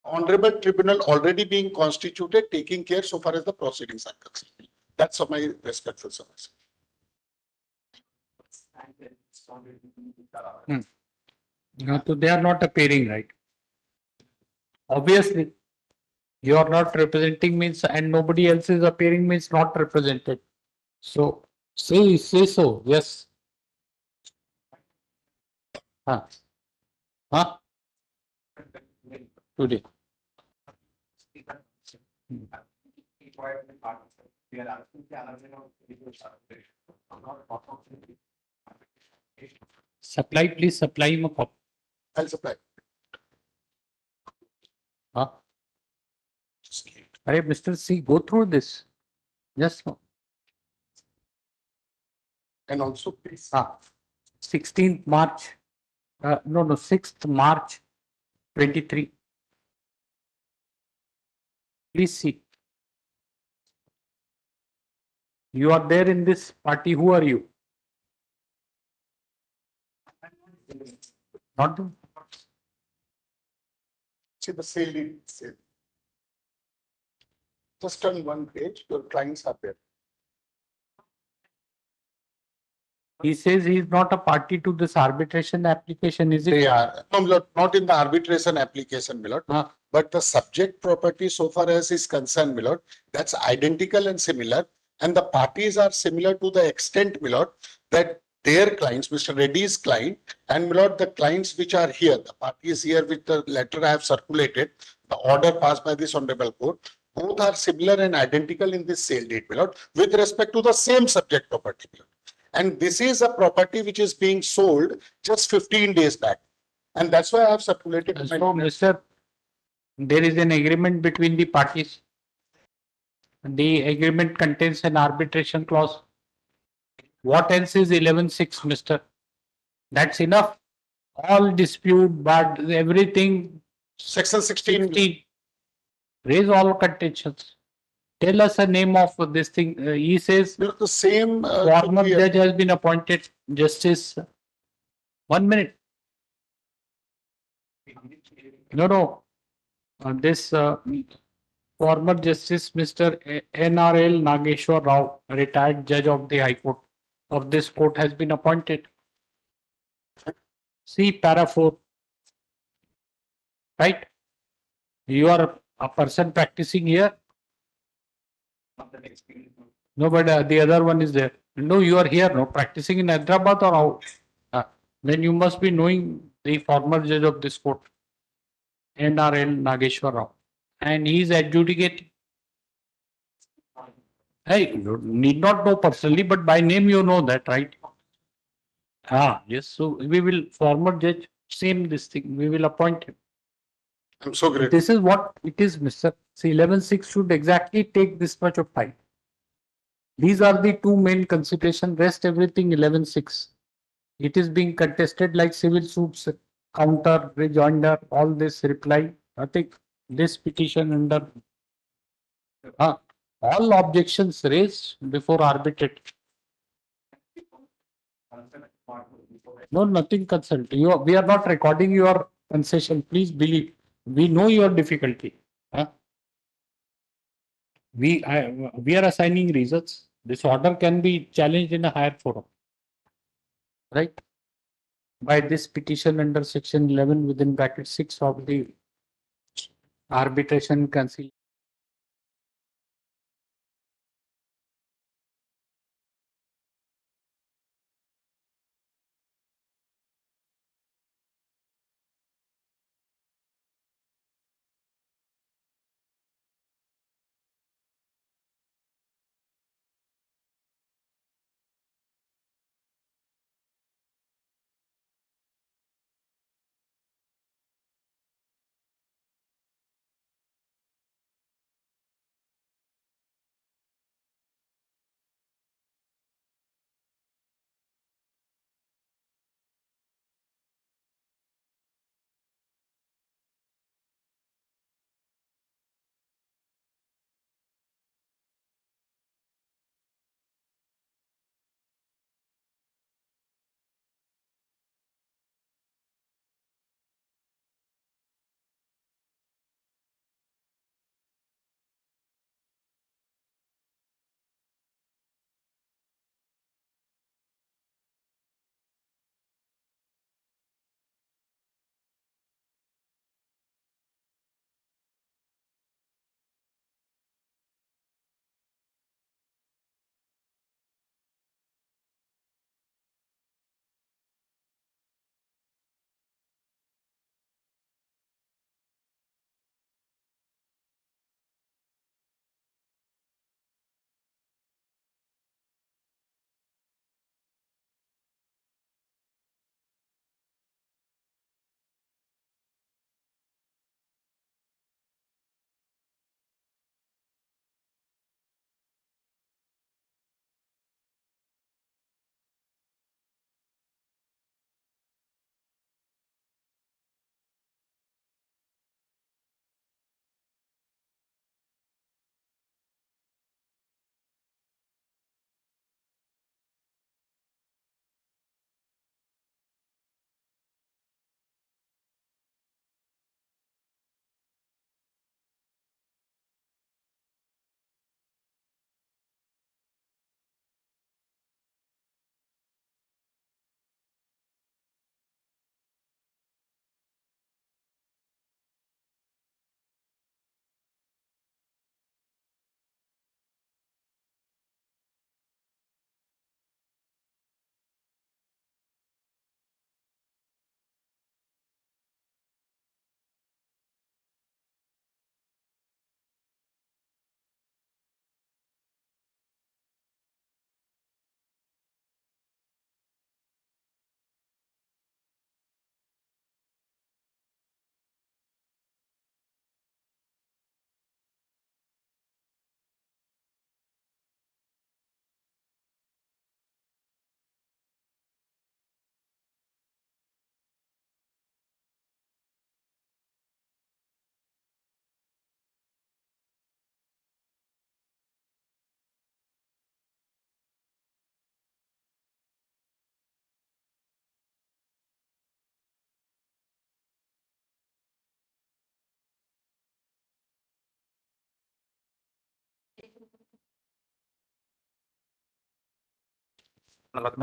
honorable tribunal already being constituted, taking care so far as the proceedings are concerned. That's my respectful service. So they are not appearing, right? Obviously, you are not representing means, and nobody else is appearing means not represented. So say so. Yes. Huh? Today. Supply, please supply him a copy. I'll supply. Huh? Hey, Mr. C, go through this. Just now. And also please. 16th March. No, 6th March 23. Please see. You are there in this party. Who are you? Not the. See the sale deed. Just on one page, your clients are there. He says he is not a party to this arbitration application, is it? They are. No, Lord, not in the arbitration application, my lord. But the subject property, so far as is concerned, my lord, that's identical and similar. And the parties are similar to the extent, my lord, that their clients, Mr. Reddy's client, and my lord, the clients which are here, the parties here with the letter I have circulated, the order passed by this honorable court, both are similar and identical in this sale deed, my lord, with respect to the same subject property, my lord. And this is a property which is being sold just 15 days back. And that's why I have circulated. So, Mr. There is an agreement between the parties. The agreement contains an arbitration clause. What else is 11.6, Mr.? That's enough. All dispute, but everything. Section 16. Raise all contentions. Tell us the name of this thing. He says the same former judge has been appointed. Justice. 1 minute. No. This former Justice Mr. NRL Nageshwar Rao, retired judge of the High Court of this court, has been appointed. See para 4. Right? You are a person practicing here. No, but the other one is there. No, you are here, no, practicing in Hyderabad or out. Then you must be knowing the former judge of this court, NRL Nageshwar Rao, and he is adjudicating. Hey, you need not know personally, but by name you know that, right? Yes. So we will former judge, same this thing. We will appoint him. I'm so grateful. This is what it is, Mr. See, 11.6 should exactly take this much of time. These are the two main considerations. Rest everything 11.6. It is being contested like civil suits, counter, rejoinder, all this reply. I think this petition under all objections raised before arbitrate. No, nothing consult. We are not recording your concession. Please believe. We know your difficulty. We are assigning reasons. This order can be challenged in a higher forum. Right? By this petition under section 11 within bracket 6 of the arbitration conciliation.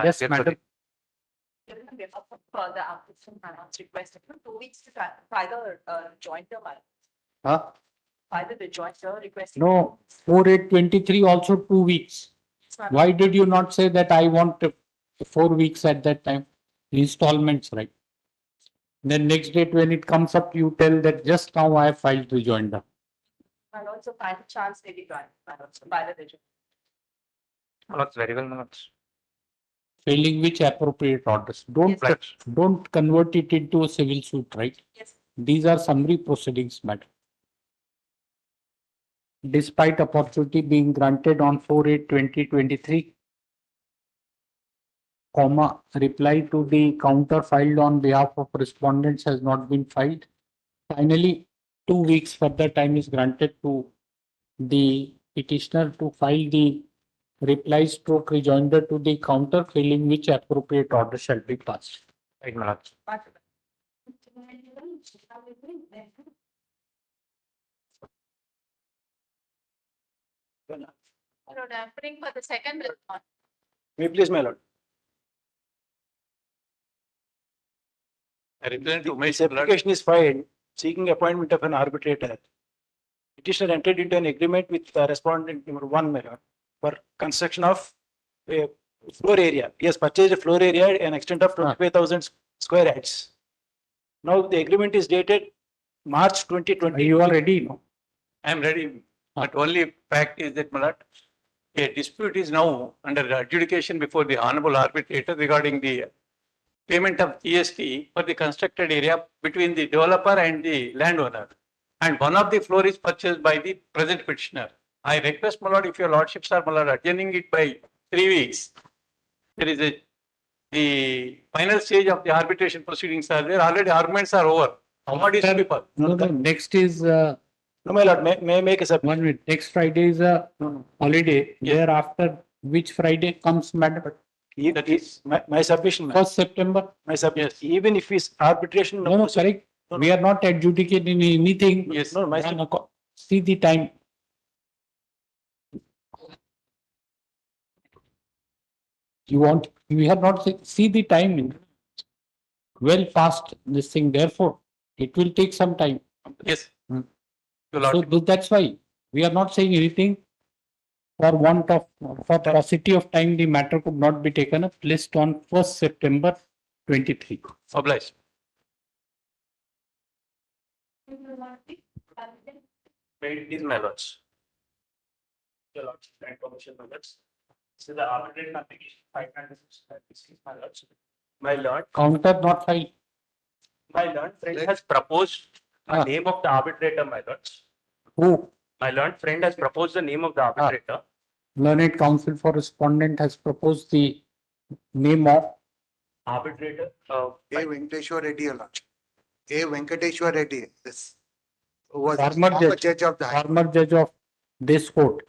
Yes, madam. For the application finance request, 2 weeks to file the jointer, Huh? file the jointer request. No, 4823 also 2 weeks. Why did you not say that I want 4 weeks at that time? Installments, right? Then next date when it comes up, you tell that just now I have filed rejoinder. And also file the charge may be done, and also file the rejoinder. That's very well, Manoj. Failing which appropriate orders. Don't convert it into a civil suit, right? Yes. These are summary proceedings, madam. Despite opportunity being granted on 4/8/2023, comma, reply to the counter filed on behalf of respondents has not been filed. Finally, 2 weeks further time is granted to the petitioner to file the reply stroke rejoinder to the counter, failing which appropriate order shall be passed. Right, Manoj. Lord, I'm putting for the second response. May please, my lord. I represent to This application is filed seeking appointment of an arbitrator. Petitioner entered into an agreement with respondent number 1, my lord, for construction of a floor area. He has purchased a floor area an extent of 25,000 square yards. Now the agreement is dated March 2020. You are ready, no? I am ready, but only fact is that, Malat, a dispute is now under adjudication before the honorable arbitrator regarding the payment of GST for the constructed area between the developer and the landowner. And one of the floor is purchased by the present petitioner. I request, my lord, if your lordships are, my lord, adjourning it by 3 weeks. There is the final stage of the arbitration proceedings are there. Already arguments are over. What is people? No, next is, no, my lord, may I make a submission? 1 minute. Next Friday is a holiday. Thereafter, which Friday comes, madam? That is my submission. 1st September. My submission. Even if his arbitration. No, correct. We are not adjudicating anything. Yes. No, See the time. We have not see the time. Well past this thing. Therefore, it will take some time. Yes. So that's why we are not saying anything. For paucity of time, the matter could not be taken up. List on 1st September 23. Obliged. Paid these mallards. Your lordship and commercial mallards. So the arbitration application 596 mallards. My lord. Counter not filed. My learned friend has proposed the name of the arbitrator, my lords. Who? My learned friend has proposed the name of the arbitrator. Learned counsel for respondent has proposed the name of Arbitrator. A. Venkateshwar Reddy, your lordship. A. Venkateshwar Reddy. This was former judge of the High former judge of this court.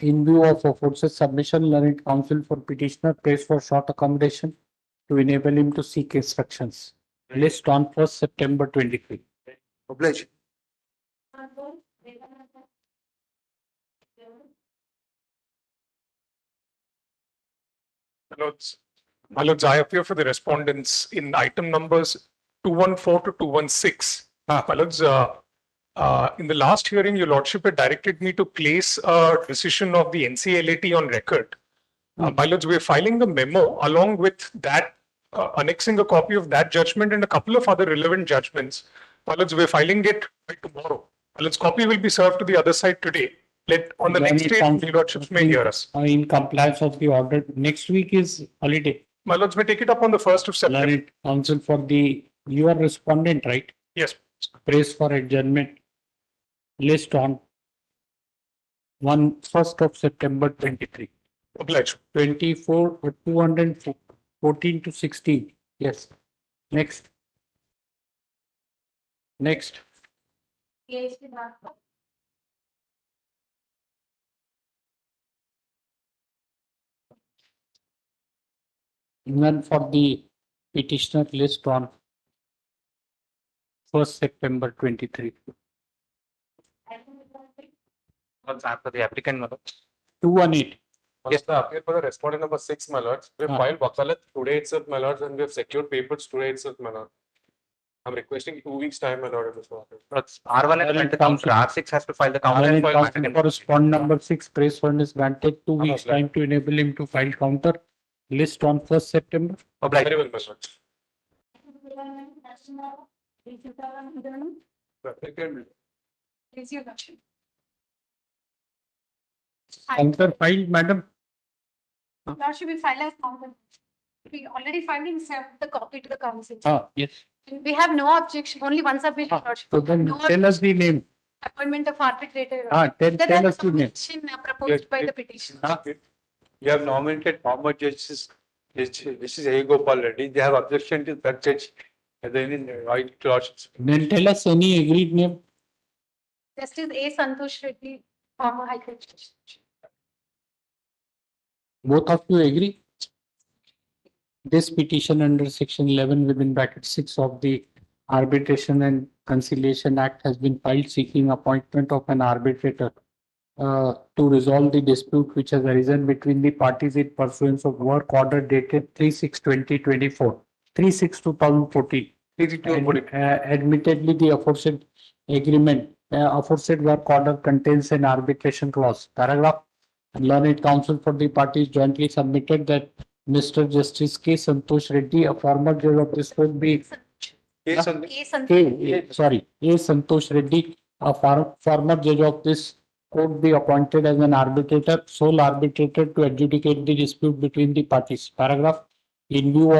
In view of aforesaid submission, learned counsel for petitioner prays for short accommodation to enable him to seek instructions. List on 1st September 23. Obliged. My lords, I appear for the respondents in item numbers 214 to 216. My lords, in the last hearing, your lordship had directed me to place a decision of the NCLAT on record. My lords, we are filing the memo along with that, annexing a copy of that judgment and a couple of other relevant judgments. My lords, we are filing it by tomorrow. My lords, copy will be served to the other side today. On the next day, your lordships may hear us. In compliance of the order, next week is holiday. My lords may take it up on the 1st of September. Learned counsel for you are respondent, right? Yes. Praise for adjournment. List on 1st of September 23. Obliged. 214 to 16. Yes. Next. Next. Even for the petitioner list on 1st September 23. For the applicant, my lords. 218. Yes, I appear for the respondent number 6, my lords. We have filed wakalat today itself, my lords, and we have secured papers today itself, my lord. I'm requesting 2 weeks time, my lord, in this matter. R1 has filed the counter, R6 has to file the counter. Correspondent number 6, praise fund is granted 2 weeks time to enable him to file counter. List on 1st September. Very well, my lord. Please, your lordship. Counter filed, madam. Lordship, we file as counter. We already filed and sent the copy to the council. Yes. We have no objection, only one submission, Lordship. So then No tell us the name. appointment of arbitrator. Tell us the name. Proposed by the petition. You have nominated former judges, Justice A. Gopal Reddy. They have objection to that judge. And then in right lordships. Then tell us any agreed name. Justice A. Santosh Reddy, former High Court judge. Both of you agree? This petition under section 11 within bracket 6 of the Arbitration and Conciliation Act has been filed seeking appointment of an arbitrator to resolve the dispute which has arisen between the parties in pursuance of work order dated 3/6/2024, 3/6/2014. Admittedly, the aforesaid agreement, aforesaid work order contains an arbitration clause. Paragraph. Learned counsel for the parties jointly submitted that Mr. Justice K. Santosh Reddy, a former judge of this court, be A. Santosh Reddy, a former judge of this court, be appointed as an arbitrator, sole arbitrator to adjudicate the dispute between the parties. Paragraph. In view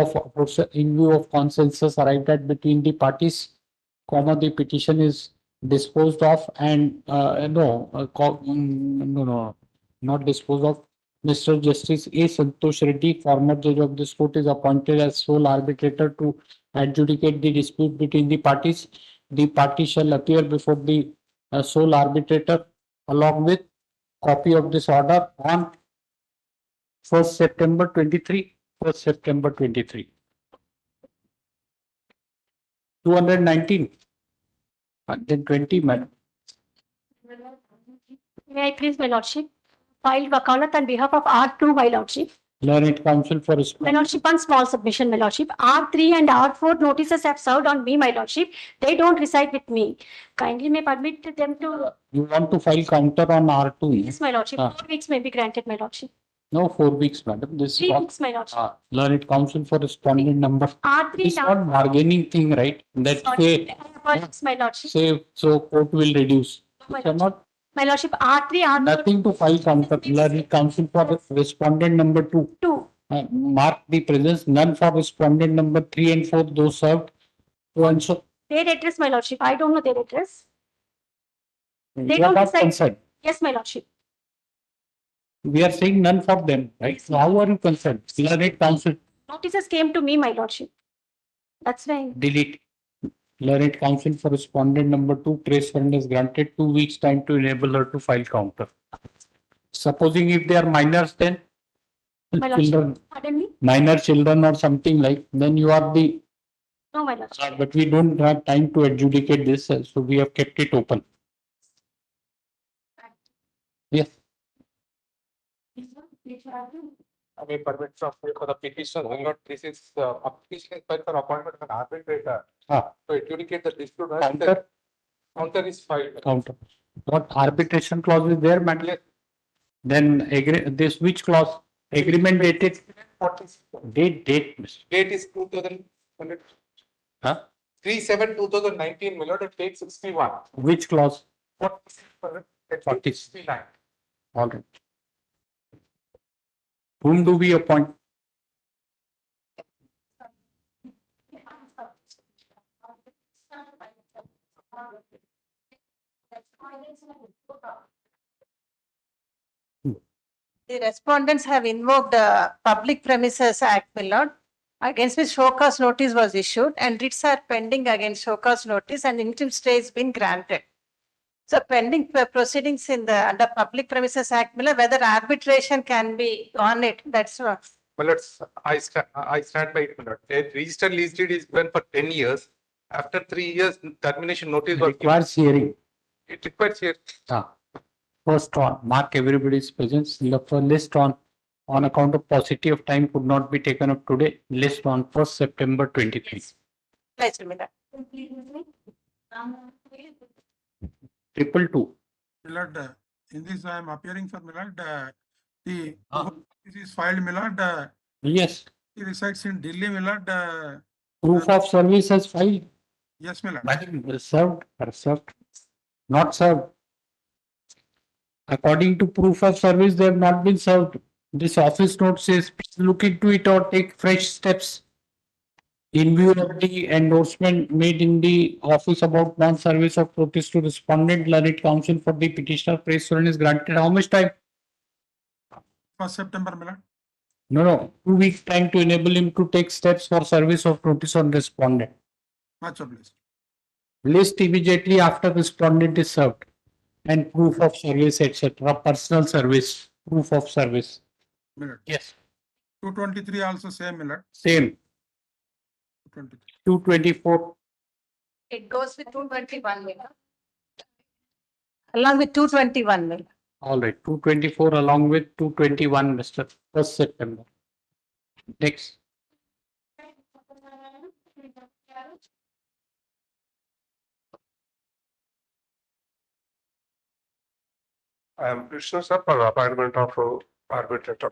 of consensus arrived at between the parties, the petition is disposed of and not disposed of. Mr. Justice A. Santosh Reddy, former judge of this court, is appointed as sole arbitrator to adjudicate the dispute between the parties. The party shall appear before the sole arbitrator along with copy of this order on 1st September 23. 1st September 23. 219. 120, madam. May I please, my lordship, filed wakalat on behalf of R2, my lordship. Learned counsel for My lordship, one small submission, my lordship. R3 and R4 notices have served on me, my lordship. They don't reside with me. Kindly may permit them to. You want to file counter on R2? Yes, my lordship. 4 weeks may be granted, my lordship. No, 4 weeks, madam. This 3 weeks, my lordship. Learned counsel for respondent number. R3 It's not bargaining thing, right? That my lordship. say so court will reduce. My Cannot. My lordship, R3, R4. Nothing to file counter. Learned counsel for respondent number 2. 2. Mark the presence. None for respondent number 3 and 4. Those served. So and so. Their address, my lordship. I don't know their address. They You are don't not reside. concerned. Yes, my lordship. We are saying none for them, right? So how are you concerned? Learned counsel. Notices came to me, my lordship. That's why. Delete. Learned counsel for respondent number 2, trace fund is granted 2 weeks time to enable her to file counter. Supposing if they are minors, then My lordship. children, Pardon me? minor children or something like, then you are the, No, my lordship. but we don't have time to adjudicate this, so we have kept it open. Yes. I mean, permit for the petition, this is application filed for appointment of an arbitrator. To adjudicate the dispute. Counter. Counter is filed. Counter. What arbitration clause is there, madam? Then this which clause? Agreement dated? Date. Date is 2000. Huh? 3/7/2019, my lord, it takes 61. Which clause? 69. All right. Whom do we appoint? The respondents have invoked the Public Premises Act, my lord, against which show cause notice was issued and writs are pending against show cause notice and interim stay has been granted. So pending proceedings in the under Public Premises Act, my lord, whether arbitration can be on it, that's what. Well, I stand by it, my lord. A registered lease deed is given for 10 years. After 3 years, termination notice was given. Requires hearing. It requires hearing. First on, mark everybody's presence. Look for list on on account of paucity of time could not be taken up today. List on 1st September 23. Pledged, Milord. 222. Milord, in this I am appearing for Milord, the this is filed Milord, Yes. he resides in Delhi Milord, Proof of service has filed. yes Milord. Served or served? Not served. According to proof of service, they have not been served. This office note says, please look into it or take fresh steps. In view of the endorsement made in the office about non-service of notice to respondent, learned counsel for the petitioner, praise is granted. How much time? 1st September Milord. No. 2 weeks time to enable him to take steps for service of notice on respondent. Much obliged. List immediately after respondent is served. And proof of service, etc. Personal service, proof of service. Milord. Yes. 223 also same Milord. Same. 224. It goes with 221, Milord. Along with 221, Milord. All right. 224 along with 221, Mr. 1st September. Next. I am Krishna sir for appointment of arbitrator.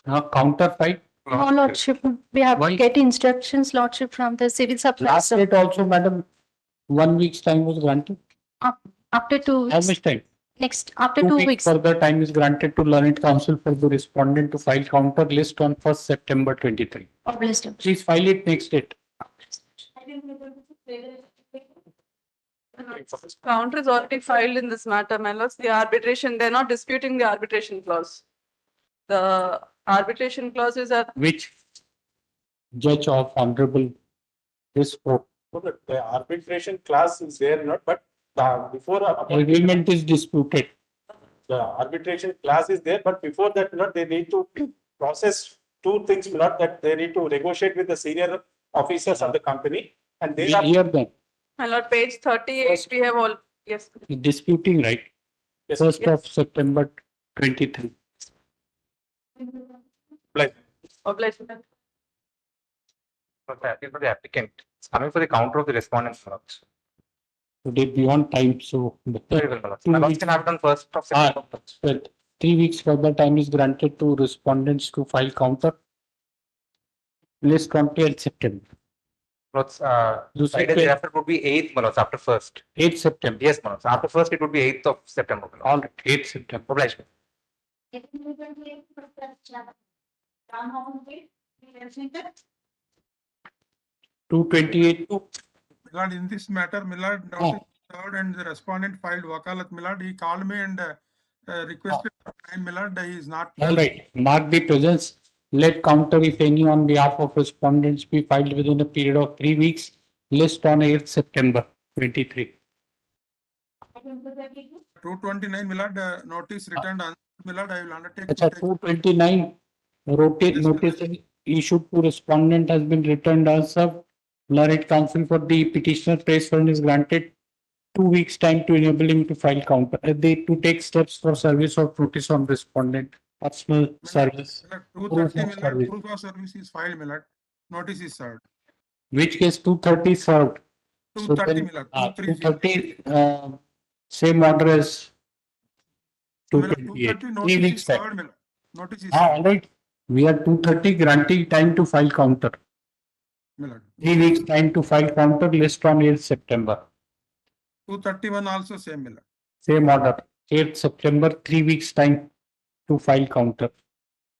Counter fight. No, Lordship, we have to get instructions, Lordship, from the civil supplies. Last date also, madam, 1 week's time was granted. After 2 weeks. How much time? Next, after 2 2 weeks weeks. further time is granted to learned counsel for the respondent to file counter list on 1st September 23. Obliged. Please file it next date. Counter is already filed in this matter, my lords. The arbitration, they're not disputing the arbitration clause. The arbitration clause is at. Which judge of honorable this court? The arbitration clause is there, not, but before Agreement is disputed. the arbitration clause is there, but before that, not, they need to process two things, not that they need to negotiate with the senior officers of the company, and they We are hear them. My lord, page 38, we have all, yes. Disputing, right? 1st of September 23. Obliged. For the applicant, it's coming for the counter of the respondent's marks. Today beyond time, so. Very well, my lords. My lords can have it on 1st of September. Well, 3 weeks further time is granted to respondents to file counter. List 28th September. Lords, दूसरे Friday पे- thereafter would be 8th, my lords, after 1st. 8th September. Yes, my lords. After 1st, it would be 8th of September. my lords. All right, 8th September. Obliged. 228. Milord, in this matter, Milord, notice served and the respondent filed wakalat, Milord. He called me and requested time, Milord. He is not. All right, mark the presence. Let counter, if any, on behalf of respondents be filed within a period of 3 weeks. List on 8th September 23. 229, Milord, notice returned answer, Milord. I will undertake. Achha, 229 notice issued to respondent has been returned answer. Learned counsel for the petitioner praise fund is granted 2 weeks time to enable him to file counter. To take steps for service of notice on respondent. Personal service. Proof 230, of Milord, service. proof of service is filed, Milord. Notice is served. Which case 230 served. 230, Milord, 230, same order as 228. 3 notice weeks is served, time. Milord. Notice is All right. We are 230 granting time to file counter. Milord. 3 weeks time to file counter list on 8th September. 231 also same, Milord. Same order. 8th September, 3 weeks time to file counter.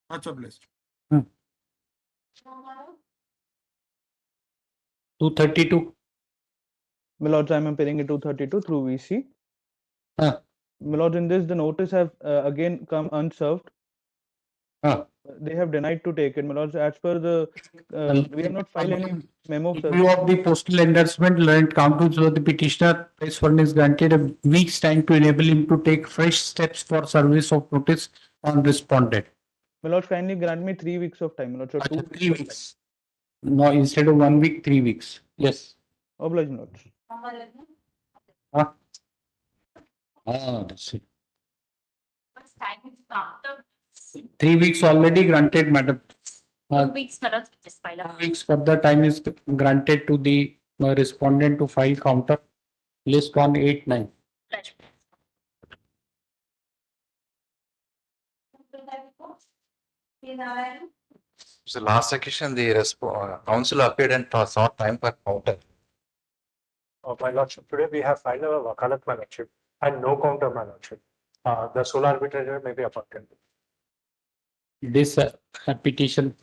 Much obliged. 232. My lords, I am appearing at 232 through VC. Huh. My lords, in this, the notice have again come unserved. Huh. They have denied to take it. My lords, as per the, we have not filed any memo. In view of the postal endorsement, learned counsel of the petitioner, praise fund is granted a week's time to enable him to take fresh steps for service of notice on respondent. My lords, kindly grant me 3 weeks of time. My lords, so 2 weeks. 3 weeks. No, instead of 1 week, 3 weeks. Yes. Obliged, my lords. That's it. 3 weeks already granted, madam. 2 weeks, my lord, just file 2 weeks further time is granted to the respondent to file counter list on 8/9. So last occasion, the council appeared and sought time for counter. My lordship, today we have filed a wakalat, my lordship, and no counter, my lordship. The sole arbitrator may be appointed. This petition,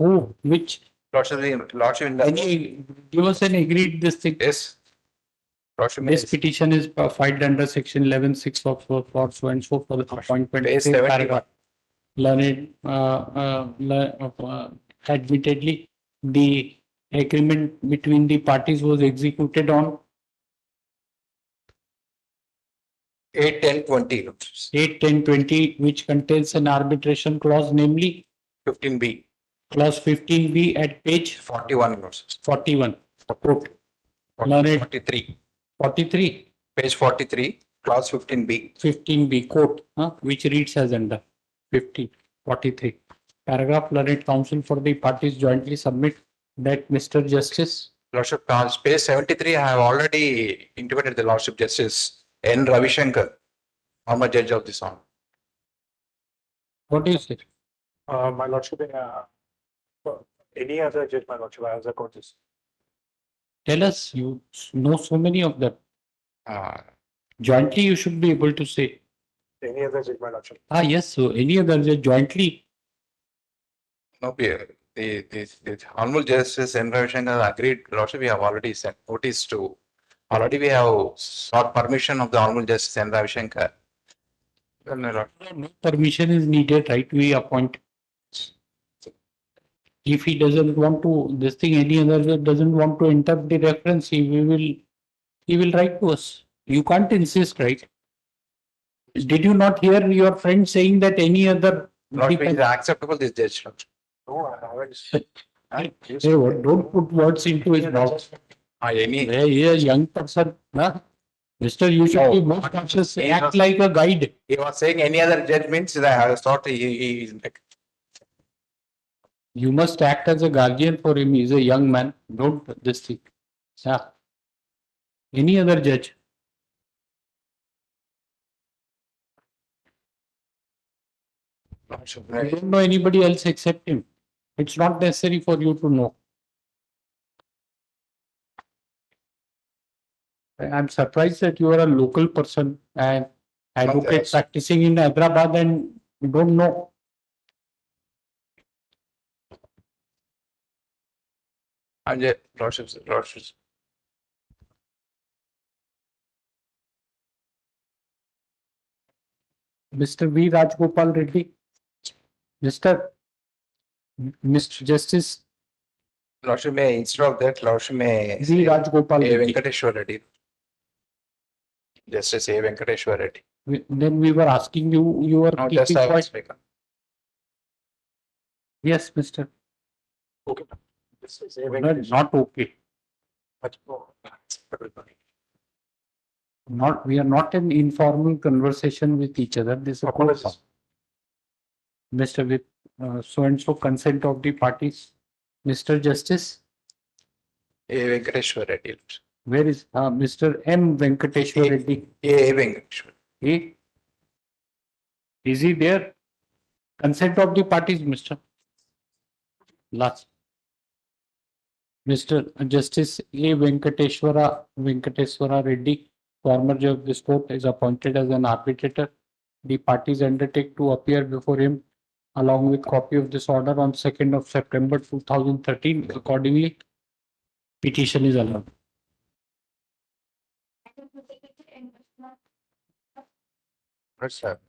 which Lordship, any, give us an agreed this thing. Yes. Lordship, This petition is filed under section 11(6) of for so and so for the appointment. Page Same 71. paragraph. Learned, admittedly, the agreement between the parties was executed on 8/10/20. 8/10/20, which contains an arbitration clause, namely 15B. clause 15B at page 41. Lordships. 41. Quote. Learned 43. 43. Page 43, clause 15B. 15B quote, which reads as under 43. Paragraph, learned counsel for the parties jointly submit that Mr. Justice. Lordship, page 73, I have already intimated the Lordship Justice N. Ravishankar, former judge of this one. What do you say? My lordship, any other judge, my lordship, as a court is. Tell us, you know so many of them. Jointly, you should be able to say. Any other judge, my lordship. Yes, so any other judge jointly. No, the Honorable Justice N. Ravishankar agreed, Lordship, we have already sent notice to, already we have sought permission of the Honorable Justice N. Ravishankar. No permission is needed, right? We appoint. If he doesn't want to, this thing, any other judge doesn't want to enter the reference, he will write to us. You can't insist, right? Did you not hear your friend saying that any other? Lordship, it is acceptable, this judge. Lordship. No, I haven't. Hey, don't put words into his mouth. He is a young person. Mister, you should be more conscious. Act like a guide. He was saying any other judge means that I thought he is like. You must act as a guardian for him. He is a young man. Don't this thing. Any other judge. I don't know anybody else except him. It's not necessary for you to know. I'm surprised that you are a local person and advocate practicing in Hyderabad and you don't know. Lordships. Mr. V. Rajgopal Reddy. Mr. Justice. Lordship may, instead of that, Lordship may. V. Rajgopal A. Reddy. Venkateshwar Reddy. Justice A. Venkateshwar Reddy. Then we were asking you, you were No, keeping just I was quiet. Yes, Mr. Okay. This is A. No, not okay. Much more acceptable. Not, we are not in informal conversation with each other. This is a court. Mr. With so and so consent of the parties. Mr. Justice. A. Venkateshwar Reddy. Where is Mr. M. Venkateshwar Reddy? A. Venkateshwar. A. Is he there? Consent of the parties, Mr. Last. Mr. Justice A. Venkateshwara Reddy, former judge of this court, is appointed as an arbitrator. The parties undertake to appear before him along with copy of this order on 2nd of September 2013. Accordingly, petition is allowed. What's that?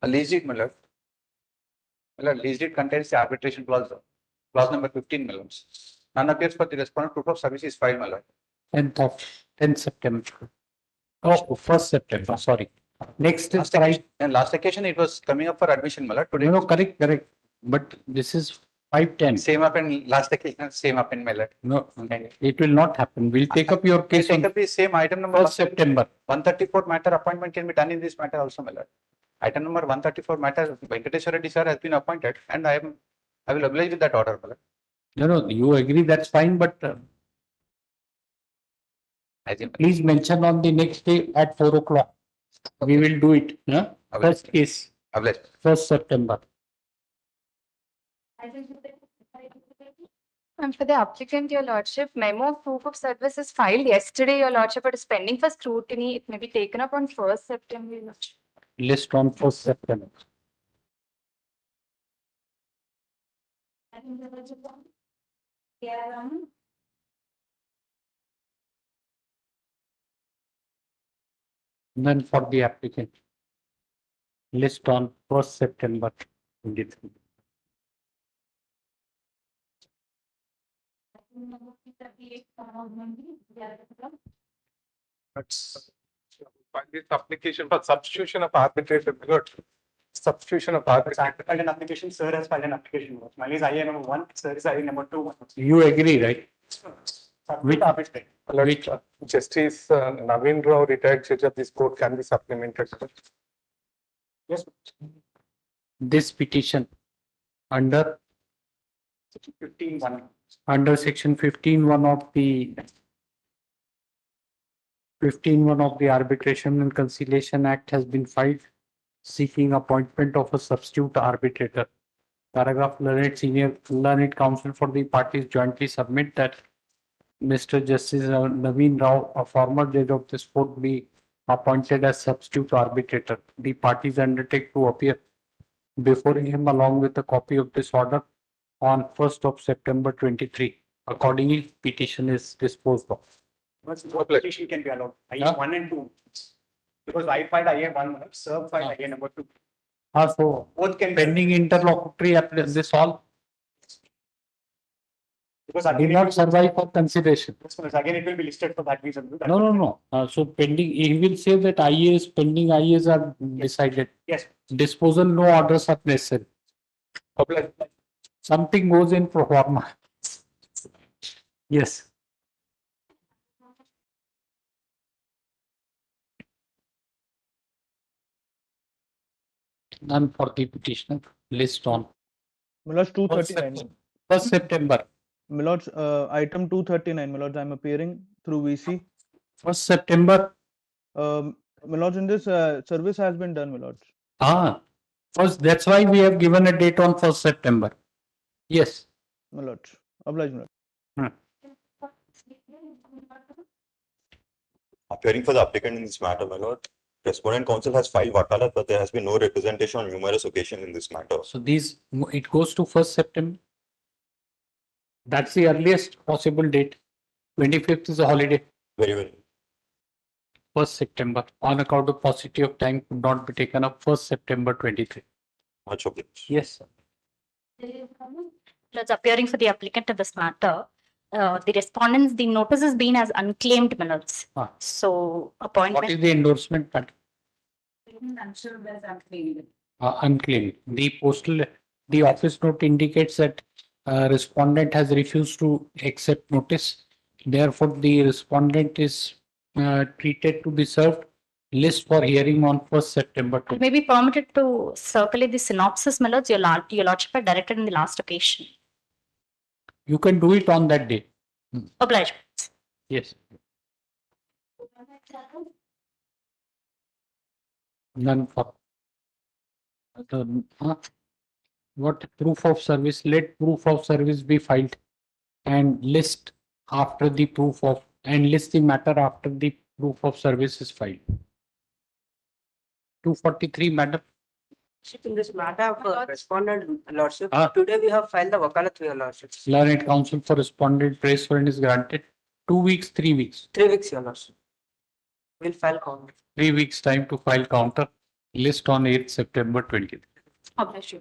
A lease deed, my lord. Lease deed contains the arbitration clause. Clause number 15, my lords. None appears for the respondent. Proof of service is filed, my lord. 10th September. Oh, 1st September, sorry. Next is right. And last occasion it was coming up for admission, my lord. Today. No, correct. But this is 510. Same up in last occasion, same up in my lord. No, it will not happen. We'll take up your case Take on up the same item number 1st September. 134 matter appointment can be done in this matter also, my lord. Item number 134 matter, Venkateswar Reddy sir has been appointed and I will oblige with that order. No, you agree, that's fine, but please mention on the next day at 4 o'clock. We will do it. Yeah? First case, Oblige. 1st September. And for the applicant, your lordship, memo of proof of service is filed yesterday, your lordship, but is pending for scrutiny. It may be taken up on 1st September. Your lordship. List on 1st September. Then for the applicant, list on 1st September 23. That's this application for substitution of arbitrator. Good. Substitution of arbitrator. Filed an application, sir has filed an application. Mine is IA number 1, sir is IA number 2. You agree, right? With arbitrator. Which Justice Naveen Rao, retired judge of this court, can be supplemented. Yes. this petition under 15(1). under section 15(1) of the 15(1) of the Arbitration and Conciliation Act has been filed seeking appointment of a substitute arbitrator. Paragraph learned counsel for the parties jointly submit that Mr. Justice Naveen Rao, a former judge of this court, be appointed as substitute arbitrator. The parties undertake to appear before him along with a copy of this order on 1st of September 23. Accordingly, petition is disposed of. What petition can be allowed? IA 1 and 2. Because I filed IA 1, sir filed IA number 2. So Both can pending interlocutory this all because did again, not survive for consideration. again it will be listed for that reason. No. So pending, he will say that IAs, pending IAs are decided. Yes. Disposal, no orders are necessary. Something goes in pro forma. Yes. None for the petitioner. List on. Milords 239. 1st September. Milords, item 239. Milords, I'm appearing through VC. 1st September. Milords, in this service has been done, Milords. First, that's why we have given a date on 1st September. Yes. Milords, oblige, Milords. Appearing for the applicant in this matter, my lord, respondent counsel has filed wakalat, but there has been no representation on numerous occasions in this matter. So it goes to 1st September. That's the earliest possible date. 25th is a holiday. Very well. 1st September. On account of paucity of time could not be taken up 1st September 23. Much obliged. Yes. That's appearing for the applicant in this matter. The respondents, the notice has been as unclaimed minutes. So appointment. What is the endorsement? Unclaimed. The office note indicates that respondent has refused to accept notice. Therefore, the respondent is treated to be served. List for hearing on 1st September. It may be permitted to circulate the synopsis, Milords, your lordship had directed in the last occasion. You can do it on that day. Oblige. Yes. None for. What proof of service? Let proof of service be filed and list after the proof of and list the matter after the proof of service is filed. 243, madam. In this matter of respondent lordship, today we have filed the wakalat, your lordship. Learned counsel for respondent praise warrant is granted. 2 weeks, 3 weeks. 3 weeks, your lordship. We'll file counter. 3 weeks time to file counter. List on 8th September 20th. Oblige.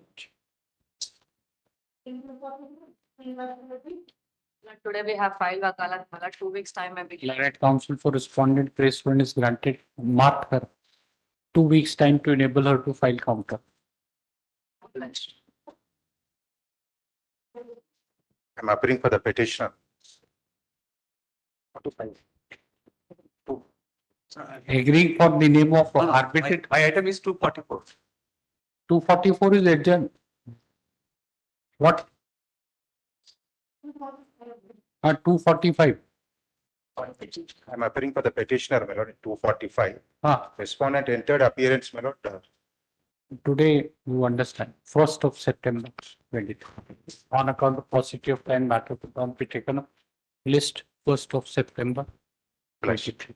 Today we have filed wakalat, 2 weeks time may be. Learned counsel for respondent praise warrant is granted. Mark her. 2 weeks time to enable her to file counter. I'm appearing for the petitioner. Agreeing for the name of arbitrator. My item is 244. 244 is adjourned. What? 245. I'm appearing for the petitioner, my lord, 245. Ah. Respondent entered appearance, my lord. Today, you understand, 1st of September 22. On account of positive time matter to be taken up, list 1st of September 23.